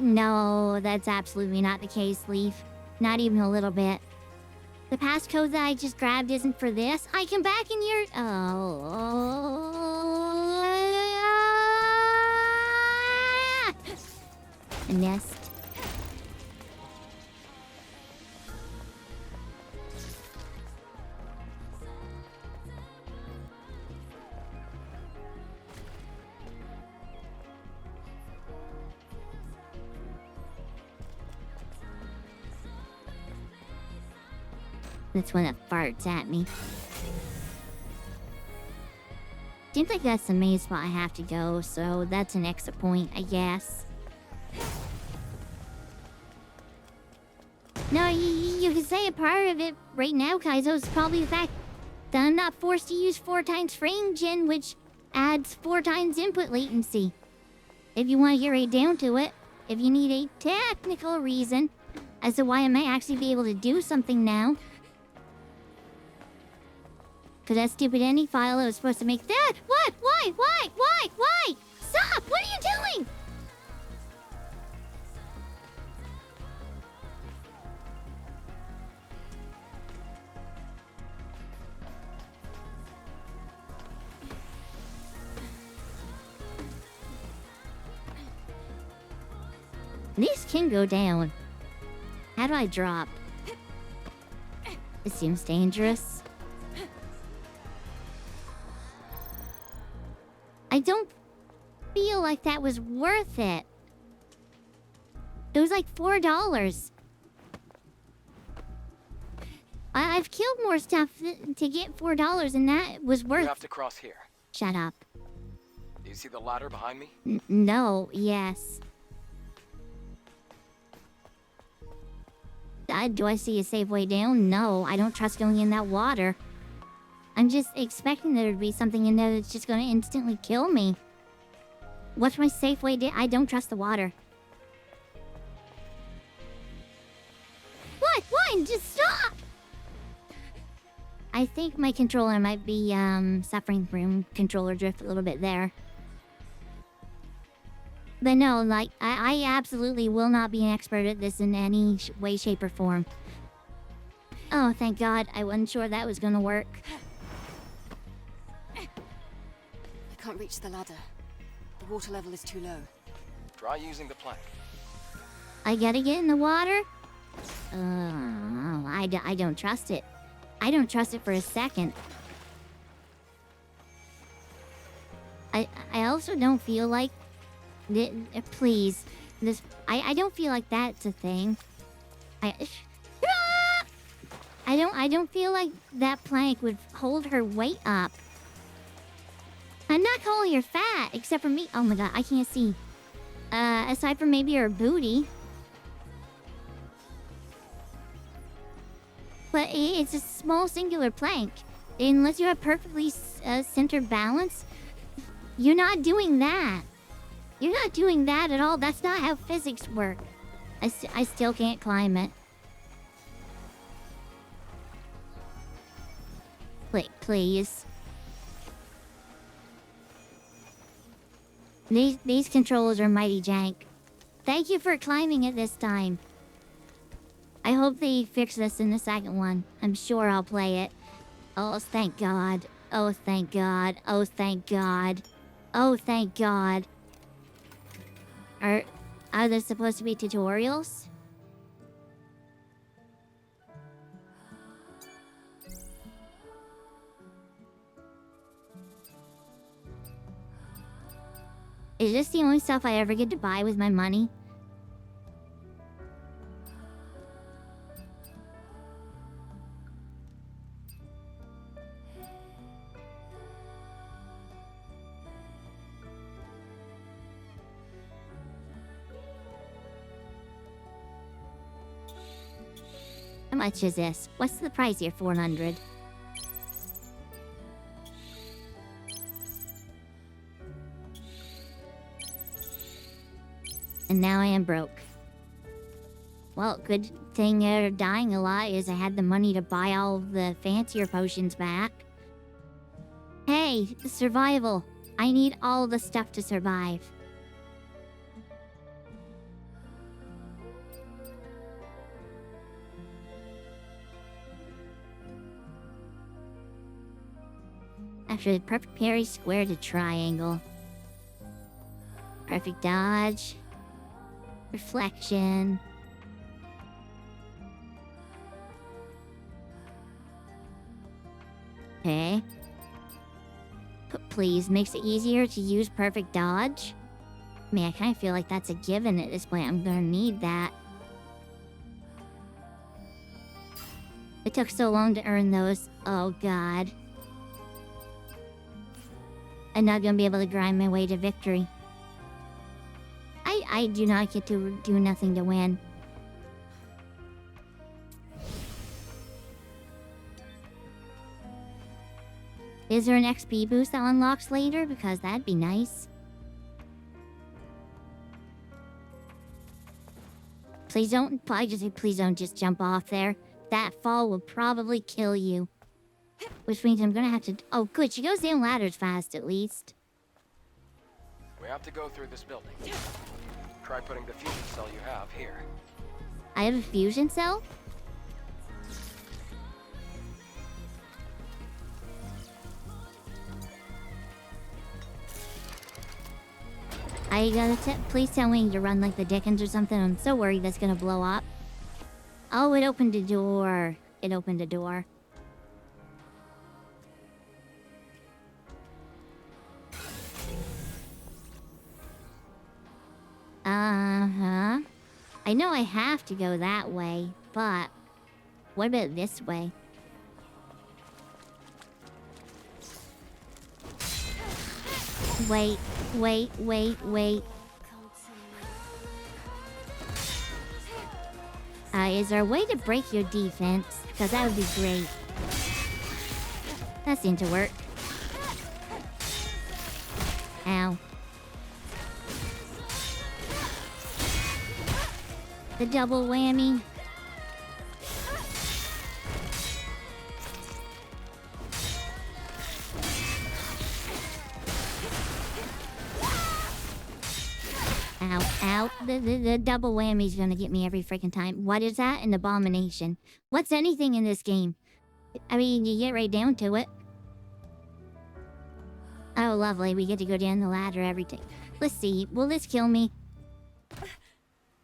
No, that's absolutely not the case, Leaf. Not even a little bit. The passcode that I just grabbed isn't for this. I come back in your... Oh... A nest. That's one that farts at me. Seems like that's the main spot I have to go, so that's an exit point, I guess. No, you could say a part of it right now, Kaizo, is probably the fact that I'm not forced to use 4 times frame gen, which adds 4 times input latency. If you want to get right down to it, if you need a technical reason as to why I might actually be able to do something now. Because that stupid NE file I was supposed to make that. What? Why? Stop! What are you doing? These can go down. How do I drop? It seems dangerous. I don't feel like that was worth it. It was like $4. I've killed more stuff to get $4, and that was worth... You have to cross here. Shut up. Do you see the ladder behind me? No, yes. Do I see a safe way down? No, I don't trust going in that water. I'm just expecting there to be something in there that's just going to instantly kill me. What's my safe way down? I don't trust the water. What? Why? Just stop! I think my controller might be suffering from controller drift a little bit there. But no, like, I absolutely will not be an expert at this in any way, shape, or form. Oh, thank God. I wasn't sure that was gonna work. I can't reach the ladder. The water level is too low. Try using the plank. I gotta get in the water? I don't trust it. I don't trust it for a second. I also don't feel like Please. I don't feel like that's a thing. I don't feel like that plank would hold her weight up. I'm not calling her fat, except for me. Oh my god, I can't see. Aside from maybe her booty. But it's a small singular plank. Unless you have perfectly centered balance, you're not doing that. You're not doing that at all. That's not how physics work. I still can't climb it. Please. These controls are mighty jank. Thank you for climbing it this time. I hope they fix this in the second one. I'm sure I'll play it. Oh, thank God. Oh, thank God. Oh, thank God. Oh, thank God. Are there supposed to be tutorials? Is this the only stuff I ever get to buy with my money? How much is this? What's the price here? 400. And now I am broke. Well, good thing dying a lot is I had the money to buy all of the fancier potions back. Hey, survival. I need all the stuff to survive. After the perfect parry, square to triangle. Perfect dodge. Reflection. Okay. Please, makes it easier to use perfect dodge. I mean, I kind of feel like that's a given at this point. I'm gonna need that. It took so long to earn those. Oh, God. I'm not gonna be able to grind my way to victory. I do not get to do nothing to win. Is there an XP boost that unlocks later? Because that'd be nice. Please don't, please don't just jump off there. That fall will probably kill you. Which means I'm gonna have to, oh good, she goes down ladders fast at least. We have to go through this building. Try putting the fusion cell you have here. I have a fusion cell? I gotta please tell me to run like the Dickens or something. I'm so worried that's gonna blow up. Oh, it opened a door. It opened a door. Uh-huh. I know I have to go that way, but what about this way? Wait. Is there a way to break your defense? Because that would be great. That seemed to work. Ow. The double whammy. Ow. The double whammy's gonna get me every freaking time. What is that? An abomination. What's anything in this game? I mean, you get right down to it. Oh, lovely. We get to go down the ladder every time. Let's see. Will this kill me?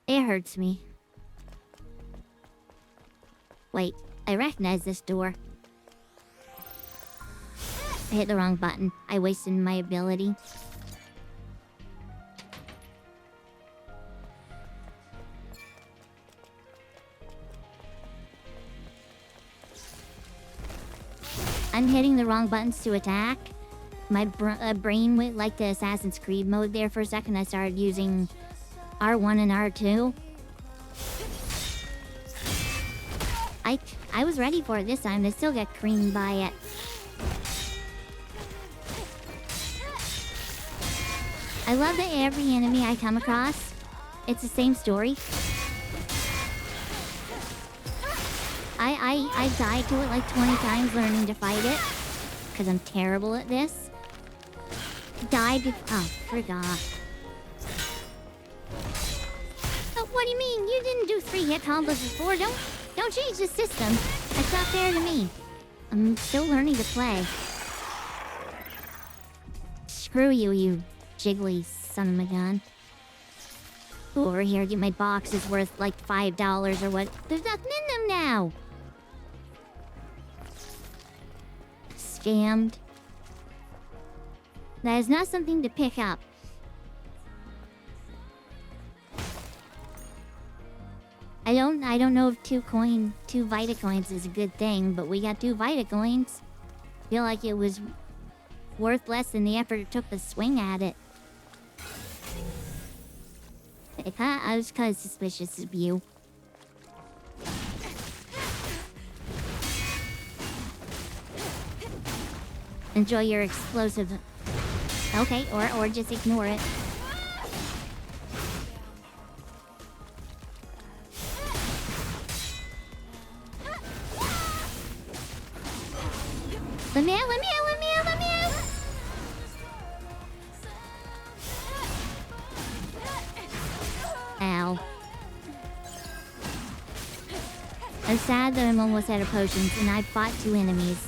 It hurts me. Wait. I recognize this door. I hit the wrong button. I wasted my ability. I'm hitting the wrong buttons to attack. My brain went like the Assassin's Creed mode there for a second. I started using R1 and R2. I was ready for it this time. I still got creamed by it. I love that every enemy I come across, it's the same story. I died to it like 20 times learning to fight it. Because I'm terrible at this. Died before... Oh, forgot. Oh, what do you mean? You didn't do 3-hit combos before. Don't change the system. That's not fair to me. I'm still learning to play. Screw you, you jiggly son of a gun. Over here, get my boxes worth like $5 or what. There's nothing in them now. Scammed. That is not something to pick up. I don't know if 2 Vita coins is a good thing, but we got 2 Vita coins. Feel like it was worth less than the effort it took to swing at it. I was kind of suspicious of you. Enjoy your explosive... Okay, or just ignore it. Let me out, let me out, let me out, let me out! Ow. I'm sad that I'm almost out of potions and I fought 2 enemies.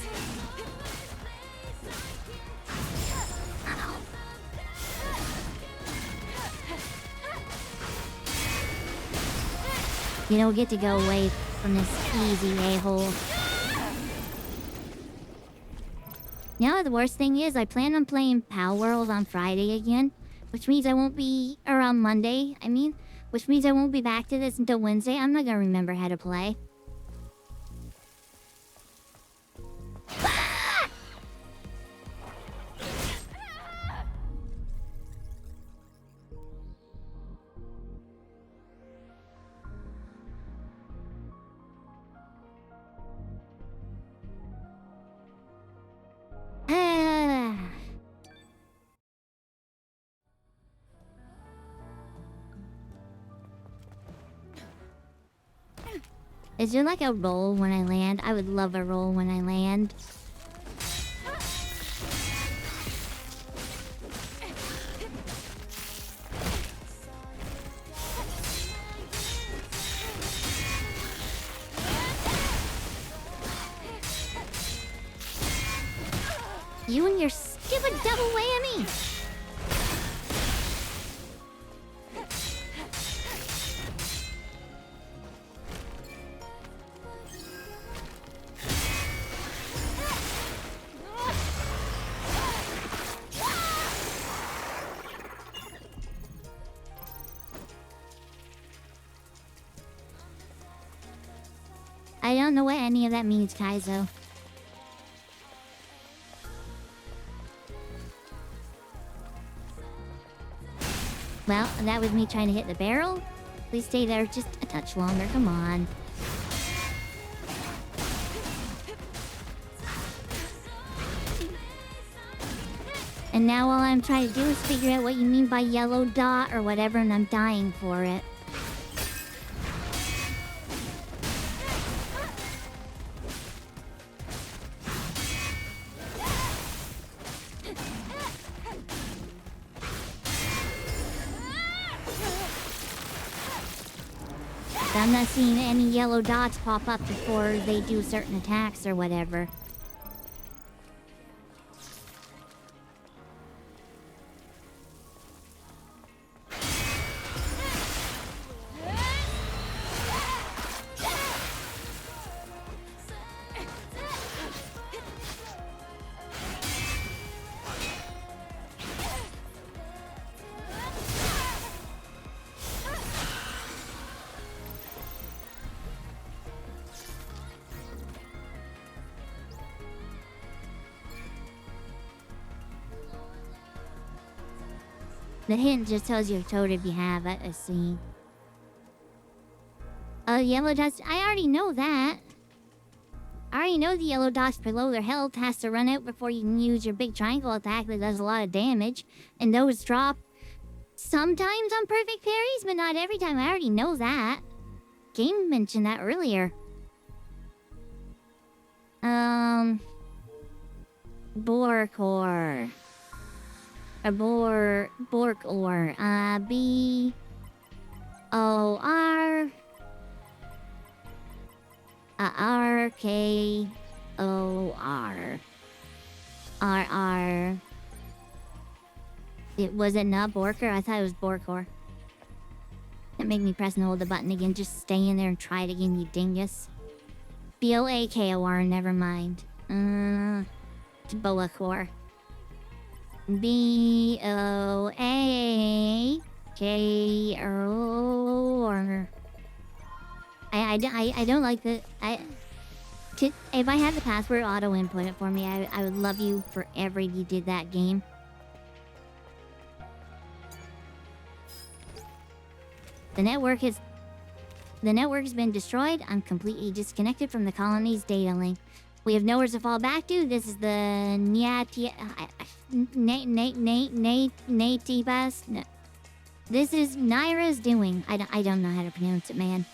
You don't get to go away from this easy a-hole. Now the worst thing is I plan on playing Power World on Friday again, which means I won't be... or on Monday, I mean. Which means I won't be back to this until Wednesday. I'm not gonna remember how to play. Is there like a roll when I land? I would love a roll when I land. You and your stupid double whammy! I don't know what any of that means, Kaizo. Well, that was me trying to hit the barrel. Please stay there just a touch longer, come on. And now all I'm trying to do is figure out what you mean by yellow dot or whatever, and I'm dying for it. I'm not seeing any yellow dots pop up before they do certain attacks or whatever. The hint just tells you a toad if you have it. I see. Yellow dots. I already know that. I already know the yellow dots below their health has to run out before you can use your big triangle attack that does a lot of damage. And those drop sometimes on perfect parries, but not every time. I already know that. Game mentioned that earlier. Borkor. Borkor. B-O-R... R-K-O-R. R-R... Was it not Borkor? I thought it was Borkor. That made me press and hold the button again. Just stay in there and try it again, you dingus. B-O-A-K-O-R, never mind. It's Boakor. B-O-A-K-O-R. I don't like the... if I had the password auto-input it for me, I would love you forever if you did that game. The network has been destroyed. I'm completely disconnected from the colony's data link. We have nowhere to fall back to. This is the Natibas. No. This is Naira's doing. I don't know how to pronounce it, man.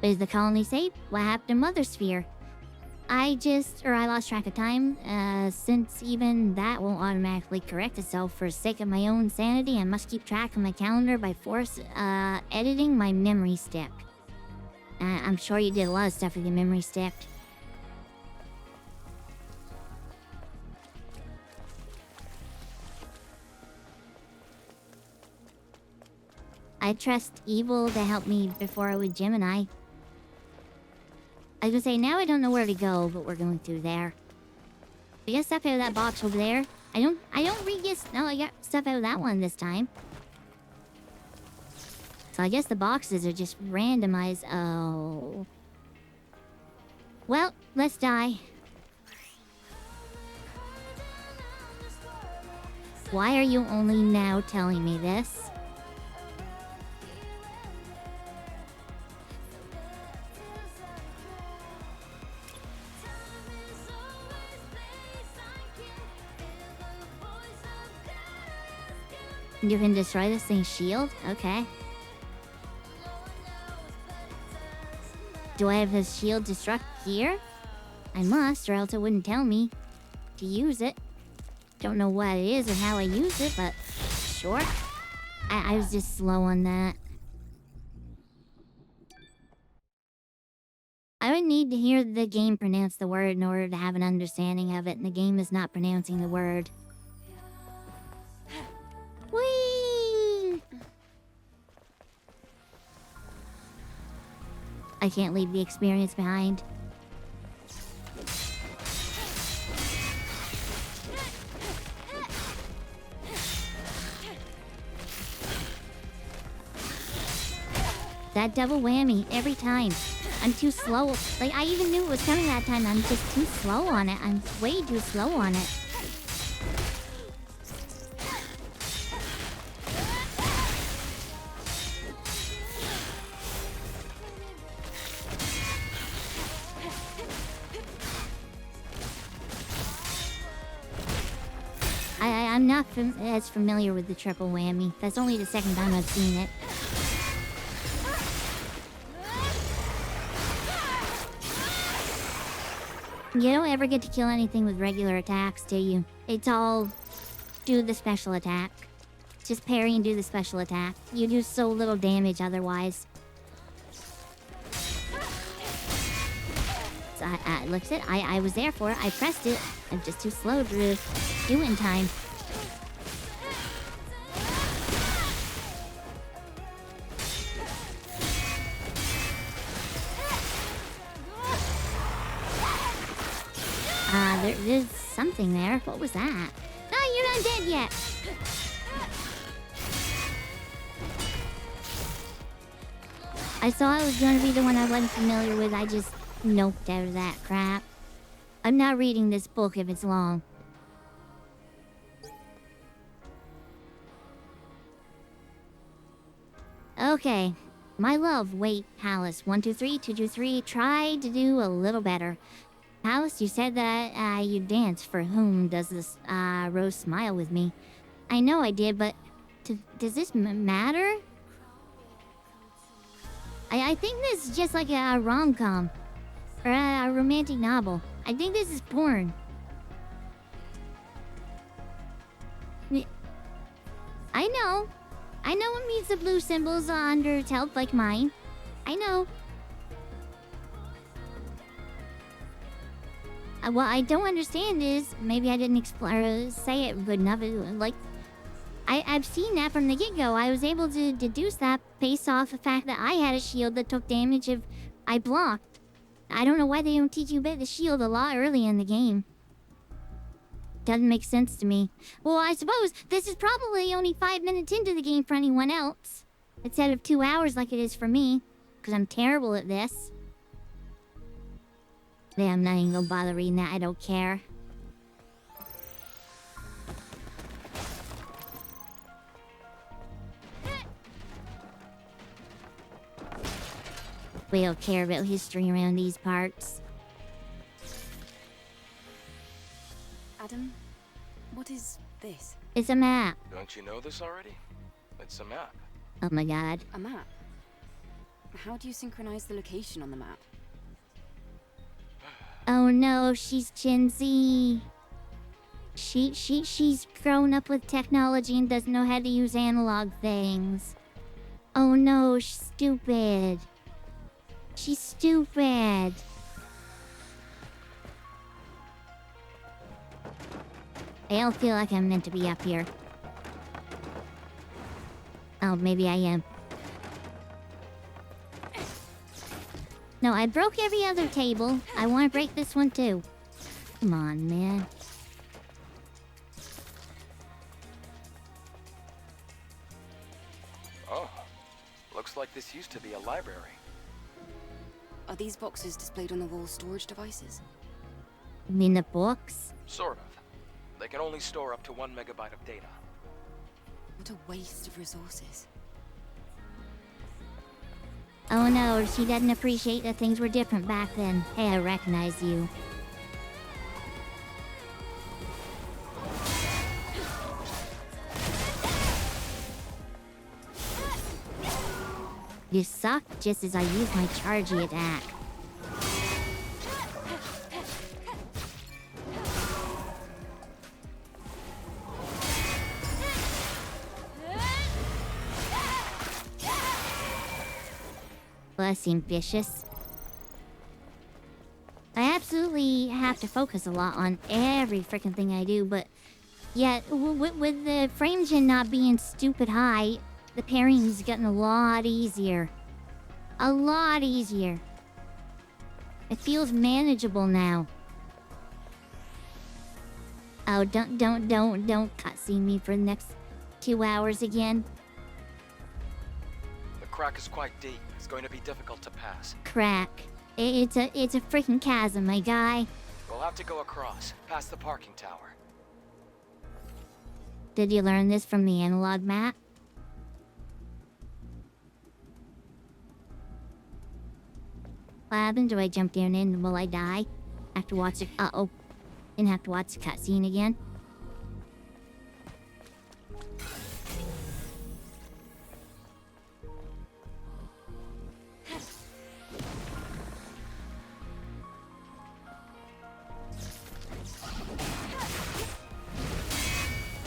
Is the colony safe? What happened to Mother Sphere? I lost track of time. Since even that won't automatically correct itself for the sake of my own sanity, I must keep track of my calendar by editing my memory stick. I'm sure you did a lot of stuff with your memory stick. I trust Evil to help me before I would Gemini. I was gonna say, now I don't know where to go, but we're going through there. I got stuff out of that box over there. I don't re-get... No, I got stuff out of that one this time. So I guess the boxes are just randomized. Oh. Well, let's die. Why are you only now telling me this? You can destroy this thing's shield? Okay. Do I have his shield destruct here? I must, or else it wouldn't tell me to use it. Don't know what it is or how I use it, but sure. I was just slow on that. I would need to hear the game pronounce the word in order to have an understanding of it, and the game is not pronouncing the word. Whee! I can't leave the experience behind. That double whammy every time. I'm too slow. Like, I even knew it was coming that time. I'm just too slow on it. I'm way too slow on it. I'm not as familiar with the triple whammy. That's only the second time I've seen it. You don't ever get to kill anything with regular attacks, do you? It's all do the special attack. Just parry and do the special attack. You do so little damage otherwise. So looks it. I was there for it. I pressed it. I'm just too slow to do it in time. There's something there. What was that? No, you're not dead yet. I saw it was going to be the one I wasn't familiar with. I just noped out of that crap. I'm not reading this book if it's long. Okay. My love, wait, Alice. 123, 223. Try to do a little better. Alice, you said that you dance. For whom does this rose smile with me? I know I did, but does this matter? I think this is just like a rom-com. Or a romantic novel. I think this is porn. I know. I know it means the blue symbols under its help like mine. I know. What I don't understand is, maybe I didn't say it good enough. Like, I've seen that from the get-go. I was able to deduce that based off the fact that I had a shield that took damage if I blocked. I don't know why they don't teach you about the shield a lot early in the game. Doesn't make sense to me. Well, I suppose this is probably only 5 minutes into the game for anyone else. Instead of 2 hours like it is for me. Because I'm terrible at this. Yeah, I'm not even gonna bother reading that. I don't care. We don't care about history around these parts. Adam, what is this? It's a map. Don't you know this already? It's a map. Oh my god. A map? How do you synchronize the location on the map? Oh no, she's Gen Z. She's grown up with technology and doesn't know how to use analog things. Oh no, she's stupid. She's stupid. I don't feel like I'm meant to be up here. Oh, maybe I am. No, I broke every other table. I want to break this one too. Come on, man. Oh, looks like this used to be a library. Are these boxes displayed on the wall storage devices? You mean the books? Sort of. They can only store up to 1 megabyte of data. What a waste of resources. Oh no, she doesn't appreciate that things were different back then. Hey, I recognize you. You suck just as I use my chargey attack. Well, that seemed vicious. I absolutely have to focus a lot on every freaking thing I do, but yet with the frame gen not being stupid high, the pairing's gotten a lot easier. A lot easier. It feels manageable now. Oh, don't cutscene me for the next 2 hours again. The crack is quite deep. It's going to be difficult to pass. Crack. It's a freaking chasm, my guy. We'll have to go across, past the parking tower. Did you learn this from the analog map? What happened? Do I jump down in and will I die? Have to watch it. Uh-oh. Didn't have to watch the cutscene again.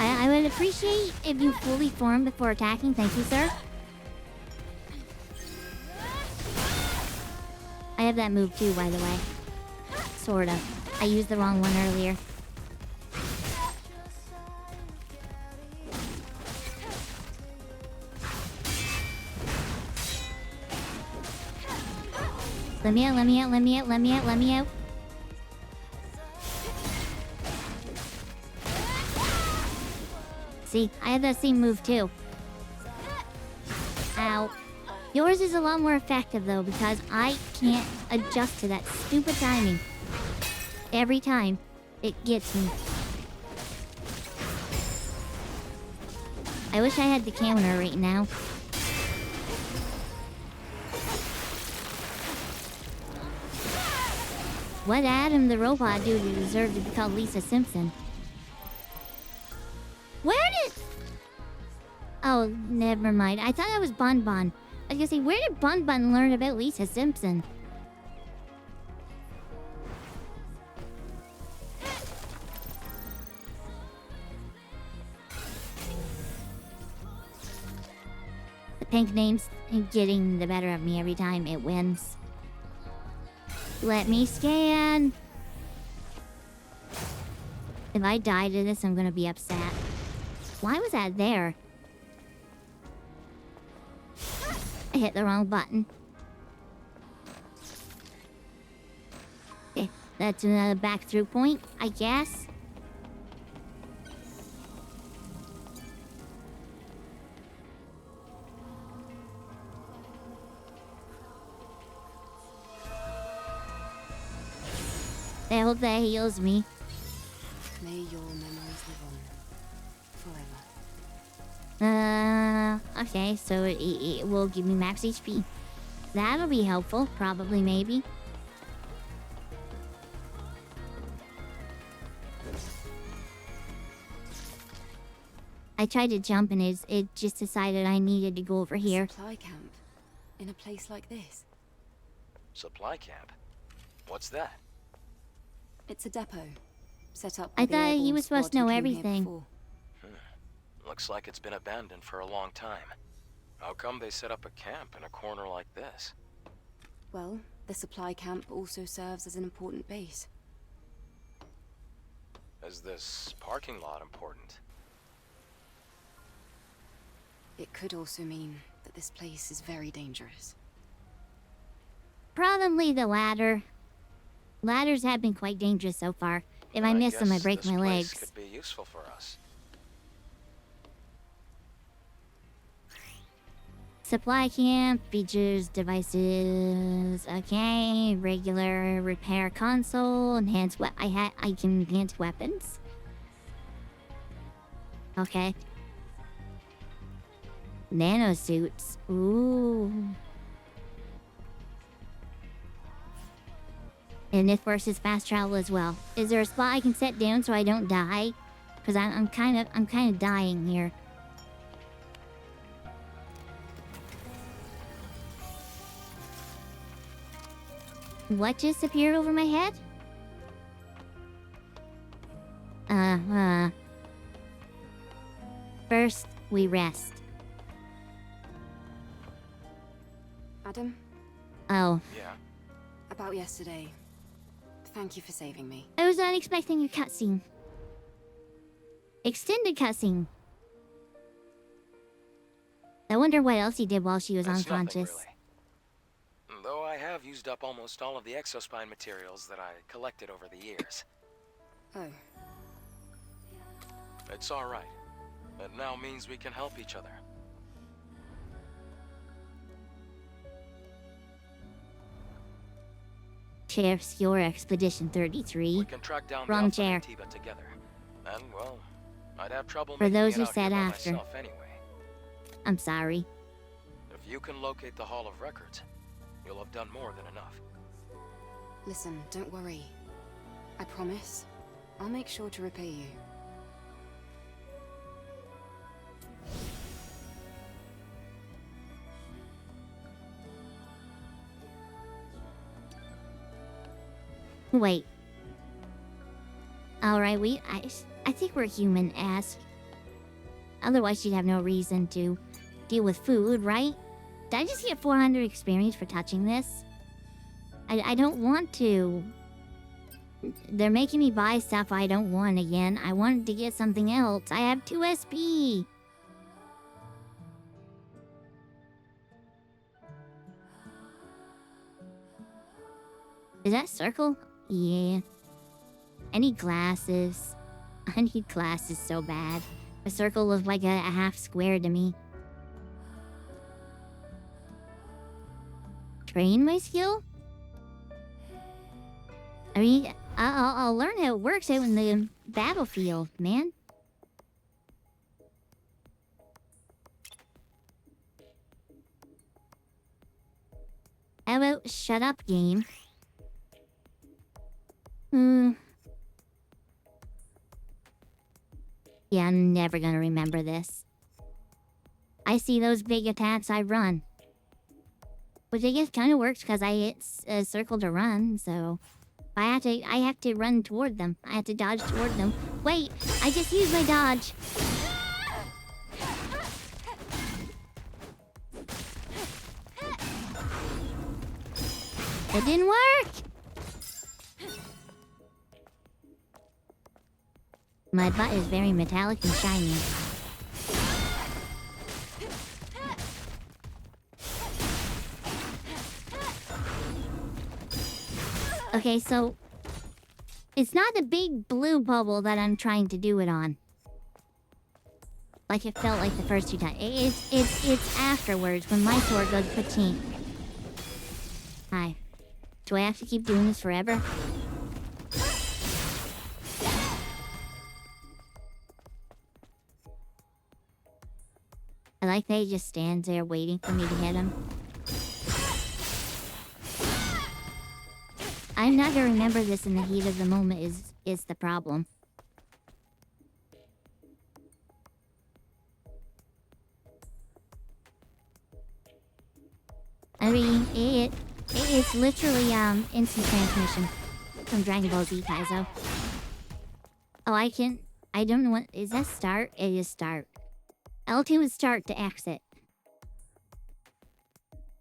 I would appreciate if you fully form before attacking. Thank you, sir. I have that move too, by the way. Sort of. I used the wrong one earlier. Let me out, let me out, let me out, let me out, let me out. See, I have that same move too. Ow. Yours is a lot more effective though, because I can't adjust to that stupid timing. Every time, it gets me. I wish I had the counter right now. What Adam the robot do to deserve to be called Lisa Simpson? Where did... Oh, never mind. I thought that was Bun Bun. I was gonna say, where did Bun Bun learn about Lisa Simpson? The pink name's getting the better of me every time it wins. Let me scan. If I die to this, I'm gonna be upset. Why was that there? I hit the wrong button. Okay, that's another back through point, I guess. I hope that heals me. May your memories live on forever. Okay, so it will give me max HP. That'll be helpful, probably, maybe. I tried to jump and it just decided I needed to go over here. Supply camp in a place like this. Supply camp? What's that? It's a depot set up. I thought he was supposed to know everything. Looks like it's been abandoned for a long time. How come they set up a camp in a corner like this? Well, the supply camp also serves as an important base. Is this parking lot important? It could also mean that this place is very dangerous. Probably the latter. Ladders have been quite dangerous so far. If I miss them, I break my legs. This place could be useful for us. Supply camp, features, devices, okay, regular repair console, enhanced I can enhance weapons. Okay. Nanosuits, ooh. And it forces fast travel as well. Is there a spot I can set down so I don't die? Because I'm kind of dying here. What just appeared over my head? First, we rest. Adam? Oh. Yeah? About yesterday. Thank you for saving me. I was not expecting a cutscene. Extended cutscene. I wonder what else he did while she was unconscious. Nothing, really. Though I have used up almost all of the exospine materials that I collected over the years. Oh. It's alright. It now means we can help each other. Sheriff's Your Expedition 33. We can track down Wrong the chair. together. And, well, I'd have trouble For making those it who out said here by after. myself anyway. I'm sorry. If you can locate the Hall of Records, you'll have done more than enough. Listen, don't worry. I promise. I'll make sure to repay you. Wait. Alright, I think we're human-esque. Otherwise, she'd have no reason to deal with food, right? Did I just get 400 experience for touching this? I don't want to. They're making me buy stuff I don't want again. I wanted to get something else. I have 2 SP. Is that circle? Yeah. I need glasses. I need glasses so bad. A circle looks like a half square to me. Train my skill? I mean, I'll learn how it works out in the battlefield, man. How about shut up, game? Yeah, I'm never gonna remember this. I see those big attacks, I run. Which I guess kind of works because I hit circle to run, so... I have to run toward them. I have to dodge toward them. Wait, I just used my dodge. It didn't work! My butt is very metallic and shiny. Okay, so... It's not the big blue bubble that I'm trying to do it on. Like it felt like the first two times. It's afterwards when my sword goes patink. Hi. Do I have to keep doing this forever? I like that he just stands there waiting for me to hit him. I'm not gonna remember this in the heat of the moment is the problem. I mean, it's literally instant transmission from Dragon Ball Z Kaizo. Oh, I don't know what is that start? It is start. L2 is start to exit.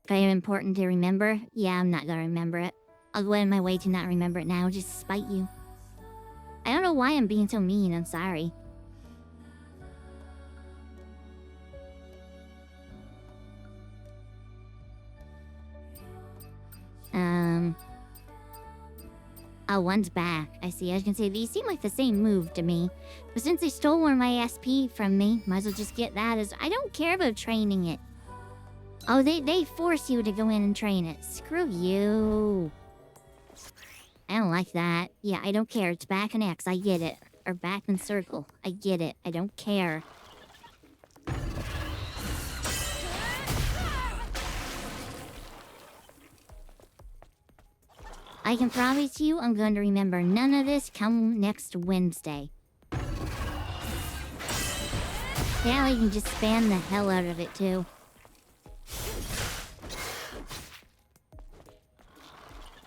Very important to remember. Yeah, I'm not gonna remember it. I'll go out of my way to not remember it now, just to spite you. I don't know why I'm being so mean, I'm sorry. Oh, one's back. I see. I was gonna say, these seem like the same move to me. But since they stole one of my SP from me, might as well just get that as... I don't care about training it. Oh, they force you to go in and train it. Screw you. I don't like that. Yeah, I don't care. It's back in X. I get it. Or back in circle. I get it. I don't care. I can promise you I'm going to remember none of this come next Wednesday. Yeah, I can just spam the hell out of it too.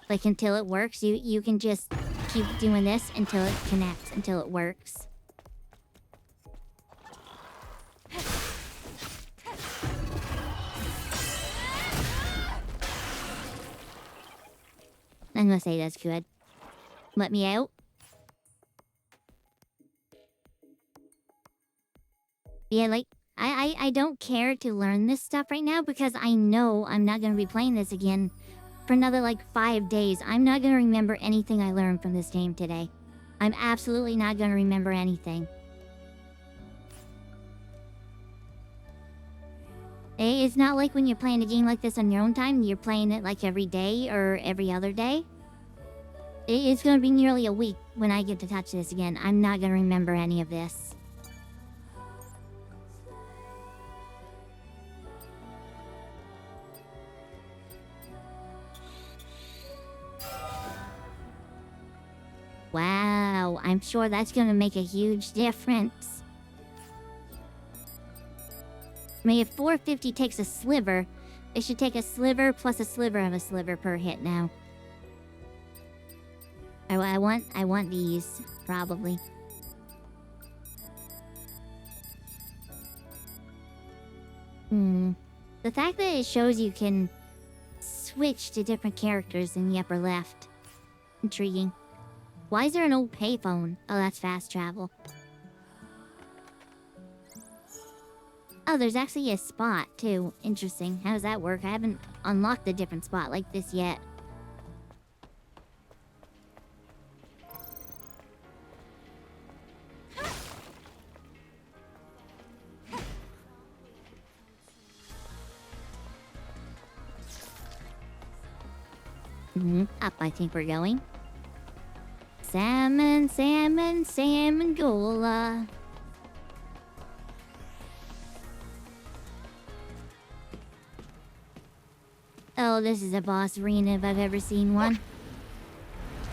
Like until it works, you can just keep doing this until it connects, until it works. I'm gonna say that's good. Let me out. Yeah, like, I don't care to learn this stuff right now because I know I'm not gonna be playing this again for another, like, 5 days. I'm not gonna remember anything I learned from this game today. I'm absolutely not gonna remember anything. It's not like when you're playing a game like this on your own time, you're playing it like every day or every other day. It's gonna be nearly a week when I get to touch this again. I'm not gonna remember any of this. Wow, I'm sure that's gonna make a huge difference. I mean, if 450 takes a sliver, it should take a sliver plus a sliver of a sliver per hit now. I want these, probably. The fact that it shows you can switch to different characters in the upper left. Intriguing. Why is there an old payphone? Oh, that's fast travel. Oh, there's actually a spot, too. Interesting. How does that work? I haven't unlocked a different spot like this yet. Up, I think we're going. Salmon, salmon, salmon, gola. Oh, this is a boss arena if I've ever seen one.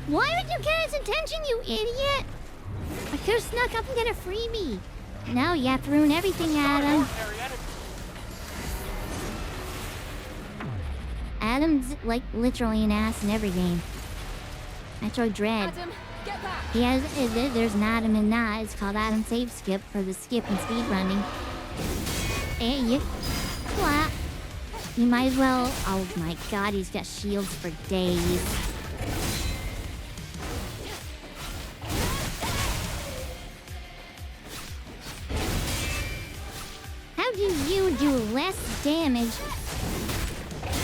Why would you get his attention, you idiot? I could've snuck up and get a freebie. No, you have to ruin everything, Adam. Adam's like literally an ass in every game. Metroid Dread. Adam, get back! He has, there's an Adam in that. It's called Adam Save Skip for the skip and speed running. Hey, you. What? You might as well. Oh my god, he's got shields for days. How do you do less damage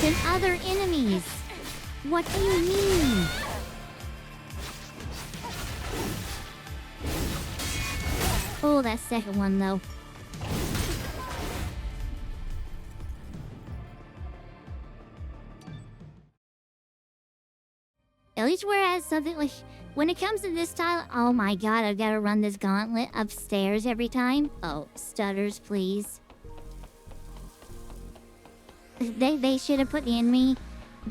than other enemies? What do you mean? Oh, that second one though. At least whereas something like when it comes to this style, oh my god, I've got to run this gauntlet upstairs every time. Oh, stutters, please. They should have put the enemy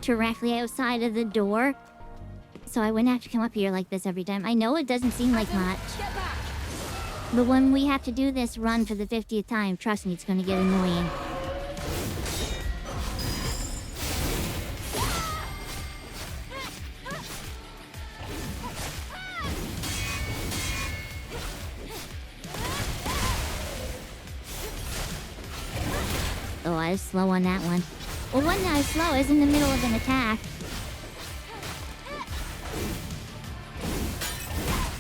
directly outside of the door, so I wouldn't have to come up here like this every time. I know it doesn't seem like much, but when we have to do this run for the 50th time, trust me, it's going to get annoying. Oh, I was slow on that one. Well, when I was slow, I was in the middle of an attack.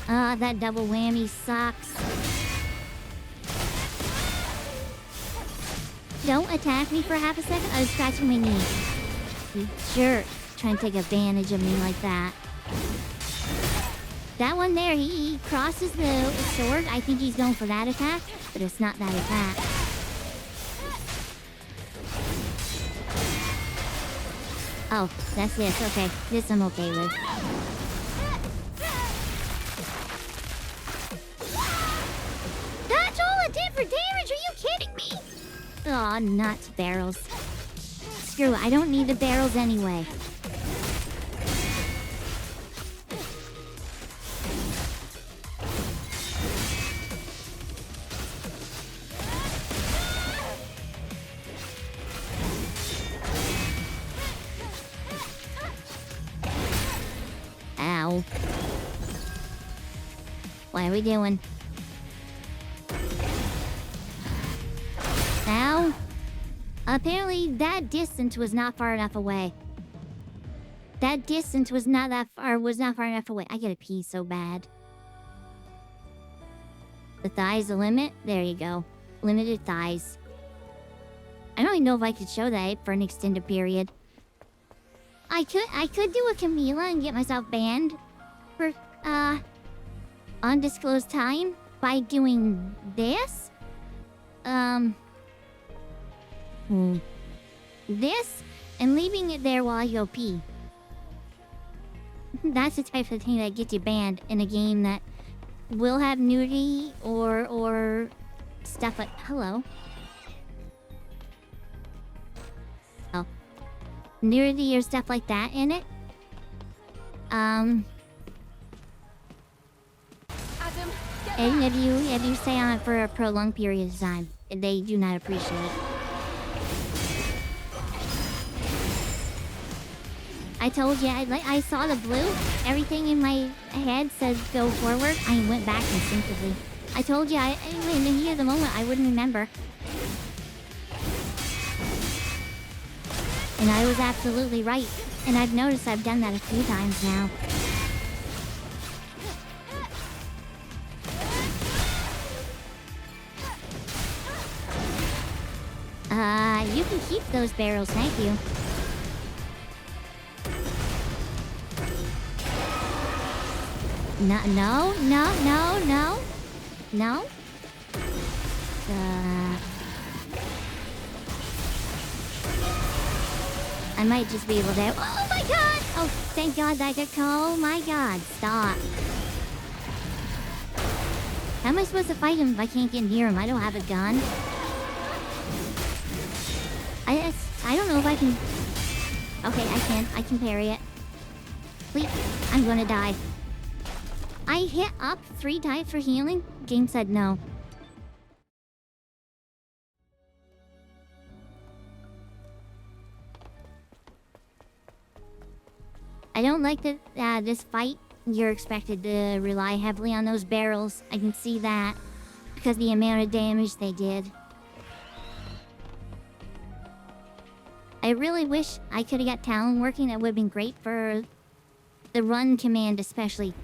Ah, that double whammy sucks. Don't attack me for half a second. I was scratching my knee. You jerk. Trying to take advantage of me like that. That one there, he crosses the sword. I think he's going for that attack, but it's not that attack. Oh, that's this. Okay, this I'm okay with. That's all it did for damage? Are you kidding me? Aw, nuts, barrels. Screw it, I don't need the barrels anyway. Ow. What are we doing? Ow. Apparently that distance was not far enough away. That distance was not far enough away. I gotta pee so bad. The thighs the limit? There you go. Limited thighs. I don't even know if I could show that for an extended period. I could do a Camila and get myself banned for undisclosed time by doing this. This and leaving it there while I go pee. That's the type of thing that gets you banned in a game that will have nudity or stuff like hello. Oh. Nudity or stuff like that in it. And if you stay on it for a prolonged period of time, they do not appreciate it. I told you, I saw the blue. Everything in my head says go forward. I went back instinctively. I told you, in the heat of the moment, I wouldn't remember. And I was absolutely right. And I've noticed I've done that a few times now. You can keep those barrels, thank you. No. I might just be able to... Oh my god! Oh, thank god that got... Oh my god, stop. How am I supposed to fight him if I can't get near him? I don't have a gun. I don't know if I can... Okay, I can parry it. Please, I'm gonna die. I hit up 3 times for healing. Game said no. I don't like that this fight, you're expected to rely heavily on those barrels. I can see that because the amount of damage they did. I really wish I could have got Talon working. That would have been great for the run command especially.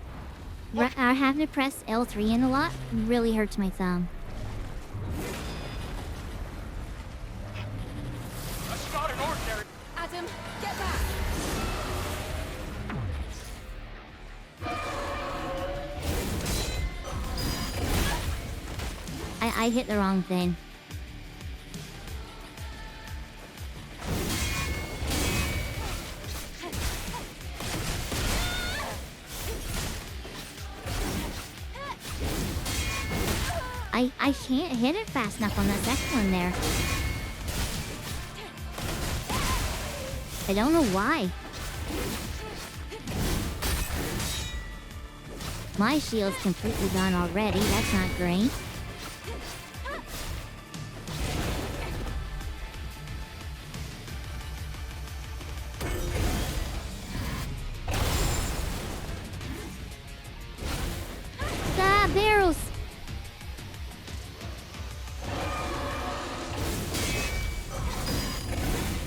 Having to press L3 in a lot really hurts my thumb. That's not an ordinary. Adam, get back! I hit the wrong thing. I can't hit it fast enough on that second one there. I don't know why. My shield's completely gone already. That's not great. Ah, barrels!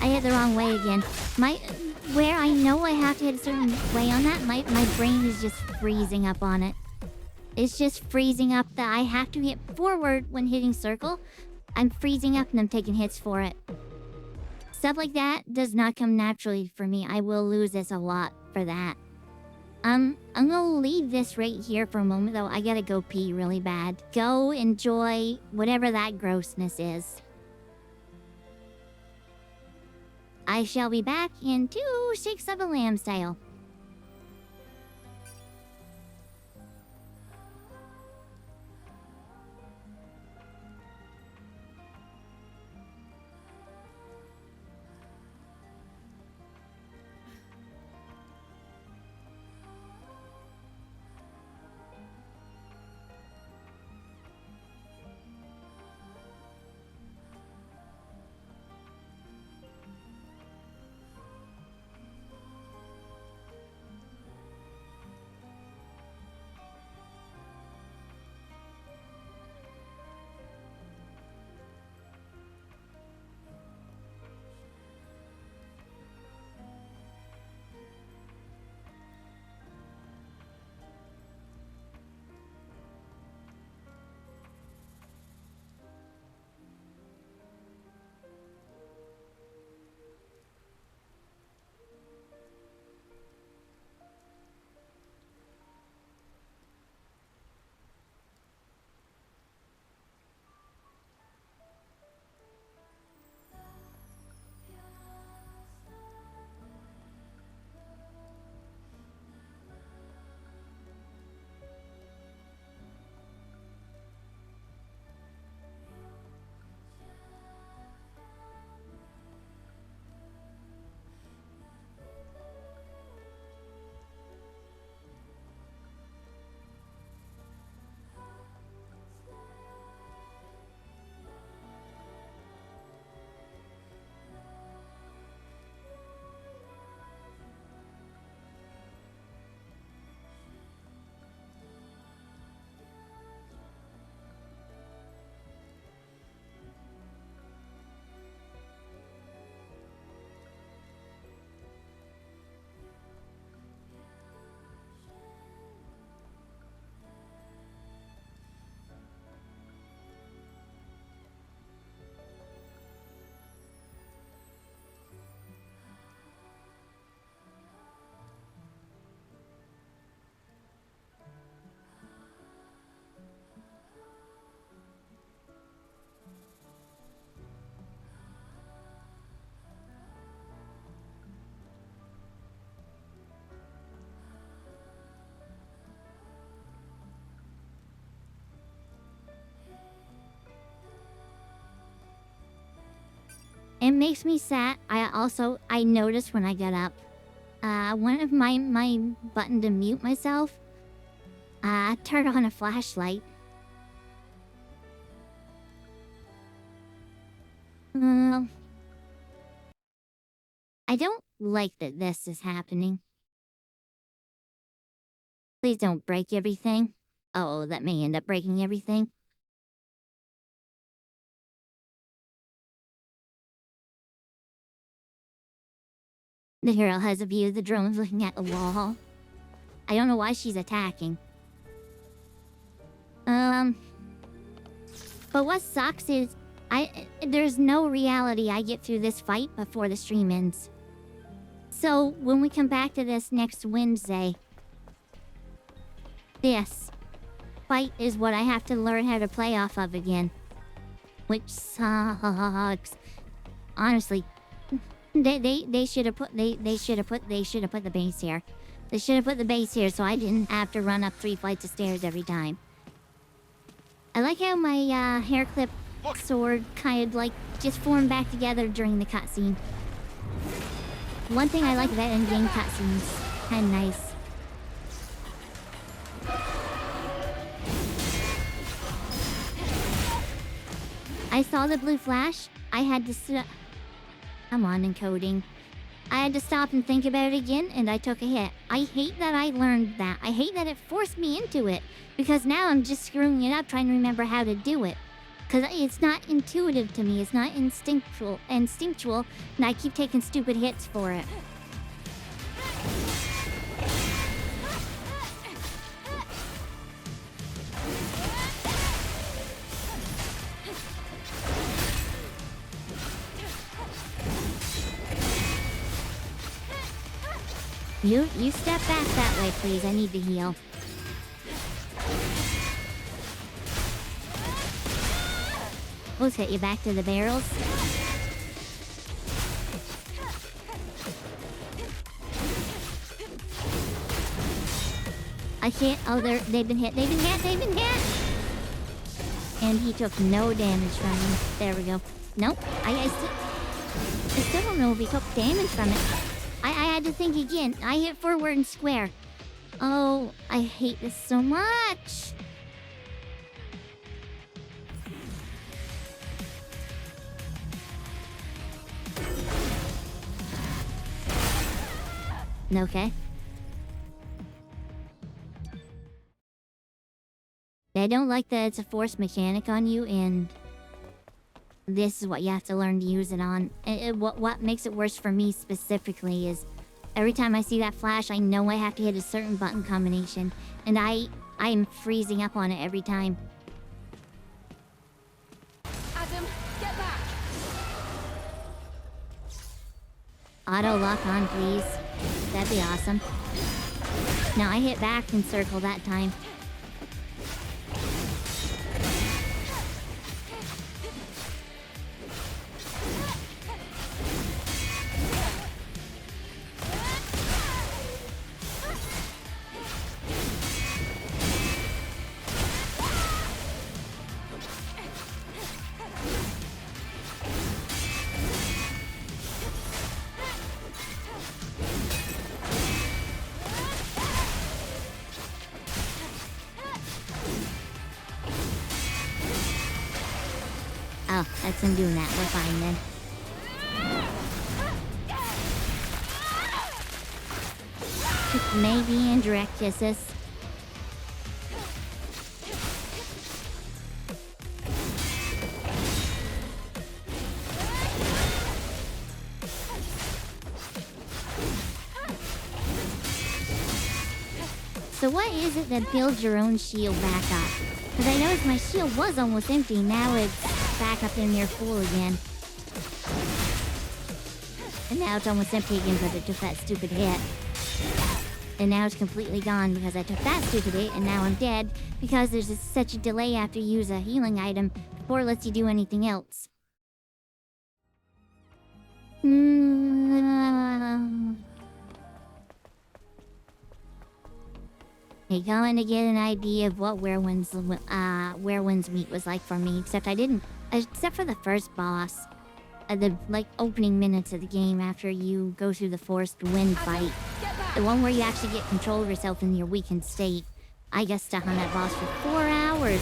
I hit the wrong way again. Where I know I have to hit a certain way on that, my brain is just freezing up on it. It's just freezing up that I have to hit forward when hitting circle. I'm freezing up and I'm taking hits for it. Stuff like that does not come naturally for me. I will lose this a lot for that. I'm gonna leave this right here for a moment though. I gotta go pee really bad. Go enjoy whatever that grossness is. I shall be back in 2 shakes of a lamb's tail. It makes me sad. I noticed when I got up one of my button to mute myself, turned on a flashlight. I don't like that this is happening. Please don't break everything. Oh, that may end up breaking everything. The hero has a view of the drone looking at the wall. I don't know why she's attacking. But what sucks is there's no reality I get through this fight before the stream ends. So when we come back to this next Wednesday, this fight is what I have to learn how to play off of again. Which sucks. Honestly, they should have put the base here. They should have put the base here so I didn't have to run up 3 flights of stairs every time. I like how my hair clip sword kind of like just formed back together during the cutscene. One thing I like about in-game cutscenes, kinda nice. I saw the blue flash. I had to come on, encoding. I had to stop and think about it again, and I took a hit. I hate that I learned that. I hate that it forced me into it, because now I'm just screwing it up trying to remember how to do it. Because it's not intuitive to me, it's not instinctual, and I keep taking stupid hits for it. You step back that way, please. I need to heal. Let's get you back to the barrels. I can't. Oh, they've been hit. They've been hit. And he took no damage from me. There we go. Nope. I still don't know if he took damage from it. I had to think again. I hit forward and square. Oh, I hate this so much. Okay. I don't like that it's a force mechanic on you, and this is what you have to learn to use it on. What makes it worse for me specifically is every time I see that flash, I know I have to hit a certain button combination, and I'm freezing up on it every time. Adam, get back! Auto lock on, please. That'd be awesome. Now I hit back and circle that time. Oh, that's him doing that. We're fine then. Maybe indirect kisses. So what is it that builds your own shield back up? Because I noticed my shield was almost empty, now it's back up in near full again. And now it's almost empty again because I took that stupid hit. And now it's completely gone because I took that stupid hit, and now I'm dead because there's such a delay after you use a healing item before it lets you do anything else. Hey, going to get an idea of what Where Winds Meet was like for me, except for the first boss. the like opening minutes of the game after you go through the forced wind fight. The one where you actually get control of yourself in your weakened state. I got stuck on that boss for 4 hours.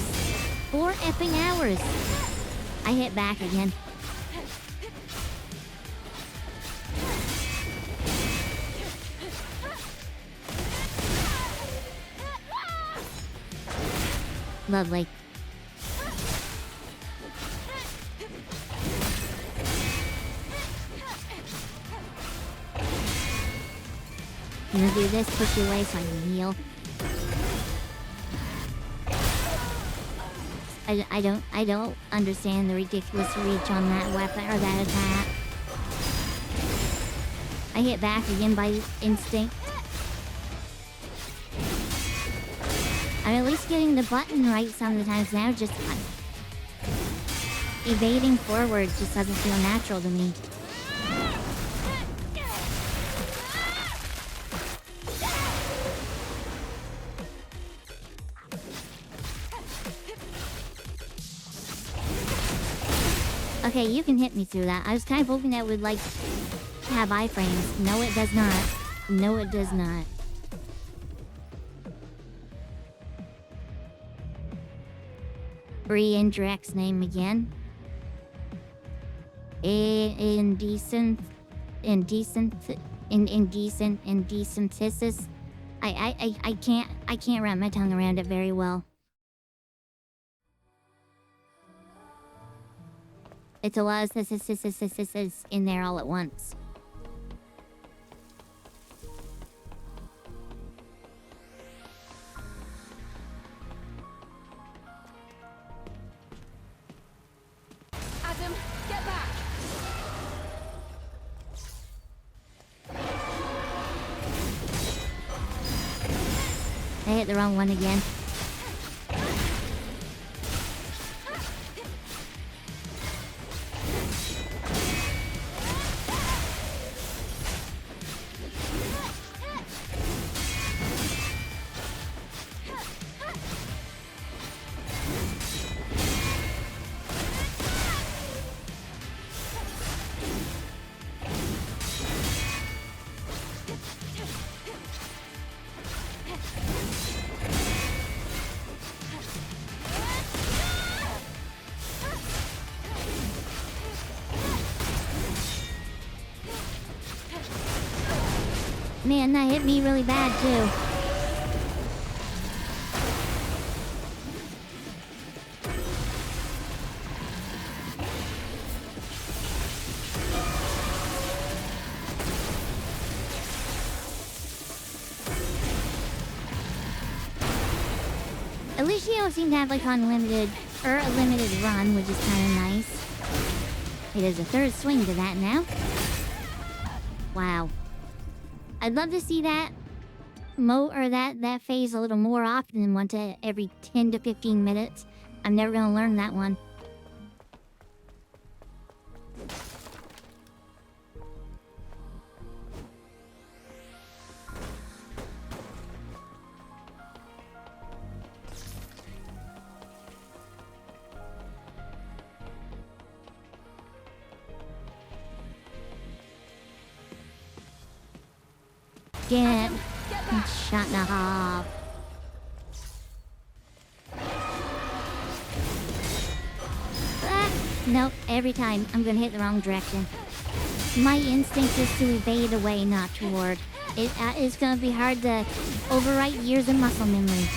4 effing hours. I hit back again. Lovely. I'm gonna do this, push you away so I can heal. I don't understand the ridiculous reach on that weapon or that attack. I hit back again by instinct. I'm at least getting the button right sometimes now, just evading forward just doesn't feel natural to me. Okay, you can hit me through that. I was kind of hoping that would, like, have iframes. No, it does not. No, it does not. Re-Indirect's name again. Indecentisis. I can't wrap my tongue around it very well. It's a lot of in there all at once. Adam, get back! I hit the wrong one again. Man, that hit me really bad, too. At least you don't seem to have, like, unlimited, or a limited run, which is kind of nice. Hey, there's a third swing to that now. Wow. I'd love to see that that phase a little more often than once every 10 to 15 minutes. I'm never gonna learn that one. Get shot in the half. Nope, every time I'm gonna hit the wrong direction. My instinct is to evade away, not toward. It is gonna be hard to overwrite years of muscle memory.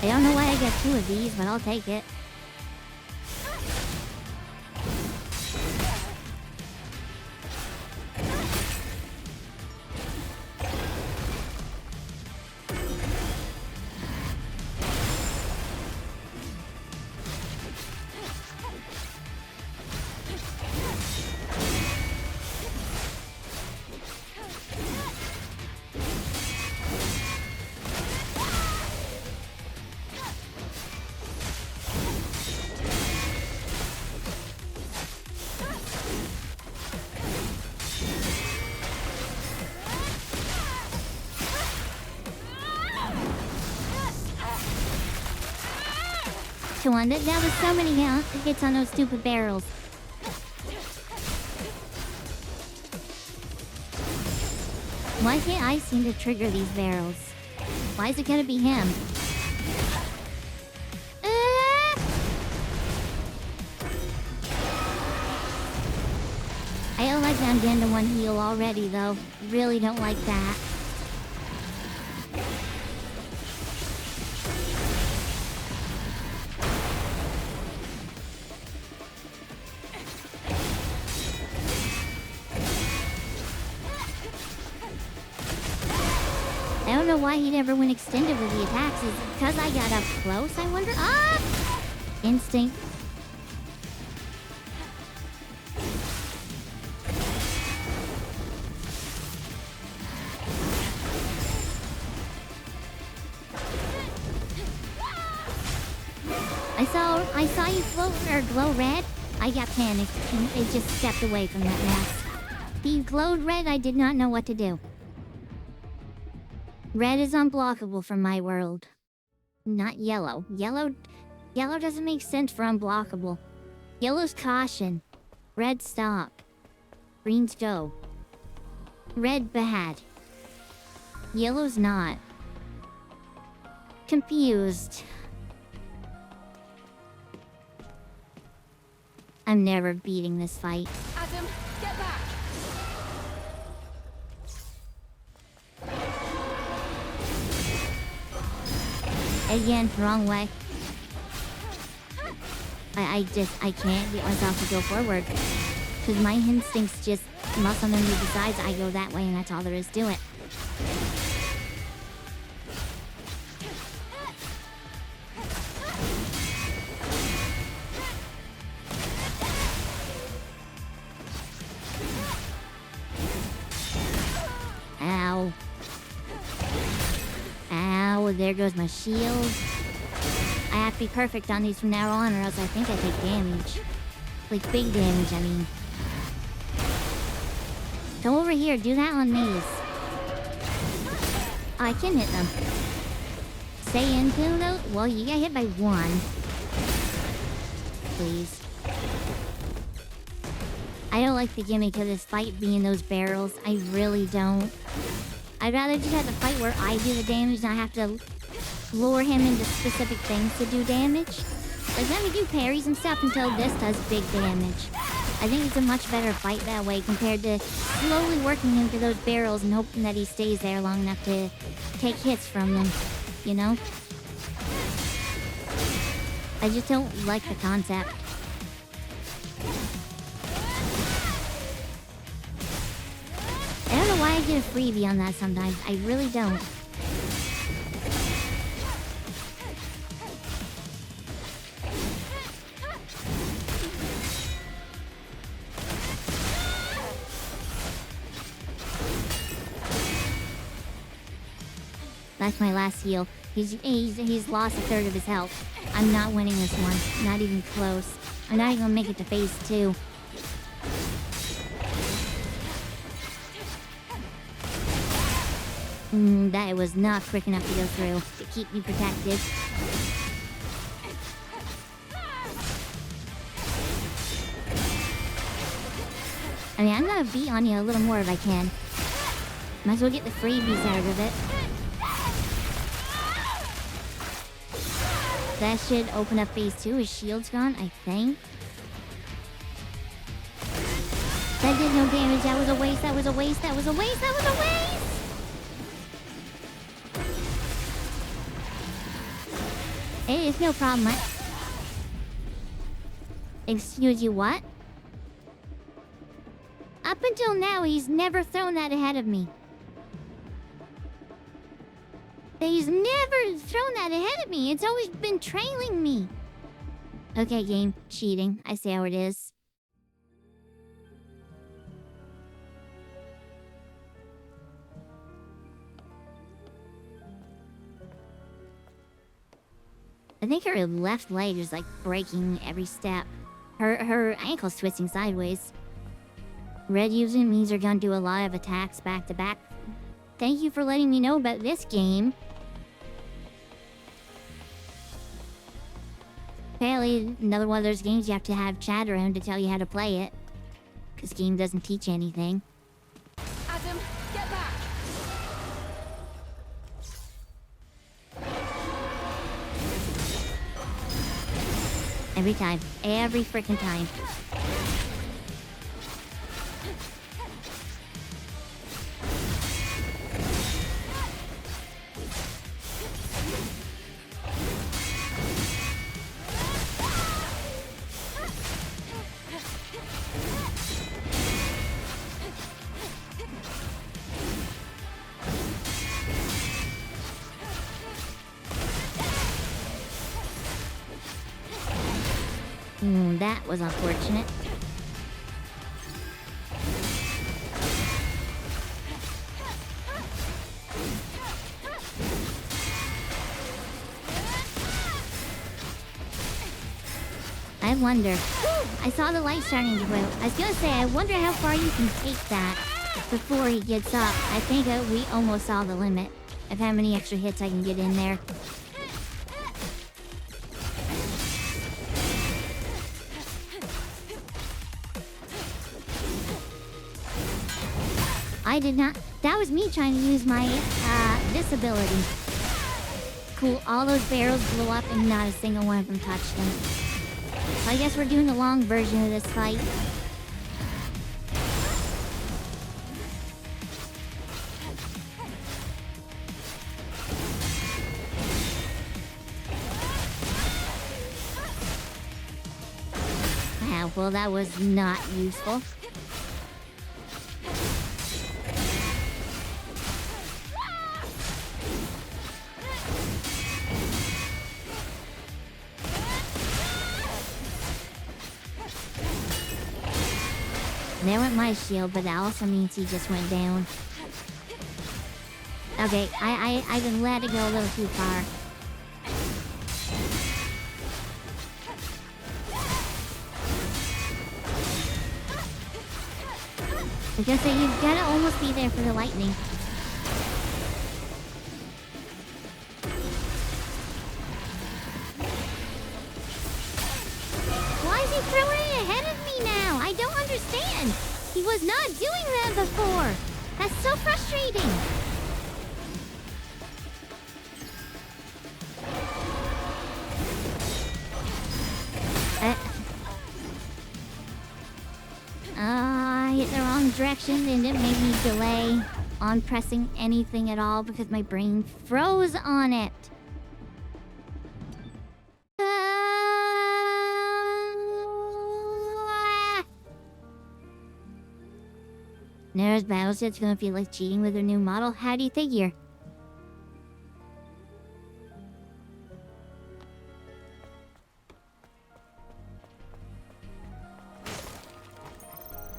I don't know why I get 2 of these, but I'll take it. to one. That was so many hits on those stupid barrels. Why can't I seem to trigger these barrels? Why is it gonna be him? I don't like that I'm getting to one heal already, though. Really don't like that. I don't know why he never went extended with the attacks. Is it because I got up close, I wonder? Ah! Instinct. I saw you float or glow red. I got panicked and it just stepped away from that mess. He glowed red, I did not know what to do. Red is unblockable from my world. Not yellow. Yellow doesn't make sense for unblockable. Yellow's caution. Red stop. Green's go. Red bad. Yellow's not. Confused. I'm never beating this fight. Adam, get back! Again, wrong way. I can't get myself to go forward. Because my instincts just muscle memory decides I go that way and that's all there is to it. Ow. Ow, there goes my shield. I have to be perfect on these from now on or else I think I take damage. Like big damage, I mean. Come over here, do that on these. Oh, I can hit them. Stay in tune though? Well, you got hit by one. Please. I don't like the gimmick of this fight being those barrels. I really don't. I'd rather just have the fight where I do the damage and I have to lure him into specific things to do damage. Like, let me do parries and stuff until this does big damage. I think it's a much better fight that way compared to slowly working him to those barrels and hoping that he stays there long enough to take hits from them, you know? I just don't like the concept. I don't know why I get a freebie on that sometimes. I really don't. That's my last heal. He's lost a third of his health. I'm not winning this one. Not even close. I'm not even gonna make it to phase 2. That was not quick enough to go through to keep me protected. I mean, I'm gonna beat on you a little more if I can. Might as well get the freebies out of it. That should open up phase 2. His shield's gone, I think. That did no damage. That was a waste. That was a waste. That was a waste. That was a waste! Hey, it's no problem. Excuse you, what? Up until now, he's never thrown that ahead of me. He's never thrown that ahead of me. It's always been trailing me. Okay, game. Cheating. I see how it is. I think her left leg is like breaking every step. Her ankle's twisting sideways. Red using means are gonna do a lot of attacks back to back. Thank you for letting me know about this game. Apparently, another one of those games you have to have chat around to tell you how to play it. This game doesn't teach anything. Adam, get back! Every time. Every freaking time. That was unfortunate. I wonder. I saw the light starting to glow. I was gonna say, I wonder how far you can take that before he gets up. I think we almost saw the limit of how many extra hits I can get in there. I did not. That was me trying to use my disability. Cool. All those barrels blew up and not a single one of them touched them. So I guess we're doing the long version of this fight. Wow, well that was not useful. There went my shield, but that also means he just went down. Okay, I've been let it go a little too far. Because you've gotta almost be there for the lightning. Why is he throwing it ahead of me now? I don't understand. He was not doing that before. That's so frustrating. I hit the wrong direction and it made me delay on pressing anything at all because my brain froze on it. Nero's battleship's gonna feel like cheating with her new model. How do you figure?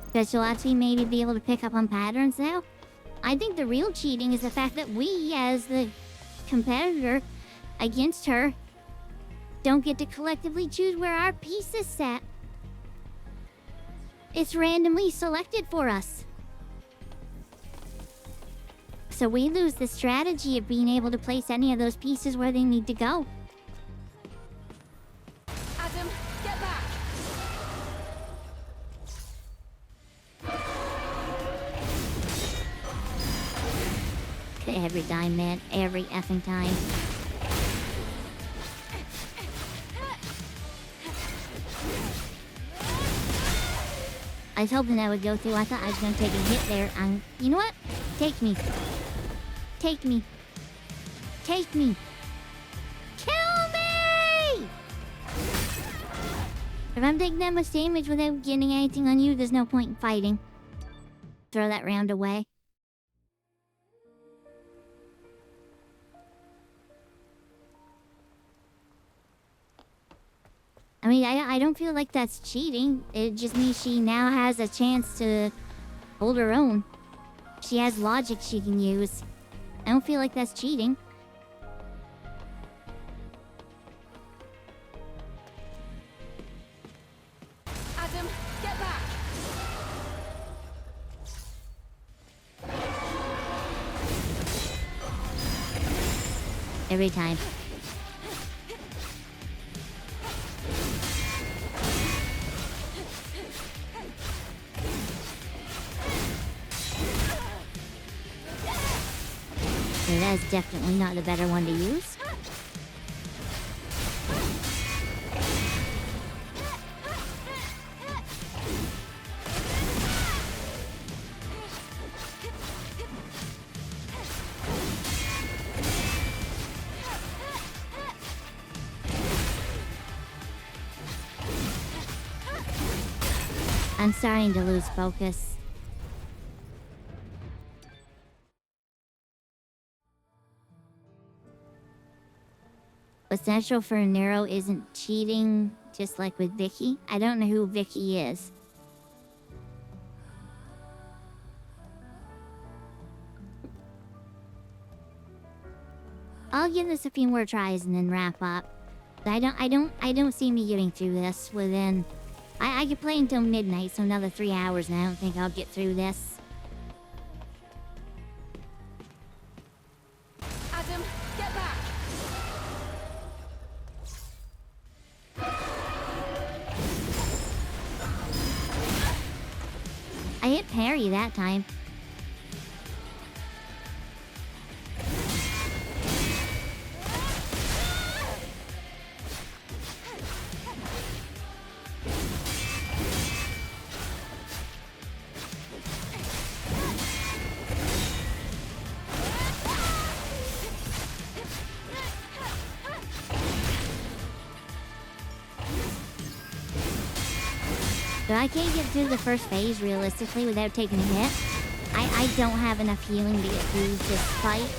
Because she'll actually maybe be able to pick up on patterns now? I think the real cheating is the fact that we, as the competitor against her, don't get to collectively choose where our piece is set. It's randomly selected for us. So we lose the strategy of being able to place any of those pieces where they need to go. Adam, get back! Every time, man. Every effing time. I was hoping that would go through. I thought I was going to take a hit there. You know what? Take me. Take me. Take me. Kill me! If I'm taking that much damage without getting anything on you, there's no point in fighting. Throw that round away. I mean, I don't feel like that's cheating. It just means she now has a chance to hold her own. She has logic she can use. I don't feel like that's cheating. Adam, get back! Every time. definitely not the better one to use. I'm starting to lose focus. Essential for Neuro isn't cheating, just like with Vicky. I don't know who Vicky is. I'll give this a few more tries and then wrap up. I don't see me getting through this within. I could play until midnight, so another 3 hours, and I don't think I'll get through this. Adam, get back! I hit parry that time. So I can't get through the first phase realistically without taking a hit. I don't have enough healing to get through this fight.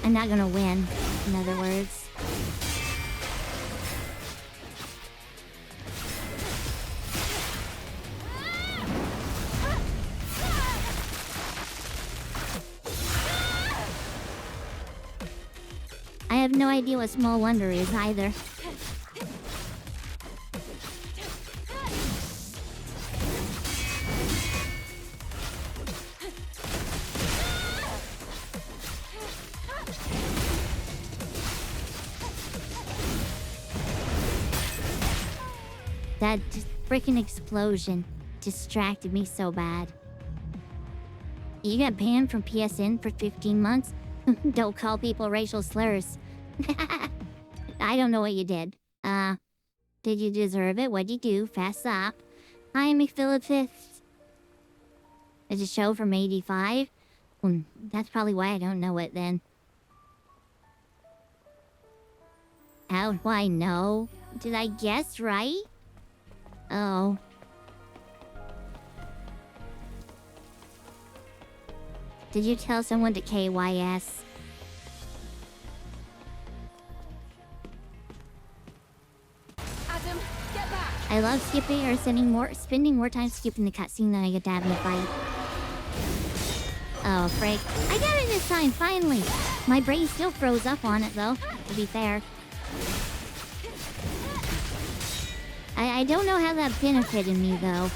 I'm not gonna win, in other words. I have no idea what Small Wonder is either. That freaking explosion distracted me so bad. You got banned from PSN for 15 months? Don't call people racial slurs. I don't know what you did. Did you deserve it? What'd you do? Fast up. Hi, McPhillip 5th. It's a show from 85? That's probably why I don't know it then. How do I know? Did I guess right? Oh. Did you tell someone to KYS? Adam, get back! I love skipping or spending more time skipping the cutscene than I get to have in a fight. Oh, frick. I got it this time, finally! My brain still froze up on it, though, to be fair. I don't know how that benefited me, though.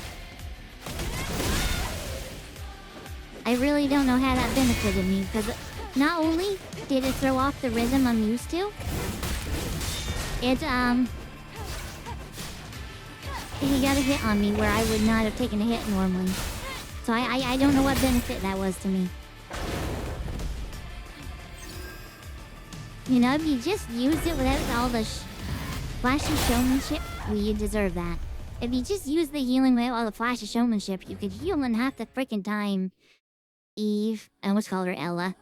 I really don't know how that benefited me, because not only did it throw off the rhythm I'm used to, it, he got a hit on me where I would not have taken a hit normally. So I don't know what benefit that was to me. You know, if you just used it without all the flashy showmanship, well, you deserve that. If you just use the healing without all the flashy showmanship, you could heal in half the freaking time. Eve, I almost called her Ella.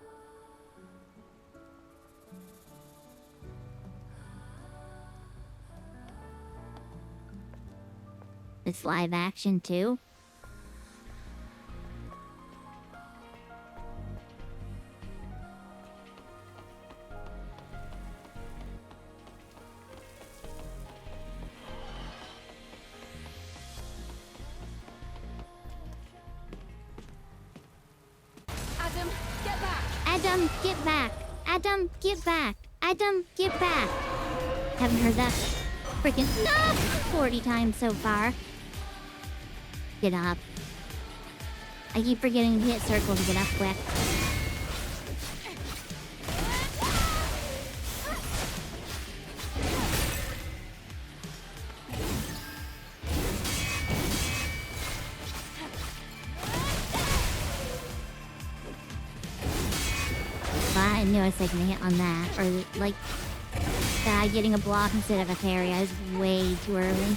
It's live action too. Adam, get back! Adam, get back! Adam, get back! Haven't heard that freaking 40 times so far. Get up. I keep forgetting to hit circle to get up quick. knew I was taking a hit on that. Or, like, getting a block instead of a parry. I was way too early.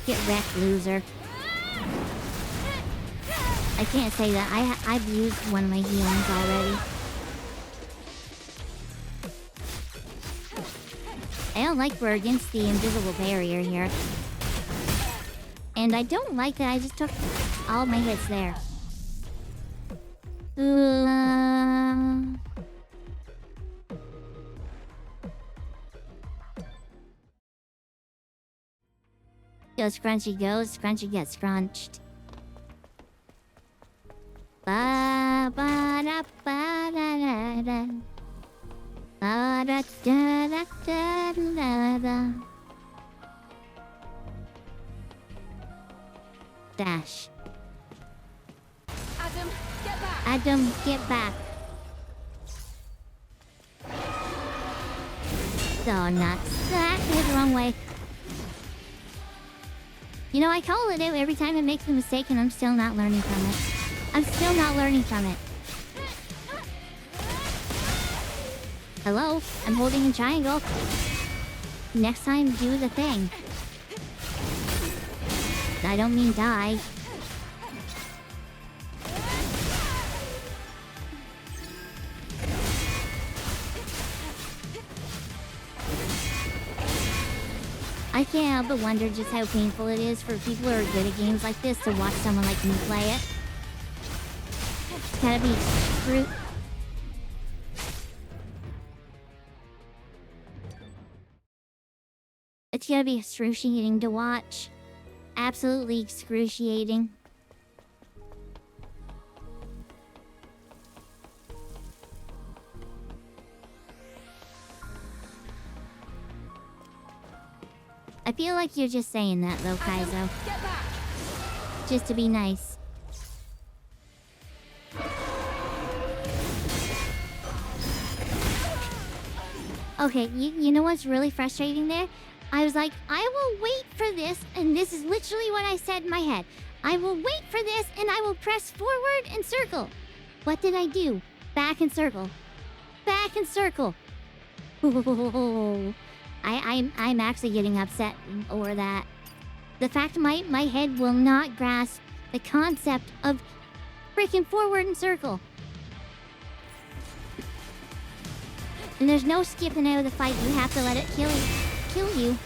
Get wrecked, loser. I can't say that. I've used one of my healings already. I don't like we're against the invisible barrier here. And I don't like that I just took all my hits there. Go scrunchy goes, scrunchy gets scrunched. Ba ba da ba da da da. Ba da da da da da da. Dash. Adam, get back! Adam, get back. So nuts. That is the wrong way. You know, I call it out every time it makes a mistake and I'm still not learning from it. I'm still not learning from it. Hello? I'm holding a triangle. Next time, do the thing. I don't mean die. I can't help but wonder just how painful it is for people who are good at games like this to watch someone like me play it. It's gotta be It's gotta be excruciating to watch. Absolutely excruciating. I feel like you're just saying that though, Kaizo. Just to be nice. Okay, you know what's really frustrating there? I was like, I will wait for this, and this is literally what I said in my head. I will wait for this, and I will press forward and circle. What did I do? Back and circle. Back and circle. I'm actually getting upset over that. The fact my head will not grasp the concept of freaking forward and circle. And there's no skipping out of the fight. You have to let it kill you.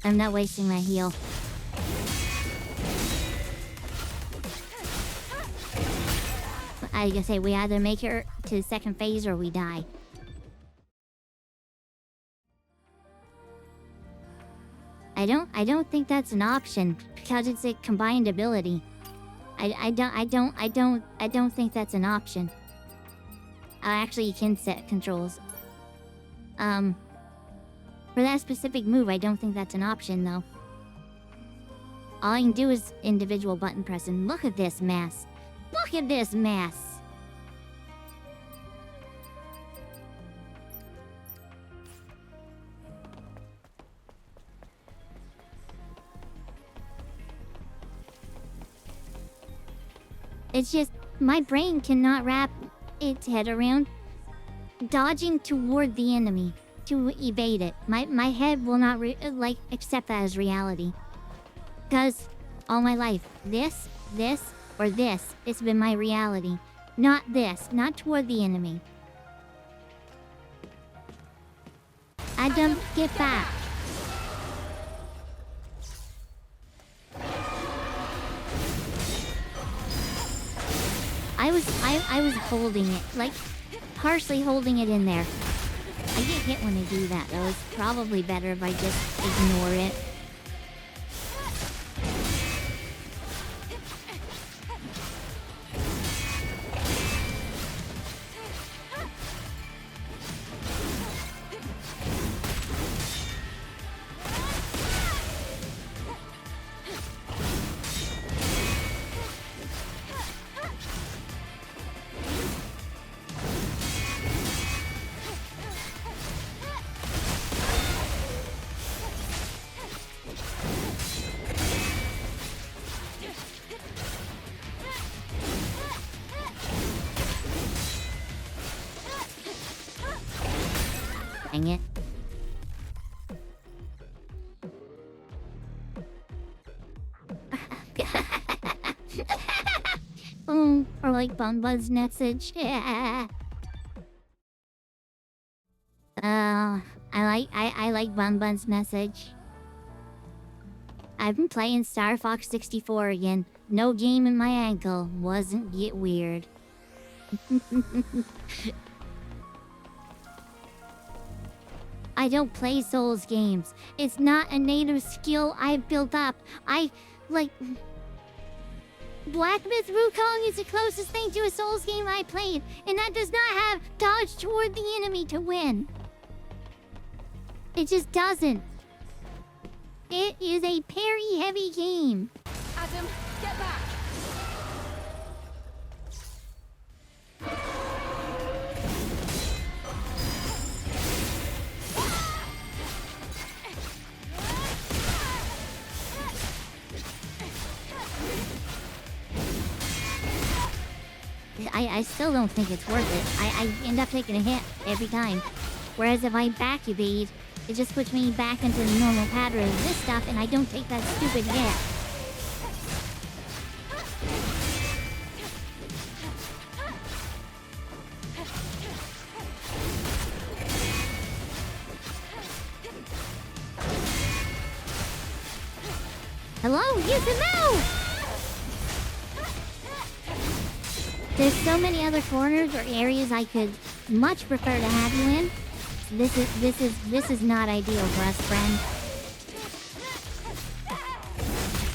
I'm not wasting my heal. I was gonna say, we either make it to the second phase or we die. I don't think that's an option because it's a combined ability. I don't think that's an option. Actually, you can set controls. For that specific move, I don't think that's an option though. All I can do is individual button pressing. Look at this mess. Look at this mess. It's just, my brain cannot wrap its head around dodging toward the enemy to evade it. My head will not accept that as reality. Because all my life, this, or this, it's been my reality. Not this, not toward the enemy. Adam, get back. I was holding it, like, partially holding it in there. I get hit when I do that, though. It's probably better if I just ignore it. Dang it. Or like Bunbud's message. Yeah. I like Bunbud's message. I've been playing Star Fox 64 again. No game in my ankle. Wasn't get weird. I don't play Souls games. It's not a native skill I've built up. Black Myth Wukong is the closest thing to a Souls game I played, and that does not have dodge toward the enemy to win. It just doesn't. It is a parry-heavy game. Adam, get back! I still don't think it's worth it. I end up taking a hit every time. Whereas if I back evade, it just puts me back into the normal pattern of this stuff and I don't take that stupid hit. Hello? Use the mouse! There's so many other corners or areas I could much prefer to have you in. This is not ideal for us, friend.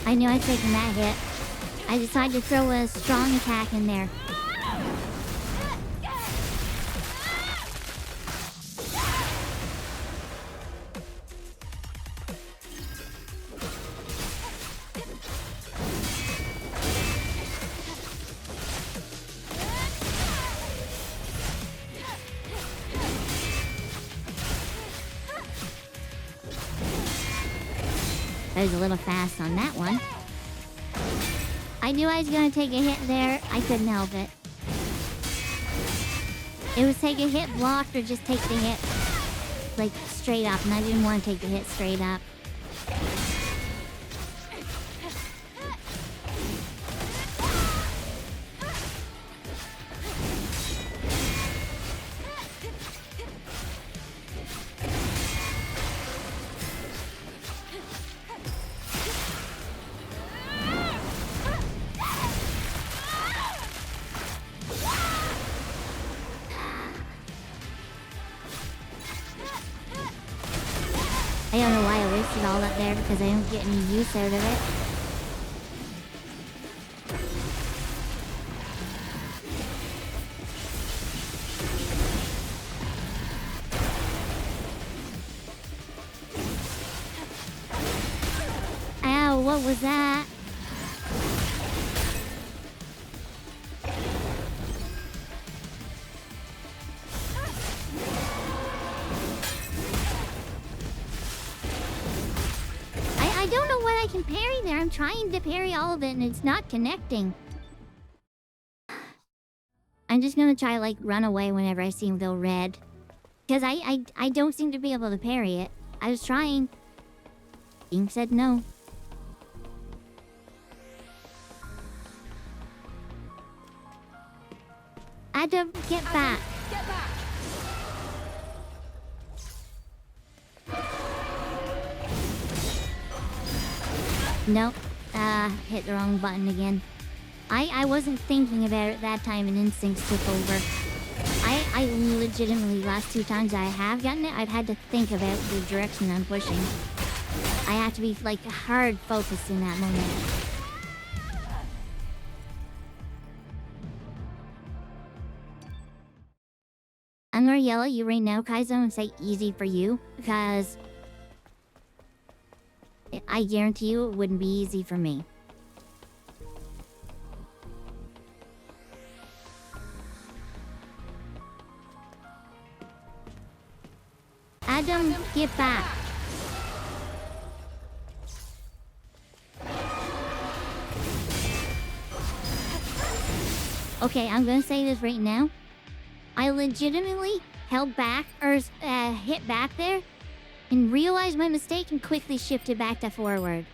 I knew I'd taken that hit. I decided to throw a strong attack in there. I was a little fast on that one. I knew I was gonna take a hit there. I couldn't help it. It was take a hit blocked or just take the hit like straight up, and I didn't want to take the hit straight up. I don't know why I wasted all that there because I don't get any use out of it. Ow, what was that? I don't know what I can parry there. I'm trying to parry all of it and it's not connecting. I'm just gonna try like run away whenever I see him go red. Because I don't seem to be able to parry it. I was trying. Game said no. Adam, get back. Get back! Nope. Hit the wrong button again. I wasn't thinking about it that time and instincts took over. I legitimately, last two times I have gotten it, I've had to think about the direction I'm pushing. I have to be, like, hard focused in that moment. I'm gonna yell at you right now, Kaizo, and say easy for you, because I guarantee you it wouldn't be easy for me. Adam, get back. Okay, I'm gonna say this right now. I legitimately held back, or hit back there, and realized my mistake and quickly shifted back to forward.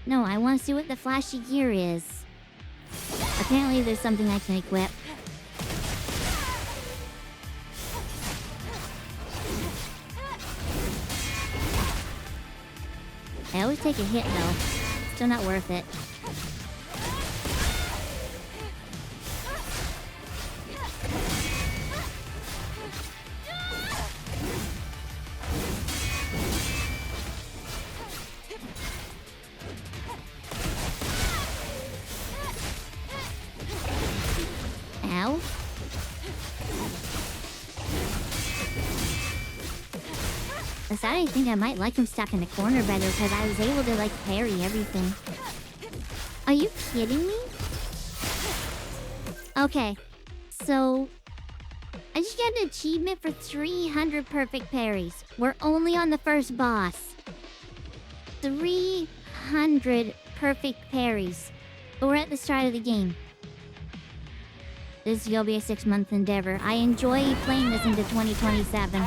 No, I want to see what the flashy gear is. Apparently there's something I can equip. I always take a hit though. Still not worth it. Ow. I think I might like him stuck in the corner better because I was able to, like, parry everything. Are you kidding me? Okay, so I just got an achievement for 300 perfect parries. We're only on the first boss. 300 perfect parries. But we're at the start of the game. This is gonna be a 6-month endeavor. I enjoy playing this into 2027.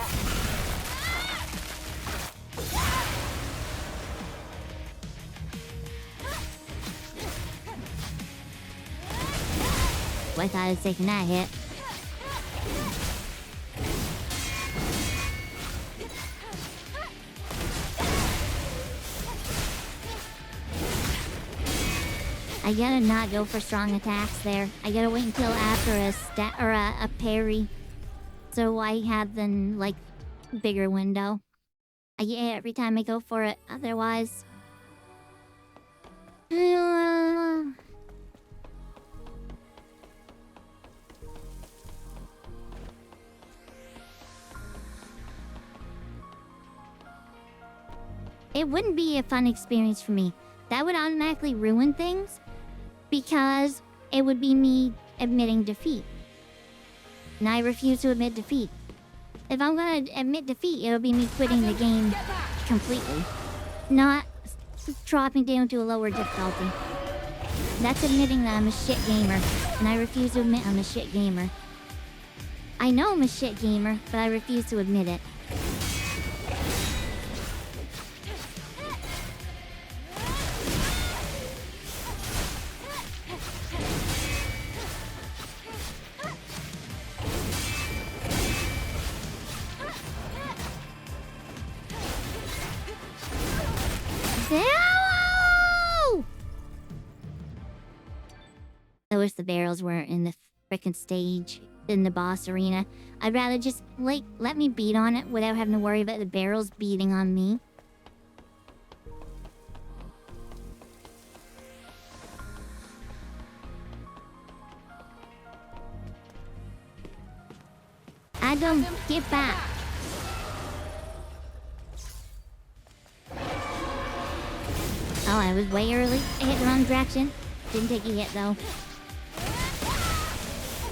Well, I thought I was taking that hit. I gotta not go for strong attacks there. I gotta wait until after a parry, so I have the like bigger window. I get hit every time I go for it. Otherwise, it wouldn't be a fun experience for me. That would automatically ruin things. Because it would be me admitting defeat. And I refuse to admit defeat. If I'm gonna admit defeat, it'll be me quitting the game completely. Not dropping down to a lower difficulty. That's admitting that I'm a shit gamer. And I refuse to admit I'm a shit gamer. I know I'm a shit gamer, but I refuse to admit it. I wish the barrels weren't in the frickin' stage, in the boss arena. I'd rather just, like, let me beat on it without having to worry about the barrels beating on me. Adam, get back! Oh, I was way early. I hit the wrong direction. Didn't take a hit, though.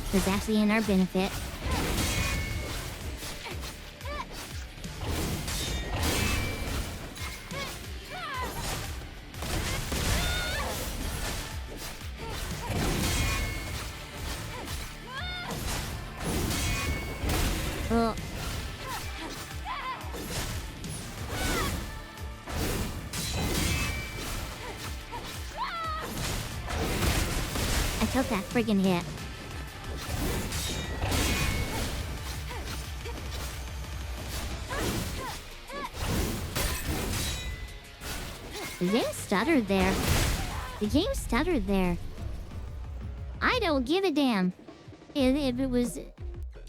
It was actually in our benefit. Ugh. I took that friggin' hit. The game stuttered there. The game stuttered there. I don't give a damn if it was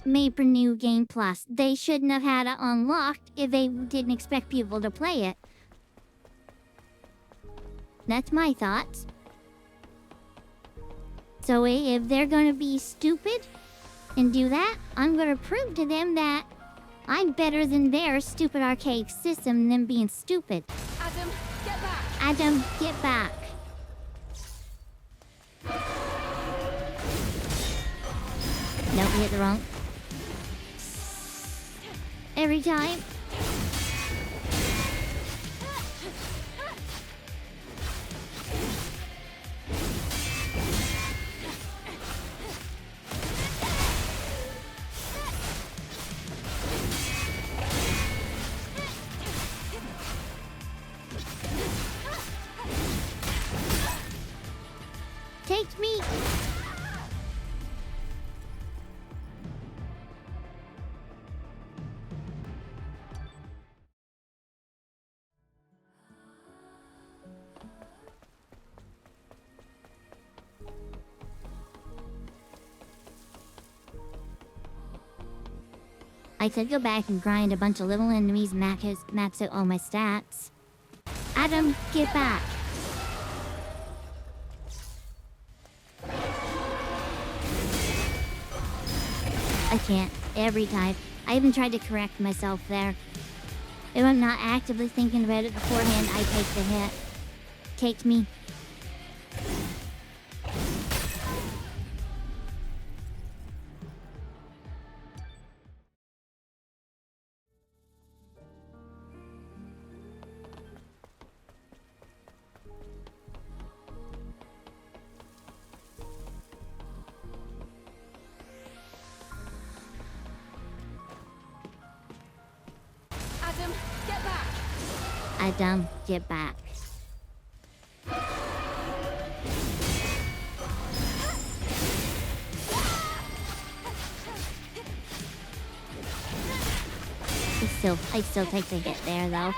made for New Game Plus. They shouldn't have had it unlocked if they didn't expect people to play it. That's my thoughts. So if they're gonna be stupid and do that, I'm gonna prove to them that I'm better than their stupid archaic system and them being stupid. Adam, get back! Adam, get back. Nope, hit the wrong. Every time. I could go back and grind a bunch of little enemies, max out all my stats. Adam, get back! I can't. Every time. I even tried to correct myself there. If I'm not actively thinking about it beforehand, I take the hit. Caked me. Adam, get back. I still take the hit there though.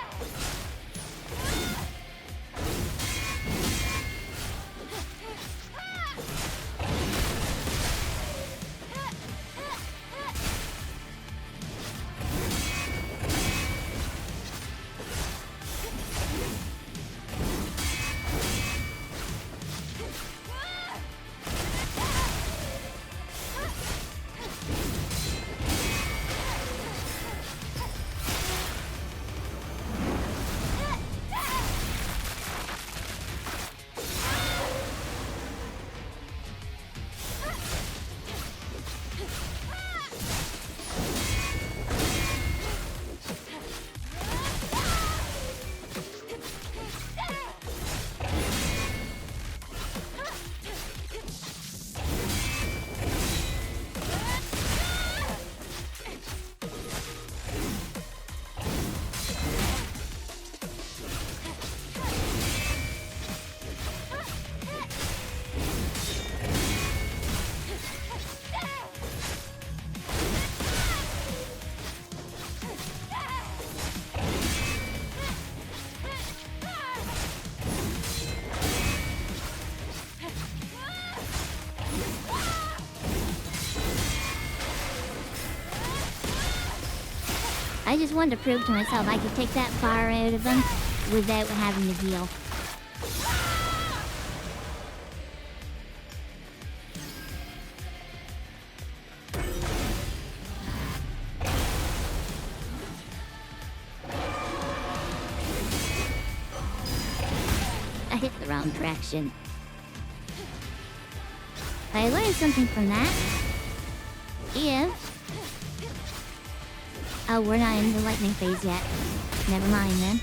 I just wanted to prove to myself I could take that fire out of them without having to heal. I hit the wrong direction. I learned something from that. Oh, we're not in the lightning phase yet. Never mind then.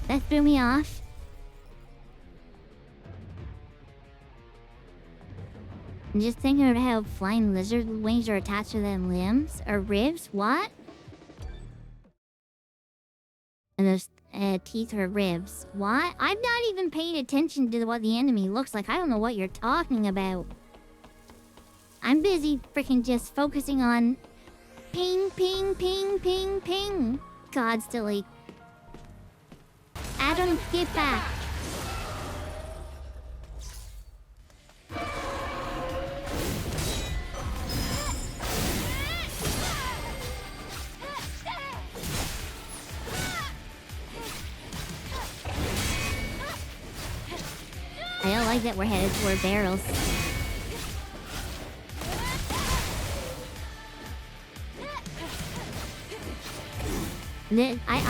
That threw me off. I'm just thinking about how flying lizard wings are attached to them limbs or ribs. What? And those teeth are ribs. What? I'm not even paying attention to what the enemy looks like. I don't know what you're talking about. I'm busy freaking just focusing on ping, ping, ping, ping, ping. Constantly. Adam, get back. I don't like that we're headed toward barrels.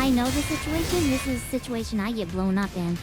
I know the situation. This is a situation I get blown up in.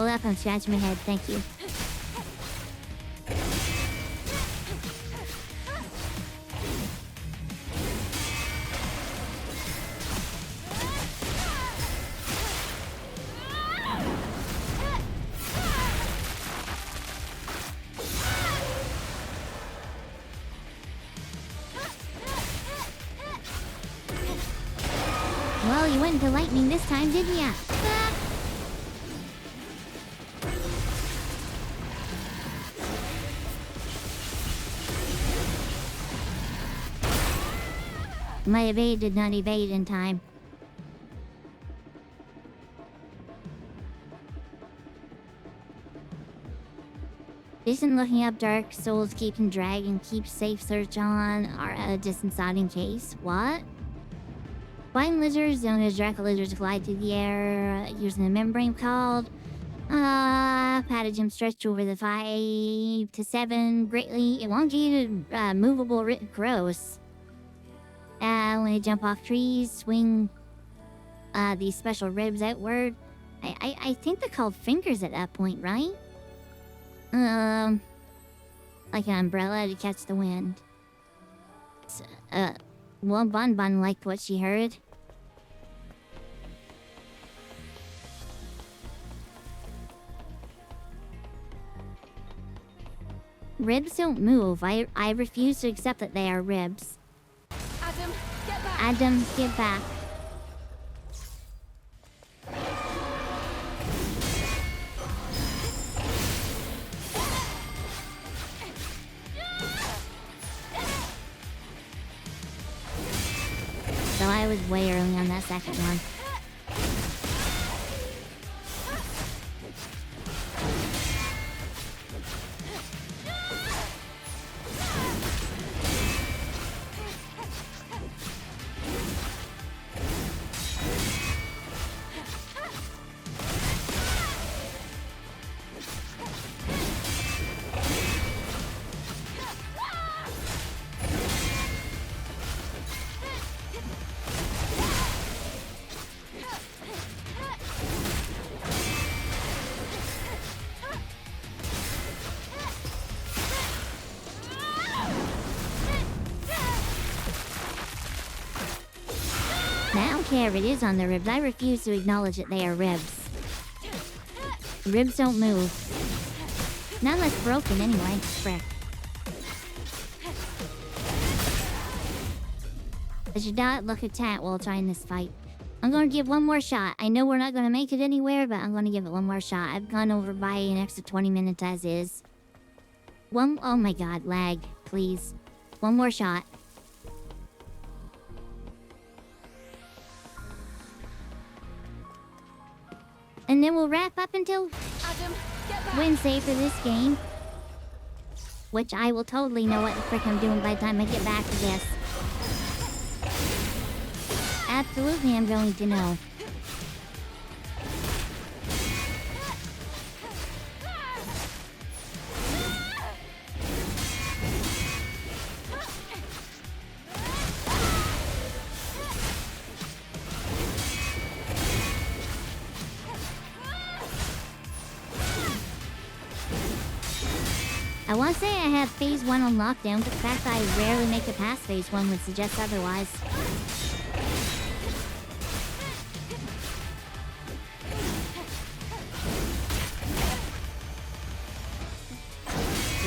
Hold up, I'm scratching my head. Thank you. Well, you went into lightning this time, didn't ya? Ah. My evade did not evade in time. Isn't looking up Dark Souls keeping Dragon keep safe search on or a distance out in case? What? Flying lizards, known as Draco lizards, fly through the air using a membrane called pathogen stretched over the 5 to 7 greatly elongated movable growths. When they jump off trees, swing these special ribs outward. I think they're called fingers at that point, right? Like an umbrella to catch the wind. Well, Bun Bun liked what she heard. Ribs don't move. I refuse to accept that they are ribs. Adam, get back! Adam, get back. So I was way early on that second one. I don't care if it is on the ribs. I refuse to acknowledge that they are ribs. Ribs don't move. Not unless broken anyway. Frick. I should not look at Tat while trying this fight. I'm gonna give one more shot. I know we're not gonna make it anywhere, but I'm gonna give it one more shot. I've gone over by an extra 20 minutes as is. Oh my god, lag. Please. One more shot. And then we'll wrap up until Adam, get back! Wednesday for this game. Which I will totally know what the frick I'm doing by the time I get back to this. Absolutely, I'm going to know. I want to say I have Phase 1 on lockdown, but the fact that I rarely make it past Phase 1 would suggest otherwise.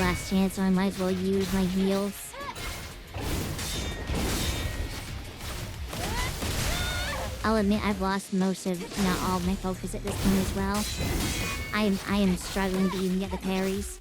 Last chance, so I might as well use my heals. I'll admit I've lost most of, not all of my focus at this point as well. I am struggling to even get the parries.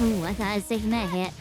Ooh, I thought I was taking that hit.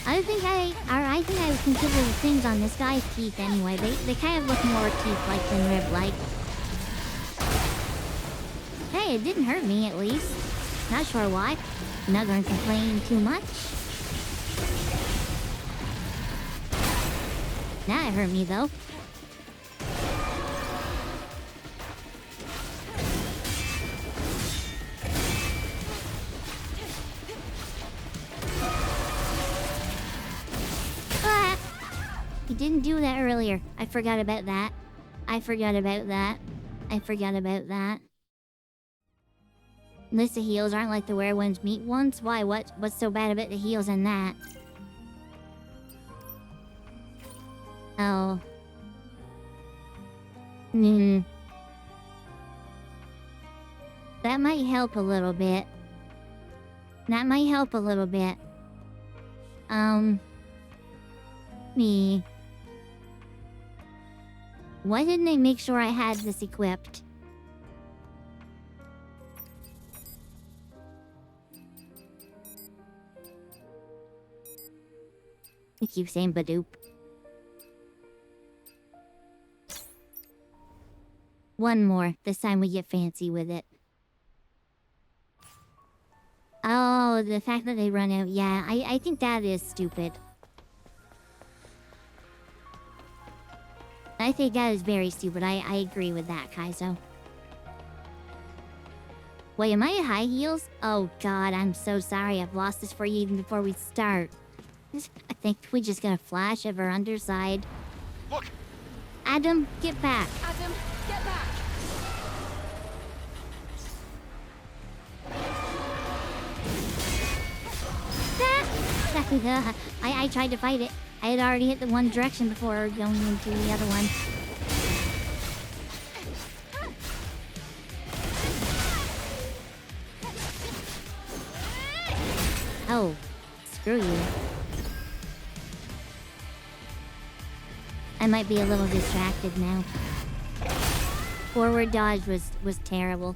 I think I would consider the things on this guy's teeth anyway. They kind of look more teeth-like than rib-like. Hey, it didn't hurt me at least. Not sure why. Not gonna complain too much. Nah, it hurt me though. Ah! He didn't do that earlier. I forgot about that. I forgot about that. I forgot about that. Unless the heels aren't like the wear ones meat ones. Why? What's so bad about the heels in that? Oh. That might help a little bit. That might help a little bit. Me. Why didn't they make sure I had this equipped? I keep saying Badoop. One more. This time we get fancy with it. Oh, the fact that they run out. Yeah, I think that is stupid. I think that is very stupid. I agree with that, Kaizo. Wait, am I at high heels? Oh god, I'm so sorry. I've lost this for you even before we start. I think we just got a flash of her underside. Look! Adam, get back. Adam, get back! I tried to fight it. I had already hit the one direction before going into the other one. Oh, screw you. I might be a little distracted now. Forward dodge was terrible.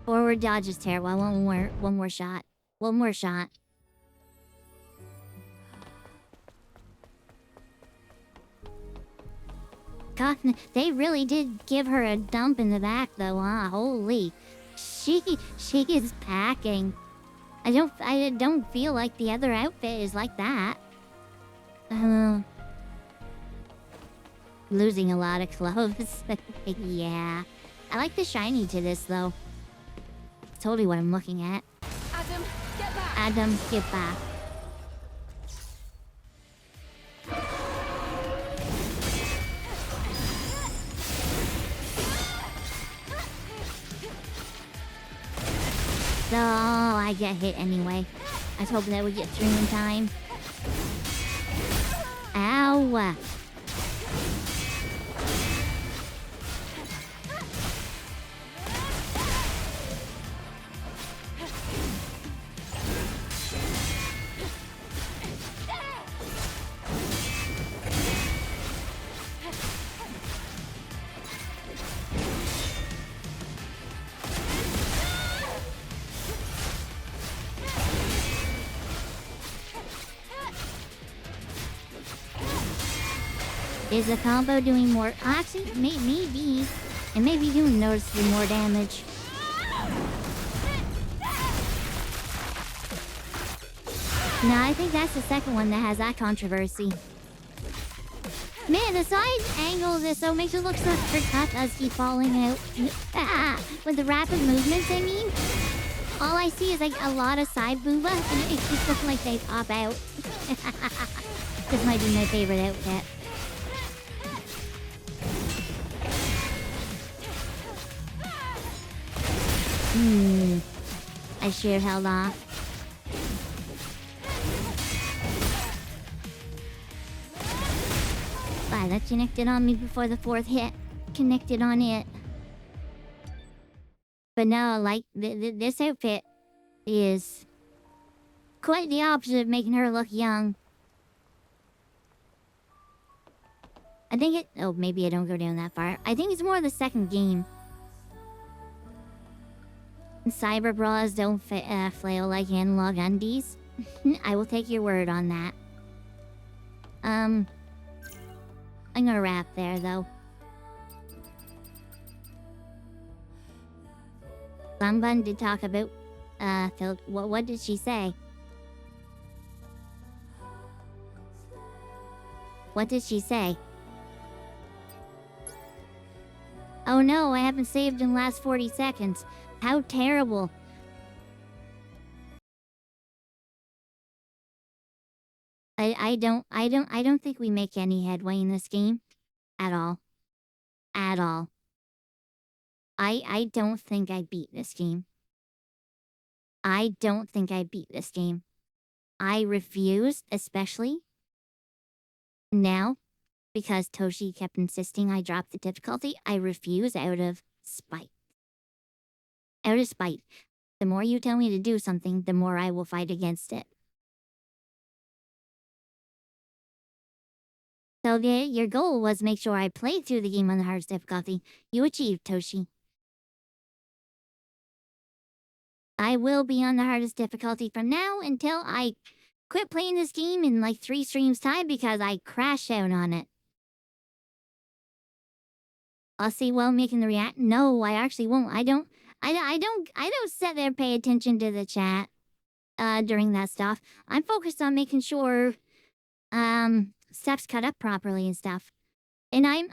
Forward dodge is terrible. I want one more shot. One more shot. God, they really did give her a dump in the back though, huh? Holy. She is packing. I don't feel like the other outfit is like that. Losing a lot of clothes. Yeah. I like the shiny to this though. That's totally what I'm looking at. Adam, get back! Adam, get back. So I get hit anyway. I was hoping that would get through in time. Ow! Is the combo doing more? Actually, maybe. It may be doing noticeably more damage. No, I think that's the second one that has that controversy. Man, the side angle of this though makes it look so freaking as keep falling out. With the rapid movements, I mean. All I see is like a lot of side booba, and it keeps looking like they pop out. This might be my favorite outfit. I should have held off. Wow, that connected on me before the fourth hit connected on it. But no, like, this outfit is quite the opposite of making her look young. I think it... Oh, maybe I don't go down that far. I think it's more the second game. Cyber bras don't flail like analog undies. I will take your word on that. I'm gonna wrap there, though. Bun did talk about, Phil, what did she say? What did she say? Oh no, I haven't saved in the last 40 seconds. How terrible. I don't think we make any headway in this game. At all. At all. I don't think I beat this game. I don't think I beat this game. I refuse, especially now, because Toshi kept insisting I drop the difficulty. I refuse out of spite. Out of spite. The more you tell me to do something, the more I will fight against it. So your goal was make sure I played through the game on the hardest difficulty. You achieved, Toshi. I will be on the hardest difficulty from now until I quit playing this game in like 3 streams time because I crash out on it. I'll see while making the react. No, I actually won't. I don't sit there and pay attention to the chat during that stuff. I'm focused on making sure stuff's cut up properly and stuff. And I'm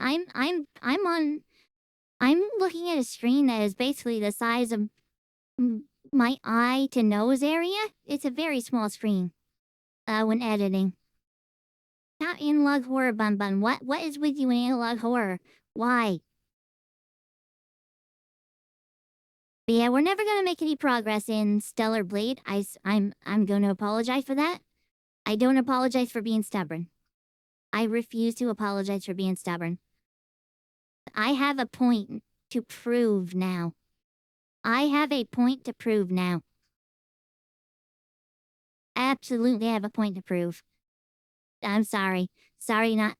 looking at a screen that is basically the size of my eye to nose area. It's a very small screen when editing. Not analog horror, Bun. What is with you in analog horror? Why? But yeah, we're never gonna make any progress in Stellar Blade. I'm gonna apologize for that. I don't apologize for being stubborn. I refuse to apologize for being stubborn. I have a point to prove now. I have a point to prove now. Absolutely have a point to prove. I'm sorry. Sorry, not...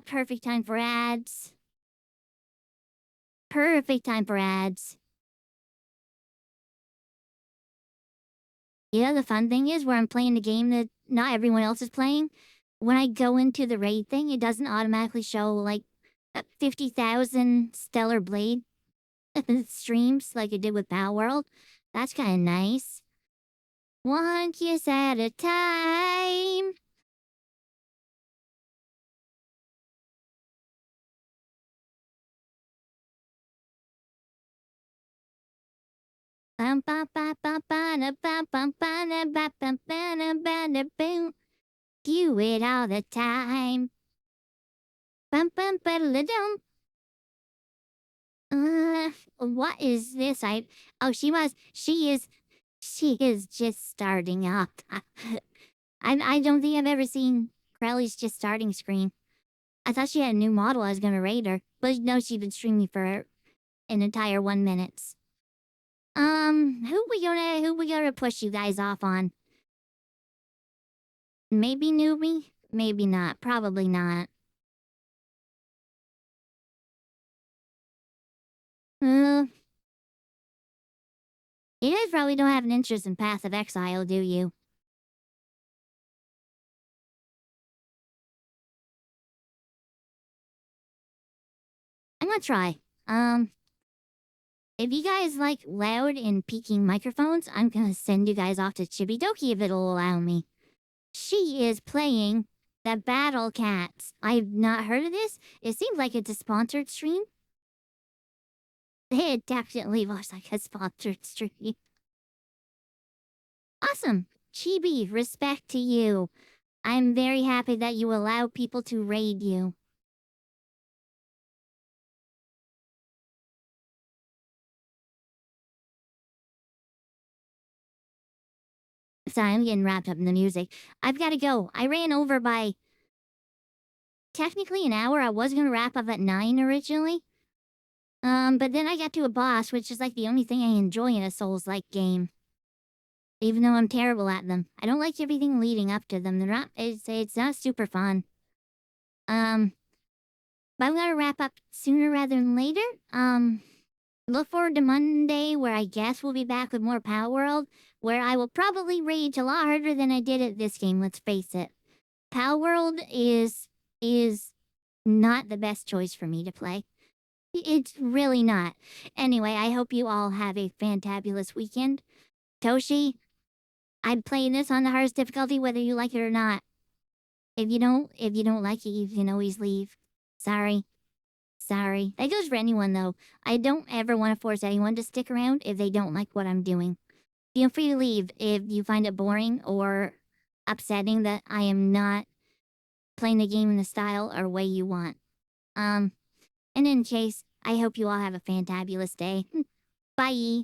perfect time for ads. Perfect time for ads. Yeah, the fun thing is where I'm playing the game that not everyone else is playing. When I go into the raid thing, it doesn't automatically show like 50,000 Stellar Blade streams like it did with Power World. That's kind of nice. 1 kiss at a time. Do it all the time. What is this? She is just starting up. I don't think I've ever seen Crowley's just starting screen. I thought she had a new model I was gonna raid her, but no, she's been streaming for an entire 1 minute. Who we gonna push you guys off on? Maybe newbie? Maybe not. Probably not. You guys probably don't have an interest in Path of Exile, do you? I'm gonna try. If you guys like loud and peaking microphones, I'm gonna send you guys off to Chibidoki if it'll allow me. She is playing the Battle Cats. I've not heard of this. It seems like it's a sponsored stream. It definitely looks like a sponsored stream. Awesome. Chibi, respect to you. I'm very happy that you allow people to raid you. Sorry, I'm getting wrapped up in the music. I've got to go. I ran over by technically an hour. I was going to wrap up at 9 originally. But then I got to a boss, which is like the only thing I enjoy in a Souls-like game. Even though I'm terrible at them. I don't like everything leading up to them. It's not super fun. But I'm going to wrap up sooner rather than later. Look forward to Monday, where I guess we'll be back with more Power World, where I will probably rage a lot harder than I did at this game, let's face it. Power World is not the best choice for me to play. It's really not. Anyway, I hope you all have a fantabulous weekend. Toshi, I'm playing this on the hardest difficulty whether you like it or not. If you don't like it, you can always leave. Sorry. That goes for anyone, though. I don't ever want to force anyone to stick around if they don't like what I'm doing. Feel free to leave if you find it boring or upsetting that I am not playing the game in the style or way you want. And in case, I hope you all have a fantabulous day. Bye!